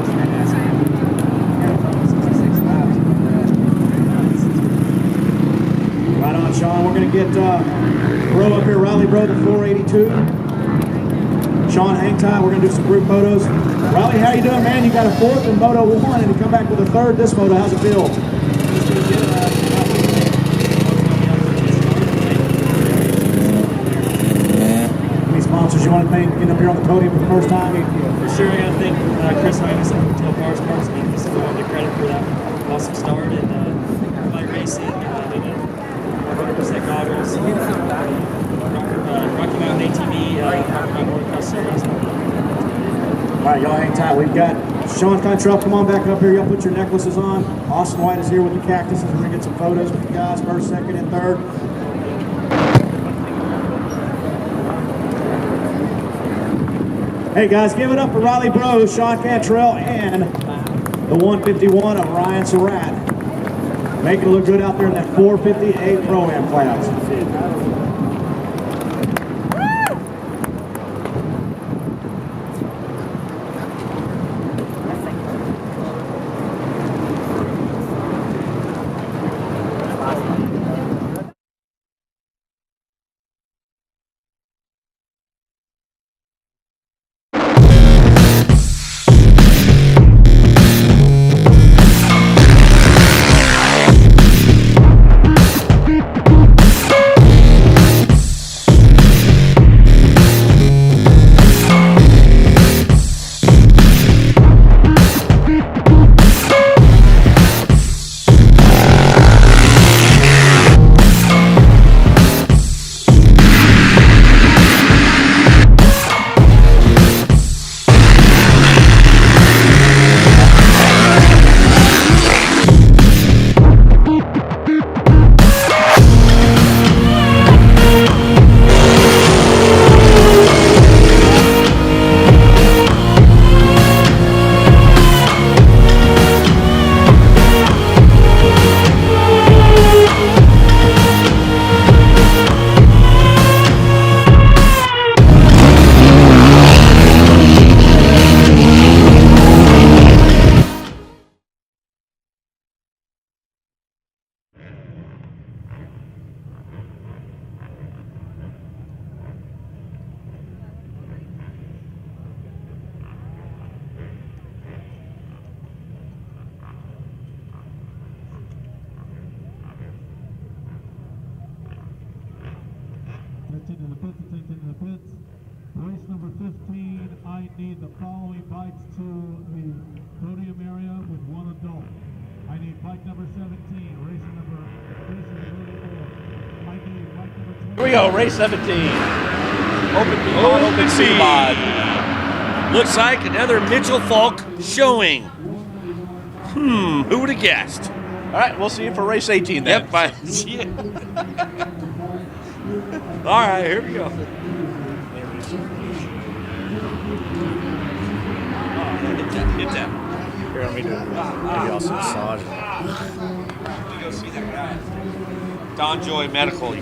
Speaker 5: Just kind of asked me. 66 laps.
Speaker 2: Right on, Sean. We're going to get Bro up here, Riley Bro, the 482. Sean, hang tight. We're going to do some group photos. Riley, how you doing, man? You got a 4th in Moto 1, and you come back with a 3rd this moto. How's it feel? Any sponsors you want to thank getting up here on the podium for the first time?
Speaker 6: For sure, I got to thank Chris Hymas and Hotel Power Sports. He's the one to credit for that awesome start and by racing. 100% goggles. Rocky Mountain ATV, Rocky Mountain Motocross Series.
Speaker 2: All right, y'all hang tight. We've got Sean Cantrell. Come on back up here. Y'all put your necklaces on. Austin White is here with the cactuses. We're going to get some photos with you guys, 1st, 2nd, and 3rd. Hey, guys, give it up for Riley Bro, Sean Cantrell, and the 151 of Ryan Surratt. Making it look good out there in that 458 Pro-Am class.
Speaker 19: Take it in the pits, take it in the pits.
Speaker 2: Race number 15, I need the following bikes to the podium area with one adult. I need bike number 17, race number 34. I need bike number 20.
Speaker 14: Here we go, race 17. Open C mod.
Speaker 4: Looks like another Mitchell Falk showing. Who would have guessed?
Speaker 14: All right, we'll see you for race 18 then.
Speaker 4: Yep, bye. All right, here we go. Hit that.
Speaker 11: Here, let me do it. Maybe also massage.
Speaker 4: Let me go see that guy. Don Joy Medical.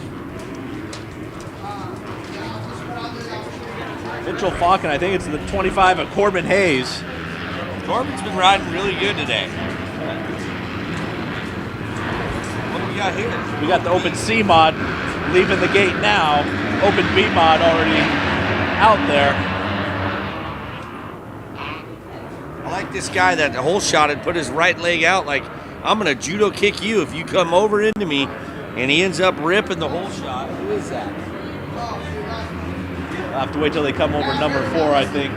Speaker 14: Mitchell Falk, and I think it's the 25 of Corbin Hayes.
Speaker 4: Corbin's been riding really good today. What do we got here?
Speaker 14: We got the Open C mod leaving the gate now. Open B mod already out there.
Speaker 4: I like this guy that hole shot and put his right leg out like, I'm going to judo kick you if you come over into me. And he ends up ripping the hole shot. Who is that?
Speaker 14: I'll have to wait till they come over number 4, I think,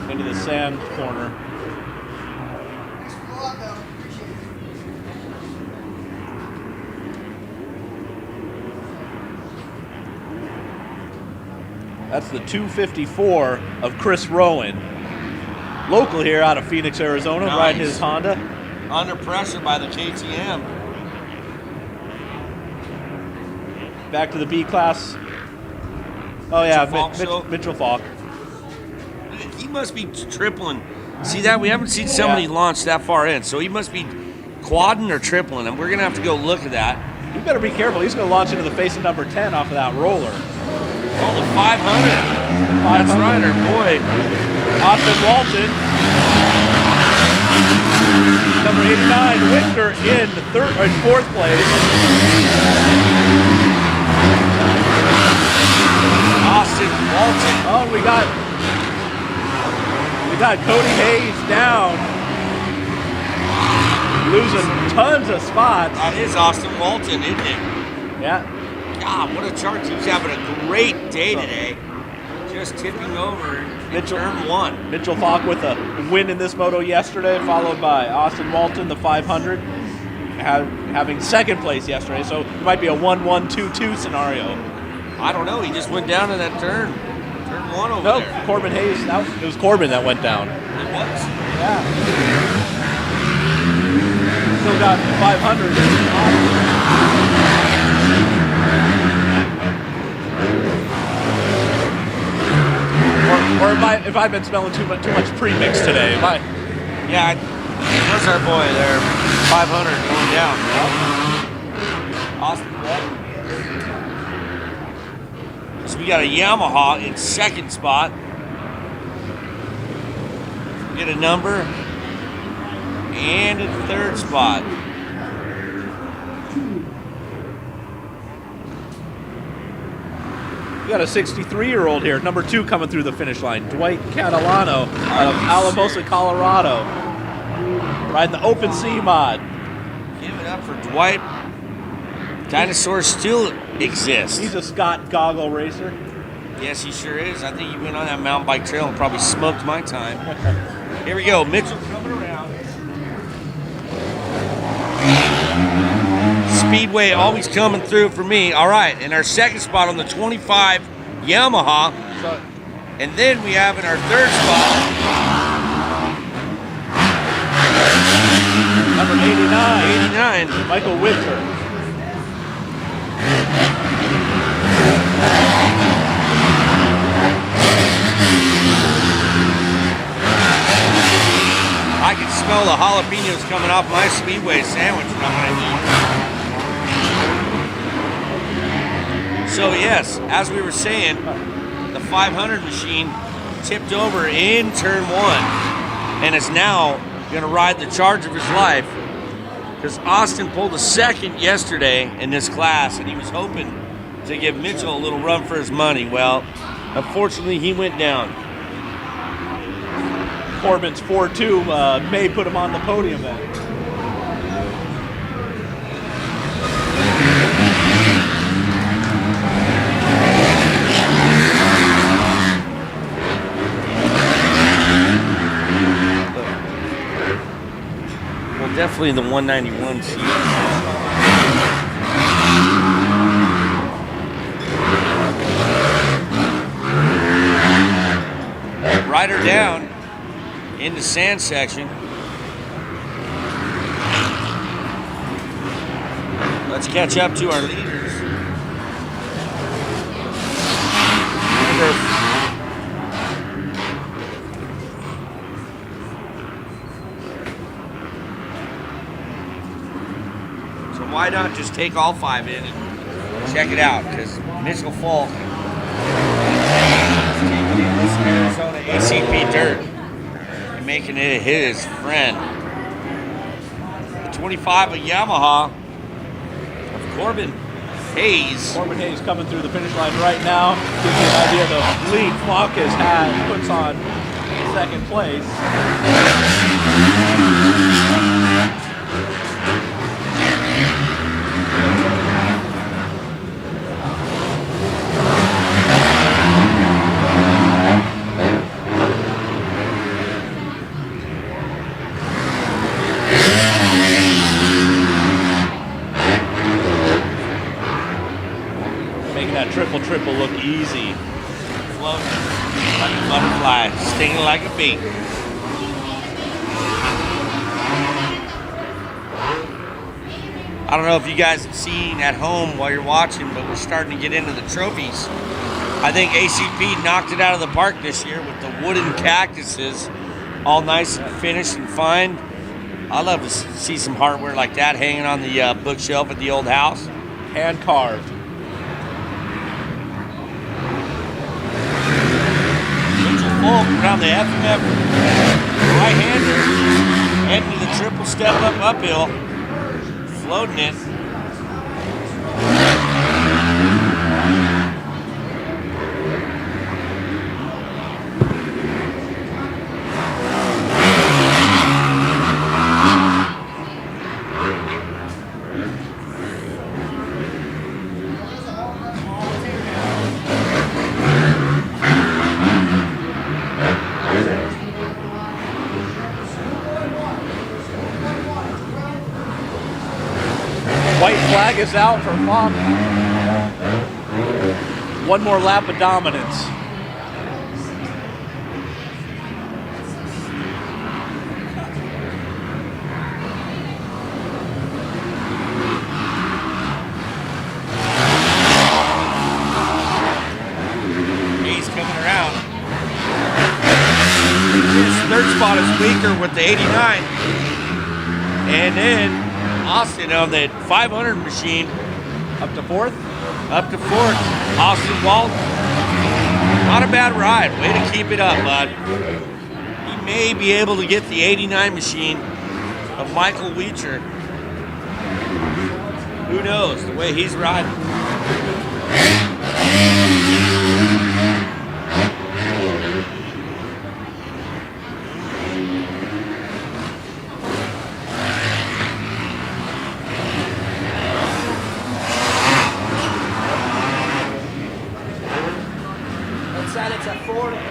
Speaker 14: into the sand corner. That's the 254 of Chris Rowan. Local here out of Phoenix, Arizona,
Speaker 4: Nice.
Speaker 14: riding his Honda.
Speaker 4: Under pressure by the KTM.
Speaker 14: Back to the B class. Oh yeah,
Speaker 4: Mitchell Falk
Speaker 14: Mitchell Falk.
Speaker 4: He must be tripling. See that? We haven't seen somebody launch that far in, so he must be quadding or tripling, and we're going to have to go look at that.
Speaker 14: You better be careful. He's going to launch into the face of number 10 off of that roller.
Speaker 4: Oh, the 500. That's right, our boy.
Speaker 14: Austin Walton. Number 89, Winter in fourth place.
Speaker 4: Austin Walton.
Speaker 14: Oh, we got Cody Hayes down. Losing tons of spots.
Speaker 4: That is Austin Walton, isn't it?
Speaker 14: Yeah.
Speaker 4: God, what a charge. He's having a great day today. Just tipping over in turn 1.
Speaker 14: Mitchell Falk with a win in this moto yesterday, followed by Austin Walton, the 500, having second place yesterday. So it might be a 1-1-2-2 scenario.
Speaker 4: I don't know. He just went down in that turn. Turn 1 over there.
Speaker 14: No, Corbin Hayes. It was Corbin that went down.
Speaker 4: It was?
Speaker 14: Yeah. Still got 500. Or if I've been smelling too much pre-mix today.
Speaker 4: Yeah, that's our boy there. 500 going down. Austin Walton. So we got a Yamaha in second spot. Get a number. And in third spot.
Speaker 14: We got a 63-year-old here, number 2 coming through the finish line, Dwight Catalano out of Alamosa, Colorado, riding the Open C mod.
Speaker 4: Give it up for Dwight. Dinosaurs still exist.
Speaker 14: He's a Scott goggle racer.
Speaker 4: Yes, he sure is. I think he went on that mountain bike trail and probably smoked my time. Here we go. Mitchell coming around. Speedway always coming through for me. All right, in our second spot on the 25 Yamaha. And then we have in our third spot
Speaker 14: number
Speaker 4: 89.
Speaker 14: Michael Winter.
Speaker 4: I can smell the jalapenos coming off my Speedway sandwich when I'm going to eat. So yes, as we were saying, the 500 machine tipped over in turn 1 and is now going to ride the charge of his life because Austin pulled a second yesterday in this class and he was hoping to give Mitchell a little run for his money. Well, unfortunately, he went down.
Speaker 14: Corbin's 4-2 may put him on the podium then.
Speaker 4: definitely the 191 seat. Rider down in the sand section. Let's catch up to our leaders. So why not just take all 5 in and check it out? Because Mitchell Falk is taking in this Arizona ACP dirt and making it his friend. The 25 of Yamaha of Corbin Hayes.
Speaker 14: Corbin Hayes coming through the finish line right now. Gives you an idea of the lead Falk has had. Puts on second place. Triple look easy.
Speaker 4: Floating like a butterfly, stinging like a bee. I don't know if you guys have seen at home while you're watching, but we're starting to get into the trophies. I think ACP knocked it out of the park this year with the wooden cactuses, all nice and finished and fine. I love to see some hardware like that hanging on the bookshelf at the old house.
Speaker 14: Hand carved.
Speaker 4: Around the FMF right-hander, heading to the triple step up uphill, floating it.
Speaker 14: White flag is out for Falk. One more lap of dominance.
Speaker 4: He's coming around. His third spot is weaker with the 89. And then Austin on the 500 machine.
Speaker 14: Up to 4th?
Speaker 4: Up to 4th. Austin Walton. Not a bad ride. Way to keep it up, bud. He may be able to get the 89 machine of Michael Weecher. Who knows, the way he's riding.
Speaker 15: It's a 4 to 8.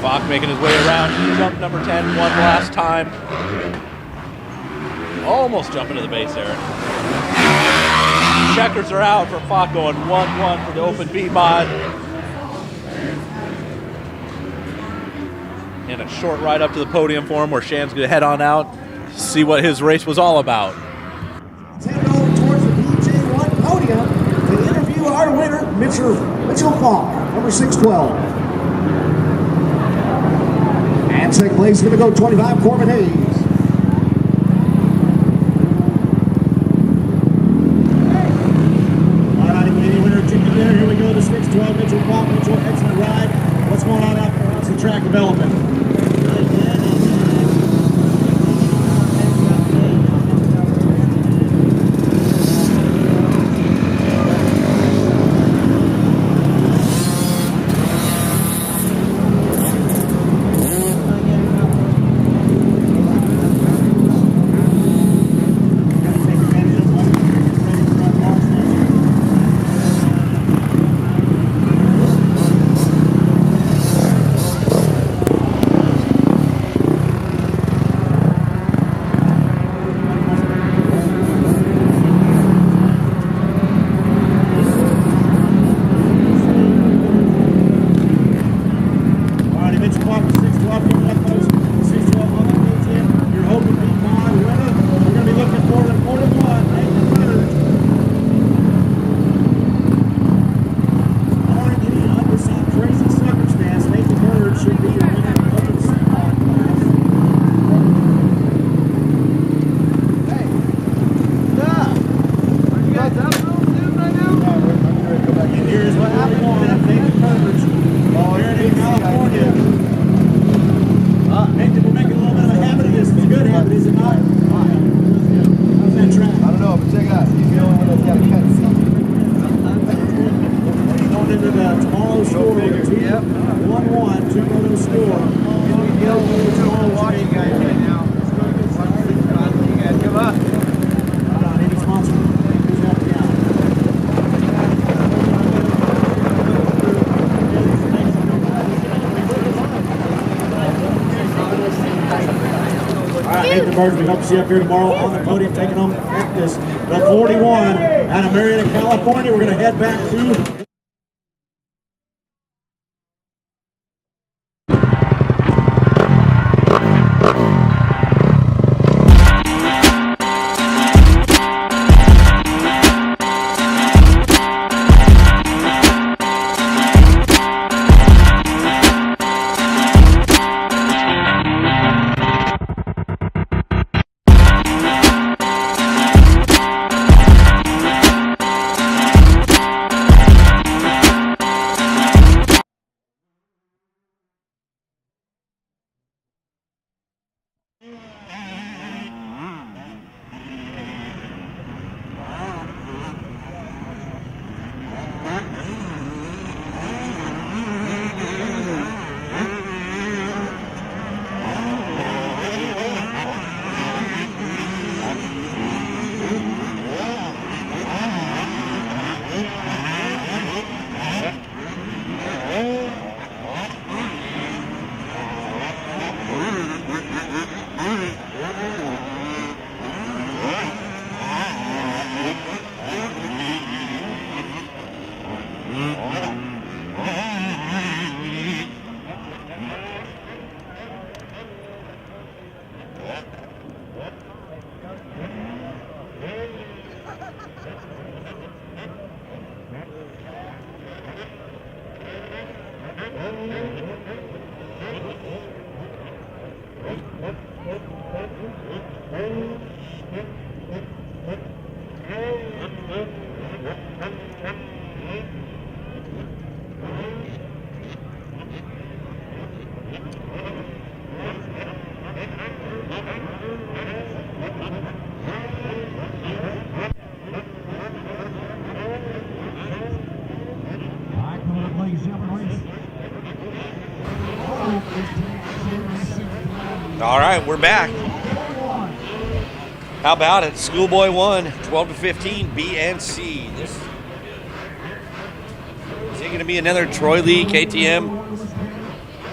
Speaker 14: Falk making his way around. Jump number 10 one last time. Almost jumping to the base there. Checkers are out for Falk going 1-1 for the open B mod. And a short ride up to the podium for him where Shan's going to head on out, see what his race was all about.
Speaker 1: Let's head over towards the DJ1 podium to interview our winner, Mitchell Falk, number 612. And second place is going to go 25, Corbin Hayes. All right, lady winner, ticket there. Here we go, the 612, Mitchell Falk. Mitchell, excellent ride. What's going on out there? What's the track development?
Speaker 15: Really good.
Speaker 2: cars. We hope to see you up here tomorrow on the podium taking home this the 41 out of Marietta, California. We're going to head back to
Speaker 4: All right, we're back. How about it? Schoolboy 1, 12 to 15, B and C. This is it going to be another Troy Lee KTM?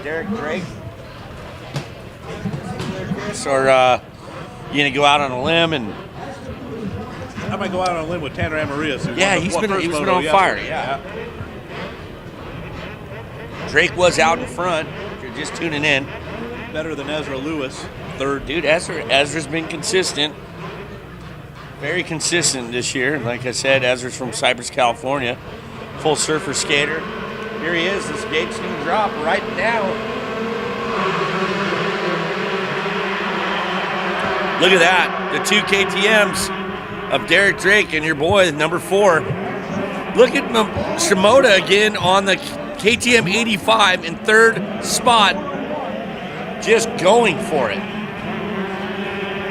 Speaker 4: Derek Drake? Or you going to go out on a limb and?
Speaker 14: I might go out on a limb with Tanner Amarias.
Speaker 4: Yeah, he's been on fire. Yeah. Drake was out in front. If you're just tuning in.
Speaker 14: Better than Ezra Lewis.
Speaker 4: Third. Dude, Ezra's been consistent. Very consistent this year. Like I said, Ezra's from Cypress, California. Full surfer skater. Here he is. This gate's going to drop right now. Look at that. The two KTMs of Derek Drake and your boy, number 4. Look at Shimoda again on the KTM 85 in third spot. Just going for it.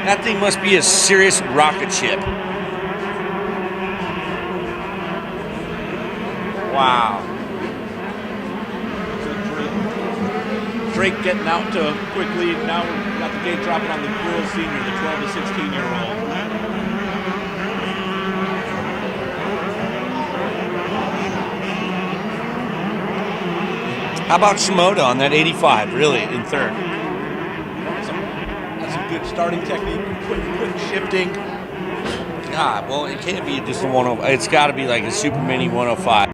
Speaker 4: That thing must be a serious rocket ship. Wow.
Speaker 14: Drake getting out to a quick lead. Now we've got the gate dropping on the girls senior, the 12 to 16-year-old.
Speaker 4: How about Shimoda on that 85, really, in third?
Speaker 14: That's a good starting technique, quick shifting.
Speaker 4: God, well, it can't be just a 105. It's got to be like a Super Mini 105.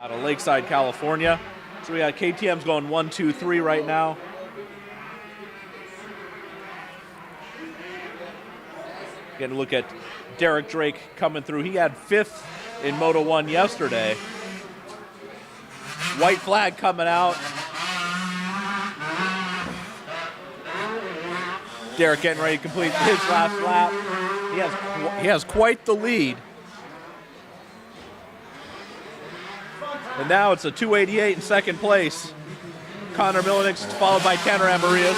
Speaker 14: Out of Lakeside, California. So we got KTM's going 1, 2, 3 right now. Getting a look at Derek Drake coming through. He had 5th in Moto 1 yesterday. White flag coming out. Derek getting ready to complete his last lap. He has quite the lead. And now it's a 288 in second place. Connor Milanix followed by Tanner Amarias.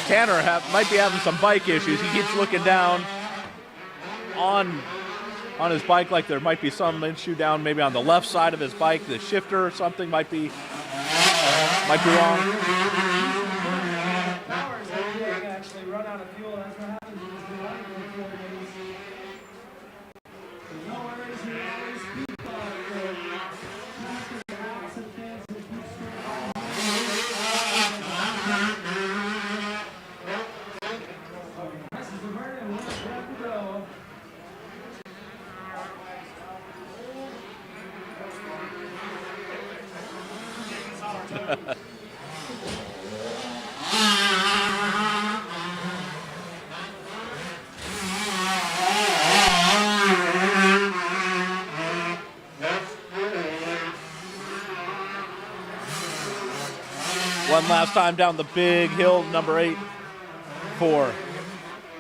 Speaker 14: Tanner might be having some bike issues. He keeps looking down on his bike like there might be some issue down maybe on the left side of his bike. The shifter or something might be wrong. One last time down the big hill, number 8 for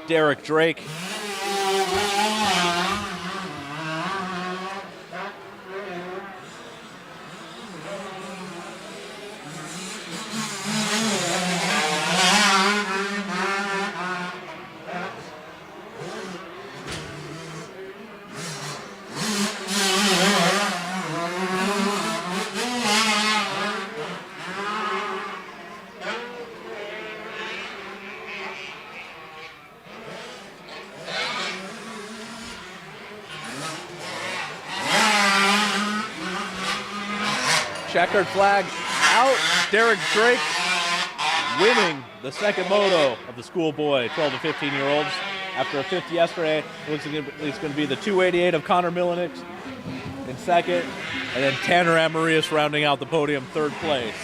Speaker 14: Derek Drake. Checkered flag out. Derek Drake winning the second moto of the schoolboy 12 to 15-year-olds. After a 5th yesterday, it looks like it's going to be the 288 of Connor Milanix in second, and then Tanner Amarias rounding out the podium, 3rd place.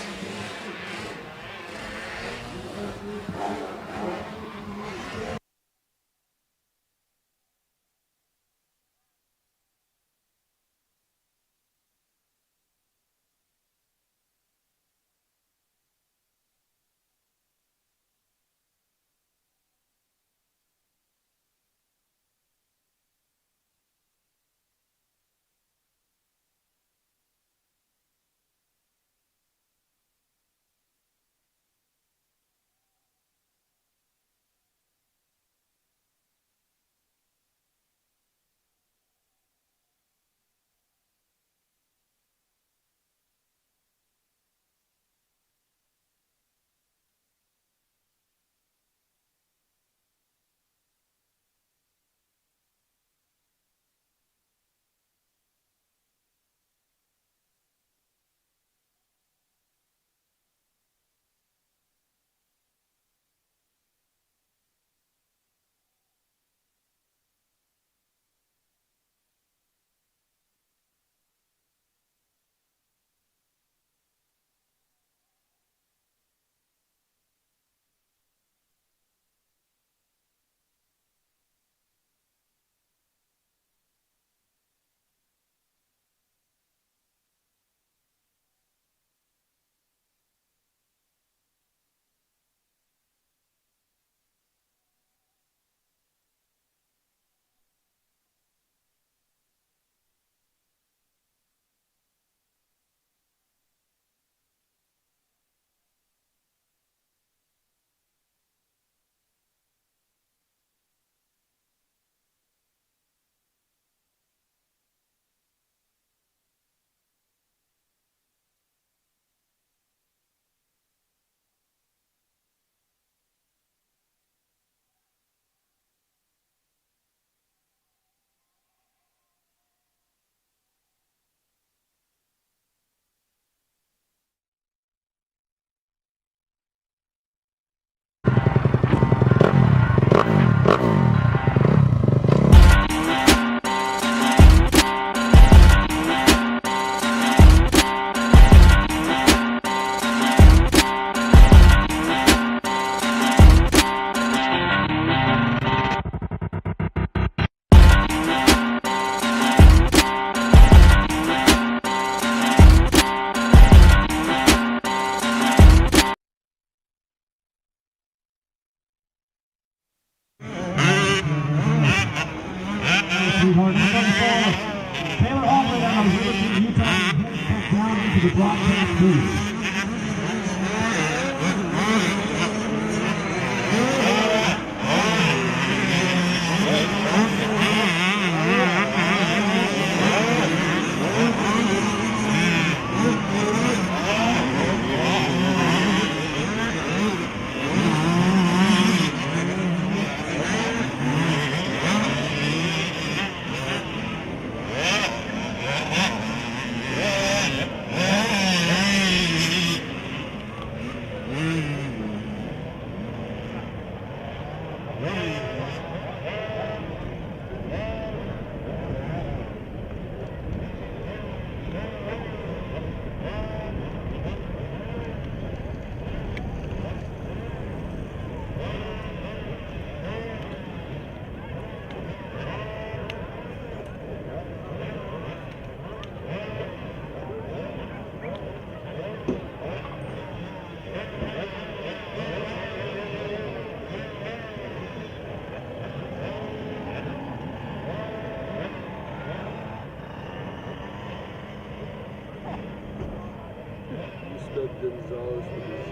Speaker 11: Gonzalez with the Z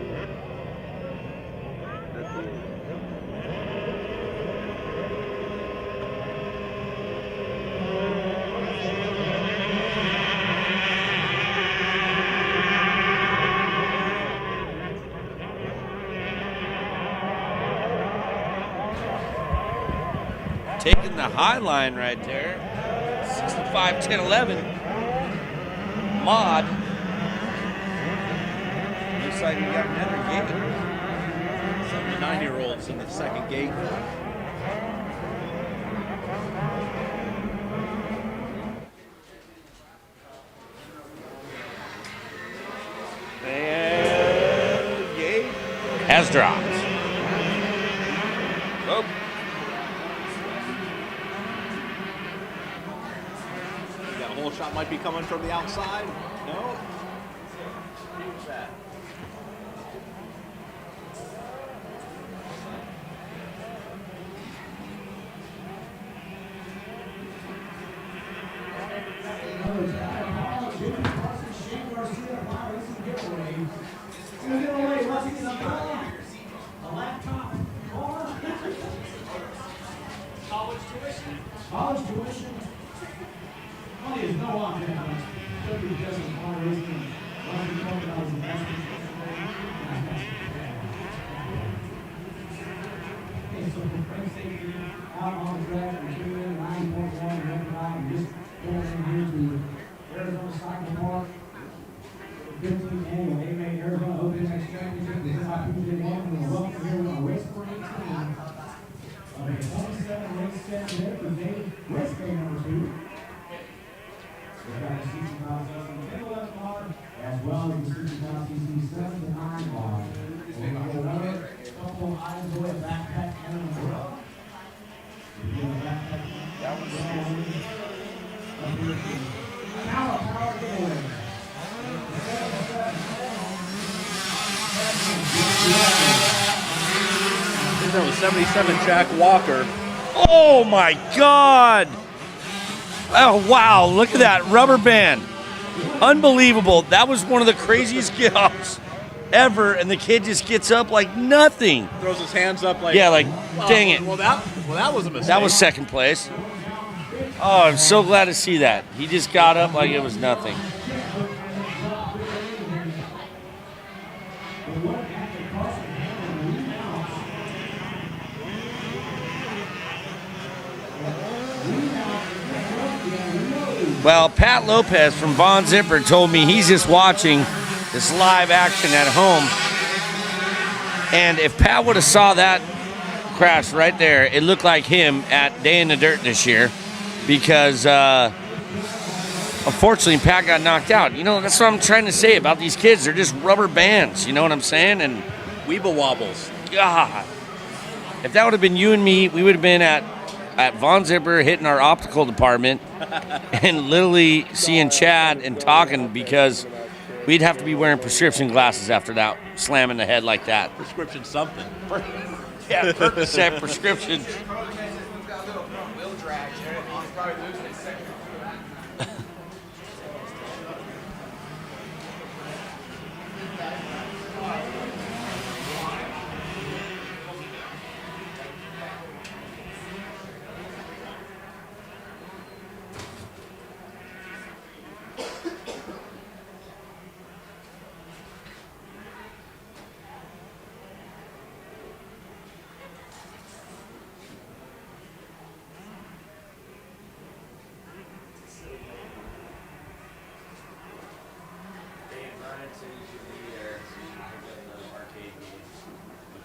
Speaker 11: at the end.
Speaker 4: Taking the high line right there. 65, 10, 11. Mod. Looks like we got another gate.
Speaker 3: Some of the 9-year-olds in the second gate.
Speaker 4: And gate has dropped. Oh.
Speaker 3: That whole shot might be coming from the outside. No. Who's that?
Speaker 2: College tuition. Money is no object. Could be just as hard as okay, so for frame safety, out on the track, we're doing 9.1 and just going in here to Arizona Cycle Park. 15th annual AMA Arizona Open X Championship. This is our Tuesday morning. We're welcome here with our race for 18. A 27 race set today for race day number 2. We've got the CC Class S and 10-11 bar, as well as the CC Class CC 7-9 bar. We're going to go another couple of items away, backpack and umbrella. That was power giveaway.
Speaker 14: That was 77 Jack Walker.
Speaker 4: Oh my God! Oh wow, look at that rubber band. Unbelievable. That was one of the craziest get-offs ever, and the kid just gets up like nothing.
Speaker 3: Throws his hands up like...
Speaker 4: Yeah, like, dang it.
Speaker 3: Well, that was a mistake.
Speaker 4: That was second place. Oh, I'm so glad to see that. He just got up like it was nothing. Well, Pat Lopez from Von Zipper told me he's just watching this live action at home. And if Pat would have saw that crash right there, it looked like him at Day in the Dirt this year. Because, unfortunately, Pat got knocked out. You know, that's what I'm trying to say about these kids. They're just rubber bands, you know what I'm saying? And
Speaker 3: Weeble wobbles.
Speaker 4: God. If that would have been you and me, we would have been at Von Zipper hitting our optical department and literally seeing Chad and talking, because we'd have to be wearing prescription glasses after that, slamming the head like that.
Speaker 3: Prescription something.
Speaker 4: Yeah, Percocet prescription.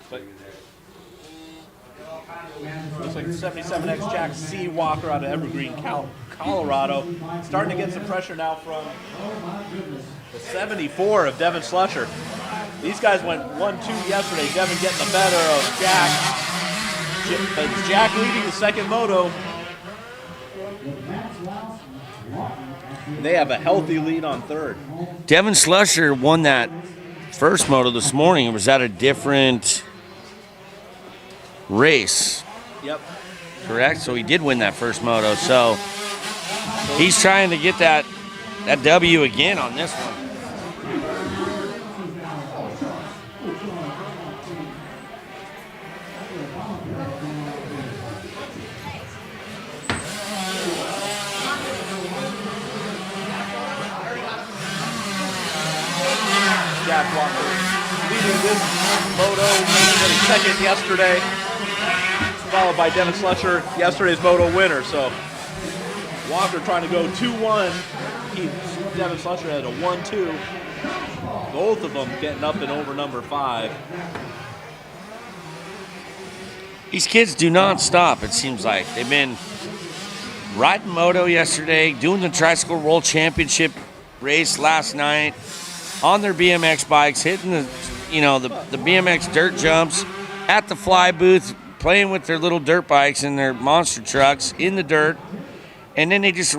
Speaker 14: But looks like 77X Jack C. Walker out of Evergreen, Colorado. Starting to get some pressure now from the 74 of Devin Slusher. These guys went 1-2 yesterday. Devin getting the better of Jack. But Jack leading the second moto. They have a healthy lead on third.
Speaker 4: Devin Slusher won that first moto this morning. It was at a different race.
Speaker 14: Yep.
Speaker 4: Correct? So he did win that first moto. So he's trying to get that W again on this one.
Speaker 14: Jack Walker leading this moto, getting second yesterday, followed by Devin Slusher, yesterday's moto winner. So Walker trying to go 2-1. Devin Slusher had a 1-2. Both of them getting up and over number 5.
Speaker 4: These kids do not stop, it seems like. They've been riding moto yesterday, doing the Tricycle World Championship race last night, on their BMX bikes, hitting the BMX dirt jumps at the fly booth, playing with their little dirt bikes and their monster trucks in the dirt, and then they just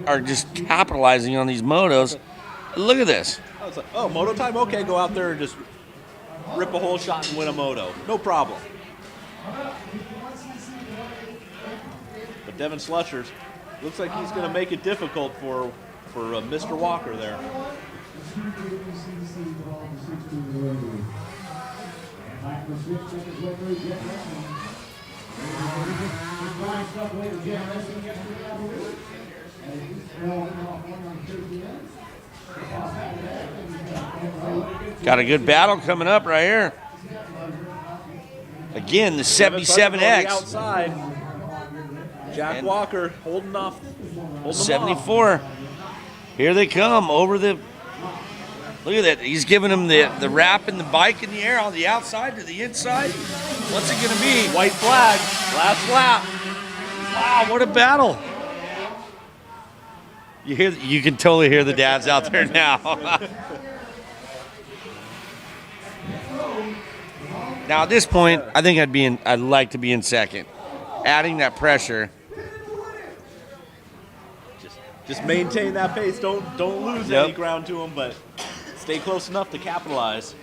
Speaker 4: are just capitalizing on these motos. Look at this.
Speaker 14: I was like, oh, moto time? Okay, go out there and just rip a whole shot and win a moto. No problem. But Devin Slusher looks like he's going to make it difficult for Mr. Walker there.
Speaker 4: Got a good battle coming up right here. Again, the 77X.
Speaker 14: Outside. Jack Walker holding off.
Speaker 4: 74. Here they come over the. Look at that. He's giving him the wrap and the bike in the air on the outside to the inside. What's it going to be?
Speaker 14: White flag. Last lap.
Speaker 4: Wow, what a battle. You can totally hear the dads out there now. Now at this point, I think I'd like to be in second. Adding that pressure.
Speaker 14: Just maintain that pace. Don't lose any ground to them, but stay close enough to capitalize.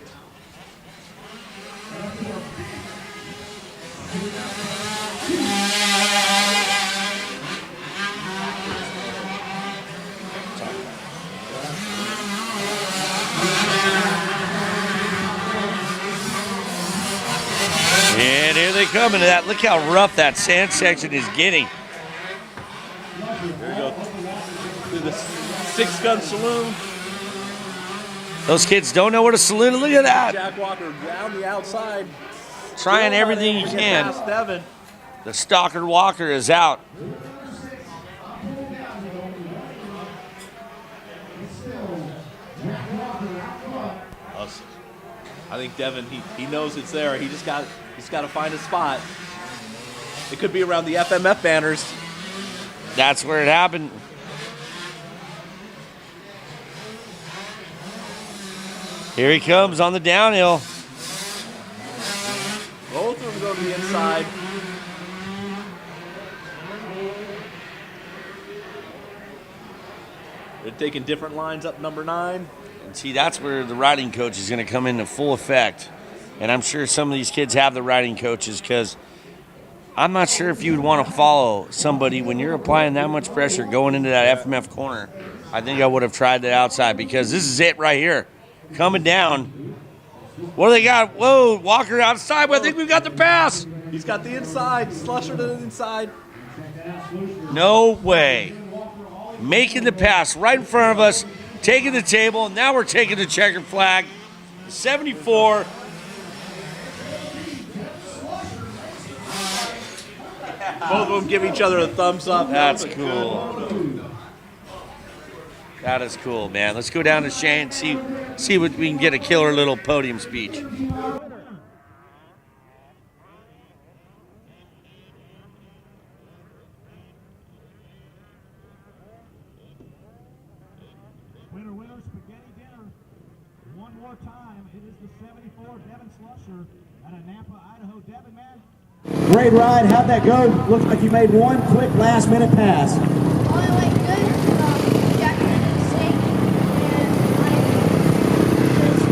Speaker 4: And here they come into that. Look how rough that sand section is getting.
Speaker 14: There we go. Through the six-gun saloon.
Speaker 4: Those kids don't know what a saloon is. Look at that.
Speaker 14: Jack Walker down the outside.
Speaker 4: Trying everything he can.
Speaker 14: Past Devin.
Speaker 4: The Stalker Walker is out.
Speaker 14: I think Devin, he knows it's there. He's got to find a spot. It could be around the FMF banners.
Speaker 4: That's where it happened. Here he comes on the downhill.
Speaker 14: Both of them go to the inside. They're taking different lines up number 9.
Speaker 4: And see, that's where the riding coach is going to come into full effect. And I'm sure some of these kids have the riding coaches, because I'm not sure if you would want to follow somebody when you're applying that much pressure going into that FMF corner. I think I would have tried the outside, because this is it right here. Coming down. What do they got? Whoa, Walker outside. I think we've got the pass.
Speaker 14: He's got the inside. Slusher to the inside.
Speaker 4: No way. Making the pass right in front of us. Taking the table. Now we're taking the checkered flag. 74.
Speaker 14: Both of them give each other a thumbs up.
Speaker 4: That's cool. That is cool, man. Let's go down to Shane and see what we can get a killer little podium speech.
Speaker 2: It is the 74 Devin Slusher out of Nampa, Idaho. Devin, man.
Speaker 1: Great ride. How'd that go? Looks like you made one quick last-minute pass.
Speaker 8: Oh, it went good. Jack made a mistake, and I just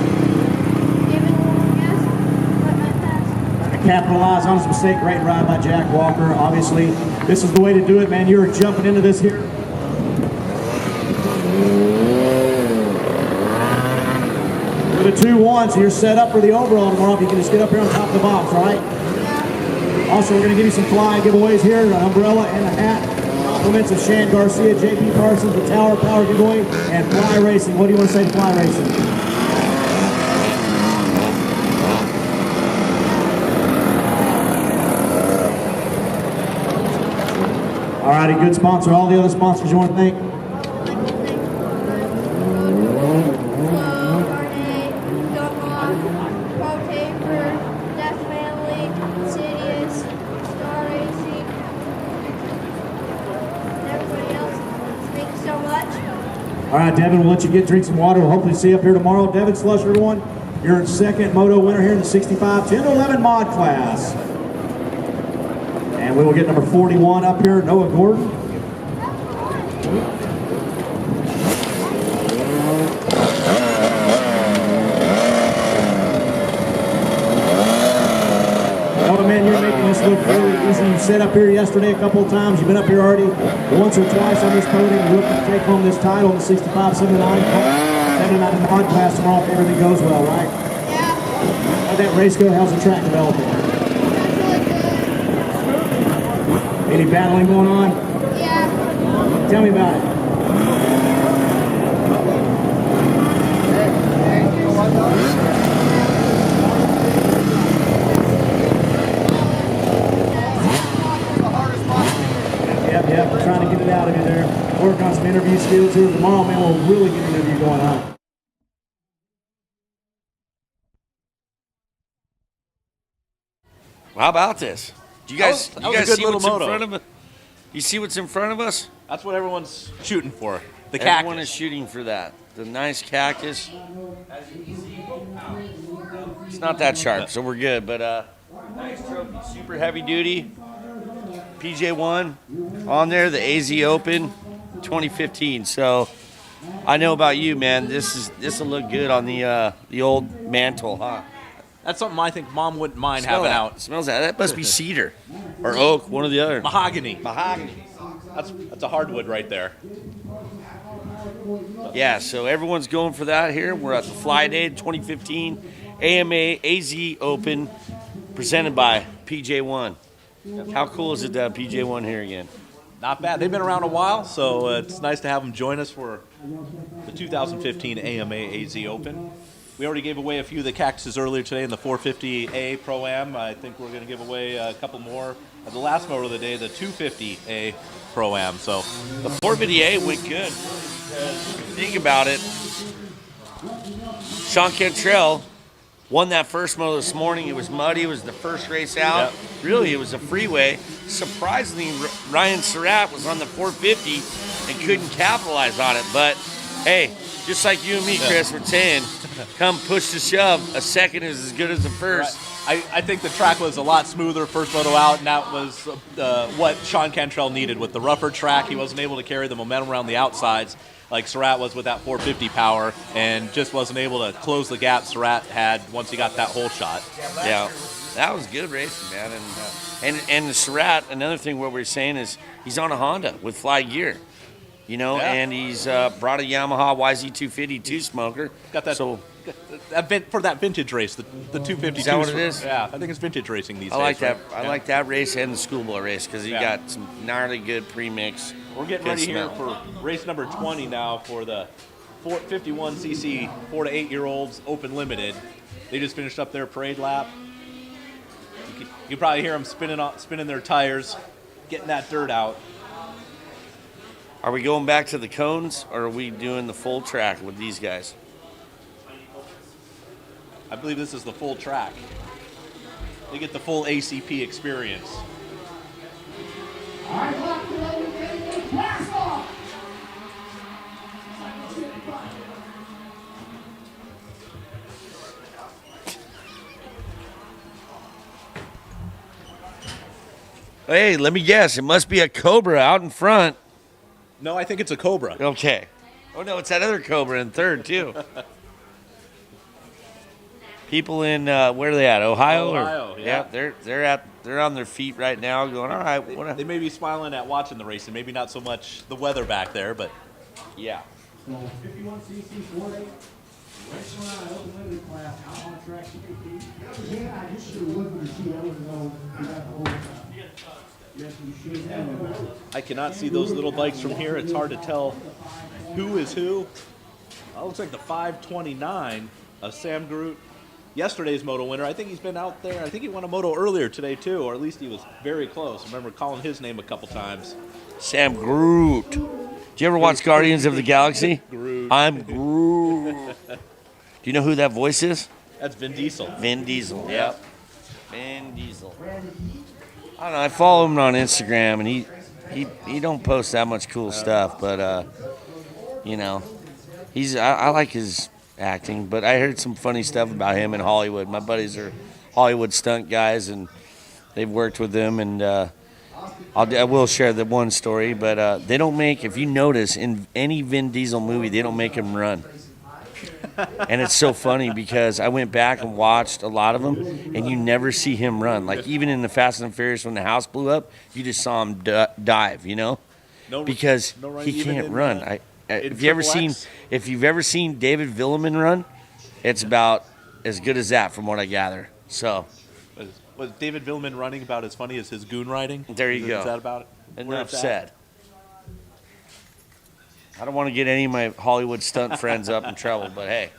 Speaker 8: gave it a little gas, let my pass.
Speaker 1: Capitalize on his mistake. Great ride by Jack Walker. Obviously, this is the way to do it, man. You're jumping into this here. With a 2-1, so you're set up for the overall tomorrow if you can just get up here on top of the box, all right? Also, we're going to give you some fly giveaways here, an umbrella and a hat. Compliments of Shan Garcia, JP Parsons, the Tower of Power giveaway, and Fly Racing. What do you want to say to Fly Racing? All righty, good sponsor. All the other sponsors you want to thank? All right, Devin, we'll let you drink some water. We'll hopefully see you up here tomorrow. Devin Slusher, everyone, your second moto winner here in the 65 10-11 mod class. And we will get number 41 up here, Noah Gordon. Noah, man, you're making this look really easy. You sat up here yesterday a couple of times. You've been up here already once or twice on this podium. You're looking to take home this title in the 65 79 mod class tomorrow if everything goes well, right?
Speaker 8: Yeah.
Speaker 1: How'd that race go? How's the track developing? Any battling going on?
Speaker 8: Yeah.
Speaker 1: Tell me about it. Yep, we're trying to get it out of you there. Work on some interview skills here. Tomorrow, man, we'll really get an interview going on.
Speaker 4: How about this? Do you guys,
Speaker 3: That was a good
Speaker 4: see
Speaker 3: little
Speaker 4: what's
Speaker 3: moto.
Speaker 4: in front of us? You see what's in front of us?
Speaker 3: That's what everyone's shooting for. The cactus.
Speaker 4: Everyone is shooting for that. The nice cactus. It's not that sharp, so we're good. But nice trophy, super heavy duty. PJ1 on there, the AZ Open 2015. So I know about you, man. This will look good on the old mantle, huh?
Speaker 3: That's something I think Mom wouldn't mind
Speaker 4: Smell
Speaker 3: having
Speaker 4: that.
Speaker 3: out.
Speaker 4: Smells that. That must be cedar or oak, one or the other.
Speaker 3: Mahogany.
Speaker 4: Mahogany.
Speaker 3: That's a hardwood right there.
Speaker 4: Yeah, so everyone's going for that here. We're at the Fly Day 2015 AMA AZ Open presented by PJ1. How cool is it to have PJ1 here again?
Speaker 3: Not bad. They've been around a while, so it's nice to have them join us for the 2015 AMA AZ Open. We already gave away a few of the cactuses earlier today in the 450A Pro-Am. I think we're going to give away a couple more at the last motor of the day, the 250A Pro-Am. So
Speaker 4: the 450A went good. Think about it. Sean Cantrell won that first moto this morning. It was muddy. It was the first race out. Yep. Really, it was a freeway. Surprisingly, Ryan Surratt was on the 450 and couldn't capitalize on it. But, hey, just like you and me, Chris, were saying, come push to shove, a second is as good as the first.
Speaker 3: Right. I think the track was a lot smoother first moto out, and that was what Sean Cantrell needed. With the rougher track, he wasn't able to carry the momentum around the outsides like Surratt was with that 450 power, and just wasn't able to close the gap Surratt had once he got that whole shot.
Speaker 4: Yeah, that was good racing, man. And the Surratt, another thing what we're saying is he's on a Honda with Fly gear. You know, and he's brought a Yamaha YZ250 two-smoker.
Speaker 3: Got that. So for that vintage race, the 250.
Speaker 4: Is that what it is?
Speaker 3: Yeah, I think it's vintage racing these days.
Speaker 4: I like that.
Speaker 3: Right?
Speaker 4: I like that race and the schoolboy race because you got some gnarly good premix.
Speaker 3: We're getting ready here for race number 20 now for the 51cc 4 to 8 year olds Open Limited. They just finished up their parade lap. You probably hear them spinning their tires, getting that dirt out.
Speaker 4: Are we going back to the cones, or are we doing the full track with these guys?
Speaker 3: I believe this is the full track. They get the full ACP experience.
Speaker 4: Hey, let me guess. It must be a Cobra out in front.
Speaker 3: No, I think it's a Cobra.
Speaker 4: Okay. Oh, no, it's that other Cobra in third, too. People in, where are they at? Ohio?
Speaker 3: Ohio, yeah.
Speaker 4: They're on their feet right now going, all right.
Speaker 3: They may be smiling at watching the racing. Maybe not so much the weather back there, but
Speaker 4: yeah.
Speaker 2: So 51cc 4-8, race around open limited class, out on track CKP. Yeah, I just should have looked at the sheet. I wouldn't know you got the whole time. Yes, you should have.
Speaker 3: I cannot see those little bikes from here. It's hard to tell who is who. Looks like the 529 of Sam Groot, yesterday's moto winner. I think he's been out there. I think he won a moto earlier today, too, or at least he was very close. I remember calling his name a couple times.
Speaker 4: Sam Groot. Do you ever watch Guardians of the Galaxy?
Speaker 3: Groot.
Speaker 4: I'm Groot. Do you know who that voice is?
Speaker 3: That's Vin Diesel.
Speaker 4: Vin Diesel, yep. Vin Diesel. I don't know. I follow him on Instagram, and he don't post that much cool stuff, but you know, I like his acting. But I heard some funny stuff about him in Hollywood. My buddies are Hollywood stunt guys, and they've worked with him, and I will share the one story. But they don't make, if you notice, in any Vin Diesel movie, they don't make him run. And it's so funny because I went back and watched a lot of them, and you never see him run. Like even in the Fast and Furious when the house blew up, you just saw him dive, you know, because he can't run. If you've ever seen David Villeman run, it's about as good as that from what I gather. So,
Speaker 3: was David Villeman running about as funny as his goon riding?
Speaker 4: There you go.
Speaker 3: Is that about it?
Speaker 4: Enough said. I don't want to get any of my Hollywood stunt friends up in trouble, but hey.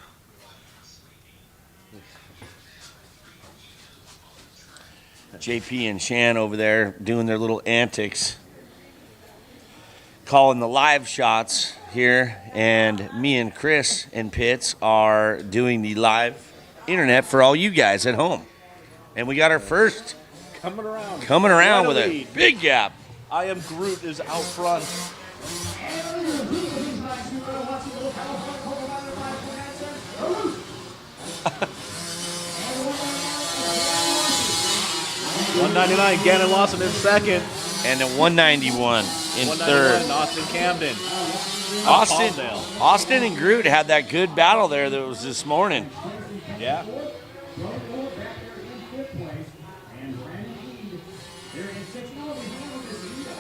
Speaker 4: JP and Shan over there doing their little antics, calling the live shots here, and me and Chris and Pitts are doing the live internet for all you guys at home. And we got our first
Speaker 3: coming
Speaker 4: around with a big gap.
Speaker 3: I Am Groot is out front. 199, Gannon Lawson in second.
Speaker 4: And then 191 in third.
Speaker 3: Austin Camden.
Speaker 4: Austin and Groot had that good battle there that was this morning.
Speaker 3: Yeah.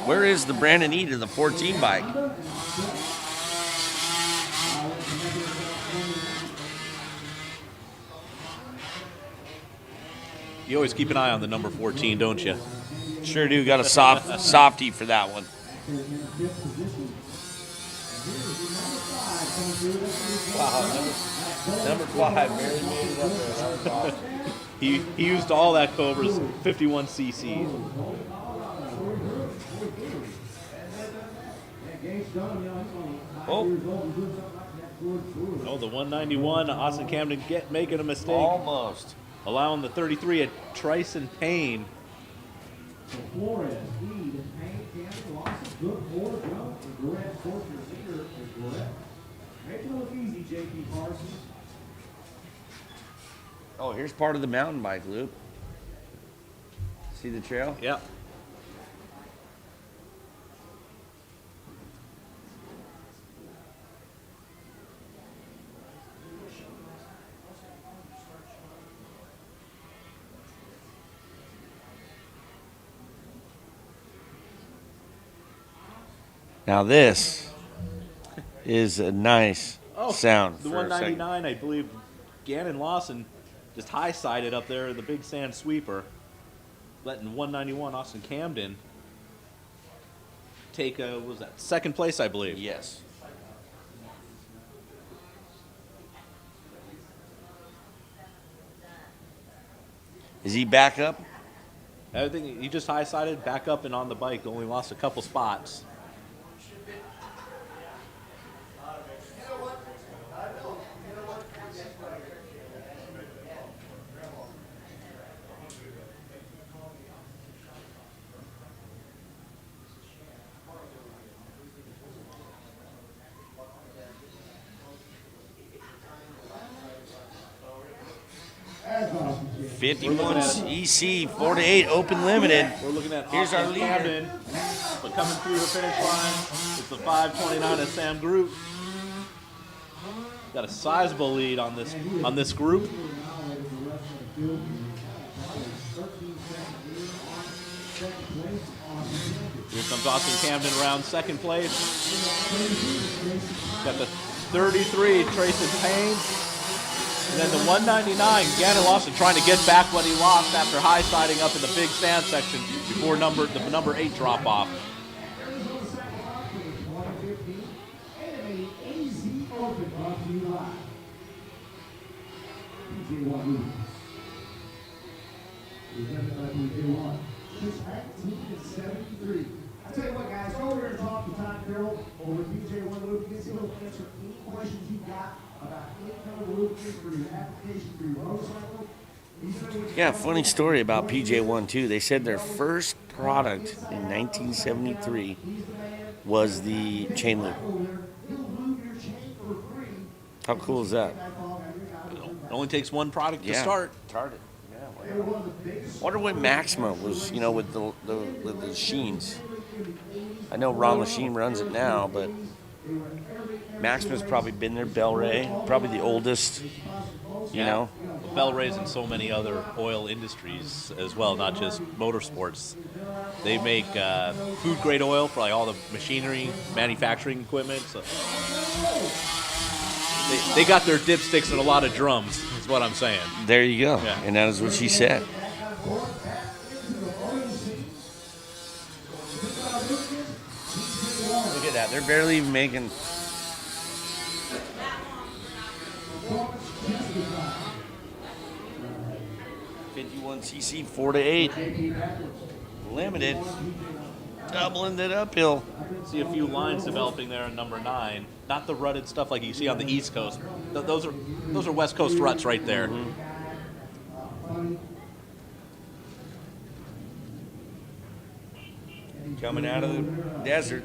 Speaker 4: Where is the Brandon E to the 14 bike?
Speaker 3: You always keep an eye on the number 14, don't you?
Speaker 4: Sure do. Got a softie for that one.
Speaker 3: Wow, number 5 barely made it up there. That was awesome. He used all that Cobra's 51 cc's. Oh, the 191, Austin Camden making a mistake.
Speaker 4: Almost.
Speaker 3: Allowing the 33 at Tryson Payne.
Speaker 2: Flores, Reed, Payne, Camden, Lawson, good forward jump. The Gorette Forster Cedar is Gorette. Make it look easy, JP Parsons.
Speaker 4: Oh, here's part of the mountain bike loop. See the trail?
Speaker 3: Yep.
Speaker 4: Now this is a nice sound.
Speaker 3: The 199, I believe, Gannon Lawson just high-sided up there, the big sand sweeper, letting 191 Austin Camden take what was that, second place, I believe.
Speaker 4: Yes. Is he back up?
Speaker 3: I think he just high-sided, back up and on the bike, only lost a couple spots.
Speaker 4: 51 EC 4-8 Open Limited.
Speaker 14: We're looking at
Speaker 4: Here's our
Speaker 14: Austin
Speaker 4: leader.
Speaker 14: Camden, but coming through the finish line is the 5:29 of Sam Groot. Got a sizable lead on this group. Here comes Austin Camden around second place. Got the 33, Trayson Payne. And then the 199, Gannon Lawson trying to get back what he lost after high siding up in the big sand section before the number 8 drop off.
Speaker 2: I tell you what, guys, go over here and talk to Tom Carroll over at PJ1 Loop. You can see he'll answer any questions you've got about any kind of lubricants for your application for your motorcycle.
Speaker 4: Yeah, funny story about PJ1 too. They said their first product in 1973 was the chain loop. How cool is that?
Speaker 14: It only takes one product to start.
Speaker 4: Started. Wonder what Maxima was, with the Sheens. I know Ron Lachine runs it now, but Maxima's probably been there. Bel-Ray, probably the oldest. You know,
Speaker 14: Bel-Ray's in so many other oil industries as well, not just motorsports. They make food grade oil for like all the machinery, manufacturing equipment. So they got their dipsticks and a lot of drums. Is what I'm saying.
Speaker 4: There you go.
Speaker 14: Yeah.
Speaker 4: And that is what she said. Look at that. They're barely even making. .51cc 4-8 limited, doubling it uphill.
Speaker 14: See a few lines developing there in number 9. Not the rutted stuff like you see on the East Coast. Those are West Coast ruts right there.
Speaker 4: Coming out of the desert.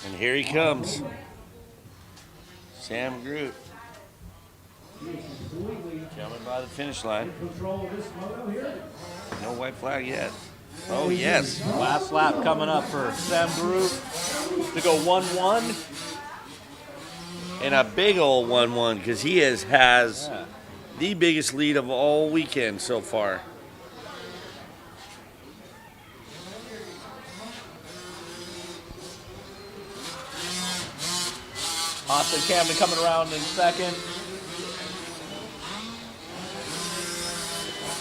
Speaker 4: And here he comes. Sam Groot. Coming by the finish line. No white flag yet. Oh, yes.
Speaker 14: Last lap coming up for Sam Groot to go 1-1.
Speaker 4: And a big old 1-1 because he has the biggest lead of all weekend so far.
Speaker 14: Austin Camden coming around in second.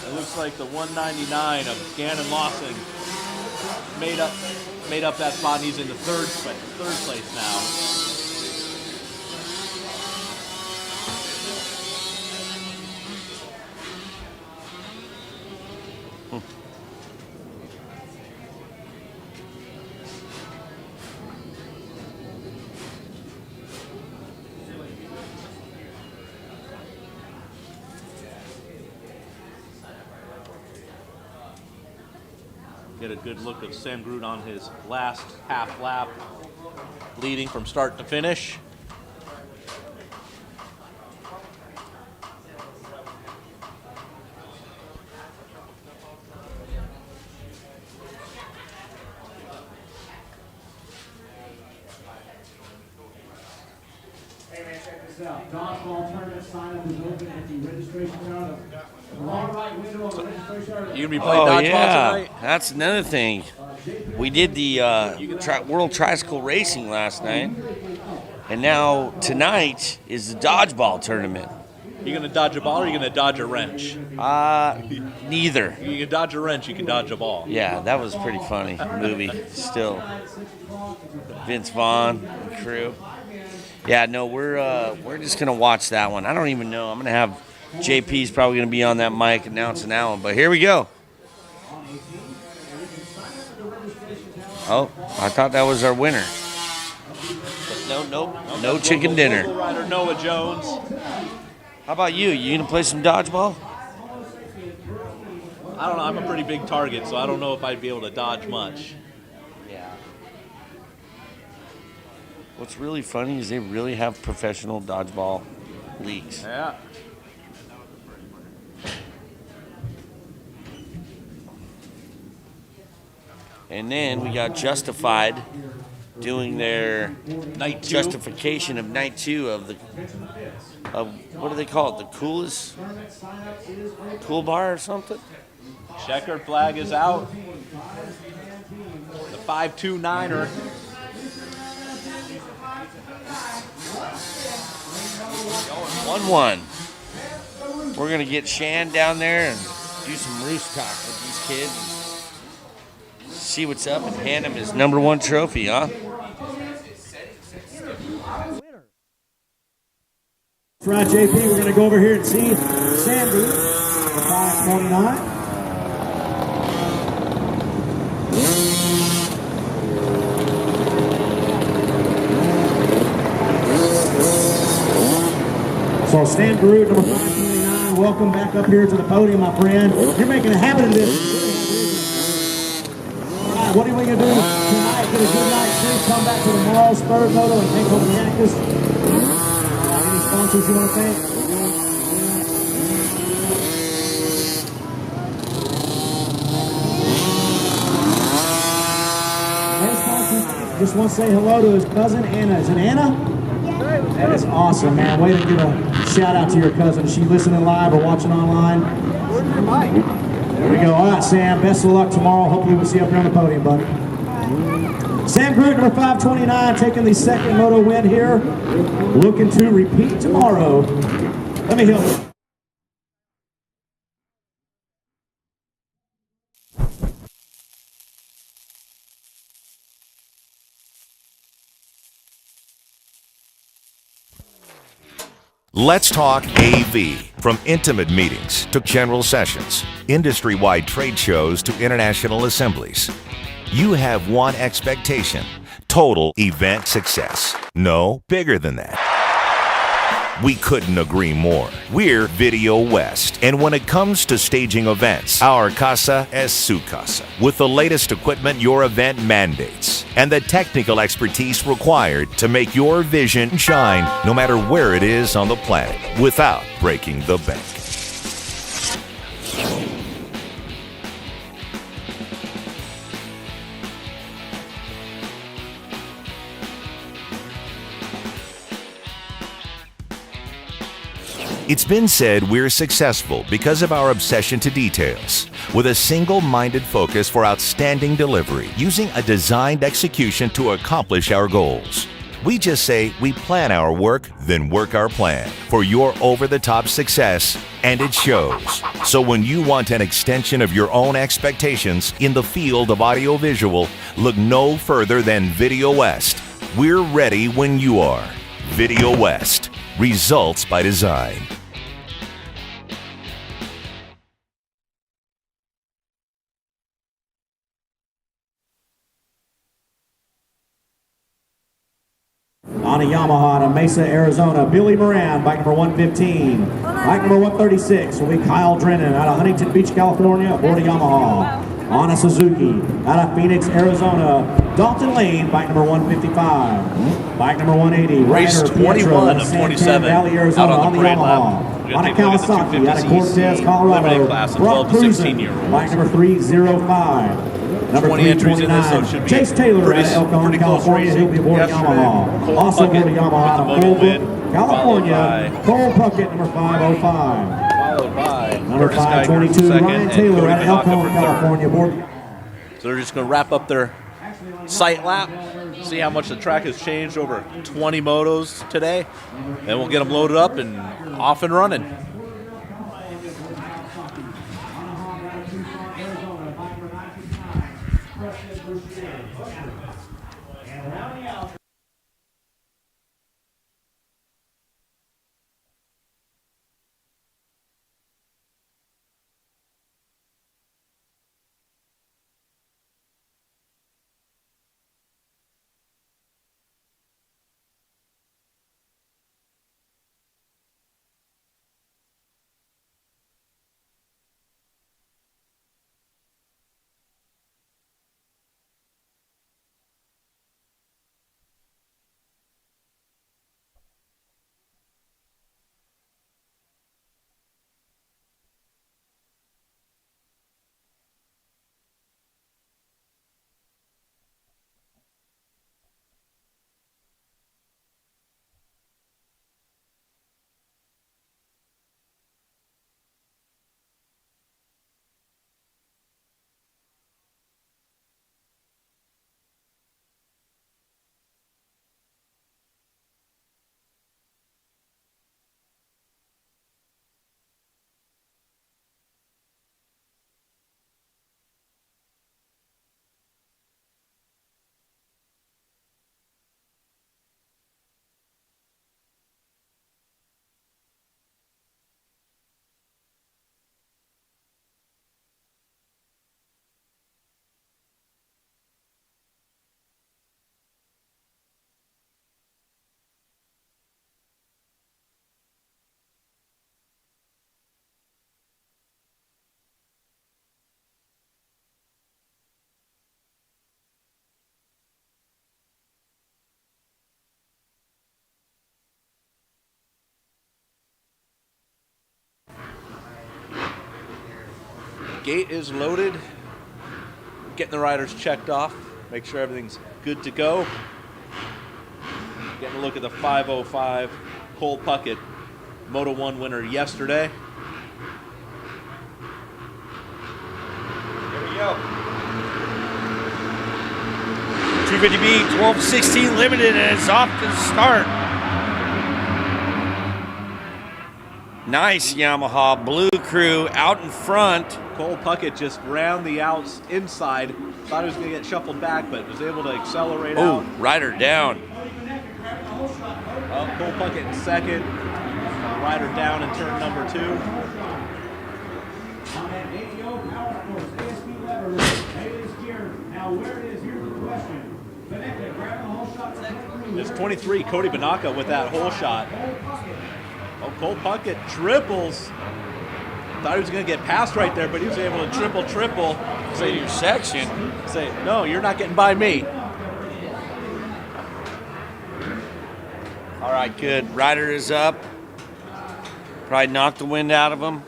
Speaker 14: It looks like the 199 of Gannon Lawson made up that spot, and he's in the third place now. Get a good look of Sam Groot on his last half lap, leading from start to finish.
Speaker 2: Hey man, check this out. Dodgeball tournament sign up is open at the registration counter. The long right window on the registration counter.
Speaker 14: You gonna be playing dodgeball tonight?
Speaker 4: That's another thing. We did the World Tricycle Racing last night, and now tonight is the dodgeball tournament.
Speaker 14: You gonna dodge a ball or you gonna dodge a wrench?
Speaker 4: Neither.
Speaker 14: You can dodge a wrench, you can dodge a ball.
Speaker 4: Yeah, that was pretty funny movie. Still, Vince Vaughn and crew. Yeah, no, we're just gonna watch that one. I don't even know. I'm gonna have JP's probably gonna be on that mic announcing that one. But here we go. Oh, I thought that was our winner. But no chicken dinner.
Speaker 14: Local rider Noah Jones
Speaker 4: How about you? You gonna play some dodgeball?
Speaker 14: I don't know. I'm a pretty big target, so I don't know if I'd be able to dodge much.
Speaker 4: Yeah. What's really funny is they really have professional dodgeball leagues.
Speaker 14: Yeah.
Speaker 4: And then we got Justified doing their
Speaker 14: night
Speaker 4: justification of night 2 of the what do they call it? The cool bar or something?
Speaker 14: Checkered flag is out. The 529er.
Speaker 4: Going 1-1. We're gonna get Shan down there and do some roost talk with these kids. See what's up and hand him his number 1 trophy, huh?
Speaker 2: That's right, JP. We're going to go over here and see Sandy, 529. So Stan Garrett, number 529, welcome back up here to the podium, my friend. You're making a habit of this. All right, what are we going to do tonight? Get a good night's sleep, come back to the Morals third moto and take home the Cactus. Any sponsors you want to thank? Just want to say hello to his cousin Anna. Is it Anna? That is awesome, man. Way to give a shout out to your cousin. Is she listening live or watching online? There we go. All right, Sam. Best of luck tomorrow. Hopefully we'll see you up here on the podium, buddy. Sam Groot, number 529, taking the second moto win here. Looking to repeat tomorrow. Let me help you.
Speaker 19: Let's talk AV. From intimate meetings to general sessions, industry-wide trade shows to international assemblies. You have one expectation: total event success. No bigger than that. We couldn't agree more. We're Video West, and when it comes to staging events, our casa es su casa, with the latest equipment your event mandates and the technical expertise required to make your vision shine no matter where it is on the planet without breaking the bank. It's been said we're successful because of our obsession to details, with a single-minded focus for outstanding delivery, using a designed execution to accomplish our goals. We just say we plan our work, then work our plan for your over-the-top success, and it shows. So when you want an extension of your own expectations in the field of audiovisual, look no further than Video West. We're ready when you are. Video West. Results by design.
Speaker 2: On a Yamaha to Mesa, Arizona, Billy Moran, bike number 115. Bike number 136 will be Kyle Drennan out of Huntington Beach, California, aboard a Yamaha. On a Suzuki out of Phoenix, Arizona, Dalton Lane, bike number 155. Bike number 180,
Speaker 14: Race
Speaker 2: Ryder
Speaker 14: 21
Speaker 2: Pietro,
Speaker 14: of 27
Speaker 2: Valley, Arizona,
Speaker 14: out on the parade
Speaker 2: Yamaha.
Speaker 14: lap.
Speaker 2: On a Kawasaki out of Cortez, Colorado, Brock Cruzen, bike number 305. Number
Speaker 14: 20 entries in this, so it should be
Speaker 2: Chase Taylor
Speaker 14: pretty,
Speaker 2: out of El Cajon,
Speaker 14: pretty close
Speaker 2: California. He'll be aboard Yamaha. Also aboard Yamaha out of Colebrook, California. Cole Puckett, number 505.
Speaker 14: Followed by
Speaker 2: Number 522, Ryan Taylor out of El Cajon, California. Aboard.
Speaker 14: So they're just going to wrap up their sight lap, see how much the track has changed over 20 motos today, and we'll get them loaded up and off and running. Gate is loaded. Getting the riders checked off. Make sure everything's good to go. Getting a look at the 505 Cole Puckett, Moto 1 winner yesterday.
Speaker 4: Here we go. 250B, 1216 limited, and it's off to the start. Nice Yamaha Blue Crew out in front.
Speaker 14: Cole Puckett just round the outs inside. Thought he was going to get shuffled back, but was able to accelerate out.
Speaker 4: Rider down.
Speaker 14: Well, Cole Puckett in second. Rider down in turn number 2. It's 23, Cody Banaka with that hole shot. Oh, Cole Puckett triples. Thought he was going to get past right there, but he was able to triple.
Speaker 4: Say your section.
Speaker 14: Say, no, you're not getting by me.
Speaker 4: All right, good. Rider is up. Probably knocked the wind out of him.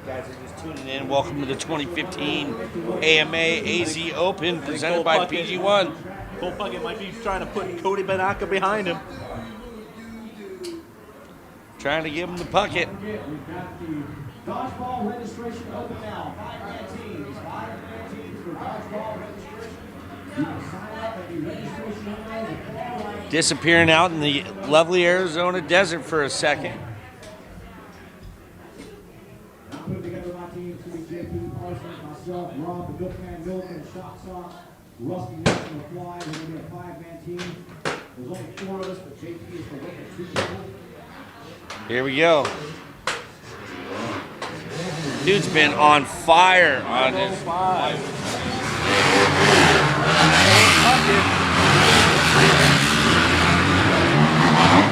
Speaker 4: Guys are just tuning in. Welcome to the 2015 AMA AZ Open presented by PG1.
Speaker 14: Cole Puckett might be trying to put Cody Banaka behind him.
Speaker 4: Trying to give him the Puckett.
Speaker 2: Dodgeball registration open now. 5 teams. 5 teams for dodgeball registration. You can sign up at the registration area.
Speaker 4: Disappearing out in the lovely Arizona desert for a second.
Speaker 2: I'm putting together my team. It's going to be JP Parsons, myself, Rob, the Milkman Milk, and Shot Sauce. Rusty Nelson will fly. We're going to be a 5-man team. There's only 4 of us, but JP is the winner. 2 people.
Speaker 4: Here we go. Dude's been on fire on his
Speaker 14: 5.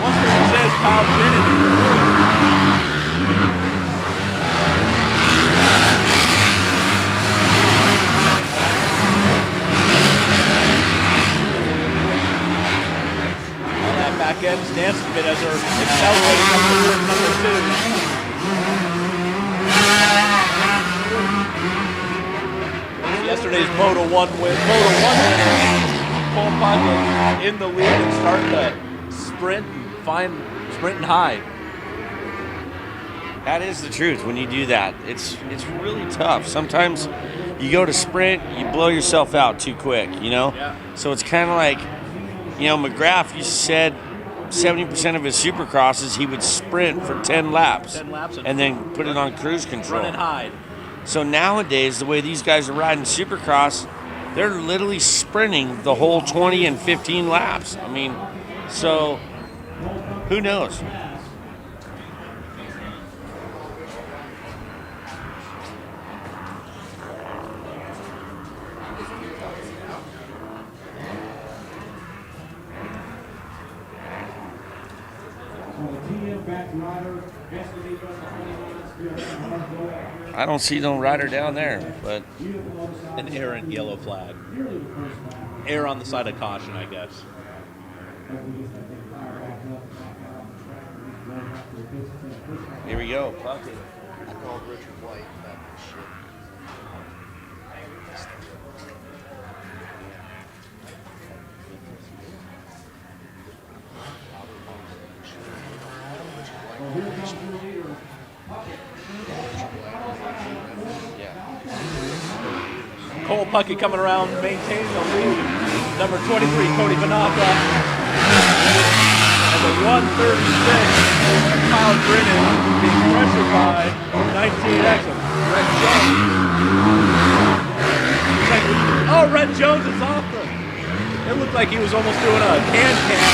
Speaker 14: Once there says Kyle Bennett. That back end's dancing a bit as they're accelerating up to turn number 2. Yesterday's Moto 1 winner, Cole Puckett in the lead and starting to sprint and sprint and high.
Speaker 4: That is the truth when you do that. It's really tough. Sometimes you go to sprint, you blow yourself out too quick, you know?
Speaker 14: Yeah.
Speaker 4: So it's kind of like, you know, McGrath used to said 70% of his supercrosses he would sprint for 10 laps, and then put it on cruise control.
Speaker 14: Run and hide.
Speaker 4: So nowadays, the way these guys are riding supercross, they're literally sprinting the whole 20 and 15 laps. I mean, so who knows? I don't see no rider down there, but
Speaker 14: an errant yellow flag. Err on the side of caution, I guess.
Speaker 4: Here we go.
Speaker 11: I called Richard White about this shit.
Speaker 14: Cole Puckett coming around, maintaining the lead. Number 23, Cody Banaka. And the 136, Kyle Brennan being pressured by 19X of Red Jones. Oh, Red Jones is off the... It looked like he was almost doing a can-can.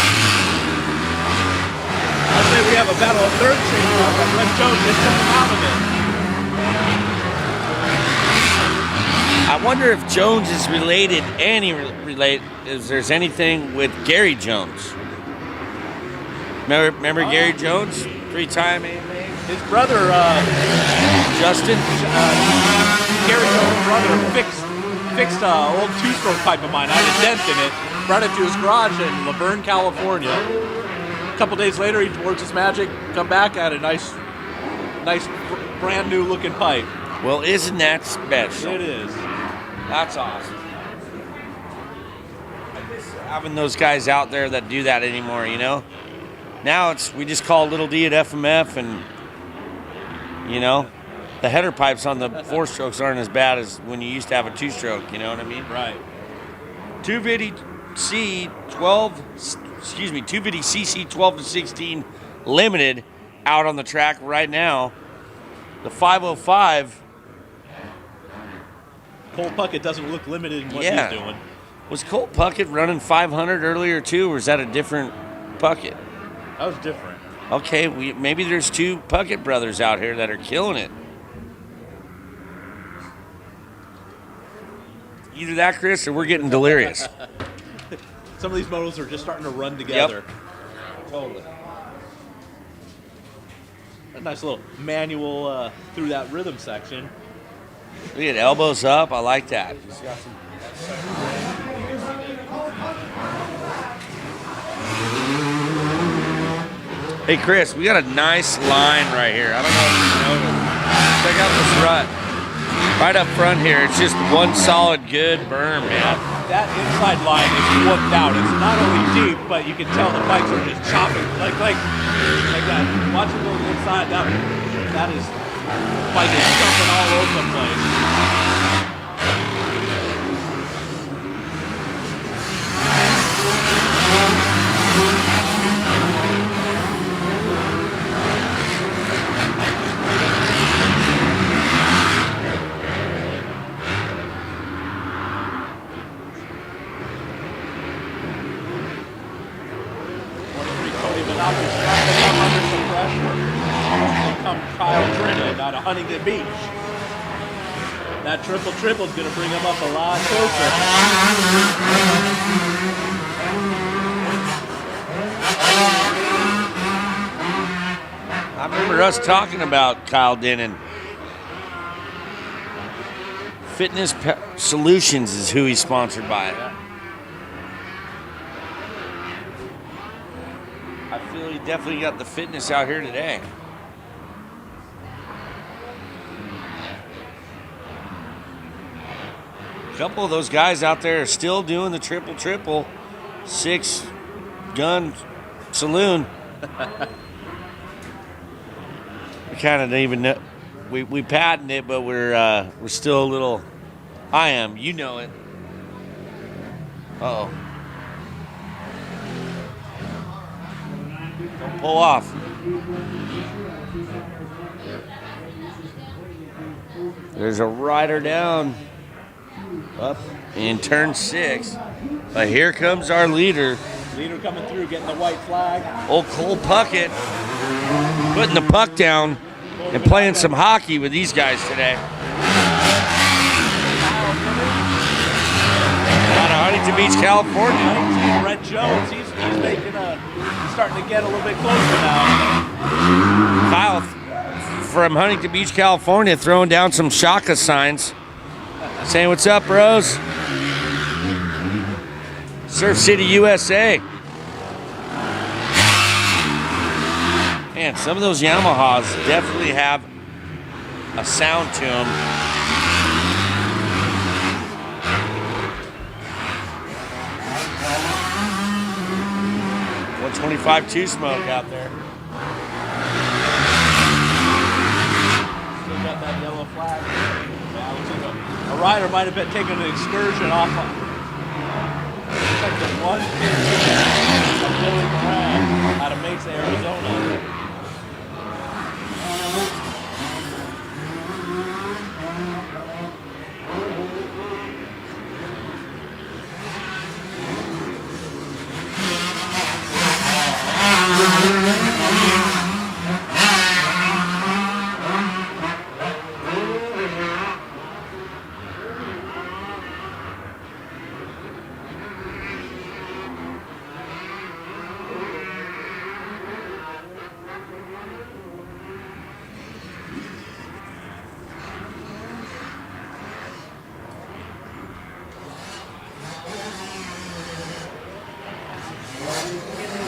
Speaker 14: I'd say we have a battle of third chain up, but Red Jones is coming out of it.
Speaker 4: I wonder if Jones is related, if there's anything with Gary Jones. Remember Gary Jones? 3-time AMA?
Speaker 14: His brother,
Speaker 4: Justin?
Speaker 14: Gary Jones' brother fixed an old 2-stroke pipe of mine. I had a dent in it. brought it to his garage in Laverne, California. A couple days later, he works his magic, come back at a nice brand new looking pipe.
Speaker 4: Well, isn't that special?
Speaker 14: It is.
Speaker 4: That's awesome. Having those guys out there that do that anymore, you know? Now we just call little D at FMF, and, you know, the header pipes on the 4-strokes aren't as bad as when you used to have a 2-stroke, you know what I mean?
Speaker 14: Right.
Speaker 4: 250 CC 12 to 16 limited out on the track right now. The 505.
Speaker 14: Cole Puckett doesn't look limited in what he's doing.
Speaker 4: Was Cole Puckett running 500 earlier too, or is that a different Puckett?
Speaker 14: That was different.
Speaker 4: Okay, maybe there's 2 Puckett brothers out here that are killing it. Either that, Chris, or we're getting delirious.
Speaker 14: Some of these motos are just starting to run together.
Speaker 4: Yep. Totally.
Speaker 14: A nice little manual through that rhythm section.
Speaker 4: Look at elbows up. I like that. He's got some. Hey, Chris, we got a nice line right here. I don't know if you noticed. Check out this rut. Right up front here, it's just one solid good berm, man.
Speaker 14: That inside line is whooped out. It's not only deep, but you can tell the bikes are just chopping like that. Watch it go inside. That is bike is jumping all over the place. Out of Huntington Beach. That triple is going to bring him up a lot closer.
Speaker 4: I remember us talking about Kyle Denon. Fitness Solutions is who he's sponsored by.
Speaker 14: Yeah.
Speaker 4: I feel he definitely got the fitness out here today. A couple of those guys out there are still doing the triple 6-gun saloon. We kind of don't even know. We patented it, but we're still a little. I am. You know it. Uh-oh. Don't pull off. There's a rider down. Up in turn 6. But here comes our leader.
Speaker 14: Leader coming through, getting the white flag.
Speaker 4: Old Cole Puckett putting the puck down and playing some hockey with these guys today. Out of Huntington Beach, California.
Speaker 14: Red Jones, he's starting to get a little bit closer now.
Speaker 4: Kyle from Huntington Beach, California, throwing down some Shaka signs. Saying what's up, bros? Surf City, USA. Man, some of those Yamahas definitely have a sound to them. 125 2-smoke out there.
Speaker 14: Still got that yellow flag. A rider might have been taking an excursion off of like the one of Billy Moran out of Mesa, Arizona.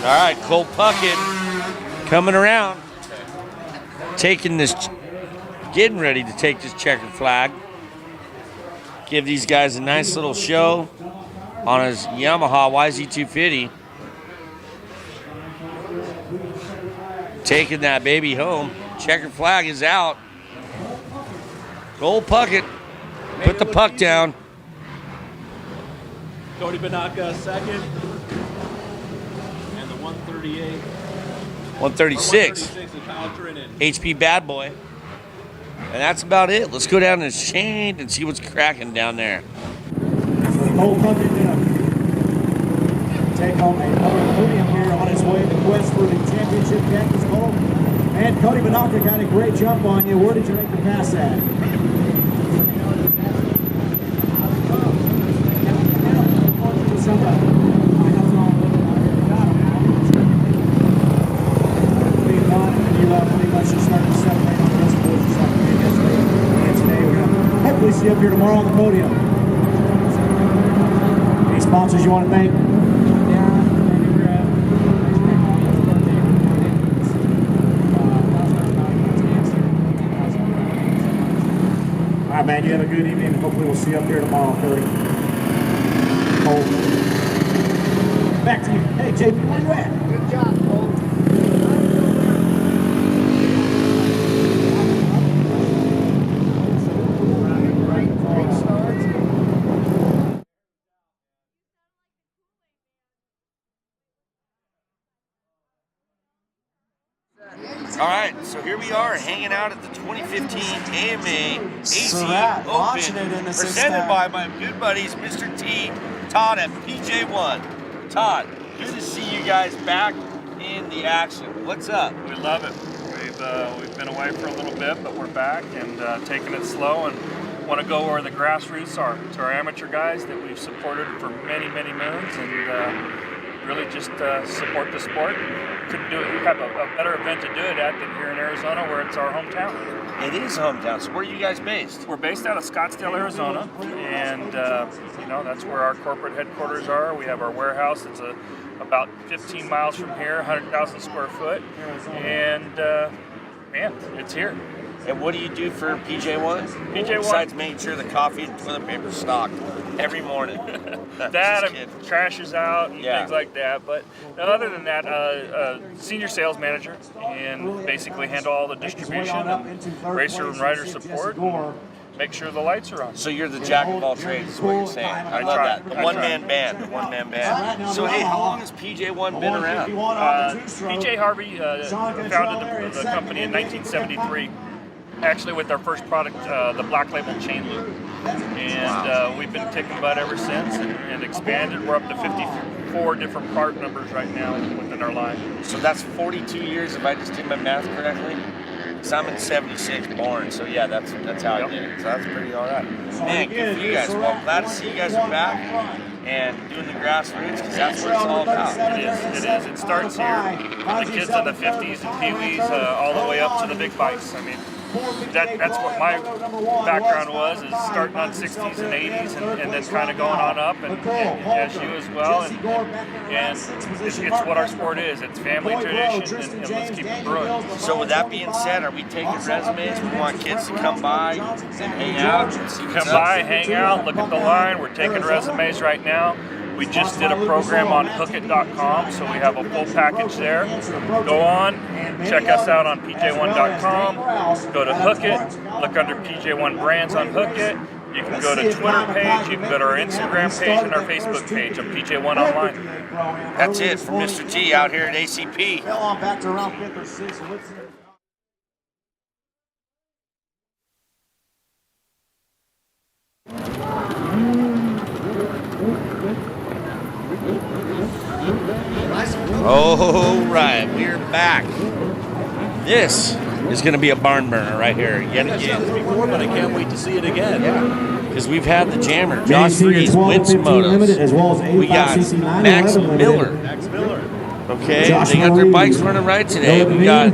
Speaker 4: All right, Cole Puckett coming around, getting ready to take this checkered flag. Give these guys a nice little show on his Yamaha YZ250. Taking that baby home. Checkered flag is out. Cole Puckett, put the puck down.
Speaker 14: Cody Banaka second. And the 138.
Speaker 4: 136.
Speaker 14: 136 is Kyle Trinan.
Speaker 4: HP Bad Boy. And that's about it. Let's go down to Shane and see what's cracking down there.
Speaker 5: Cole Puckett take home another podium here on his way to quest for the championship deck. Cole. And Cody Banaka got a great jump on you. Where did you make the pass at? Hopefully see you up here tomorrow on the podium. Any sponsors you want to thank? All right, man, you have a good evening. Hopefully we'll see you up here tomorrow, Cody. Cole. Back to you. Hey, JP, where you at? Good job, Cole.
Speaker 4: All right, so here we are hanging out at the 2015 AMA AC
Speaker 5: launching
Speaker 4: Open,
Speaker 5: it in the
Speaker 4: presented by my good buddies, Mr. T, Todd at PJ1. Todd, good to see you guys back in the action. What's up?
Speaker 17: We love it. We've been away for a little bit, but we're back and taking it slow and want to go where the grassroots are. To our amateur guys that we've supported for many, many moons and really just support the sport. Couldn't have a better event to do it at than here in Arizona, where it's our hometown.
Speaker 4: It is hometown. So where are you guys based?
Speaker 17: We're based out of Scottsdale, Arizona, and that's where our corporate headquarters are. We have our warehouse. It's about 15 miles from here, 100,000 square foot, and it's here.
Speaker 4: And what do you do for PJ1?
Speaker 17: PJ1.
Speaker 4: Besides making sure the coffee and toilet paper is stocked every morning.
Speaker 17: That and trash is out and things like that. But other than that, senior sales manager and basically handle all the distribution and racer and rider support. And make sure the lights are on.
Speaker 4: So you're the jack of all trades, is what you're saying. I love that. The one-man band. So hey, how long has PJ1 been around?
Speaker 17: PJ Harvey founded the company in 1973. Actually with our first product, the Black Label Chain Loop. And we've been kicking butt ever since and expanded. We're up to 54 different part numbers right now within our line.
Speaker 4: So that's 42 years if I just did my math correctly? Because I'm in 76 born, so yeah, that's how I did it. So that's pretty all right. Man, good for you guys. Well, glad to see you guys are back and doing the grassroots because that's what it's all about.
Speaker 17: It is. It starts here. The kids in the 50s and peewees all the way up to the big bikes. I mean, that's what my background was, is starting on 60s and 80s and then kind of going on up, and as you as well, and it's what our sport is. It's family tradition, and let's keep it brewing.
Speaker 4: So with that being said, are we taking resumes? We want kids to come by and hang out and see what's
Speaker 17: Come by, hang out, look at the line. We're taking resumes right now. We just did a program on hookit.com, so we have a full package there. Go on, check us out on pj1.com, go to Hookit, look under PJ1 Brands on Hookit. You can go to Twitter page, you can go to our Instagram page and our Facebook page of PJ1 Online.
Speaker 4: That's it for Mr. T out here at ACP.
Speaker 5: Fell on back to around 5th or 6th. So let's
Speaker 4: All right, we're back. This is going to be a barn burner right here yet again.
Speaker 14: Before, but I can't wait to see it again.
Speaker 4: Yeah, because we've had the jammer, Josh Freeze, win some motos. We got Max Miller. Okay,
Speaker 5: Josh
Speaker 4: they got their
Speaker 5: Murray,
Speaker 4: bikes running right today. We got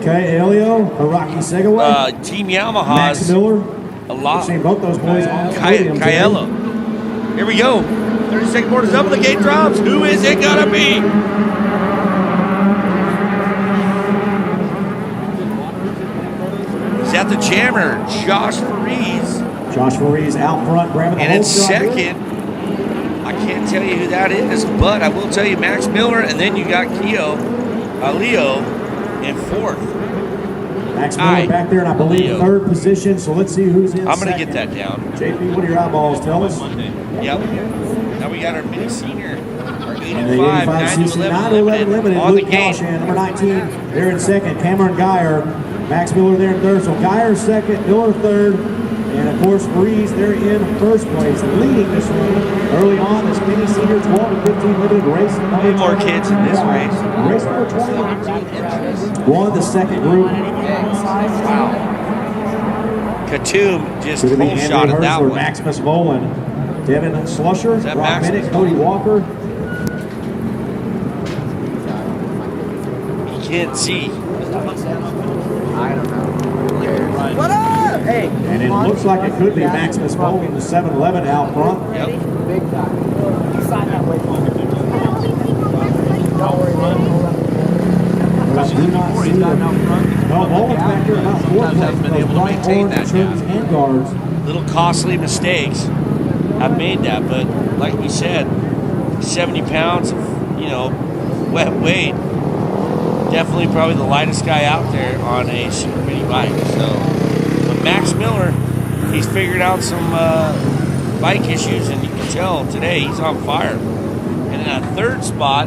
Speaker 5: Elio, Rocky Segaway,
Speaker 4: Team Yamaha's
Speaker 5: Max Miller.
Speaker 4: a lot.
Speaker 5: Seen both those boys on the podium today.
Speaker 4: Kaelo. Here we go. 30-second board is up and the gate drops. Who is it gonna be? got the jammer, Josh Faries.
Speaker 2: Josh Faries out front, grabbing the
Speaker 4: And in
Speaker 2: whole shot here.
Speaker 4: second, I can't tell you who that is, but I will tell you Max Miller, and then you got Leo in fourth.
Speaker 2: Max Miller back there, and I believe
Speaker 4: Leo.
Speaker 2: third position. So let's see who's in.
Speaker 4: I'm going to
Speaker 2: second.
Speaker 4: get that down.
Speaker 2: JP, what do your eyeballs tell us?
Speaker 4: Yep. Now we got our mini senior, our 85,
Speaker 2: And the 85 cc 911 limited,
Speaker 4: on the
Speaker 2: Luke
Speaker 4: gate.
Speaker 2: Callahan, number 19, there in second. Cameron Geyer, Max Miller there in third. So Geyer second, Miller third, and of course Faries there in first place, leading this one early on. This mini senior 12 to 15 limited race.
Speaker 4: Way more kids in this race.
Speaker 2: Race number 20 won the second group.
Speaker 4: Wow. Katoom just
Speaker 2: Could it be
Speaker 4: whole
Speaker 2: Andrew
Speaker 4: shot at that
Speaker 2: Hurst or
Speaker 4: one.
Speaker 2: Maximus Volan? Devin Slusher,
Speaker 4: that
Speaker 2: Rob
Speaker 4: Maximus?
Speaker 2: Bennett, Cody Walker.
Speaker 4: You can't see.
Speaker 15: I don't know.
Speaker 2: What up? Hey. And it looks like it could be Maximus Volan, the 7-11 out front.
Speaker 4: Yep.
Speaker 15: Big time. You signed that way. Don't worry about it.
Speaker 2: I do not see them. No, Volan's back there about fourth place. Those bright orange Mercedes handguards.
Speaker 4: Little costly mistakes. I've made that, but like we said, 70 pounds of, wet weight. Definitely probably the lightest guy out there on a super mini bike. But Max Miller, he's figured out some bike issues, and you can tell today he's on fire. And in that third spot,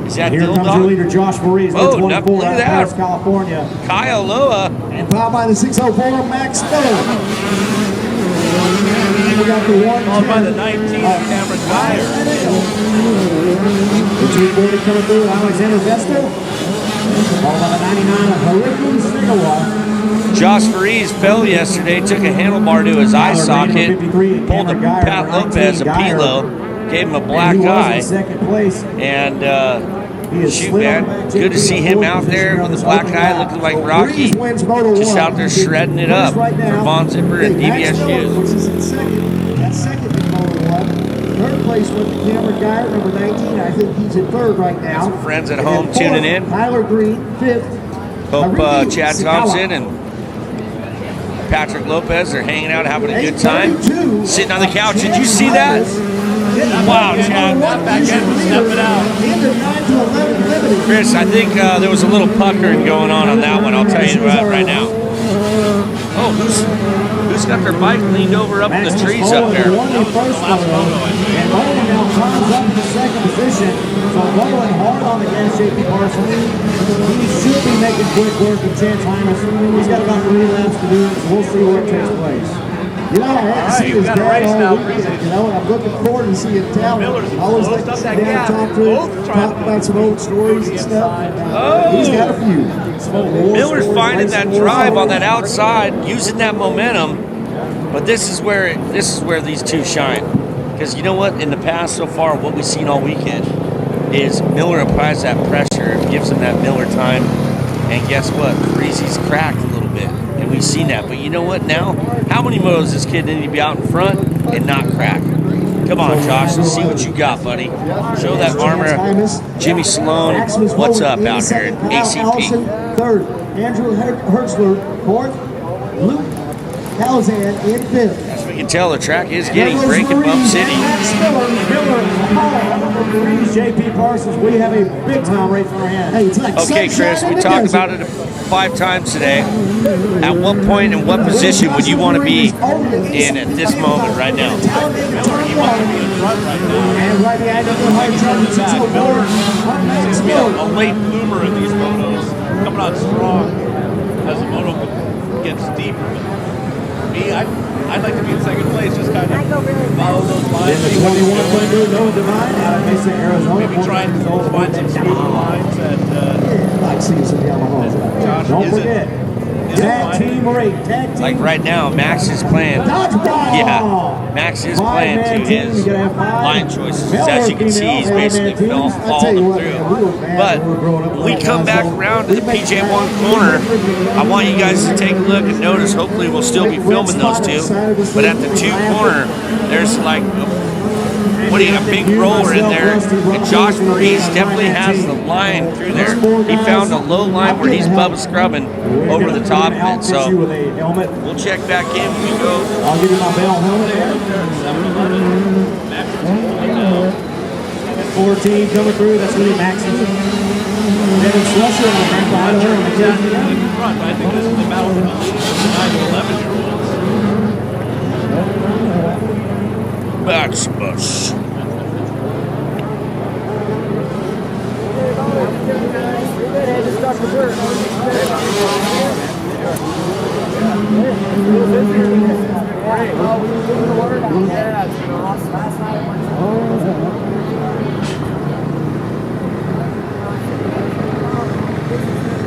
Speaker 4: is that
Speaker 2: Here
Speaker 4: Dill
Speaker 2: comes
Speaker 4: Dog?
Speaker 2: your leader, Josh Faries,
Speaker 4: Whoa,
Speaker 2: number 24
Speaker 4: look
Speaker 2: out
Speaker 4: at
Speaker 2: of
Speaker 4: that.
Speaker 2: Paris, California.
Speaker 4: Kyle Loa.
Speaker 2: And followed by the 604, Max Miller. We got the 110.
Speaker 14: Followed by the 19, Cameron Geyer.
Speaker 2: The 240 coming through, Alexander Vesta. Followed by the 99 of Hariki Srigawa.
Speaker 4: Josh Faries fell yesterday, took a handlebar to his eye socket, pulled a Pat Lopez, a Pilo, gave him a black eye.
Speaker 2: Second place.
Speaker 4: And shoot, man, good to see him out there with a black eye looking like Rocky, just out there shredding it up for Von Zipper and DBS shoes.
Speaker 2: That's second in Moto 1. Third place went to Cameron Geyer, number 19. I think he's in third right now.
Speaker 4: Some friends at
Speaker 2: And
Speaker 4: home
Speaker 2: then
Speaker 4: tuning
Speaker 2: fourth,
Speaker 4: in.
Speaker 2: Tyler Green, fifth.
Speaker 4: Hope
Speaker 2: Hariki
Speaker 4: Chad
Speaker 2: Srigawa.
Speaker 4: Thompson and Patrick Lopez are hanging out, having a good time, sitting on the couch. Did you see that? Wow, Chad. Chris, I think there was a little puckering going on that one. I'll tell you right now. Oh, who's got their bike leaned over up in the trees up there?
Speaker 2: And Boland now climbs up to the second position. So Boland hard on the gas, JP Parsons. He should be making quick work of Chance Hymas. He's got about 3 laps to do, so we'll see where it takes place. I had to see his dad all weekend, and I'm looking forward to seeing talent. I always like to sit down and talk to him, talk about some old stories and stuff. He's got a few.
Speaker 4: Miller's finding that drive on that outside, using that momentum. But this is where these two shine. Because you know what? In the past so far, what we've seen all weekend is Miller applies that pressure, gives him that Miller time, and guess what? Freezy's cracked a little bit. And we've seen that. But you know what now? How many motos does this kid need to be out in front and not crack? Come on, Josh. Let's see what you got, buddy. Show that armor. Jimmy Sloan, what's up out here at ACP?
Speaker 2: Third, Andrew Hertzler. Fourth, Luke Calzan in fifth.
Speaker 4: As we can tell, the track is getting breaking bump city.
Speaker 2: JP Parsons, we have a big time race in our hands.
Speaker 4: Okay, Chris, we talked about it 5 times today. At what point and what position would you want to be in at this moment right now?
Speaker 2: And right behind him,
Speaker 14: A late bloomer in these motos, coming on strong as the moto gets deeper. Me, I'd like to be in second place, just kind of follow those lines.
Speaker 2: In the 21.2 Noah Divine out of Mesa, Arizona.
Speaker 14: Maybe try and find some smoother lines.
Speaker 2: I like seeing some Yamahas. Don't forget, tag team rate.
Speaker 4: Like right now, Max is playing. Yeah, Max is playing to his line choices. As you can see, he's basically following them through. But when we come back around to the PJ1 corner, I want you guys to take a look and notice. Hopefully, we'll still be filming those two. But at the 2 corner, there's like putting a big roller in there. And Josh Breeze definitely has the line through there. He found a low line where he's Bubba scrubbing over the top of it. So we'll check back in when we go.
Speaker 5: I'll give you my Bell helmet. 14 coming through. That's really Max's. Devin Slusher on the back behind her on the
Speaker 14: I think this is the battle for the lead for the 9 to 11-year-olds.
Speaker 4: Maximus.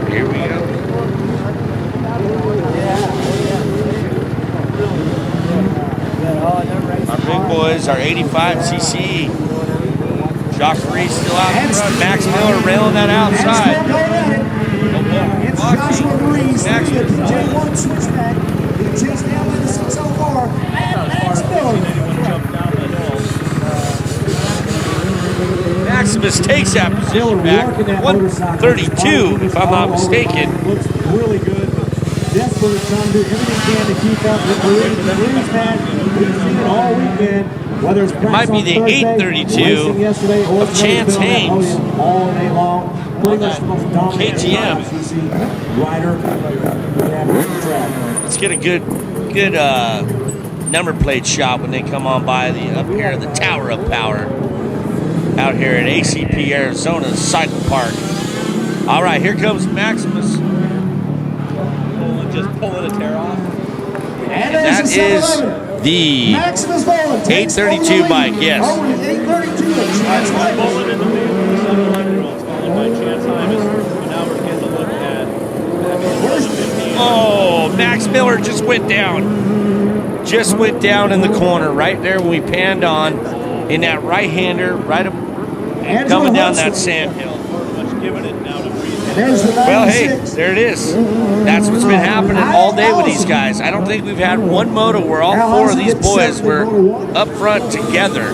Speaker 4: Here we go. Our big boys, our 85cc. Josh Reese still out in front. Max Miller railing that outside.
Speaker 5: It's Joshua Breeze, the J1 switchback. He chased down by the 604. Max Miller.
Speaker 4: Maximus takes that position back. 132, if I'm not mistaken.
Speaker 5: Looks really good. Desperate, trying to do everything he can to keep up with Breeze. Breeze, man, we've seen it all weekend. Whether it's
Speaker 4: it might be the 832 of Chance Haynes.
Speaker 5: All day long. Pretty much the most dominant
Speaker 4: KTM
Speaker 5: rider we have on the track.
Speaker 4: Let's get a good number plate shot when they come on by up here at the Tower of Power out here at ACP Arizona Cycle Park. All right, here comes Maximus.
Speaker 14: Just pulling a tear off.
Speaker 4: And that is the 832 bike, yes.
Speaker 14: Bowling in the lead for the 7-11-year-olds, followed by Chance Hymas. And now we're getting to look at
Speaker 4: Oh, Max Miller just went down. Just went down in the corner right there when we panned on in that right-hander, right up, coming down that sand hill. Well, hey, there it is. That's what's been happening all day with these guys. I don't think we've had one moto where all four of these boys were up front together.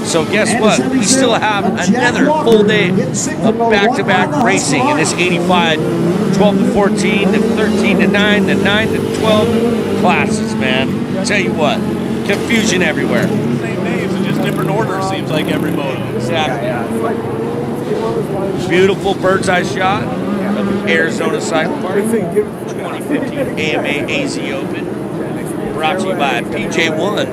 Speaker 4: So guess what? We still have another full day of back-to-back racing in this 85, 12 to 14, to 13 to 9, to 9 to 12 classes, man. Tell you what, confusion everywhere.
Speaker 14: Same names and just different orders, seems like every moto.
Speaker 4: Exactly. Beautiful bird's eye shot of Arizona Cycle Park 2015 AMA AZ Open. Brought to you by PJ1,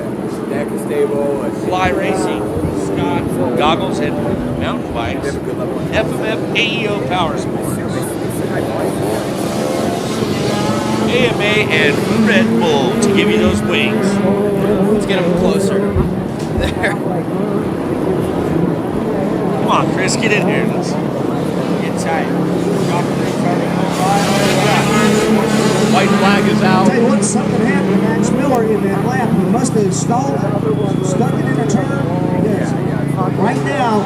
Speaker 4: Fly Racing, Scott Goggles and Mountain Bikes, FMF AEO Power Sports, AMA and Red Bull to give you those wings.
Speaker 12: Let's get them closer. There.
Speaker 4: Come on, Chris, get in here. Let's get tight.
Speaker 14: White flag is out.
Speaker 5: Tell you what, something happened to Max Miller in that lap. He must have stalled, stuck it in a turn. Yes. Right now,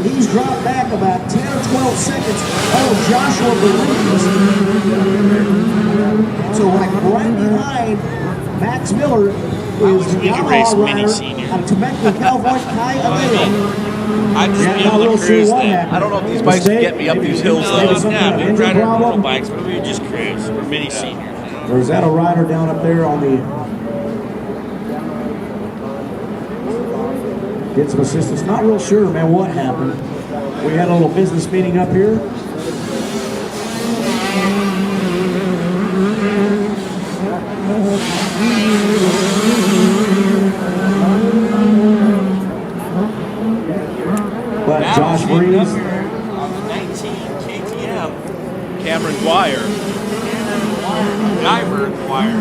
Speaker 5: he's dropped back about 10 or 12 seconds. Oh, Joshua Breeze. So like right behind Max Miller is the Yamaha rider out of Temecula, California, Kai Aleo.
Speaker 4: I just be able to cruise then.
Speaker 14: I don't know if these bikes can get me up these hills though.
Speaker 4: Yeah, we ride our normal bikes, but we would just cruise. We're mini seniors.
Speaker 5: Or is that a rider down up there on the... Get some assistance. Not real sure, man, what happened. We had a little business meeting up here. But Josh Breeze.
Speaker 4: On the 19 KTM.
Speaker 14: Cameron Dwyer.
Speaker 4: Diver Dwyer.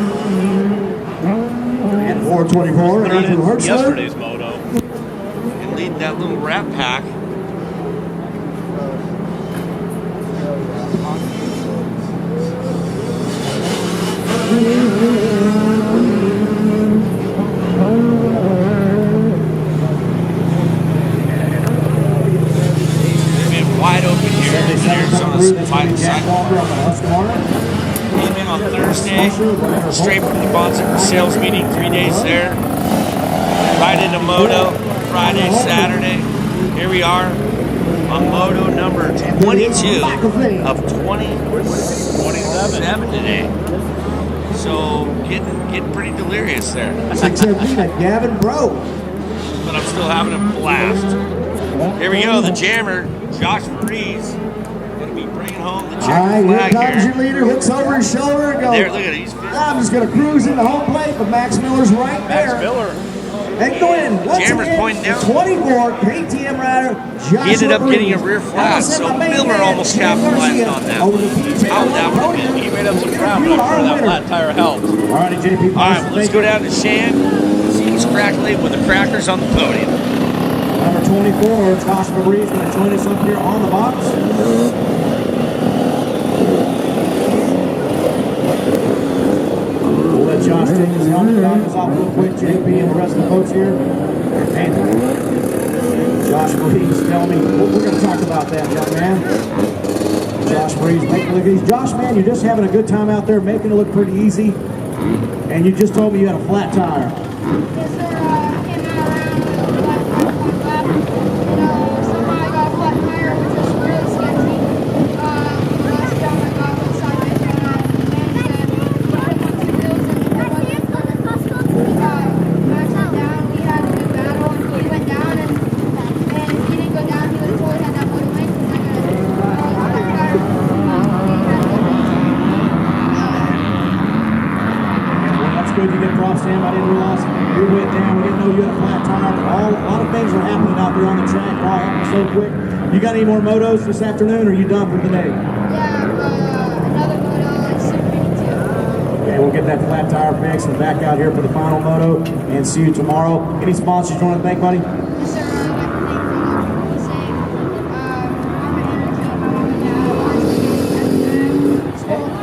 Speaker 5: And 424. And Ethan Hertzler.
Speaker 14: Yesterday's moto.
Speaker 4: And leading that little rat pack. Wide open here in Arizona Cycle Park. Came in on Thursday, straight from the Bonset sales meeting, 3 days there. Right into moto. Friday, Saturday. Here we are on moto number 22 of 27 today. So getting pretty delirious there.
Speaker 1: 617 at Gavin Bro.
Speaker 4: But I'm still having a blast. Here we go, the jammer, Josh Freeze, gonna be bringing home the
Speaker 1: All
Speaker 4: checker
Speaker 1: right,
Speaker 4: flag
Speaker 1: here comes
Speaker 4: here.
Speaker 1: your leader, looks over his shoulder and goes.
Speaker 4: There, look at it, he's
Speaker 1: I'm just going to cruise into home plate, but Max Miller's right there. And Glenn, once
Speaker 4: Jammer's
Speaker 1: again,
Speaker 4: pointing down.
Speaker 1: 24 KTM rider, Joshua
Speaker 4: He ended up getting a
Speaker 1: Breeze.
Speaker 4: rear flat,
Speaker 1: Allison,
Speaker 4: so
Speaker 1: my main
Speaker 4: Miller
Speaker 1: man,
Speaker 4: almost
Speaker 1: Jim
Speaker 4: capitalized
Speaker 1: Garcia,
Speaker 4: on that.
Speaker 1: over the PJ
Speaker 4: How that would have been.
Speaker 14: He made up some ground, but I'm sure that flat tire helped.
Speaker 1: All right, JP.
Speaker 4: All right, well, let's go down to Shan. See what's crackling with the crackers on the podium.
Speaker 1: Number 24, Joshua Breeze, going to join us up here on the box. We'll let Josh take his helmet goggles off real quick, JP, and the rest of the folks here. And Josh Breeze, tell me, we're going to talk about that, young man. Josh Breeze, make it look easy. Josh, man, you're just having a good time out there, making it look pretty easy. And you just told me you had a flat tire.
Speaker 8: Yes, sir. Came out around lap. Somehow I got a flat tire, which was really sketchy. Last time I got inside my channel, and Max went down. We had a good battle, and he went down, and if he didn't go down, he would have totally had that one win.
Speaker 1: That's good you get crossed him. I didn't realize you went down. We didn't know you had a flat tire. A lot of things were happening out there on the track. It all happened so quick. You got any more motos this afternoon, or are you done for the day?
Speaker 8: Yeah, another moto, Super 82.
Speaker 1: Okay, we'll get that flat tire fixed and back out here for the final moto and see you tomorrow. Any sponsors you want to thank, buddy?
Speaker 8: Yes, sir. I'd like to thank Saying, I'm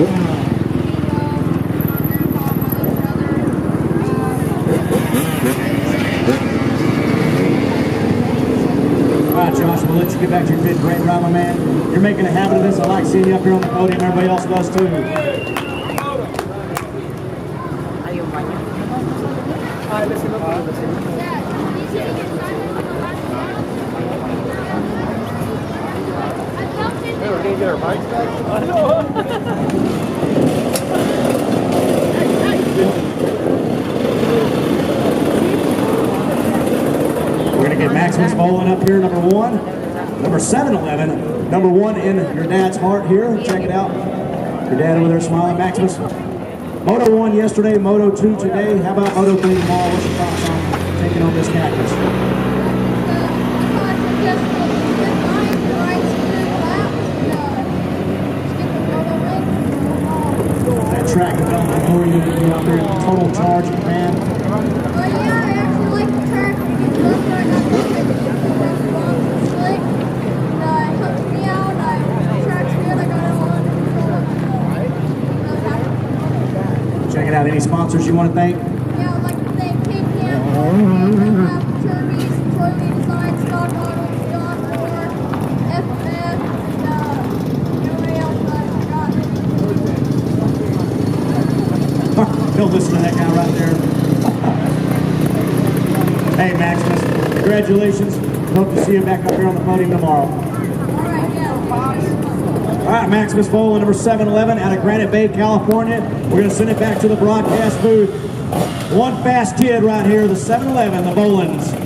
Speaker 8: an energy,
Speaker 1: All right, Josh, we'll let you get back to your pit. Great ride, my man. You're making a habit of this. I like seeing you up here on the podium. Everybody else does too.
Speaker 11: Hey, we're gonna get our bikes back? I know.
Speaker 1: We're going to get Maximus bowling up here, number 1. Number 711, number 1 in your dad's heart here. Check it out. Your dad over there smiling. Maximus. Moto 1 yesterday, Moto 2 today. How about Moto 3 tomorrow? What's your thoughts on taking on this cactus? That track development for you to be out there in total charge, man. Check it out. Any sponsors you want to thank?
Speaker 8: Yeah, I'd like to thank KTM, Turbies, Troy Design, Scott Models, John Moore, FF, and everybody else that I forgot.
Speaker 1: Don't listen to that guy right there. Hey, Maximus, congratulations. Hope to see you back up here on the podium tomorrow. All right, Maximus Bowling, number 711 out of Granite Bay, California. We're going to send it back to the broadcast booth. One fast kid right here, the 711, the Bolins.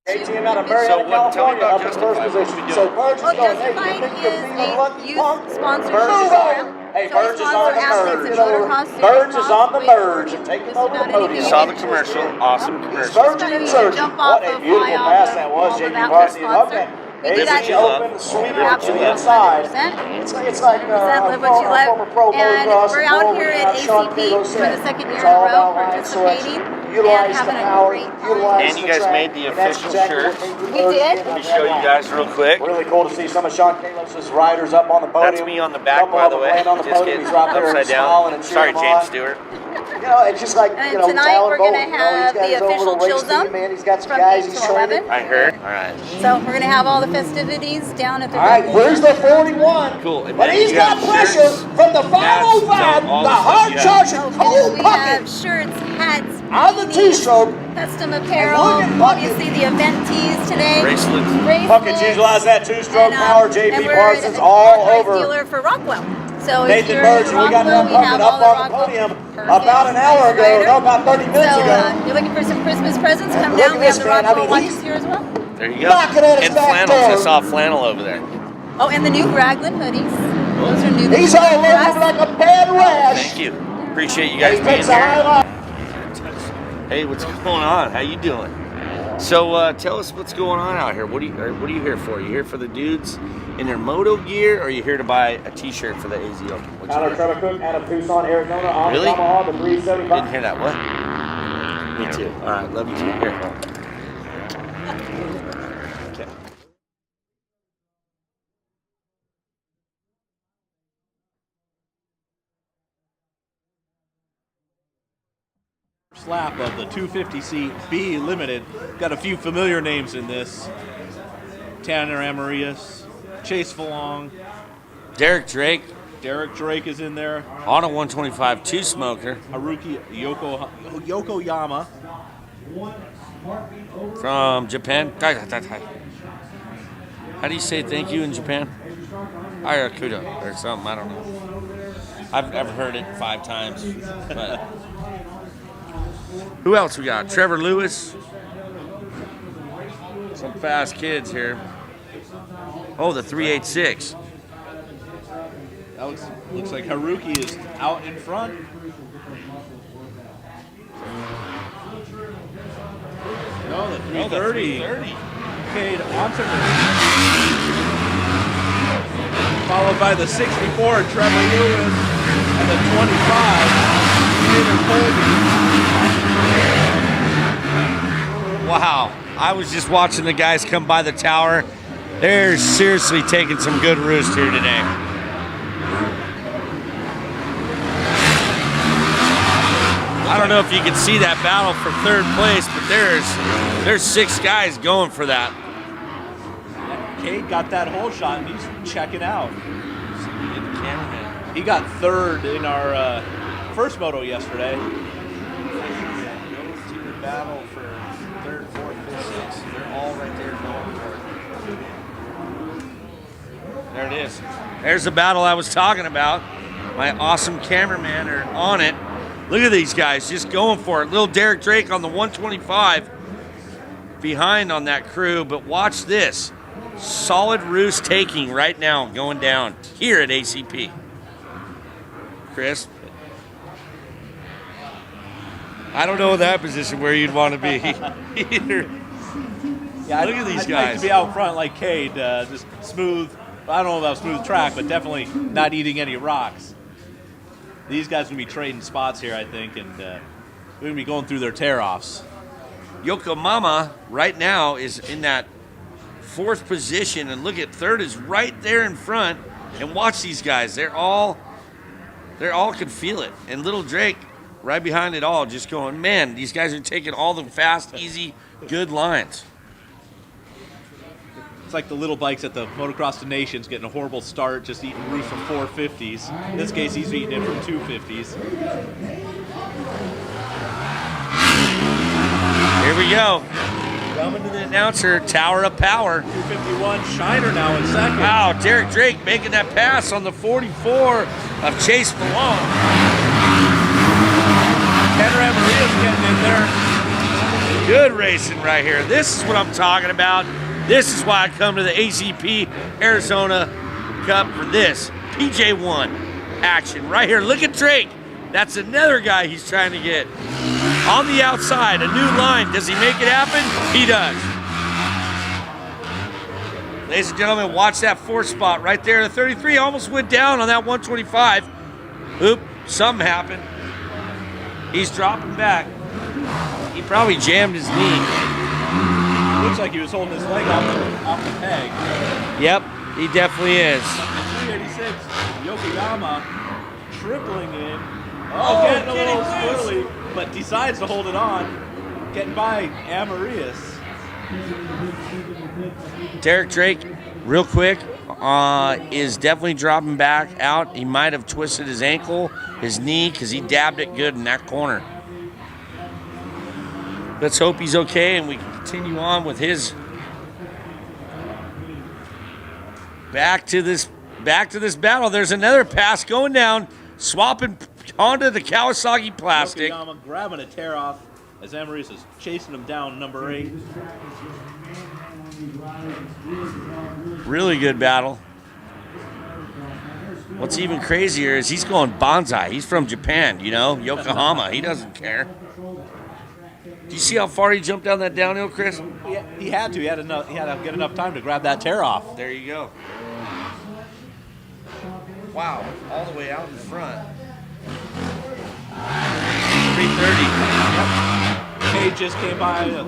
Speaker 1: KTM out of Marietta, California, up in first position. So Burge is going, hey, you think you're feeling lucky, punk? Burge is on. Hey, Burge is on the merge. Burge is on the merge and taking over the podium.
Speaker 4: Saw the commercial. Awesome commercial.
Speaker 1: Surgeon and surgeon. What a beautiful pass that was, JP Varsity. Okay. AC open, sweeper to the inside. It's like
Speaker 18: live what you love. And we're out here at ACP for the second year in a row, participating and having a great time.
Speaker 4: And you guys made the official shirt.
Speaker 18: We did.
Speaker 4: Let me show you guys real quick.
Speaker 1: Really cool to see some of Sean Caleb's riders up on the podium.
Speaker 4: That's me on the back, by the way. Just kidding. Upside down. Sorry, James Stewart.
Speaker 1: You know, it's just like,
Speaker 18: And
Speaker 1: you know,
Speaker 18: tonight
Speaker 1: Talon
Speaker 18: we're going
Speaker 1: Bowen,
Speaker 18: to
Speaker 1: you know, he's
Speaker 18: have
Speaker 1: got
Speaker 18: the
Speaker 1: his own
Speaker 18: official
Speaker 1: little
Speaker 18: chill
Speaker 1: race team,
Speaker 18: zone
Speaker 1: man. He's got some
Speaker 18: from
Speaker 1: guys
Speaker 18: 8
Speaker 1: he's
Speaker 18: to
Speaker 1: training.
Speaker 18: 11.
Speaker 4: I heard. All right.
Speaker 18: So we're going to have all the festivities down at the
Speaker 1: All right, where's the 41?
Speaker 4: Cool. And
Speaker 1: But
Speaker 4: then
Speaker 1: he's
Speaker 4: you
Speaker 1: got
Speaker 4: have
Speaker 1: pressure
Speaker 4: shirts,
Speaker 1: from the
Speaker 4: hats,
Speaker 1: 505,
Speaker 4: all
Speaker 1: the
Speaker 4: the stuff
Speaker 1: hard
Speaker 4: you have.
Speaker 1: charging cold
Speaker 18: We
Speaker 1: bucket.
Speaker 18: have shirts, hats,
Speaker 1: On the
Speaker 18: bikinis,
Speaker 1: two-stroke.
Speaker 18: custom
Speaker 1: And
Speaker 18: apparel.
Speaker 1: look at bucket.
Speaker 18: Obviously, the event tees today.
Speaker 4: Bracelets.
Speaker 1: Buckets utilize that two-stroke power.
Speaker 18: And
Speaker 1: JP
Speaker 18: we're
Speaker 1: Parsons
Speaker 18: an
Speaker 1: all
Speaker 18: authorized
Speaker 1: over.
Speaker 18: dealer for Rockwell. So if
Speaker 1: Nathan
Speaker 18: you're
Speaker 1: Burge,
Speaker 18: in
Speaker 1: we got
Speaker 18: Rockwell,
Speaker 1: that
Speaker 18: we
Speaker 1: bucket
Speaker 18: have
Speaker 1: up
Speaker 18: all the
Speaker 1: on the
Speaker 18: Rockwell.
Speaker 1: podium
Speaker 18: Perfect.
Speaker 1: about an hour
Speaker 18: Nice
Speaker 1: ago,
Speaker 18: rider.
Speaker 1: no, about 30 minutes
Speaker 18: So
Speaker 1: ago.
Speaker 18: you're looking for some Christmas presents, come
Speaker 1: Look
Speaker 18: down.
Speaker 1: at
Speaker 18: We have
Speaker 1: this
Speaker 18: the
Speaker 1: man. I
Speaker 18: Rockwell
Speaker 1: mean,
Speaker 18: watches here as well.
Speaker 4: There you go.
Speaker 1: Knocking at his
Speaker 4: And
Speaker 1: back
Speaker 4: flannels. I
Speaker 1: door.
Speaker 4: saw flannel over there.
Speaker 18: Oh, and the new Raglan hoodies. Those are new.
Speaker 1: He's all over him like a bad rash.
Speaker 4: Thank you. Appreciate you guys
Speaker 1: He
Speaker 4: being
Speaker 1: takes a
Speaker 4: here.
Speaker 1: highlight.
Speaker 4: Hey, what's going on? How you doing? So tell us what's going on out here. What are you here for? You here for the dudes in their moto gear, or are you here to buy a T-shirt for the AZ Open? What's
Speaker 2: Tyler Trevor Cook out of Tucson, Arizona, on
Speaker 4: Really?
Speaker 2: the Yamaha, the 375.
Speaker 4: Didn't hear that. What? Me too. All right, love you too. Here. Okay.
Speaker 14: First lap of the 250C B Limited. Got a few familiar names in this. Tanner Amarias, Chase Falong.
Speaker 4: Derek Drake.
Speaker 14: Derek Drake is in there.
Speaker 4: On a 125 two-smoker.
Speaker 14: Haruki Yokoyama.
Speaker 4: From Japan. How do you say thank you in Japan? Ayakudo or something, I don't know. I've heard it 5 times. But who else we got? Trevor Lewis. Some fast kids here. Oh, the 386.
Speaker 14: That looks like Haruki is out in front. No, the 330. Okay, onto followed by the 64, Trevor Lewis, and the 25, Peter Colby.
Speaker 4: Wow. I was just watching the guys come by the tower. They're seriously taking some good roost here today. I don't know if you can see that battle for 3rd place, but there's 6 guys going for that.
Speaker 14: Cade got that hole shot and he's checking out. He got 3rd in our first moto yesterday.
Speaker 4: Battle for 3rd, 4th, 5th, 6th. They're all right there going for it. There it is. There's the battle I was talking about. My awesome cameramen are on it. Look at these guys just going for it. Little Derek Drake on the 125 behind on that crew, but watch this. Solid roost taking right now going down here at ACP. Chris? I don't know that position where you'd want to be either.
Speaker 14: Yeah,
Speaker 4: look at these
Speaker 14: I'd
Speaker 4: guys.
Speaker 14: like to be out front like Cade, just smooth. I don't know about smooth track, but definitely not eating any rocks. These guys will be trading spots here, I think, and we're going to be going through their tear-offs.
Speaker 4: Yokoyama right now is in that 4th position, and look at 3rd is right there in front. And watch these guys; they're all can feel it. And little Drake right behind it all, just going, man, these guys are taking all the fast, easy, good lines.
Speaker 14: It's like the little bikes at the Motocross to Nations getting a horrible start, just eating roost from 450s. In this case, he's eating it from 250s.
Speaker 4: Here we go. Coming to the announcer, Tower of Power.
Speaker 14: 251, Shiner now in 2nd.
Speaker 4: Wow, Derek Drake making that pass on the 44 of Chase Malone.
Speaker 14: Tanner Amaria's getting in there.
Speaker 4: Good racing right here. This is what I'm talking about. This is why I come to the ACP Arizona Cup for this. PJ1 action right here. Look at Drake. That's another guy he's trying to get. On the outside, a new line. Does he make it happen? He does. Ladies and gentlemen, watch that 4th spot right there. The 33 almost went down on that 125. Oop, something happened. He's dropping back. He probably jammed his knee.
Speaker 14: Looks like he was holding his leg off the peg.
Speaker 4: Yep, he definitely is.
Speaker 14: 386, Yokoyama tripling in.
Speaker 3: Oh, getting a little squirrely, but decides to hold it on. Getting by Amarius.
Speaker 4: Derek Drake, real quick, is definitely dropping back out. He might have twisted his ankle, his knee, because he dabbed it good in that corner. Let's hope he's okay and we can continue on with his. Back to this battle. There's another pass going down, swapping onto the Kawasaki plastic.
Speaker 3: Yokoyama grabbing a tear off as Amarius is chasing him down, number 8.
Speaker 4: Really good battle. What's even crazier is he's going bonsai. He's from Japan, you know, Yokohama. He doesn't care. Do you see how far he jumped down that downhill, Chris?
Speaker 3: Yeah, he had to. He had to get enough time to grab that tear off.
Speaker 4: There you go. Wow, all the way out in front. 330.
Speaker 3: Yep. Cade just came by to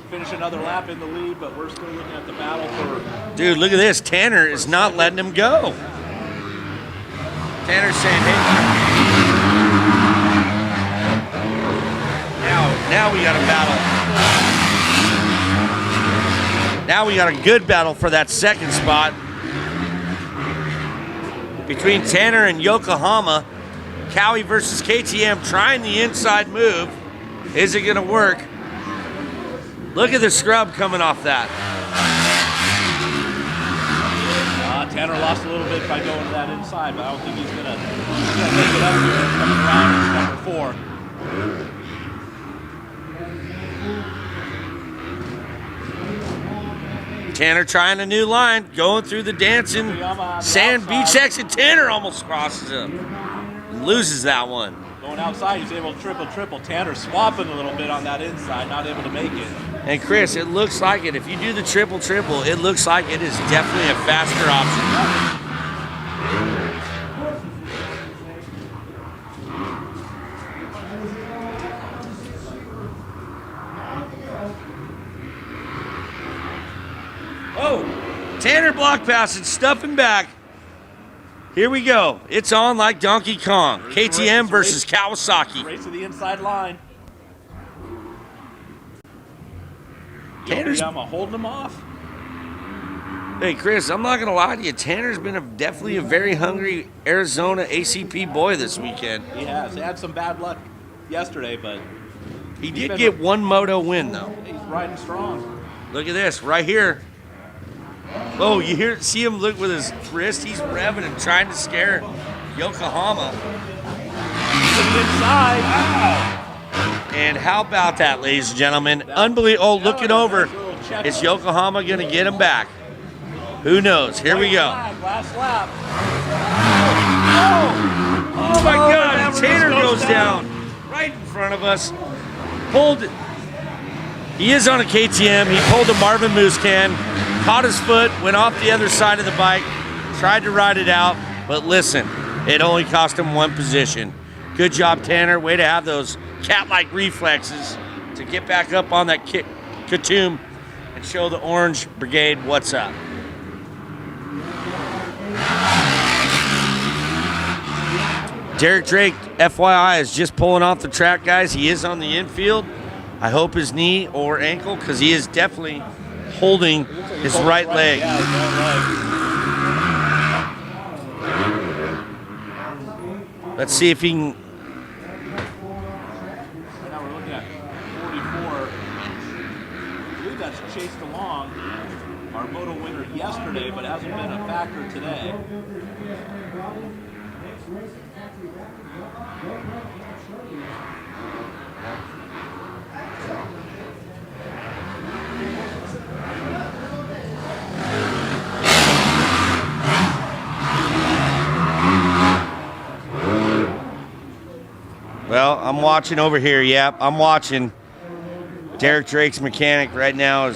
Speaker 3: finish another lap in the lead, but we're still looking at the battle for...
Speaker 4: Dude, look at this. Tanner is not letting him go. Tanner's saying, hey. Now we got a battle. Now we got a good battle for that second spot. Between Tanner and Yokohama, Cowie versus KTM trying the inside move. Is it gonna work? Look at the scrub coming off that.
Speaker 3: Tanner lost a little bit by going to that inside, but I don't think he's gonna make it up here coming around as number
Speaker 4: 4. Tanner trying a new line, going through the dancing sand beach exit. Tanner almost crosses him and loses that one.
Speaker 3: Going outside, he's able to triple. Tanner swapping a little bit on that inside, not able to make it.
Speaker 4: And Chris, it looks like it. If you do the triple, it looks like it is definitely a faster option. Oh, Tanner block passing, stuffing back. Here we go. It's on like Donkey Kong. KTM versus Kawasaki.
Speaker 3: Race to the inside line.
Speaker 4: Tanner's
Speaker 3: holding him off.
Speaker 4: Hey, Chris, I'm not going to lie to you. Tanner's been definitely a very hungry Arizona ACP boy this weekend.
Speaker 3: He has. He had some bad luck yesterday, but...
Speaker 4: He did get one moto win, though.
Speaker 3: He's riding strong.
Speaker 4: Look at this, right here. Oh, you see him look with his wrist? He's revving and trying to scare Yokohama.
Speaker 3: Inside.
Speaker 4: Wow. And how about that, ladies and gentlemen? Unbelievable. Oh, looking over. Is Yokohama going to get him back? Who knows? Here we go.
Speaker 3: Last lap.
Speaker 4: Oh my God. Tanner goes down right in front of us. He is on a KTM. He pulled a Marvin Moose can, caught his foot, went off the other side of the bike, tried to ride it out. But listen, it only cost him one position. Good job, Tanner. Way to have those cat-like reflexes to get back up on that Katoom and show the Orange Brigade what's up. Derek Drake, FYI, is just pulling off the track, guys. He is on the infield. I hope his knee or ankle, because he is definitely holding his right leg. Let's see if he can.
Speaker 3: Now we're looking at 44. I believe that's chased along our moto winner yesterday, but hasn't been a factor today.
Speaker 4: Well, I'm watching over here. Yep, I'm watching. Derek Drake's mechanic right now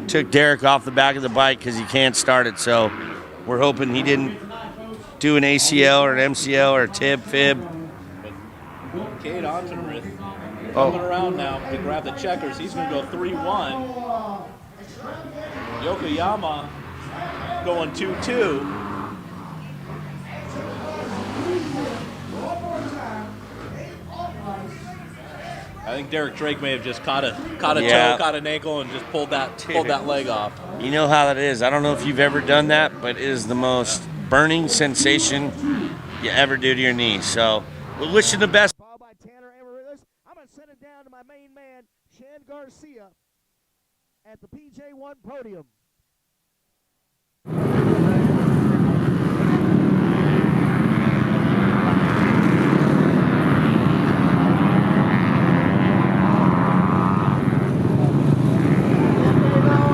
Speaker 4: took Derek off the back of the bike because he can't start it. So we're hoping he didn't do an ACL or an MCL or a fib.
Speaker 3: Cade Ontenrith coming around now to grab the checkers. He's going to go 3-1. Yokoyama going 2-2. I think Derek Drake may have just caught a
Speaker 4: Yeah.
Speaker 3: toe, caught an ankle, and just pulled that leg off.
Speaker 4: You know how that is. I don't know if you've ever done that, but it is the most burning sensation you ever do to your knee. So we'll wish you the best.
Speaker 1: Followed by Tanner Amaryllis. I'm going to send it down to my main man, Shan Garcia, at the PJ1 podium.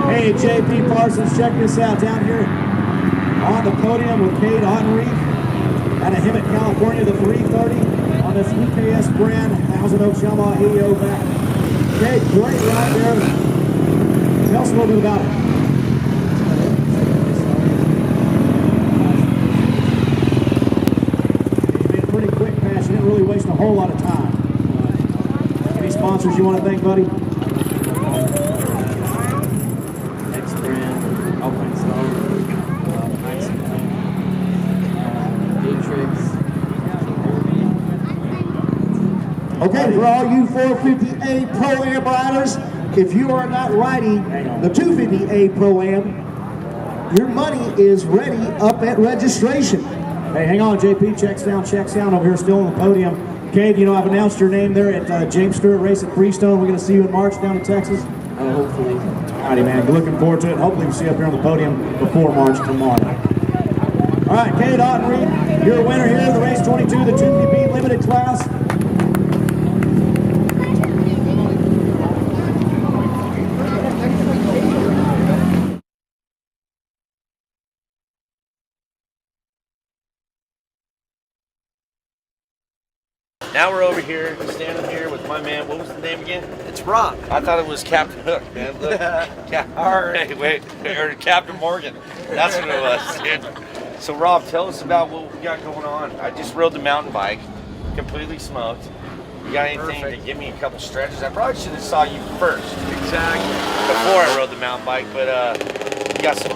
Speaker 2: Hey, JP Parsons, check this out down here on the podium with Cade Henry out of Hemet, California, the 330 on this UKS brand Thousand Oaks Yamaha EO back. Cade, great ride there. Tell us a little bit about it. It's been a pretty quick pass. You didn't really waste a whole lot of time. Any sponsors you want to thank, buddy? Okay, for all you 450A Pro-Am riders, if you are not riding the 250A Pro-Am, your money is ready up at registration. Hey, hang on, JP, checks down over here, still on the podium. Cade, you know, I've announced your name there at James Stewart Race at Freestone. We're going to see you in March down in Texas. Hopefully. Alrighty, man, looking forward to it. Hopefully we'll see you up here on the podium before March tomorrow. All right, Cade Henry, you're a winner here in the Race 22, the 250B Limited class.
Speaker 4: Now we're over here, standing here with my man. What was the name again? It's Rob. I thought it was Captain Hook, man. Look. Wait. Or Captain Morgan. That's what it was, dude. So, Rob, tell us about what we got going on. I just rode the mountain bike, completely smoked. You got anything to give me a couple stretches? I probably should have saw you first.
Speaker 13: Exactly.
Speaker 4: Before I rode the mountain bike, but you got some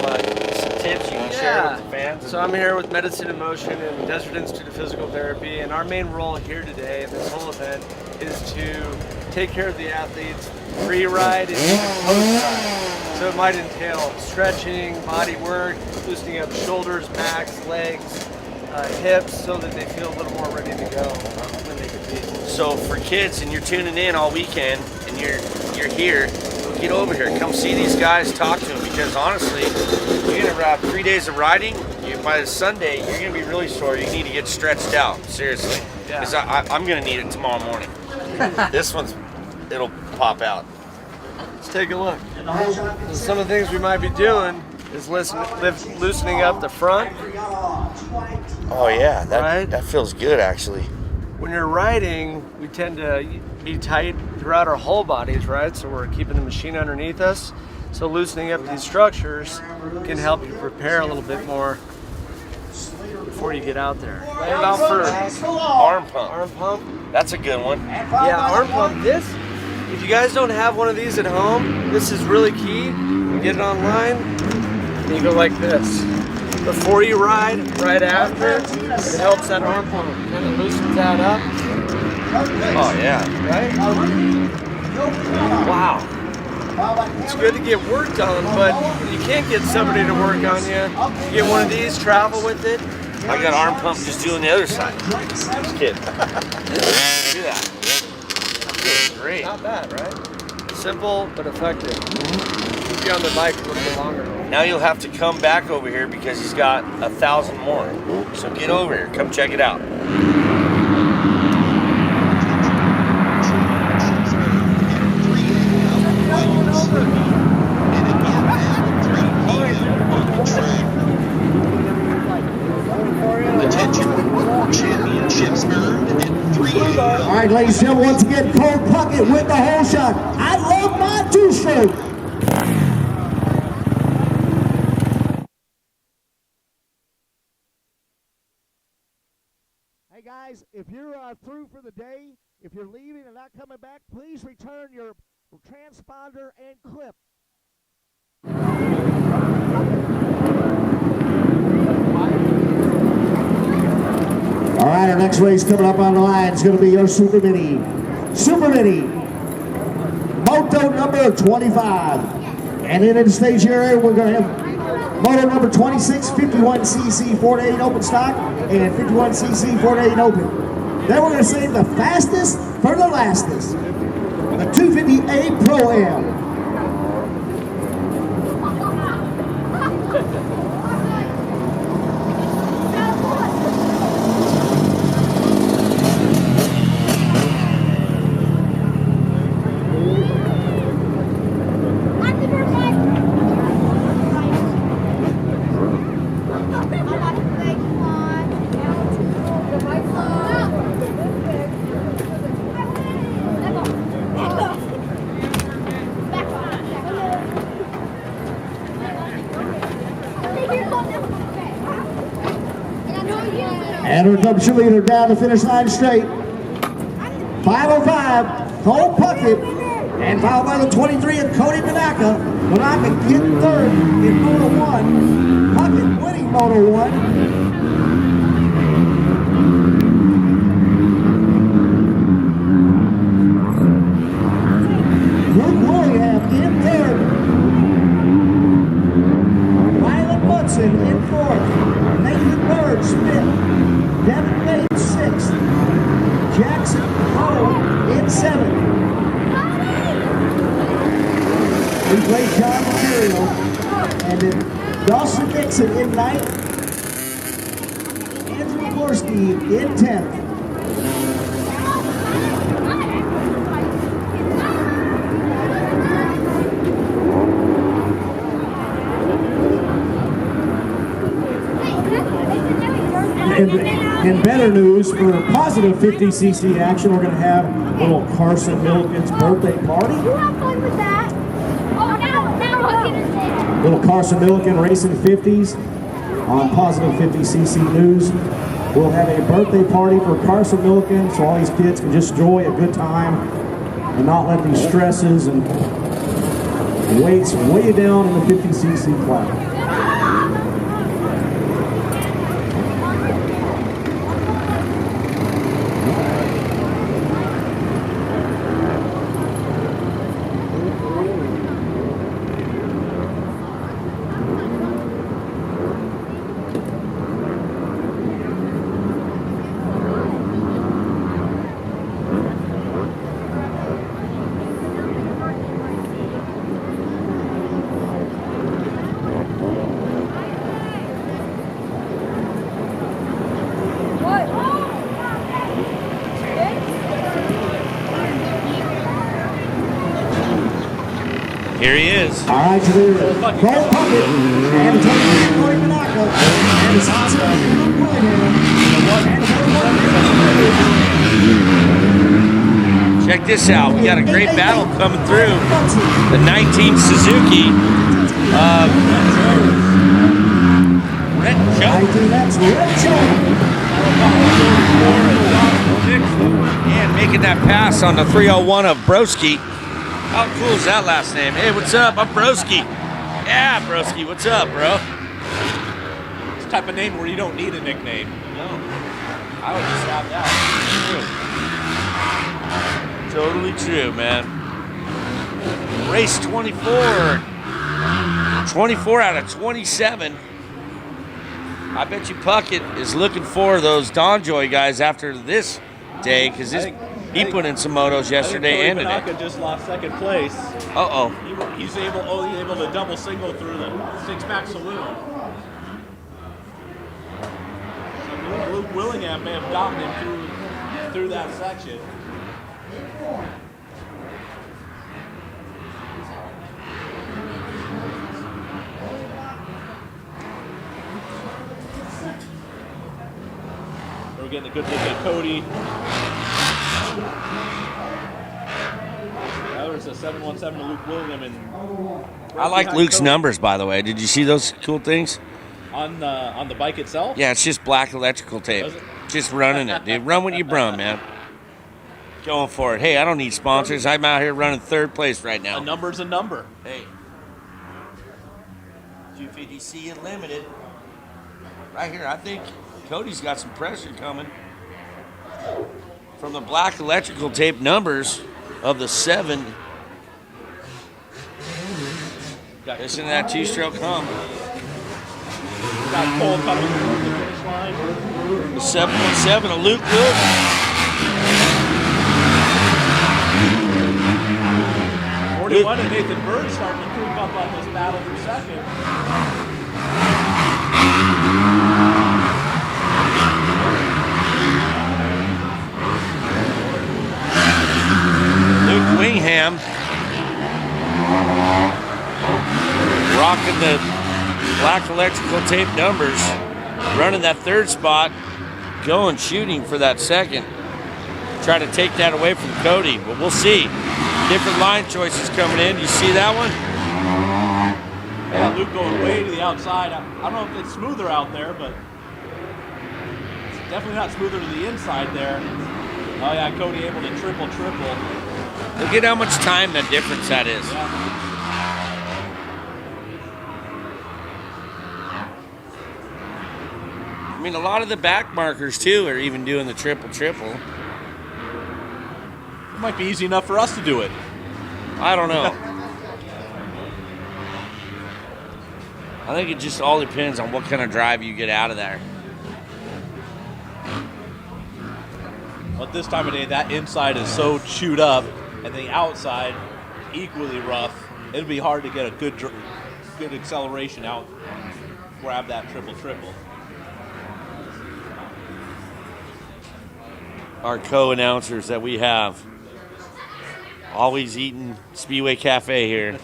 Speaker 4: tips you can share with the fans?
Speaker 13: So I'm here with Medicine in Motion and Desert Institute of Physical Therapy, and our main role here today in this whole event is to take care of the athletes pre-ride and post-ride. So it might entail stretching, body work, loosening up shoulders, backs, legs, hips, so that they feel a little more ready to go when they compete.
Speaker 4: So for kids, and you're tuning in all weekend, and you're here, get over here, come see these guys, talk to them, because honestly, you're gonna have 3 days of riding. By Sunday, you're gonna be really sore. You need to get stretched out, seriously. Because I'm gonna need it tomorrow morning. This it'll pop out.
Speaker 13: Let's take a look. So some of the things we might be doing is loosening up the front.
Speaker 4: Oh yeah, that feels good actually.
Speaker 13: When you're riding, we tend to be tight throughout our whole bodies, right? So we're keeping the machine underneath us. So loosening up these structures can help you prepare a little bit more before you get out there. What about for
Speaker 4: arm pump?
Speaker 13: Arm pump.
Speaker 4: That's a good one.
Speaker 13: Yeah, arm pump. This, if you guys don't have one of these at home, this is really key. You get it online, and you go like this. Before you ride, right after, it helps that arm pump. Kind of loosens that up.
Speaker 4: Oh yeah.
Speaker 13: Right? Wow. It's good to get work done, but you can't get somebody to work on you. You get one of these, travel with it.
Speaker 4: I got arm pump just doing the other side. Just kidding. Do that. That's great.
Speaker 13: Not bad, right? Simple but effective. Keep you on the bike a little bit longer.
Speaker 4: Now you'll have to come back over here because he's got 1,000 more. So get over here. Come check it out.
Speaker 2: All right, ladies and gentlemen, once again, Cole Puckett with the whole shot. I love my two-stroke.
Speaker 1: Hey guys, if you're through for the day, if you're leaving and not coming back, please return your transponder and clip.
Speaker 2: All right, our next race coming up on the line is going to be your Super Mini. Super Mini
Speaker 1: moto number 25. And then in the stage area, we're going to have moto number 26, 51cc 4-8 open stock, and 51cc 4-8 open. Then we're going to save the fastest for the lastest. The 250A Pro-Am. And here comes your leader down the finish line straight. 505, Cole Puckett, and followed by the 23 of Cody Manaka. Manaka getting third in Moto 1. Puckett winning Moto 1. Luke William in third. Rylan Munson in fourth. Nathan Bird, Smith. Devin Bates, sixth. Jackson Howell in seventh. We played John Material. And then Dawson Dixon in ninth. Andrew Gorski in 10th. And better news for positive 50cc action, we're going to have little Carson Milliken's birthday party.
Speaker 8: You have fun with that. Oh, now.
Speaker 1: Little Carson Milliken racing 50s on positive 50cc news. We'll have a birthday party for Carson Milliken so all these kids can just enjoy a good time and not let these stresses and weights weigh you down in the 50cc class.
Speaker 4: Here he is.
Speaker 1: All right, so there's Cole Puckett and the 23 Cody Manaka and the 6 Luke Willingham.
Speaker 4: Check this out. We got a great battle coming through. The 19 Suzuki. Red Joe.
Speaker 1: That's Red Joe.
Speaker 4: And making that pass on the 301 of Broski. How cool is that last name? Hey, what's up? I'm Broski. Yeah, Broski. What's up, bro?
Speaker 14: It's the type of name where you don't need a nickname.
Speaker 4: No. I would just have that. True. Totally true, man. Race 24. 24 out of 27. I bet you Puckett is looking for those Donjoy guys after this day because he put in some motos yesterday and today.
Speaker 14: Tanaka just lost second place.
Speaker 4: Uh-oh.
Speaker 14: He's able to double single through the six-pack saloon. So Luke Willingham may have gotten him through that section. We're getting a good look at Cody. There's a 717 to Luke William. And
Speaker 4: I like Luke's Cody numbers, by the way. Did you see those cool things?
Speaker 14: On the bike itself?
Speaker 4: Yeah, it's just black electrical tape. Just running it, dude. Run what you brung, man. Going for it. Hey, I don't need sponsors. I'm out here running third place right now.
Speaker 14: A number's a number.
Speaker 4: Hey. 250C Unlimited. Right here. I think Cody's got some pressure coming from the black electrical tape numbers of the 7 Listen to that two-stroke hum.
Speaker 14: Got Cole coming through the finish line.
Speaker 4: The 717 of Luke Wilson.
Speaker 14: 41 and Nathan Bird starting to creep up on this battle for second.
Speaker 4: Luke Wingham rocking the black electrical tape numbers, running that third spot, going shooting for that second. Try to take that away from Cody, but we'll see. Different line choices coming in. You see that one?
Speaker 14: Yeah, Luke going way to the outside. I don't know if it's smoother out there, but it's definitely not smoother to the inside there. Oh yeah, Cody able to triple.
Speaker 4: Look at how much time that difference that is.
Speaker 14: Yeah.
Speaker 4: I mean, a lot of the back markers too are even doing the triple.
Speaker 14: It might be easy enough for us to do it.
Speaker 4: I don't know. I think it just all depends on what kind of drive you get out of there.
Speaker 14: But this time of day, that inside is so chewed up, and the outside equally rough. It'd be hard to get a good acceleration out, grab that triple.
Speaker 4: Our co-announcers that we have, always eating Speedway Cafe here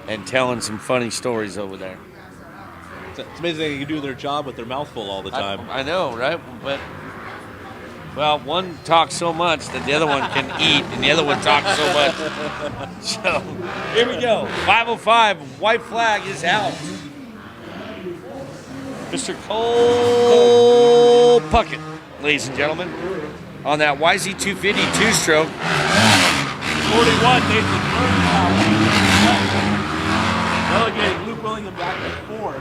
Speaker 4: and telling some funny stories over there.
Speaker 14: It's amazing they can do their job with their mouth full all the time.
Speaker 4: I know, right? But, well, one talks so much that the other one can eat, and the other one talks so much. So, here we go. 505, white flag is out. Mr. Cole Puckett, ladies and gentlemen, on that YZ250 two-stroke.
Speaker 14: 41, Nathan Bird. Relegated Luke Willingham back to 4.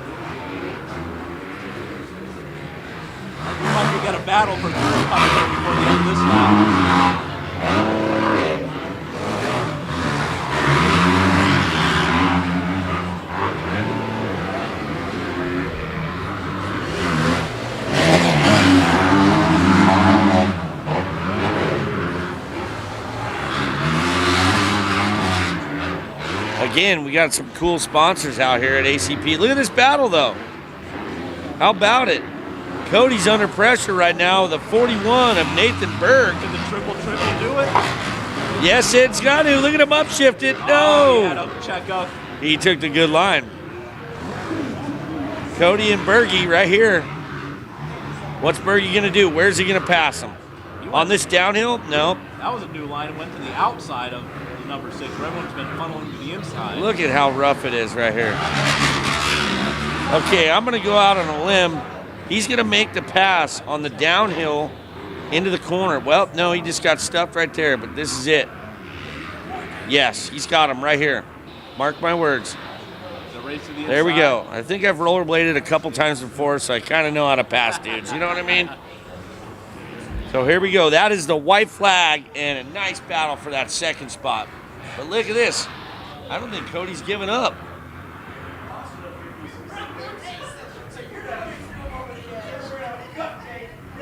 Speaker 14: We might get a battle for third coming up before the end of this lap.
Speaker 4: Again, we got some cool sponsors out here at ACP. Look at this battle, though. How about it? Cody's under pressure right now with a 41 of Nathan Berg.
Speaker 14: Did the triple do it?
Speaker 4: Yes, it's got to. Look at him upshift it. No.
Speaker 14: Oh, he had to check up.
Speaker 4: He took the good line. Cody and Bergie right here. What's Bergie going to do? Where's he going to pass him? On this downhill? No.
Speaker 14: That was a new line. It went to the outside of the number 6, where everyone's been funneling to the inside.
Speaker 4: Look at how rough it is right here. Okay, I'm going to go out on a limb. He's going to make the pass on the downhill into the corner. Well, no, he just got stuffed right there, but this is it. Yes, he's got him right here. Mark my words.
Speaker 14: The race to the
Speaker 4: there we
Speaker 14: inside.
Speaker 4: go. I think I've rollerbladed a couple times before, so I kind of know how to pass dudes. You know what I mean? So here we go. That is the white flag and a nice battle for that second spot. But look at this. I don't think Cody's giving up.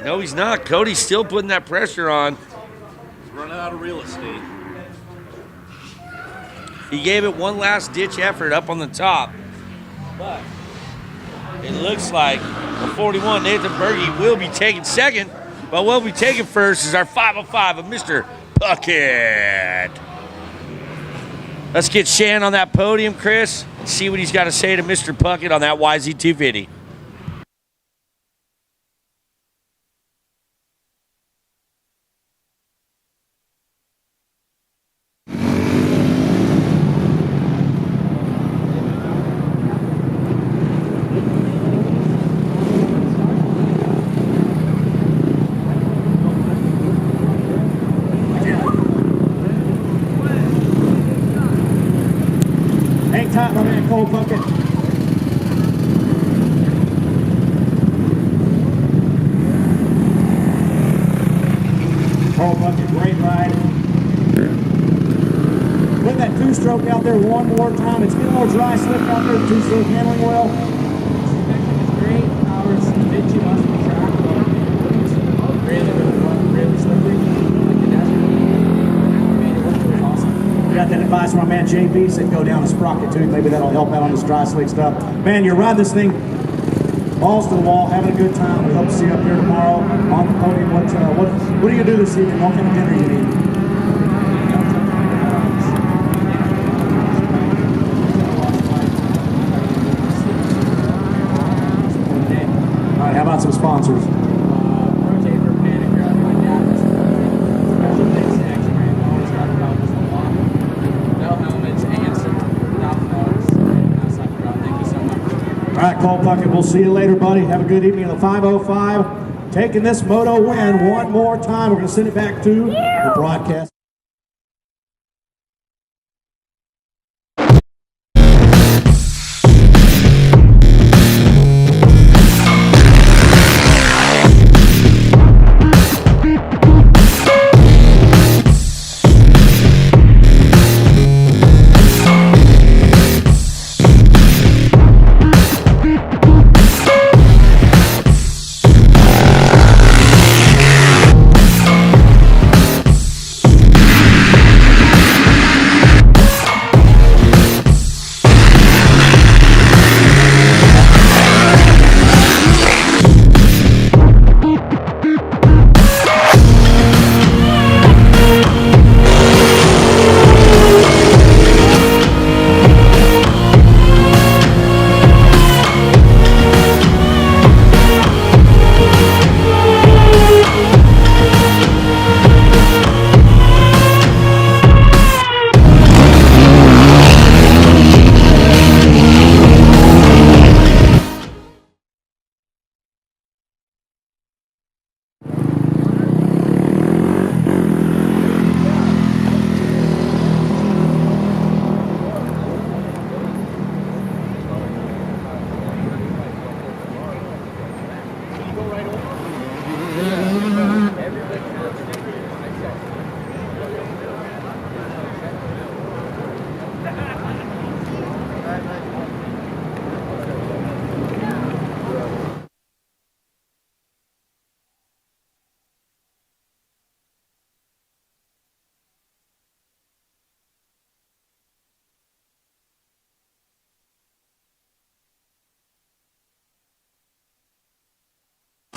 Speaker 4: No, he's not. Cody's still putting that pressure on.
Speaker 14: He's running out of real estate.
Speaker 4: He gave it one last ditch effort up on the top. But it looks like the 41, Nathan Bergie, will be taking second. But what we'll be taking first is our 505 of Mr. Puckett. Let's get Shan on that podium, Chris, and see what he's got to say to Mr. Puckett on that YZ250.
Speaker 5: Hang tight, my man Cole Puckett. Cole Puckett, great ride. With that two
Speaker 2: two-stroke out there one more time. It's getting a little dry slick out there. Two-stroke handling well.
Speaker 7: Suspension is great. Power's a bit too much for the track, but it's really slippery. Like the desert. Made it look really awesome.
Speaker 2: We got that advice from our man JP. Said go down a sprocket too. Maybe that'll help out on this dry slick stuff. Man, you're riding this thing balls to the wall, having a good time. We hope to see you up here tomorrow on the podium. What do you do this evening? What kind of dinner you eat? All right, how about some sponsors? All right, Cole Puckett, we'll see you later, buddy. Have a good evening in the 505. Taking this moto win one more time. We're going to send it back to the broadcast.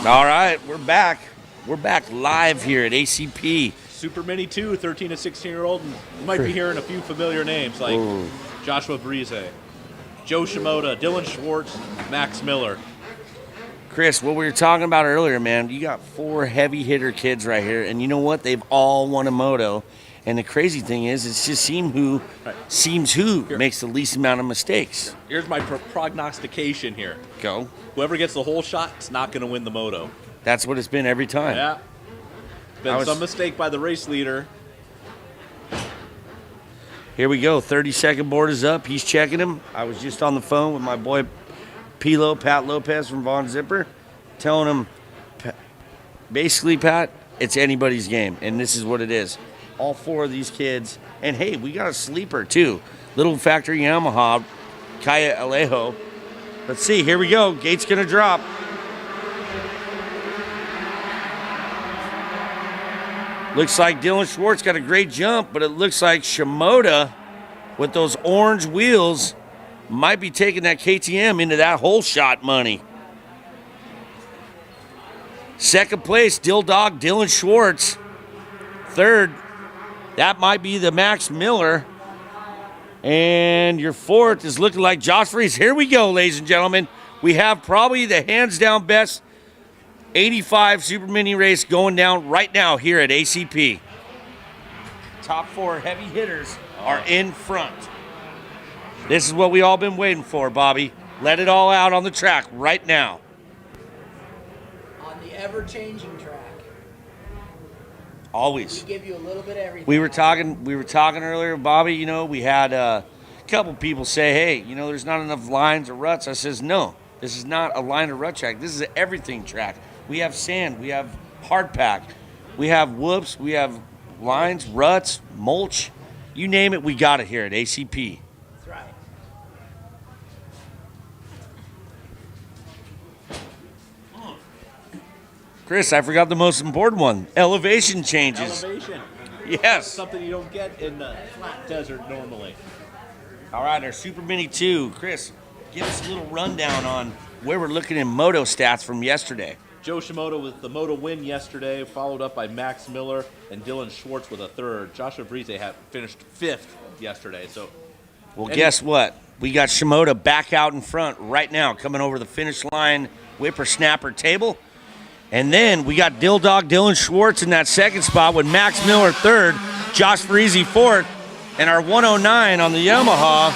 Speaker 4: All right, we're back. We're back live here at ACP.
Speaker 14: Super Mini 2, 13 to 16-year-old. You might be hearing a few familiar names like Joshua Brise, Joe Shimoda, Dylan Schwartz, Max Miller.
Speaker 4: Chris, what we were talking about earlier, man, you got 4 heavy hitter kids right here, and you know what? They've all won a moto. And the crazy thing is, it's just who makes the least amount of mistakes.
Speaker 14: Here's my prognostication here.
Speaker 4: Go.
Speaker 14: Whoever gets the whole shot is not going to win the moto.
Speaker 4: That's what it's been every time.
Speaker 14: Yeah. Been some mistake by the race leader.
Speaker 4: Here we go. 30-second board is up. He's checking him. I was just on the phone with my boy Pat Lopez from Von Zipper, telling him, basically, Pat, it's anybody's game, and this is what it is. All 4 of these kids, and hey, we got a sleeper too. Little factory Yamaha, Kaya Alejo. Let's see, here we go. Gate's gonna drop. Looks like Dylan Schwartz got a great jump, but it looks like Shimoda with those orange wheels might be taking that KTM into that whole shot money. Second place, Dog Dylan Schwartz. Third, that might be the Max Miller. And your fourth is looking like Josh Fries. Here we go, ladies and gentlemen. We have probably the hands-down best 85 Super Mini race going down right now here at ACP. Top 4 heavy hitters are in front. This is what we all been waiting for, Bobby. Let it all out on the track right now.
Speaker 15: On the ever-changing track.
Speaker 4: Always.
Speaker 15: We give you a little bit of everything.
Speaker 4: We were talking earlier, Bobby, you know, we had a couple people say, hey, you know, there's not enough lines or ruts. I says, no, this is not a line or rut track. This is an everything track. We have sand, we have hard pack, we have whoops, we have lines, ruts, mulch. You name it, we got it here at ACP.
Speaker 15: That's right.
Speaker 4: Chris, I forgot the most important one. Elevation changes.
Speaker 14: Elevation.
Speaker 4: Yes.
Speaker 14: That's something you don't get in the flat desert normally.
Speaker 4: All right, our Super Mini 2. Chris, give us a little rundown on where we're looking in moto stats from yesterday.
Speaker 14: Joe Shimoda with the moto win yesterday, followed up by Max Miller and Dylan Schwartz with a third. Joshua Vrize had finished 5th yesterday. So,
Speaker 4: well, guess what? We got Shimoda back out in front right now, coming over the finish line whippersnapper table. And then we got Dill Dog Dylan Schwartz in that second spot with Max Miller third, Josh Vrize fourth, and our 109 on the Yamaha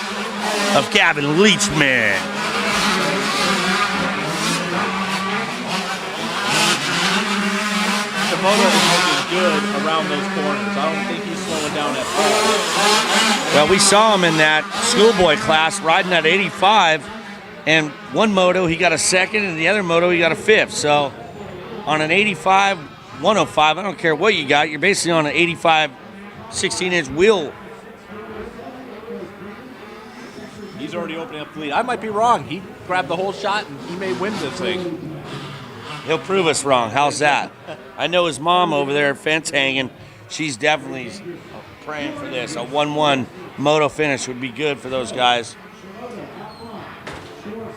Speaker 4: of Gavin Leachman.
Speaker 14: Shimoda is looking good around those corners. I don't think he's slowing down at all.
Speaker 4: Well, we saw him in that schoolboy class riding that 85, and one moto he got a second, and the other moto he got a 5th. So on an 85, 105, I don't care what you got, you're basically on an 85 16-inch wheel.
Speaker 14: He's already opening up the lead. I might be wrong. He grabbed the whole shot, and he may win this thing.
Speaker 4: He'll prove us wrong. How's that? I know his mom over there fence hanging. She's definitely praying for this. A 1-1 moto finish would be good for those guys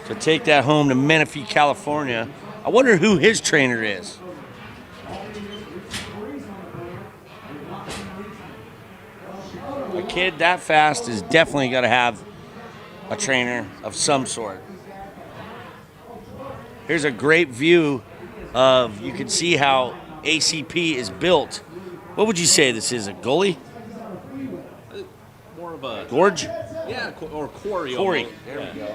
Speaker 4: to take that home to Menifee, California. I wonder who his trainer is. A kid that fast is definitely got to have a trainer of some sort. Here's a great view of, you can see how ACP is built. What would you say this is, a gully?
Speaker 14: More of a
Speaker 4: gorge?
Speaker 14: Yeah, or quarry.
Speaker 4: Quarry.
Speaker 14: Almost.
Speaker 4: There we go.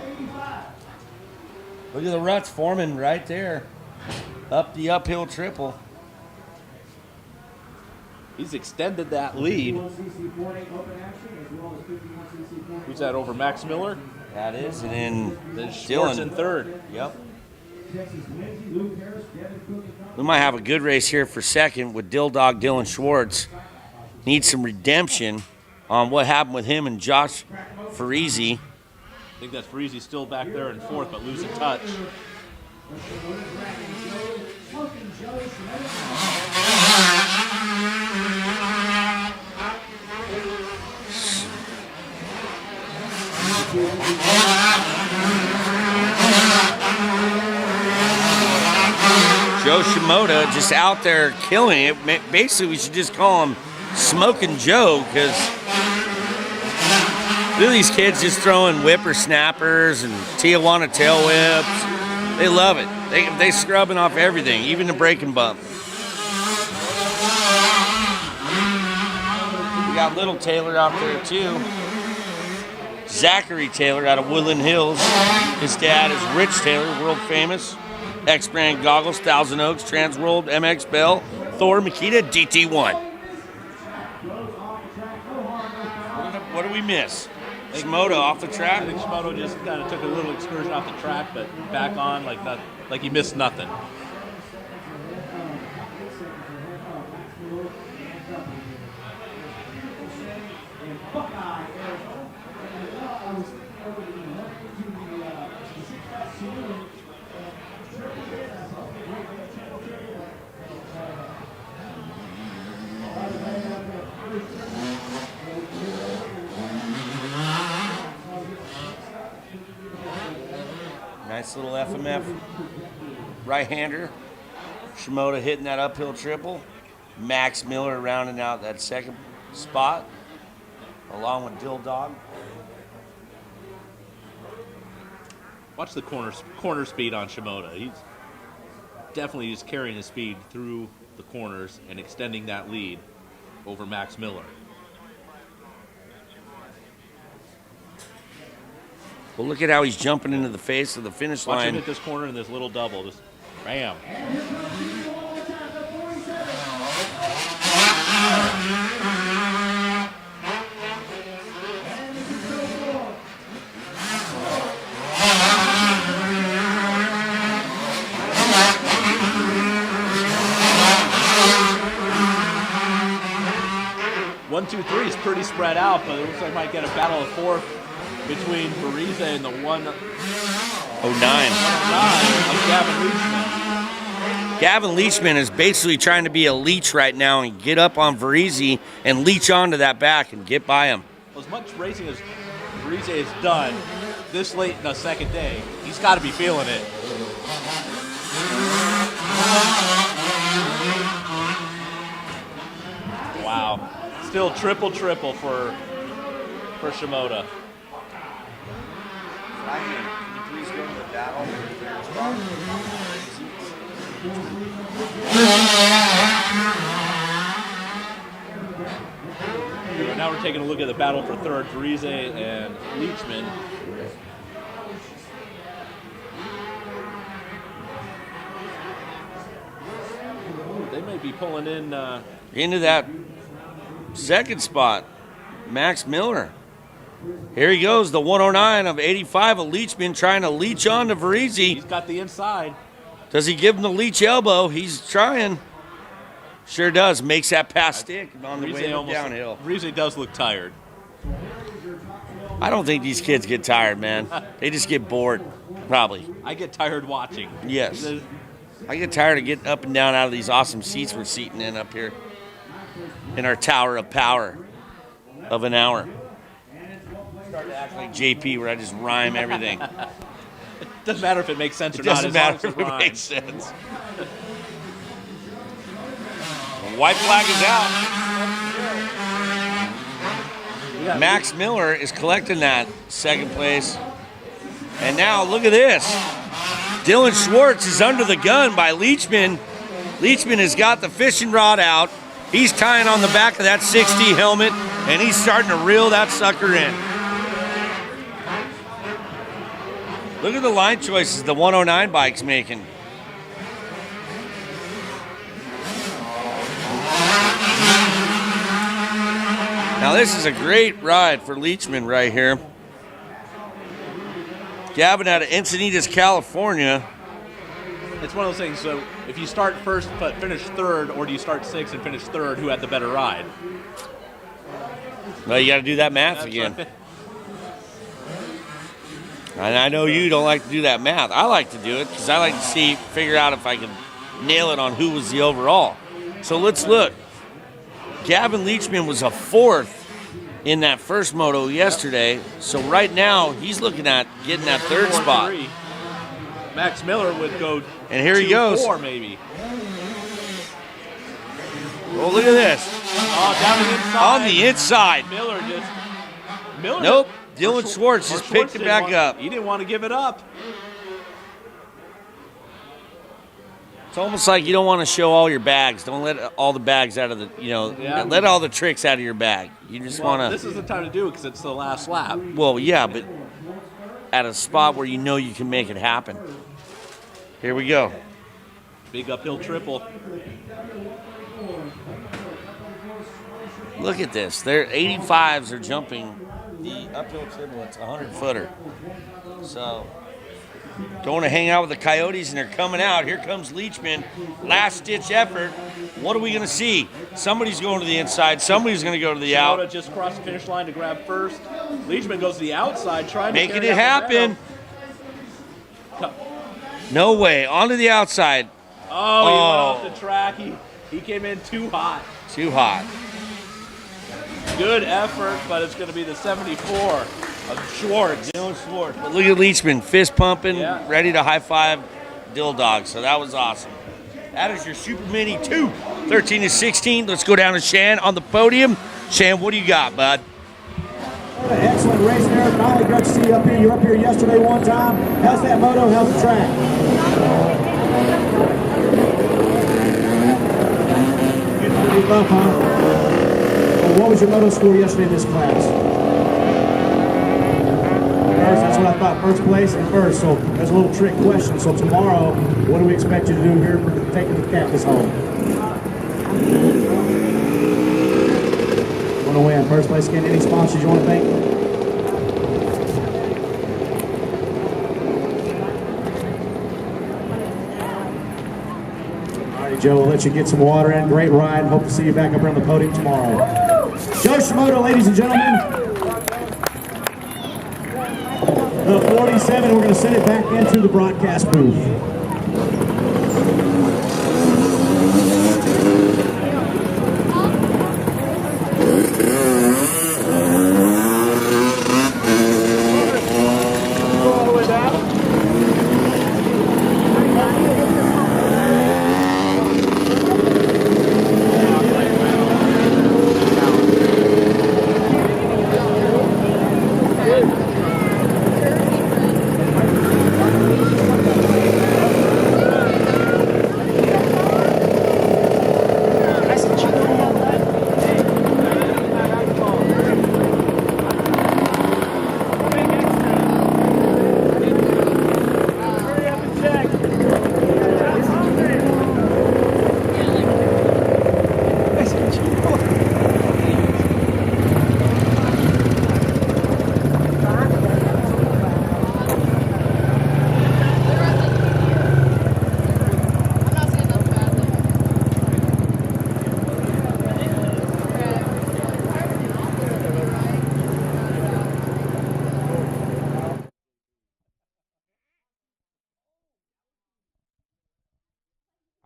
Speaker 4: Look at the ruts forming right there. Up the uphill triple.
Speaker 14: He's extended that lead. Who's that over Max Miller?
Speaker 4: That is, and then
Speaker 14: Schwartz
Speaker 4: Dylan
Speaker 14: in third.
Speaker 4: Yep. We might have a good race here for second with Dill Dog Dylan Schwartz. Needs some redemption on what happened with him and Josh Vrize.
Speaker 14: I think that Vrize still back there in fourth, but losing touch.
Speaker 4: Joe Shimoda just out there killing it. Basically, we should just call him Smoking Joe, because look at these kids just throwing whippersnappers and Tijuana tail whips. They love it. They scrubbing off everything, even the braking bump. We got little Taylor out there too. Zachary Taylor out of Woodland Hills. His dad is Rich Taylor, world famous. X-Brand Goggles, Thousand Oaks, Transworld, MX Bell, Thor, Makita, DT1. What do we miss? Shimoda off the track?
Speaker 14: I think Shimoda just kind of took a little excursion off the track, but back on like he missed nothing.
Speaker 4: Nice little FMF right-hander. Shimoda hitting that uphill triple. Max Miller rounding out that second spot, along with Dill Dog.
Speaker 14: Watch the corner speed on Shimoda. He's definitely just carrying his speed through the corners and extending that lead over Max Miller.
Speaker 4: Well, look at how he's jumping into the face of the finish line.
Speaker 14: Watch him hit this corner in this little double. Just bam. One 1, 2, 3 is pretty spread out, but it looks like I might get a battle of fourth between Varize and the 109 of Gavin Leachman.
Speaker 4: Gavin Leachman is basically trying to be a leech right now and get up on Varize and leech onto that back and get by him.
Speaker 14: Well, as much racing as Varize has done this late in the second day, he's got to be feeling it. Wow. Still triple for Shimoda.
Speaker 4: Can you please go to the battle?
Speaker 14: Now we're taking a look at the battle for third, Varize and Leachman. They may be pulling in
Speaker 4: into that second spot. Max Miller. Here he goes, the 109 of 85 of Leachman trying to leech on to Varize.
Speaker 14: He's got the inside.
Speaker 4: Does he give him the leech elbow? He's trying. Sure does. Makes that pass stick on the way downhill.
Speaker 14: Varize does look tired.
Speaker 4: I don't think these kids get tired, man. They just get bored, probably.
Speaker 14: I get tired watching.
Speaker 4: Yes. I get tired of getting up and down out of these awesome seats we're seating in up here in our tower of power of an hour. Start to act like JP where I just rhyme everything.
Speaker 14: It doesn't matter if it makes sense or not.
Speaker 4: It doesn't matter if it makes sense. White flag is out. Max Miller is collecting that second place. And now look at this. Dylan Schwartz is under the gun by Leachman. Leachman has got the fishing rod out. He's tying on the back of that 60 helmet, and he's starting to reel that sucker in. Look at the line choices the 109 bike's making. Now this is a great ride for Leachman right here. Gavin out of Encinitas, California.
Speaker 14: It's one of those things, so if you start first but finish third, or do you start sixth and finish third, who had the better ride?
Speaker 4: Well, you got to do that math again. Right. And I know you don't like to do that math. I like to do it because I like to figure out if I can nail it on who was the overall. So let's look. Gavin Leachman was a fourth in that first moto yesterday. So right now, he's looking at getting that third spot.
Speaker 14: Max Miller would go
Speaker 4: and here he goes.
Speaker 14: 4 maybe.
Speaker 4: Oh, look at this.
Speaker 14: Oh, down the inside.
Speaker 4: On the inside.
Speaker 14: Miller
Speaker 4: nope. Dylan Schwartz just picked it back up.
Speaker 14: He didn't want to give it up.
Speaker 4: It's almost like you don't want to show all your bags. Don't let all the bags out of the, let all the tricks out of your bag. You just want to.
Speaker 14: This is the time to do it because it's the last lap.
Speaker 4: Well, yeah, but at a spot where you know you can make it happen. Here we go.
Speaker 14: Big uphill triple.
Speaker 4: Look at this. Their 85s are jumping the uphill triple. It's a 100-footer. So, going to hang out with the Coyotes, and they're coming out. Here comes Leachman. Last-ditch effort. What are we going to see? Somebody's going to the inside. Somebody's going to go to the out.
Speaker 14: Shimoda just crossed the finish line to grab first. Leachman goes to the outside, trying to
Speaker 4: making it happen. No way. Onto the outside.
Speaker 14: Oh, he went off the track. He came in too hot.
Speaker 4: Too hot.
Speaker 14: Good effort, but it's going to be the 74 of Schwartz.
Speaker 4: Dylan Schwartz. But look at Leachman, fist pumping, ready to high five Dill Dog. So that was awesome. That is your Super Mini 2, 13 to 16. Let's go down to Shan on the podium. Shan, what do you got, bud?
Speaker 2: Excellent race there. Finally great to see you up here. You were up here yesterday one time. How's that moto? How's the track? Getting pretty rough, huh? What was your moto score yesterday in this class? First, that's what I thought. First place and first. So there's a little trick question. So tomorrow, what do we expect you to do here for taking the Cactus home? Want to win first place again? Any sponsors you want to thank? All right, Joe. We'll let you get some water in. Great ride. Hope to see you back up here on the podium tomorrow. Yoshimoto, ladies and gentlemen. The 47, we're going to send it back into the broadcast booth.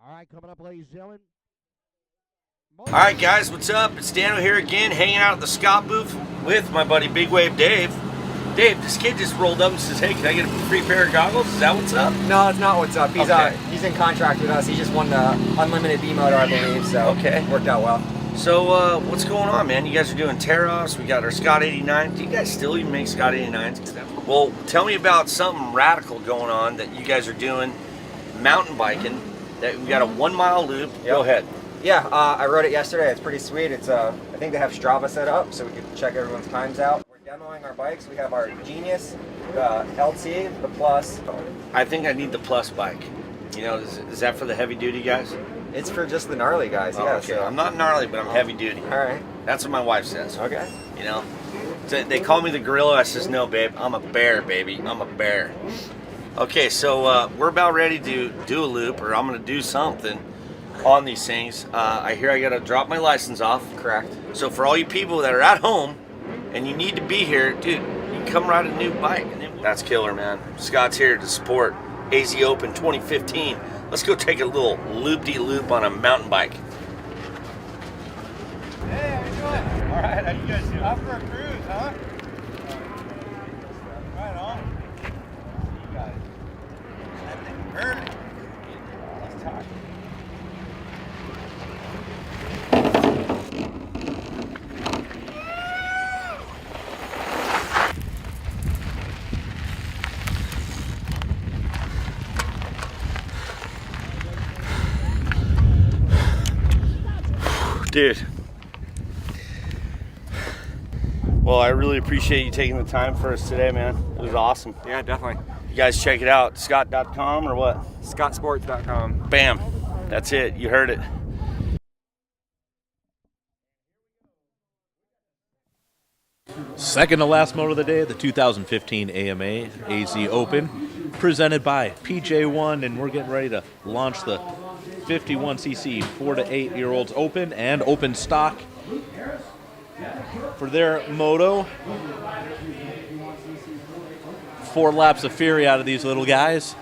Speaker 1: All right, coming up, ladies and gentlemen.
Speaker 4: All right, guys, what's up? It's Dano here again, hanging out at the Scott booth with my buddy Big Wave Dave. Dave, this kid just rolled up and says, "Hey, can I get a free pair of goggles?" Is that what's up?
Speaker 10: No, it's not what's up. He's
Speaker 4: Okay.
Speaker 10: he's in contract with us. He just won the unlimited B moto, I believe. So
Speaker 4: okay,
Speaker 10: worked out well.
Speaker 4: So what's going on, man? You guys are doing tear-offs. We got our Scott 89. Do you guys still even make Scott 89s? Well, tell me about something radical going on that you guys are doing, mountain biking. That we got a 1 mile loop.
Speaker 10: Yep.
Speaker 4: Go ahead.
Speaker 10: Yeah, I rode it yesterday. It's pretty sweet. It's I think they have Strava set up, so we can check everyone's times out. We're demoing our bikes. We have our Genius, the LT, the Plus.
Speaker 4: I think I need the Plus bike. You know, is that for the heavy duty guys?
Speaker 10: It's for just the gnarly guys.
Speaker 4: Oh,
Speaker 10: yeah.
Speaker 4: okay.
Speaker 10: So.
Speaker 4: I'm not gnarly, but I'm heavy duty.
Speaker 10: All right.
Speaker 4: That's what my wife says.
Speaker 10: Okay.
Speaker 4: You know, so they call me the gorilla. I says, no, babe, I'm a bear, baby. I'm a bear. Okay, so we're about ready to do a loop, or I'm going to do something on these things. I hear I got to drop my license off.
Speaker 10: Correct.
Speaker 4: So for all you people that are at home and you need to be here, dude, you can come ride a new bike. That's killer, man. Scott's here to support AZ Open 2015. Let's go take a little loop-de-loop on a mountain bike.
Speaker 2: Hey, how you doing? All right, how you guys doing? Off for a cruise, huh? Right on. See you guys. That thing burning. Let's talk.
Speaker 4: Dude. Well, I really appreciate you taking the time for us today, man. It was awesome.
Speaker 10: Yeah, definitely.
Speaker 4: You guys check it out, scott.com or what?
Speaker 10: scottsports.com.
Speaker 4: Bam. That's it. You heard it.
Speaker 14: Second to last moto of the day, the 2015 AMA AZ Open, presented by PJ1, and we're getting ready to launch the 51cc 4 to 8 year olds open and open stock for their moto. 4 laps of fury out of these little guys.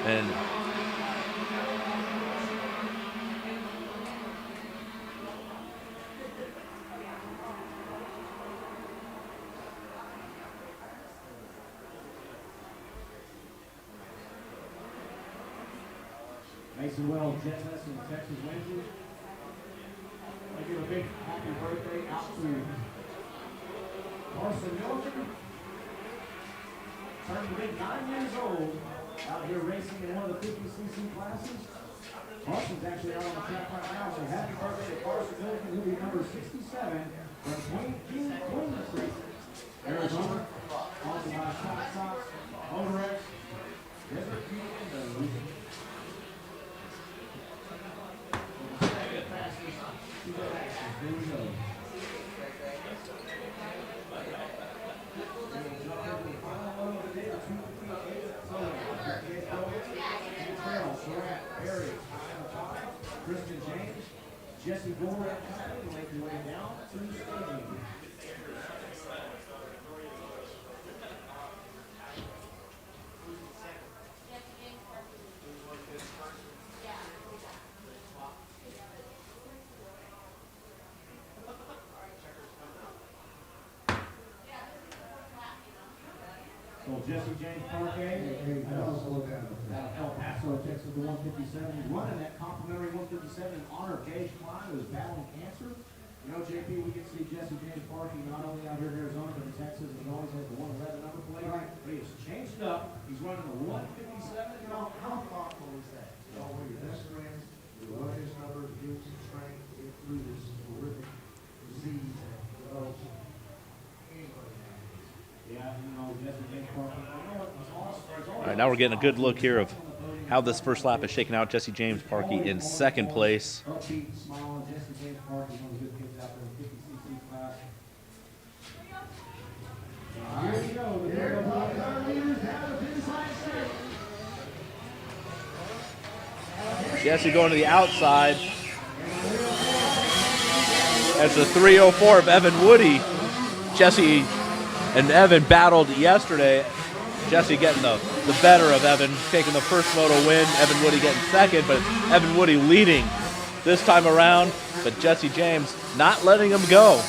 Speaker 14: And
Speaker 2: Mason Wells, Jetness and Texas Rangers. I give a big happy birthday out to Carson Milton. Turned to be 9 years old, out here racing in one of the 50cc classes. Carson's actually out on the track right now, so happy birthday to Carson Milton, who will be number 67 from Queen Creek, Arizona. Also by Shot Sox, Motorex, Desert King, and the here we go. Christian James, Jesse Gore and company make your way down to staging. So Jesse James Parquet, out of El Paso, Texas, the 157. He's running that complimentary 157 in honor of Gage Klein, who is battling cancer. You know, JP, we get to see Jesse James Parquet not only out here in Arizona, but in Texas, and he always has the 111 number plate. Right. But he's changed it up. He's running the 157. You know, how thoughtful is that? You know, when your best friends, you run his numbers, give him some strength to get through this horrific disease that develops anybody.
Speaker 14: All right, now we're getting a good look here of how this first lap is shaking out. Jesse James Parkey in second place. Jesse going to the outside. That's the 304 of Evan Woody. Jesse and Evan battled yesterday. Jesse getting the better of Evan, taking the first moto win. Evan Woody getting second, but Evan Woody leading this time around. But Jesse James not letting him go.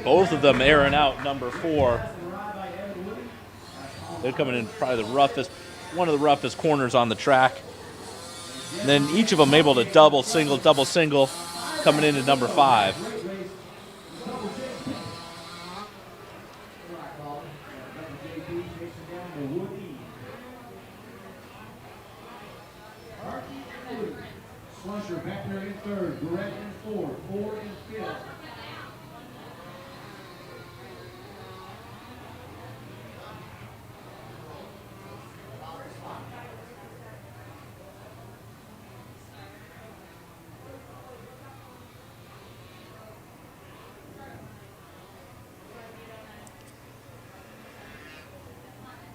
Speaker 14: Both of them airing out number 4. They're coming in probably the roughest, one of the roughest corners on the track. And then each of them able to double, single, coming into number 5.
Speaker 2: Slusher back there in third, Brett in fourth, Ford in fifth.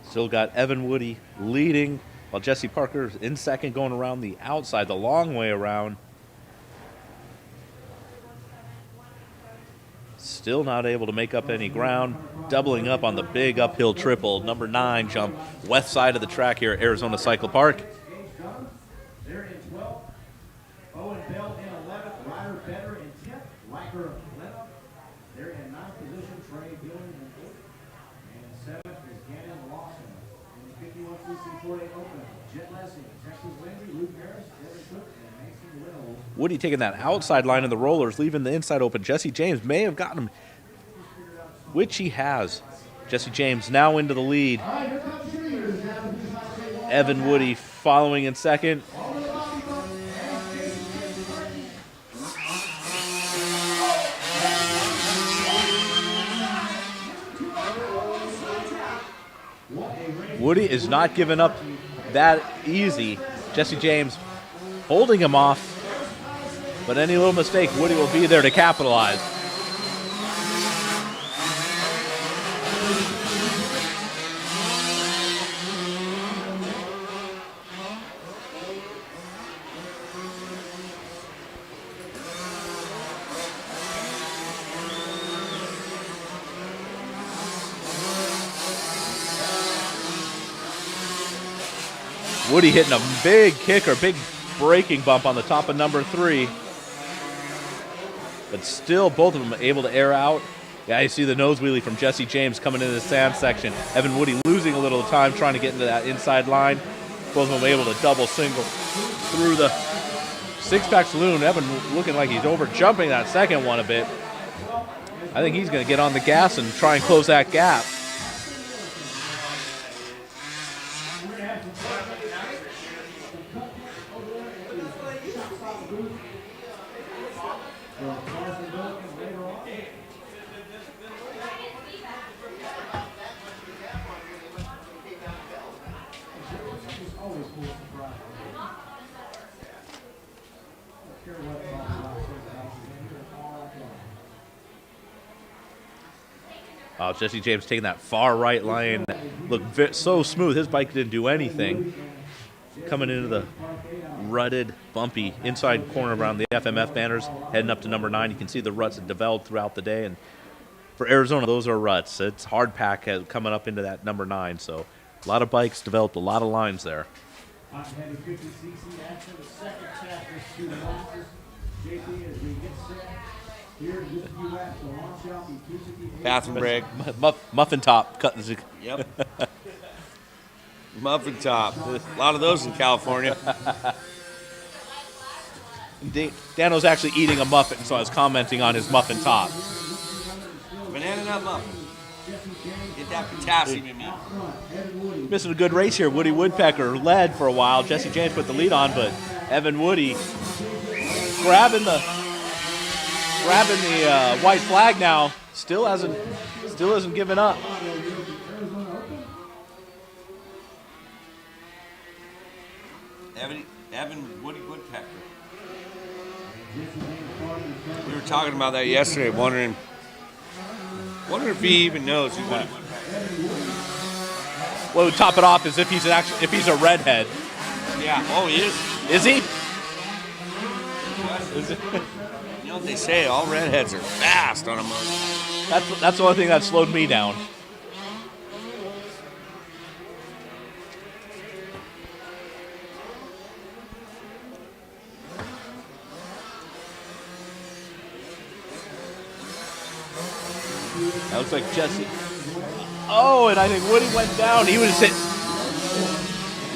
Speaker 14: Still got Evan Woody leading, while Jesse Parker in second, going around the outside, the long way around. Still not able to make up any ground, doubling up on the big uphill triple, number 9 jump, west side of the track here at Arizona Cycle Park.
Speaker 2: They're in 12th. Owen Bell in 11th. Ryder Better in 10th. Riker 11th. They're in 9th position. Trey Billings in 8th. And 7th is Gannon Lawson. In the 51cc 4-day open, Jet Lessing, Texas Lindsay, Luke Harris, Devin Cook, and Mason Reynolds.
Speaker 14: Woody taking that outside line of the rollers, leaving the inside open. Jesse James may have gotten him, which he has. Jesse James now into the lead. Evan Woody following in second. Woody is not giving up that easy. Jesse James holding him off, but any little mistake, Woody will be there to capitalize. Woody hitting a big kicker, big braking bump on the top of number 3. But still, both of them able to air out. Yeah, you see the nose wheelie from Jesse James coming into the sand section. Evan Woody losing a little time trying to get into that inside line. Both of them able to double single through the six-pack saloon. Evan looking like he's over jumping that second one a bit. I think he's going to get on the gas and try and close that gap. Wow, Jesse James taking that far right line. Looked so smooth. His bike didn't do anything. Coming into the rutted, bumpy inside corner around the FMF banners, heading up to number 9. You can see the ruts that developed throughout the day. And for Arizona, those are ruts. It's hard pack coming up into that number 9. So a lot of bikes developed a lot of lines there.
Speaker 2: Hot and heavy 50cc action, the second chapter, student officers. JP, as we get set, here in just a few laps, the launch out in 258.
Speaker 4: Bathroom break.
Speaker 14: Muffin top. Cut the
Speaker 4: Yep. Muffin top. A lot of those in California.
Speaker 14: Dano's actually eating a muffin, so I was commenting on his muffin top.
Speaker 4: Banana nut muffin. Get that potassium in me.
Speaker 14: Missing a good race here. Woody Woodpecker led for a while. Jesse James put the lead on, but Evan Woody grabbing the white flag now. Still hasn't given up.
Speaker 4: Evan Woody Woodpecker. We were talking about that yesterday, wondering if he even knows who Woody Woodpecker.
Speaker 14: What would top it off is if he's a redhead.
Speaker 4: Yeah. Oh, he is.
Speaker 14: Is he?
Speaker 4: You know what they say? All redheads are fast on a motor.
Speaker 14: That's the only thing that slowed me down. That looks like Jesse. Oh, and I think Woody went down. He was hit.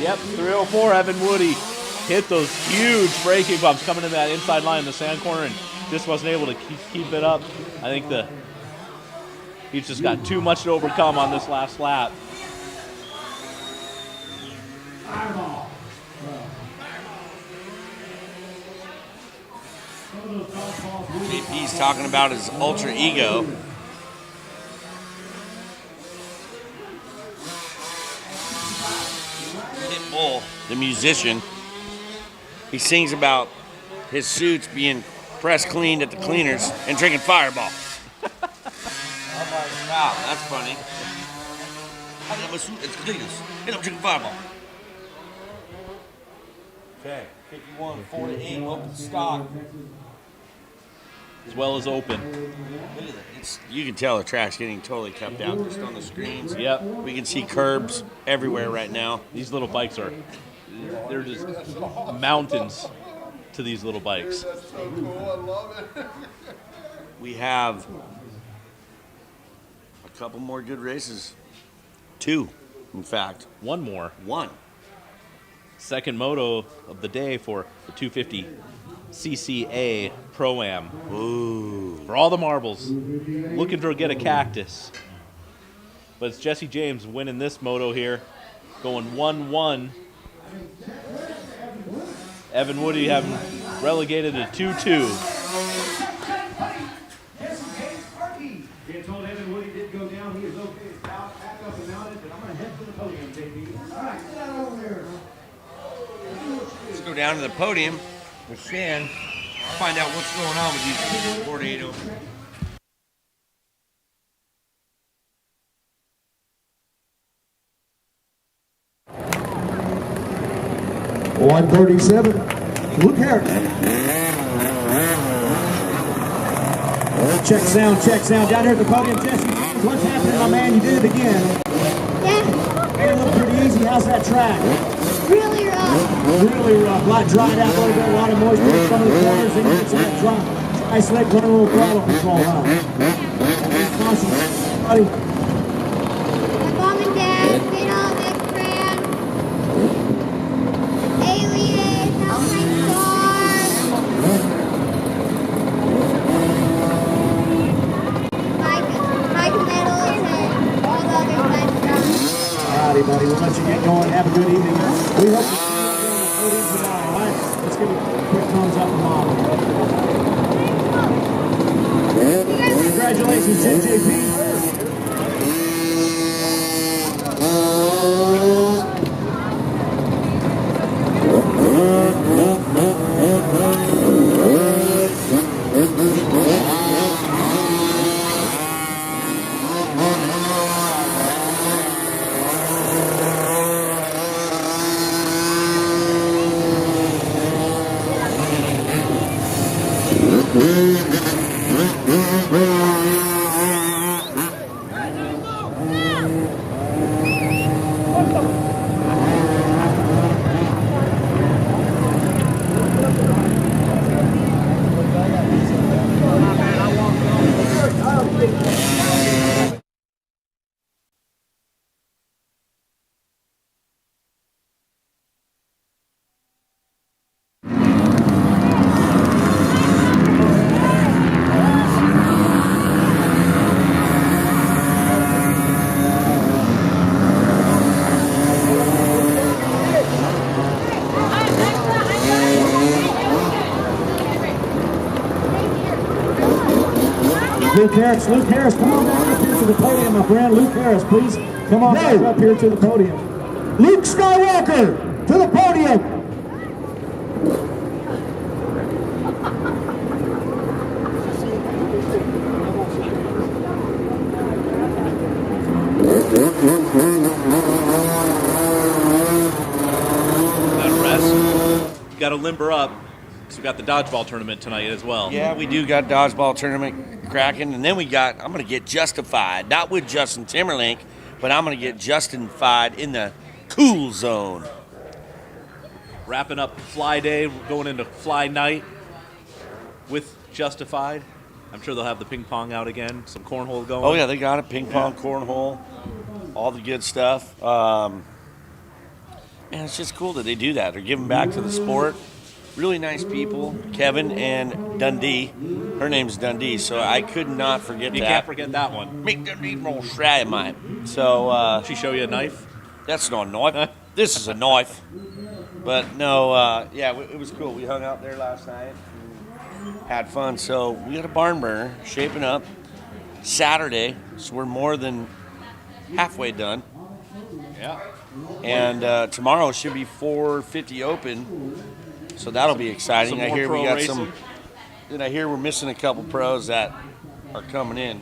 Speaker 14: Yep, 304, Evan Woody hit those huge braking bumps coming in that inside line in the sand corner and just wasn't able to keep it up. I think he's just got too much to overcome on this last lap.
Speaker 4: JP's talking about his ultra ego. Pitbull, the musician, he sings about his suits being pressed cleaned at the cleaners and drinking Fireball. Wow, that's funny. I got my suit at the cleaners and I'm drinking Fireball. Okay, 51-48, open stock.
Speaker 14: As well as open.
Speaker 4: Look at that. You can tell the track's getting totally kept out just on the screens.
Speaker 14: Yep.
Speaker 4: We can see curbs everywhere right now.
Speaker 14: These little bikes they're just mountains to these little bikes.
Speaker 20: That's so cool. I love it.
Speaker 4: We have a couple more good races. 2, in fact.
Speaker 14: One more.
Speaker 4: 1.
Speaker 14: Second moto of the day for the 250 CCA Pro-Am.
Speaker 4: Ooh.
Speaker 14: For all the marbles. Looking to get a cactus. But it's Jesse James winning this moto here. Going 1-1. Evan Woody having relegated to 2-2.
Speaker 2: Being told Evan Woody did go down, he is okay. He's back up and mounted, but I'm going to head for the podium, JP. All right, get out over there.
Speaker 4: Let's go down to the podium with Shan. Find out what's going on with these 48 over.
Speaker 2: .137. Luke Harris. Check sound. Down here at the podium, Jesse. What's happening, my man? You did it again.
Speaker 8: Yeah.
Speaker 2: Hey, it looked pretty easy. How's that track?
Speaker 8: Really rough.
Speaker 2: Really rough. A lot dried out a little bit, a lot of moisture in some of the corners, and you get some of that dry slick, run a little throttle control, huh? Awesome. Buddy.
Speaker 8: My mom and dad, been on that friend. Alien, help my car. Mike Medals and all the other fun stuff.
Speaker 2: Alrighty, buddy. We'll let you get going. Have a good evening. We hope to see you on the podium tomorrow. All right? Let's give a quick thumbs up to Mom. Congratulations, JJP. Luke Harris. Luke Harris, come on down up here to the podium, my friend. Luke Harris, please come on back up here to the podium. Luke Skywalker, to the podium.
Speaker 3: Got to limber up because we got the dodgeball tournament tonight as well.
Speaker 4: Yeah, we do got dodgeball tournament cracking, and then I'm going to get justified, not with Justin Timberlake, but I'm going to get justified in the cool zone.
Speaker 3: Wrapping up Fly Day, going into Fly Night with Justified. I'm sure they'll have the ping pong out again, some cornhole going.
Speaker 4: Oh yeah, they got it, ping pong, cornhole, all the good stuff. Man, it's just cool that they do that. They're giving back to the sport. Really nice people, Kevin and Dundee. Her name's Dundee, so I could not forget that.
Speaker 3: You can't forget that one.
Speaker 4: Make Dundee more shy, mine. So,
Speaker 3: she show you a knife?
Speaker 4: That's not a knife. This is a knife. But no, yeah, it was cool. We hung out there last night and had fun. So we got a barn burner shaping up Saturday, so we're more than halfway done.
Speaker 3: Yeah.
Speaker 4: And tomorrow should be 450 open, so that'll be exciting. I hear we got some. Then I hear we're missing a couple pros that are coming in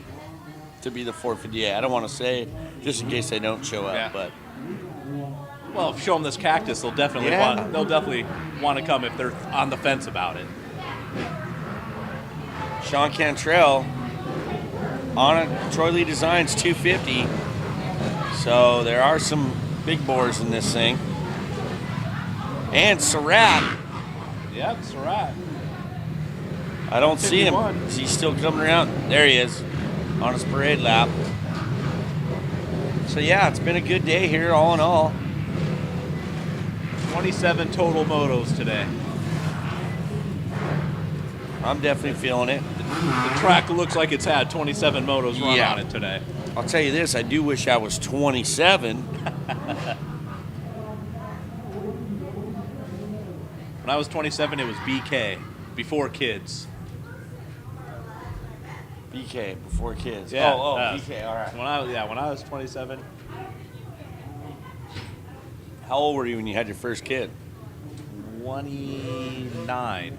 Speaker 4: to be the 450A. I don't want to say just in case they don't show up, but
Speaker 3: well, if you show them this cactus, they'll definitely want to come if they're on the fence about it.
Speaker 4: Sean Cantrell on a Troy Lee Designs 250. So there are some big bores in this thing. And Surratt.
Speaker 3: Yep, Surratt.
Speaker 4: I don't see him. Is he still coming around? There he is on his parade lap. So yeah, it's been a good day here all in all.
Speaker 3: 27 total motos today.
Speaker 4: I'm definitely feeling it.
Speaker 3: The track looks like it's had 27 motos run on it today.
Speaker 4: I'll tell you this, I do wish I was 27.
Speaker 3: When I was 27, it was BK, before kids.
Speaker 4: BK, before kids.
Speaker 3: Yeah.
Speaker 4: BK, all right.
Speaker 3: When I was 27.
Speaker 4: How old were you when you had your first kid?
Speaker 3: 29.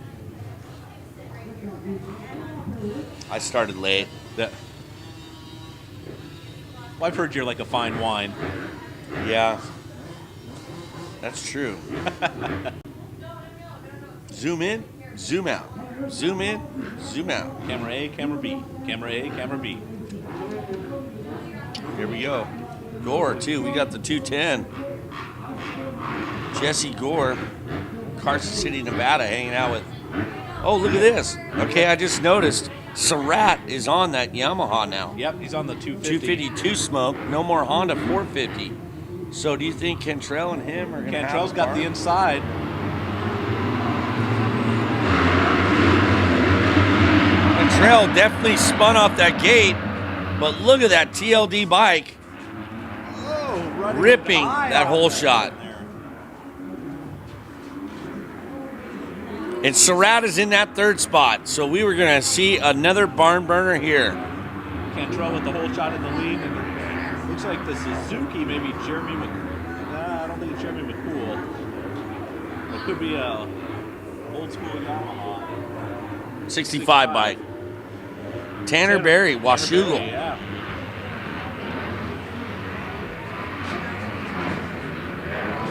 Speaker 4: I started late.
Speaker 3: Well, I've heard you're like a fine wine.
Speaker 4: Yeah, that's true. Zoom in, zoom out. Zoom in, zoom out.
Speaker 3: Camera A, camera B. Camera A, camera B.
Speaker 4: Here we go. Gore, too. We got the 210. Jesse Gore, Carson City, Nevada, hanging out with. Oh, look at this. Okay, I just noticed Surratt is on that Yamaha now.
Speaker 3: Yep, he's on the 250.
Speaker 4: 252 smoke, no more Honda 450. So do you think Cantrell and him are going to have
Speaker 3: Cantrell's got the inside.
Speaker 4: Cantrell definitely spun off that gate, but look at that TLD bike ripping that whole shot. And Surratt is in that third spot, so we were going to see another barn burner here.
Speaker 3: Cantrell with the whole shot in the lead, and it looks like the Suzuki, maybe Jeremy I don't think it's Jeremy McCool. It could be a old school Yamaha.
Speaker 4: 65 bike. Tanner Berry, Washougal.
Speaker 3: Yeah.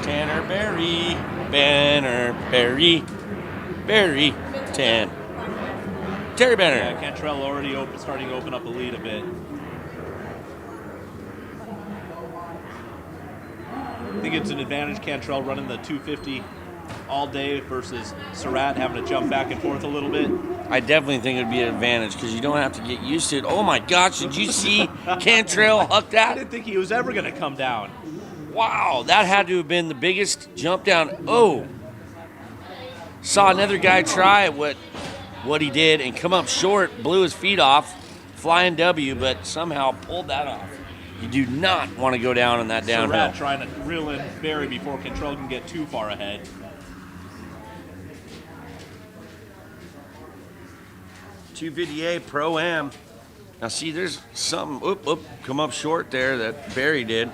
Speaker 4: Tanner Berry, Banner Berry. Berry 10. Terry Banner.
Speaker 3: Yeah, Cantrell already starting to open up the lead a bit. I think it's an advantage Cantrell running the 250 all day versus Surratt having to jump back and forth a little bit.
Speaker 4: I definitely think it would be an advantage because you don't have to get used to it. Oh my gosh, did you see Cantrell huck that?
Speaker 3: I didn't think he was ever going to come down.
Speaker 4: Wow, that had to have been the biggest jump down. Oh. Saw another guy try what he did and come up short, blew his feet off, flying W, but somehow pulled that off. You do not want to go down on that downhill.
Speaker 3: Surratt trying to reel in Barry before Cantrell can get too far ahead.
Speaker 4: $250A Pro-Am. Now see, there's some come up short there that Barry did.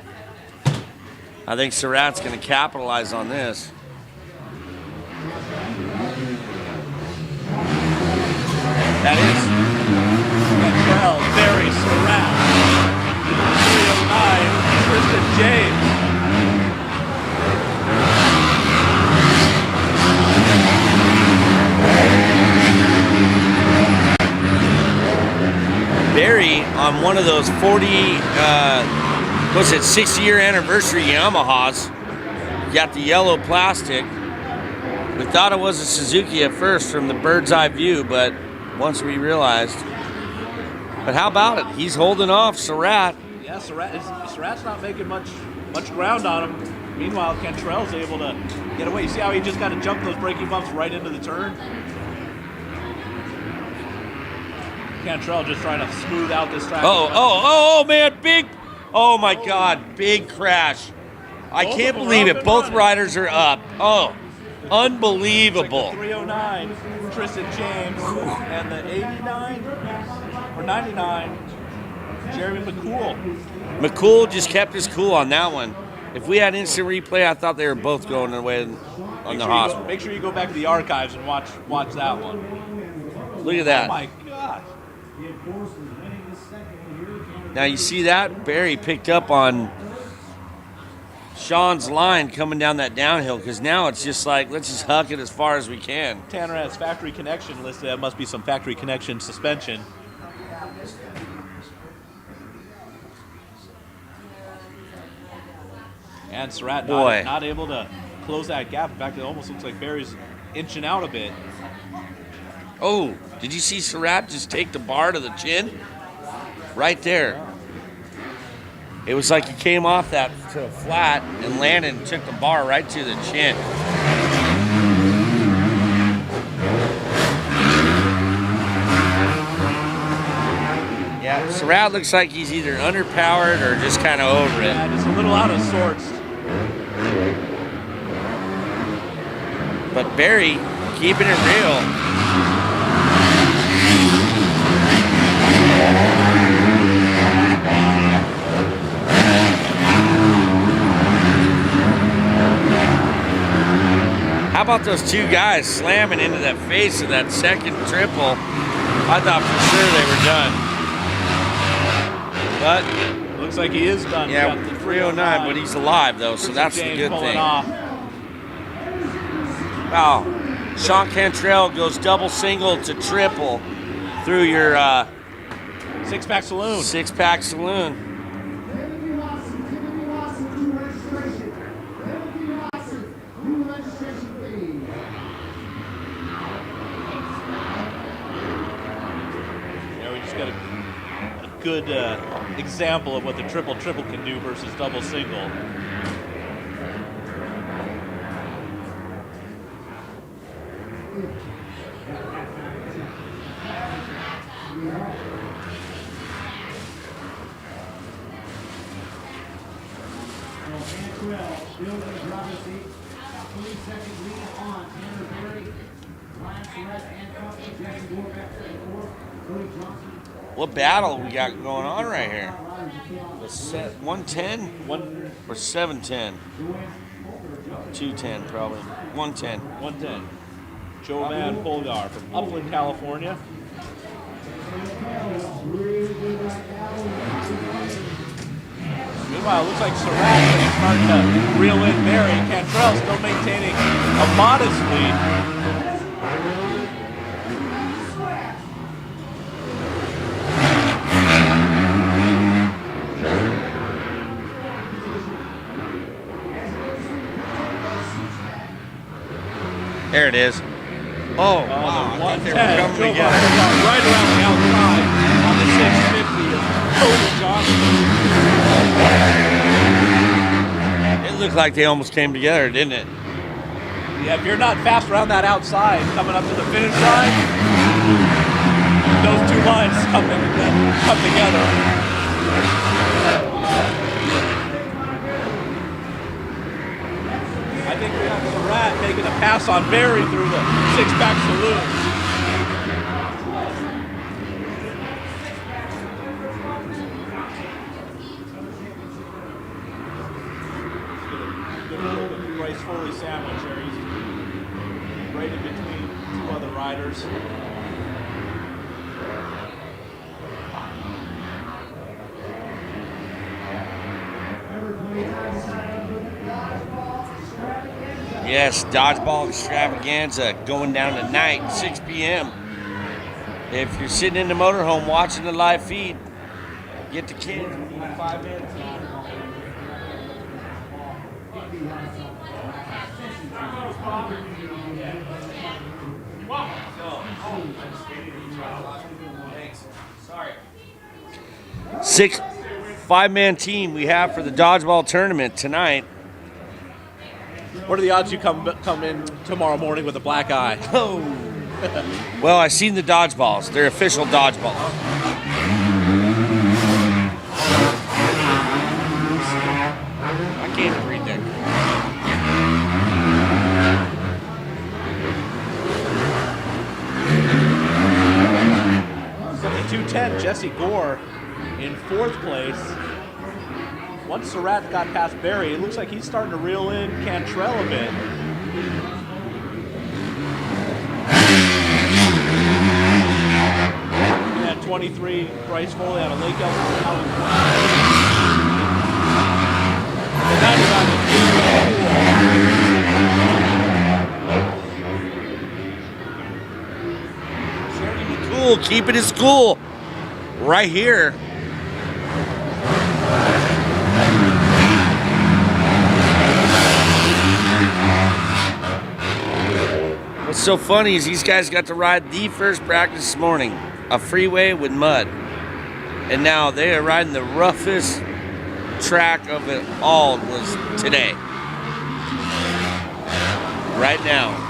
Speaker 4: I think Surratt's going to capitalize on this. That is
Speaker 14: Cantrell, Barry, Surratt, 309, Tristan James.
Speaker 4: Barry on one of those 60-year anniversary Yamahas. Got the yellow plastic. We thought it was a Suzuki at first from the bird's eye view, but once we realized. But how about it? He's holding off Surratt.
Speaker 14: Yeah, Surratt's not making much ground on him. Meanwhile, Cantrell's able to get away. You see how he just got to jump those braking bumps right into the turn? Cantrell just trying to smooth out this track.
Speaker 4: Oh, man, oh my God, big crash. I can't believe it. Both riders are up. Oh, unbelievable.
Speaker 14: Like the 309, Tristan James, and the 89 or 99, Jeremy McCool.
Speaker 4: McCool just kept his cool on that one. If we had instant replay, I thought they were both going away on the hospital.
Speaker 14: Make sure you go back to the archives and watch that one.
Speaker 4: Look at that.
Speaker 14: Oh my gosh.
Speaker 4: Now you see that? Barry picked up on Sean's line coming down that downhill, because now it's just like, let's just huck it as far as we can.
Speaker 14: Tanner has factory connection listed. That must be some factory connection suspension. And Surratt not able to close that gap. In fact, it almost looks like Barry's inching out a bit.
Speaker 4: Oh, did you see Surratt just take the bar to the chin? Right there. It was like he came off that to a flat and landed and took the bar right to the chin. Yeah, Surratt looks like he's either underpowered or just kind of over it.
Speaker 14: Yeah, just a little out of sorts.
Speaker 4: But Barry keeping it real. How about those two guys slamming into that face of that second triple? I thought for sure they were done. But
Speaker 14: looks like he is done.
Speaker 4: Yeah, 309, but he's alive though, so that's the good thing. Wow, Sean Cantrell goes double, single to triple through your
Speaker 14: six-pack saloon.
Speaker 4: Six-pack saloon.
Speaker 14: Yeah, we just got a good example of what the triple can do versus double single.
Speaker 4: What battle we got going on right here? 110 or 710? 210 probably. 110.
Speaker 14: 110. Joe Van Polgar from Upland, California. Meanwhile, it looks like Surratt is starting to reel in Barry. Cantrell still maintaining a modest lead.
Speaker 4: There it is. Oh, wow. I thought they were coming together.
Speaker 14: Right around the outside on the 650 of Cody Johnson.
Speaker 4: It looked like they almost came together, didn't it?
Speaker 14: Yeah, if you're not fast around that outside coming up to the finish line, those two lines come together. I think we have Surratt making a pass on Barry through the six-pack saloon. race fully sandwiched there. He's right in between two other riders.
Speaker 4: Yes, Dodgeball Extravaganza going down tonight, 6 p.m. If you're sitting in the motorhome watching the live feed, get the kids. We need a 5-man team. Sorry. 5-man team we have for the dodgeball tournament tonight.
Speaker 14: What are the odds you come in tomorrow morning with a black eye?
Speaker 4: Oh. Well, I've seen the dodgeballs. They're official dodgeballs. I can't read that.
Speaker 14: 72-10, Jesse Gore in 4th place. Once Surratt got past Barry, it looks like he's starting to reel in Cantrell a bit. And 23, Bryce Foley out of Lake Elsinore.
Speaker 4: Cool, keeping it cool right here. What's so funny is these guys got to ride the first practice this morning, a freeway with mud. And now they are riding the roughest track of it all was today. Right now.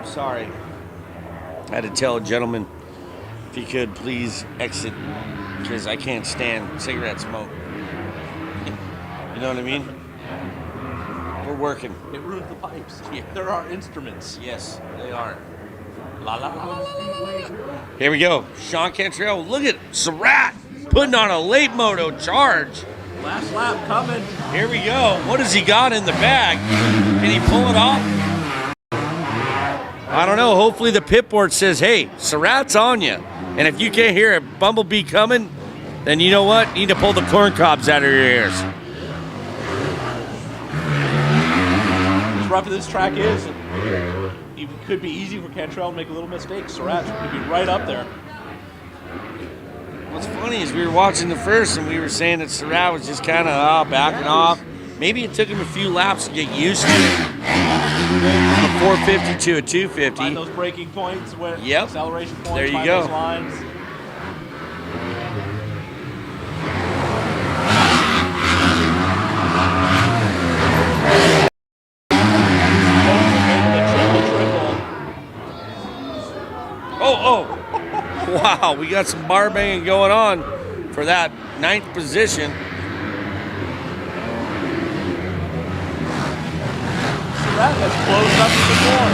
Speaker 4: Sorry. I had to tell a gentleman if he could please exit because I can't stand cigarette smoke. You know what I mean? We're working.
Speaker 14: It ruins the pipes. Yeah. There are instruments.
Speaker 4: Yes, they are. La la la la la. Here we go. Sean Cantrell. Look at Surratt putting on a late moto charge.
Speaker 14: Last lap coming.
Speaker 4: Here we go. What has he got in the bag? Can he pull it off? I don't know. Hopefully the pit board says, hey, Surratt's on you. And if you can't hear a bumblebee coming, then you know what? You need to pull the corn cobs out of your ears.
Speaker 14: As rough as this track is, it could be easy for Cantrell to make a little mistake. Surratt could be right up there.
Speaker 4: What's funny is we were watching the first and we were saying that Surratt was just kind of backing off. Maybe it took him a few laps to get used to it. From a 450 to a 250.
Speaker 14: Find those braking points, acceleration points,
Speaker 4: there you
Speaker 14: find
Speaker 4: go.
Speaker 14: Those lines.
Speaker 4: Oh. Wow, we got some bar banging going on for that 9th position.
Speaker 14: That has closed up the door.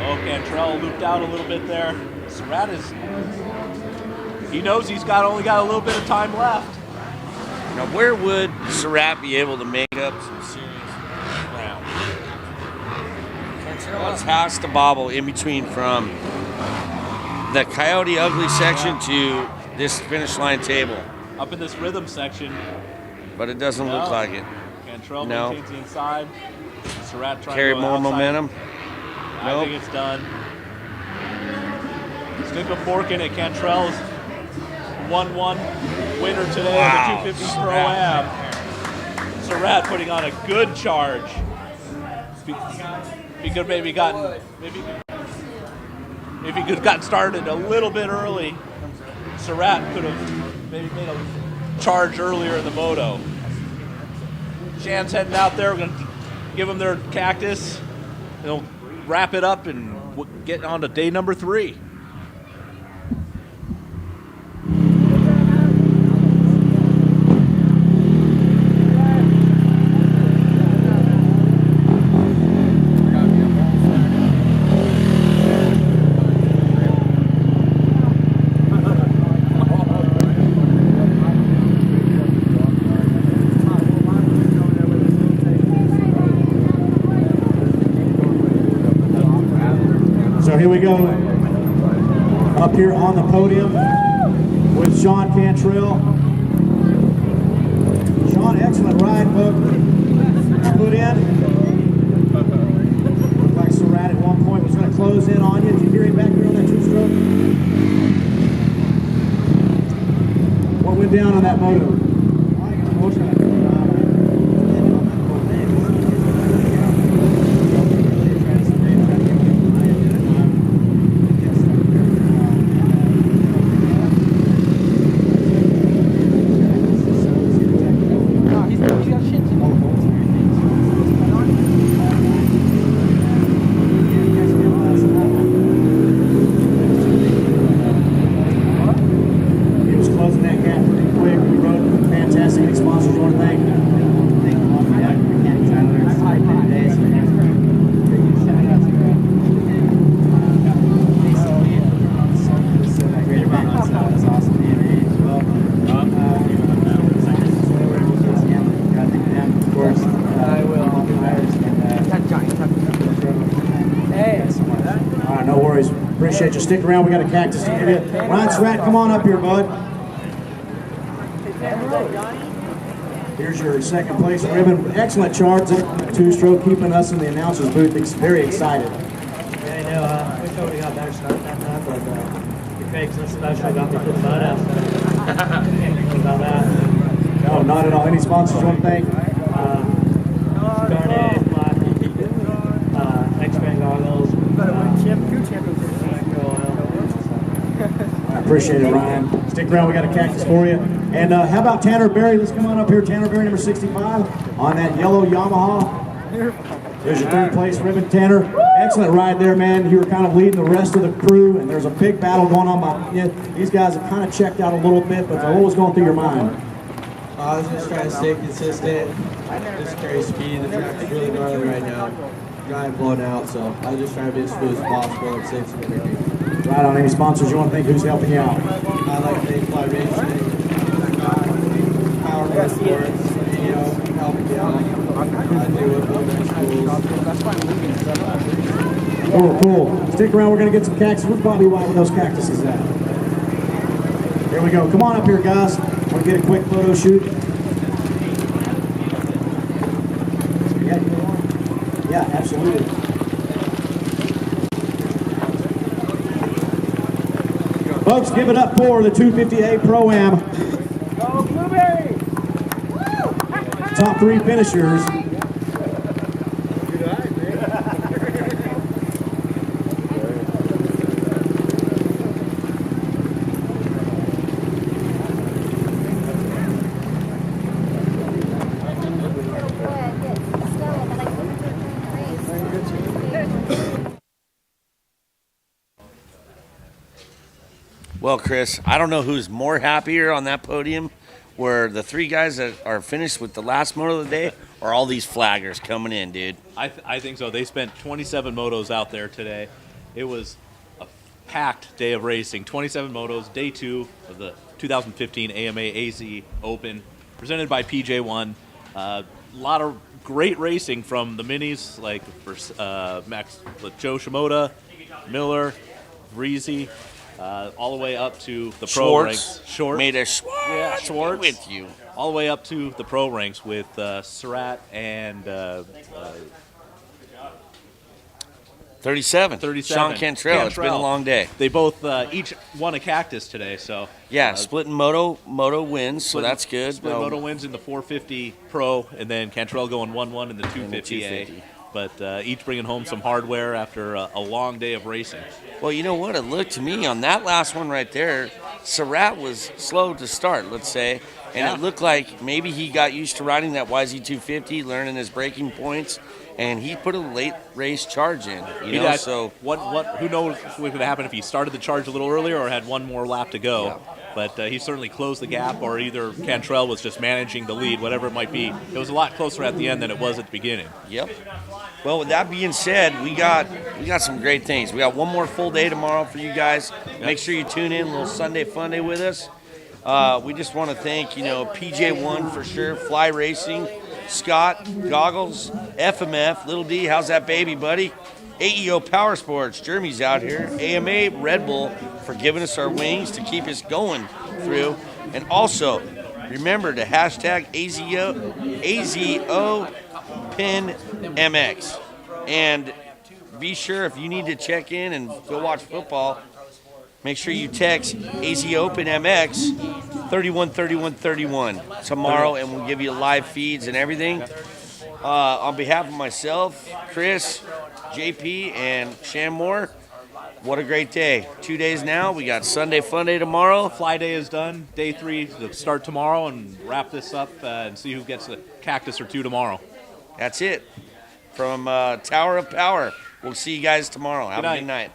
Speaker 14: Oh, Cantrell looped out a little bit there. Surratt he knows he's only got a little bit of time left.
Speaker 4: Now, where would Surratt be able to make up some serious ground? Cantrell has to bobble in between from the Coyote Ugly section to this finish line table.
Speaker 14: Up in this rhythm section.
Speaker 4: But it doesn't look like it.
Speaker 14: Cantrell maintains the inside. Surratt trying
Speaker 4: carry
Speaker 14: to go
Speaker 4: more
Speaker 14: outside.
Speaker 4: momentum.
Speaker 14: I think it's done. Stick a fork in it. Cantrell's 1-1 winner today of the 250 Pro-Am. Surratt putting on a good charge. He could maybe gotten started a little bit early. Surratt could have maybe made a charge earlier in the moto. Shan's heading out there. give them their cactus. They'll wrap it up and get on to day number 3.
Speaker 2: So here we go, up here on the podium with Sean Cantrell. Sean, excellent ride, put in. Looked like Surratt at one point was going to close in on you. Did you hear him back there on that 2-stroke? What went down on that motor? Appreciate you. Stick around. We got a cactus to give you. Ryan Surratt, come on up here, bud. Here's your second place ribbon. Excellent charts. 2-stroke, keeping us in the announcer's booth very excited.
Speaker 6: Yeah, I know. We thought we got better start that time, but your fakes and special got me to the mud out. Can't think about that.
Speaker 2: No, not at all. Any sponsors you want to thank?
Speaker 6: Garnet, X-Band goggles.
Speaker 2: I appreciate it, Ryan. Stick around, we got a cactus for you. And how about Tanner Berry? Let's come on up here. Tanner Berry, number 65, on that yellow Yamaha. There's your third place ribbon, Tanner. Excellent ride there, man. You were kind of leading the rest of the crew, and there's a big battle going on. These guys have kind of checked out a little bit, but what was going through your mind?
Speaker 21: I was just trying to stay consistent, just carry speed. The track's really gnarly right now. Guy blown out, so I was just trying to be as smooth as possible and save some energy.
Speaker 2: Right on. Any sponsors you want to thank? Who's helping you out?
Speaker 21: I'd like to thank Fly Racing, Power Motorsports, helping me out. I do it with schools.
Speaker 2: Cool. Stick around. We're going to get some cactus. Where's Bobby White with those cactuses at? Here we go. Come on up here, guys. Want to get a quick photo shoot? Yeah, absolutely. Folks, give it up for the 250A Pro-Am.
Speaker 20: Go Blueberry!
Speaker 2: Top 3 finishers.
Speaker 4: Well, Chris, I don't know who's more happier on that podium, where the 3 guys that are finished with the last moto of the day, or all these flaggers coming in, dude.
Speaker 3: I think so. They spent 27 motos out there today. It was a packed day of racing. 27 motos, day 2 of the 2015 AMA AZ Open, presented by PJ1. A lot of great racing from the minis, like for Joe Shimoda, Miller, Vreezy. All the way up to the pro ranks.
Speaker 4: Schwartz. Made a
Speaker 3: Schwartz
Speaker 4: with you.
Speaker 3: All the way up to the pro ranks with Surratt and
Speaker 4: 37. Sean Cantrell. It's been a long day.
Speaker 3: They both each won a cactus today, so
Speaker 4: yeah, splitting moto wins, so that's good.
Speaker 3: Split moto wins in the 450 pro, and then Cantrell going 1-1 in the 250A. But each bringing home some hardware after a long day of racing.
Speaker 4: Well, you know what? It looked to me on that last one right there, Surratt was slow to start, let's say, and it looked like maybe he got used to riding that YZ250, learning his braking points, and he put a late race charge in. You
Speaker 3: He
Speaker 4: know,
Speaker 3: did.
Speaker 4: so
Speaker 3: Who knows what would have happened if he started the charge a little earlier or had one more lap to go.
Speaker 4: Yeah.
Speaker 3: But he certainly closed the gap, or either Cantrell was just managing the lead, whatever it might be. It was a lot closer at the end than it was at the beginning.
Speaker 4: Yep. Well, with that being said, we got some great things. We got one more full day tomorrow for you guys. Make sure you tune in, a little Sunday Fun Day with us. We just want to thank, PJ1 for sure, Fly Racing, Scott, Goggles, FMF, Little D, how's that baby, buddy? AEO Power Sports, Jeremy's out here, AMA, Red Bull for giving us our wings to keep us going through. And also, remember to hashtag AZO Pin MX. And be sure if you need to check in and go watch football, make sure you text AZ Open MX 313131 tomorrow, and we'll give you live feeds and everything. On behalf of myself, Chris, JP, and Shan Moore, what a great day. 2 days now. We got Sunday Fun Day tomorrow.
Speaker 3: Fly Day is done. Day 3 to start tomorrow, and wrap this up and see who gets a cactus or two tomorrow.
Speaker 4: That's it. From Tower of Power. We'll see you guys tomorrow. Have a good night.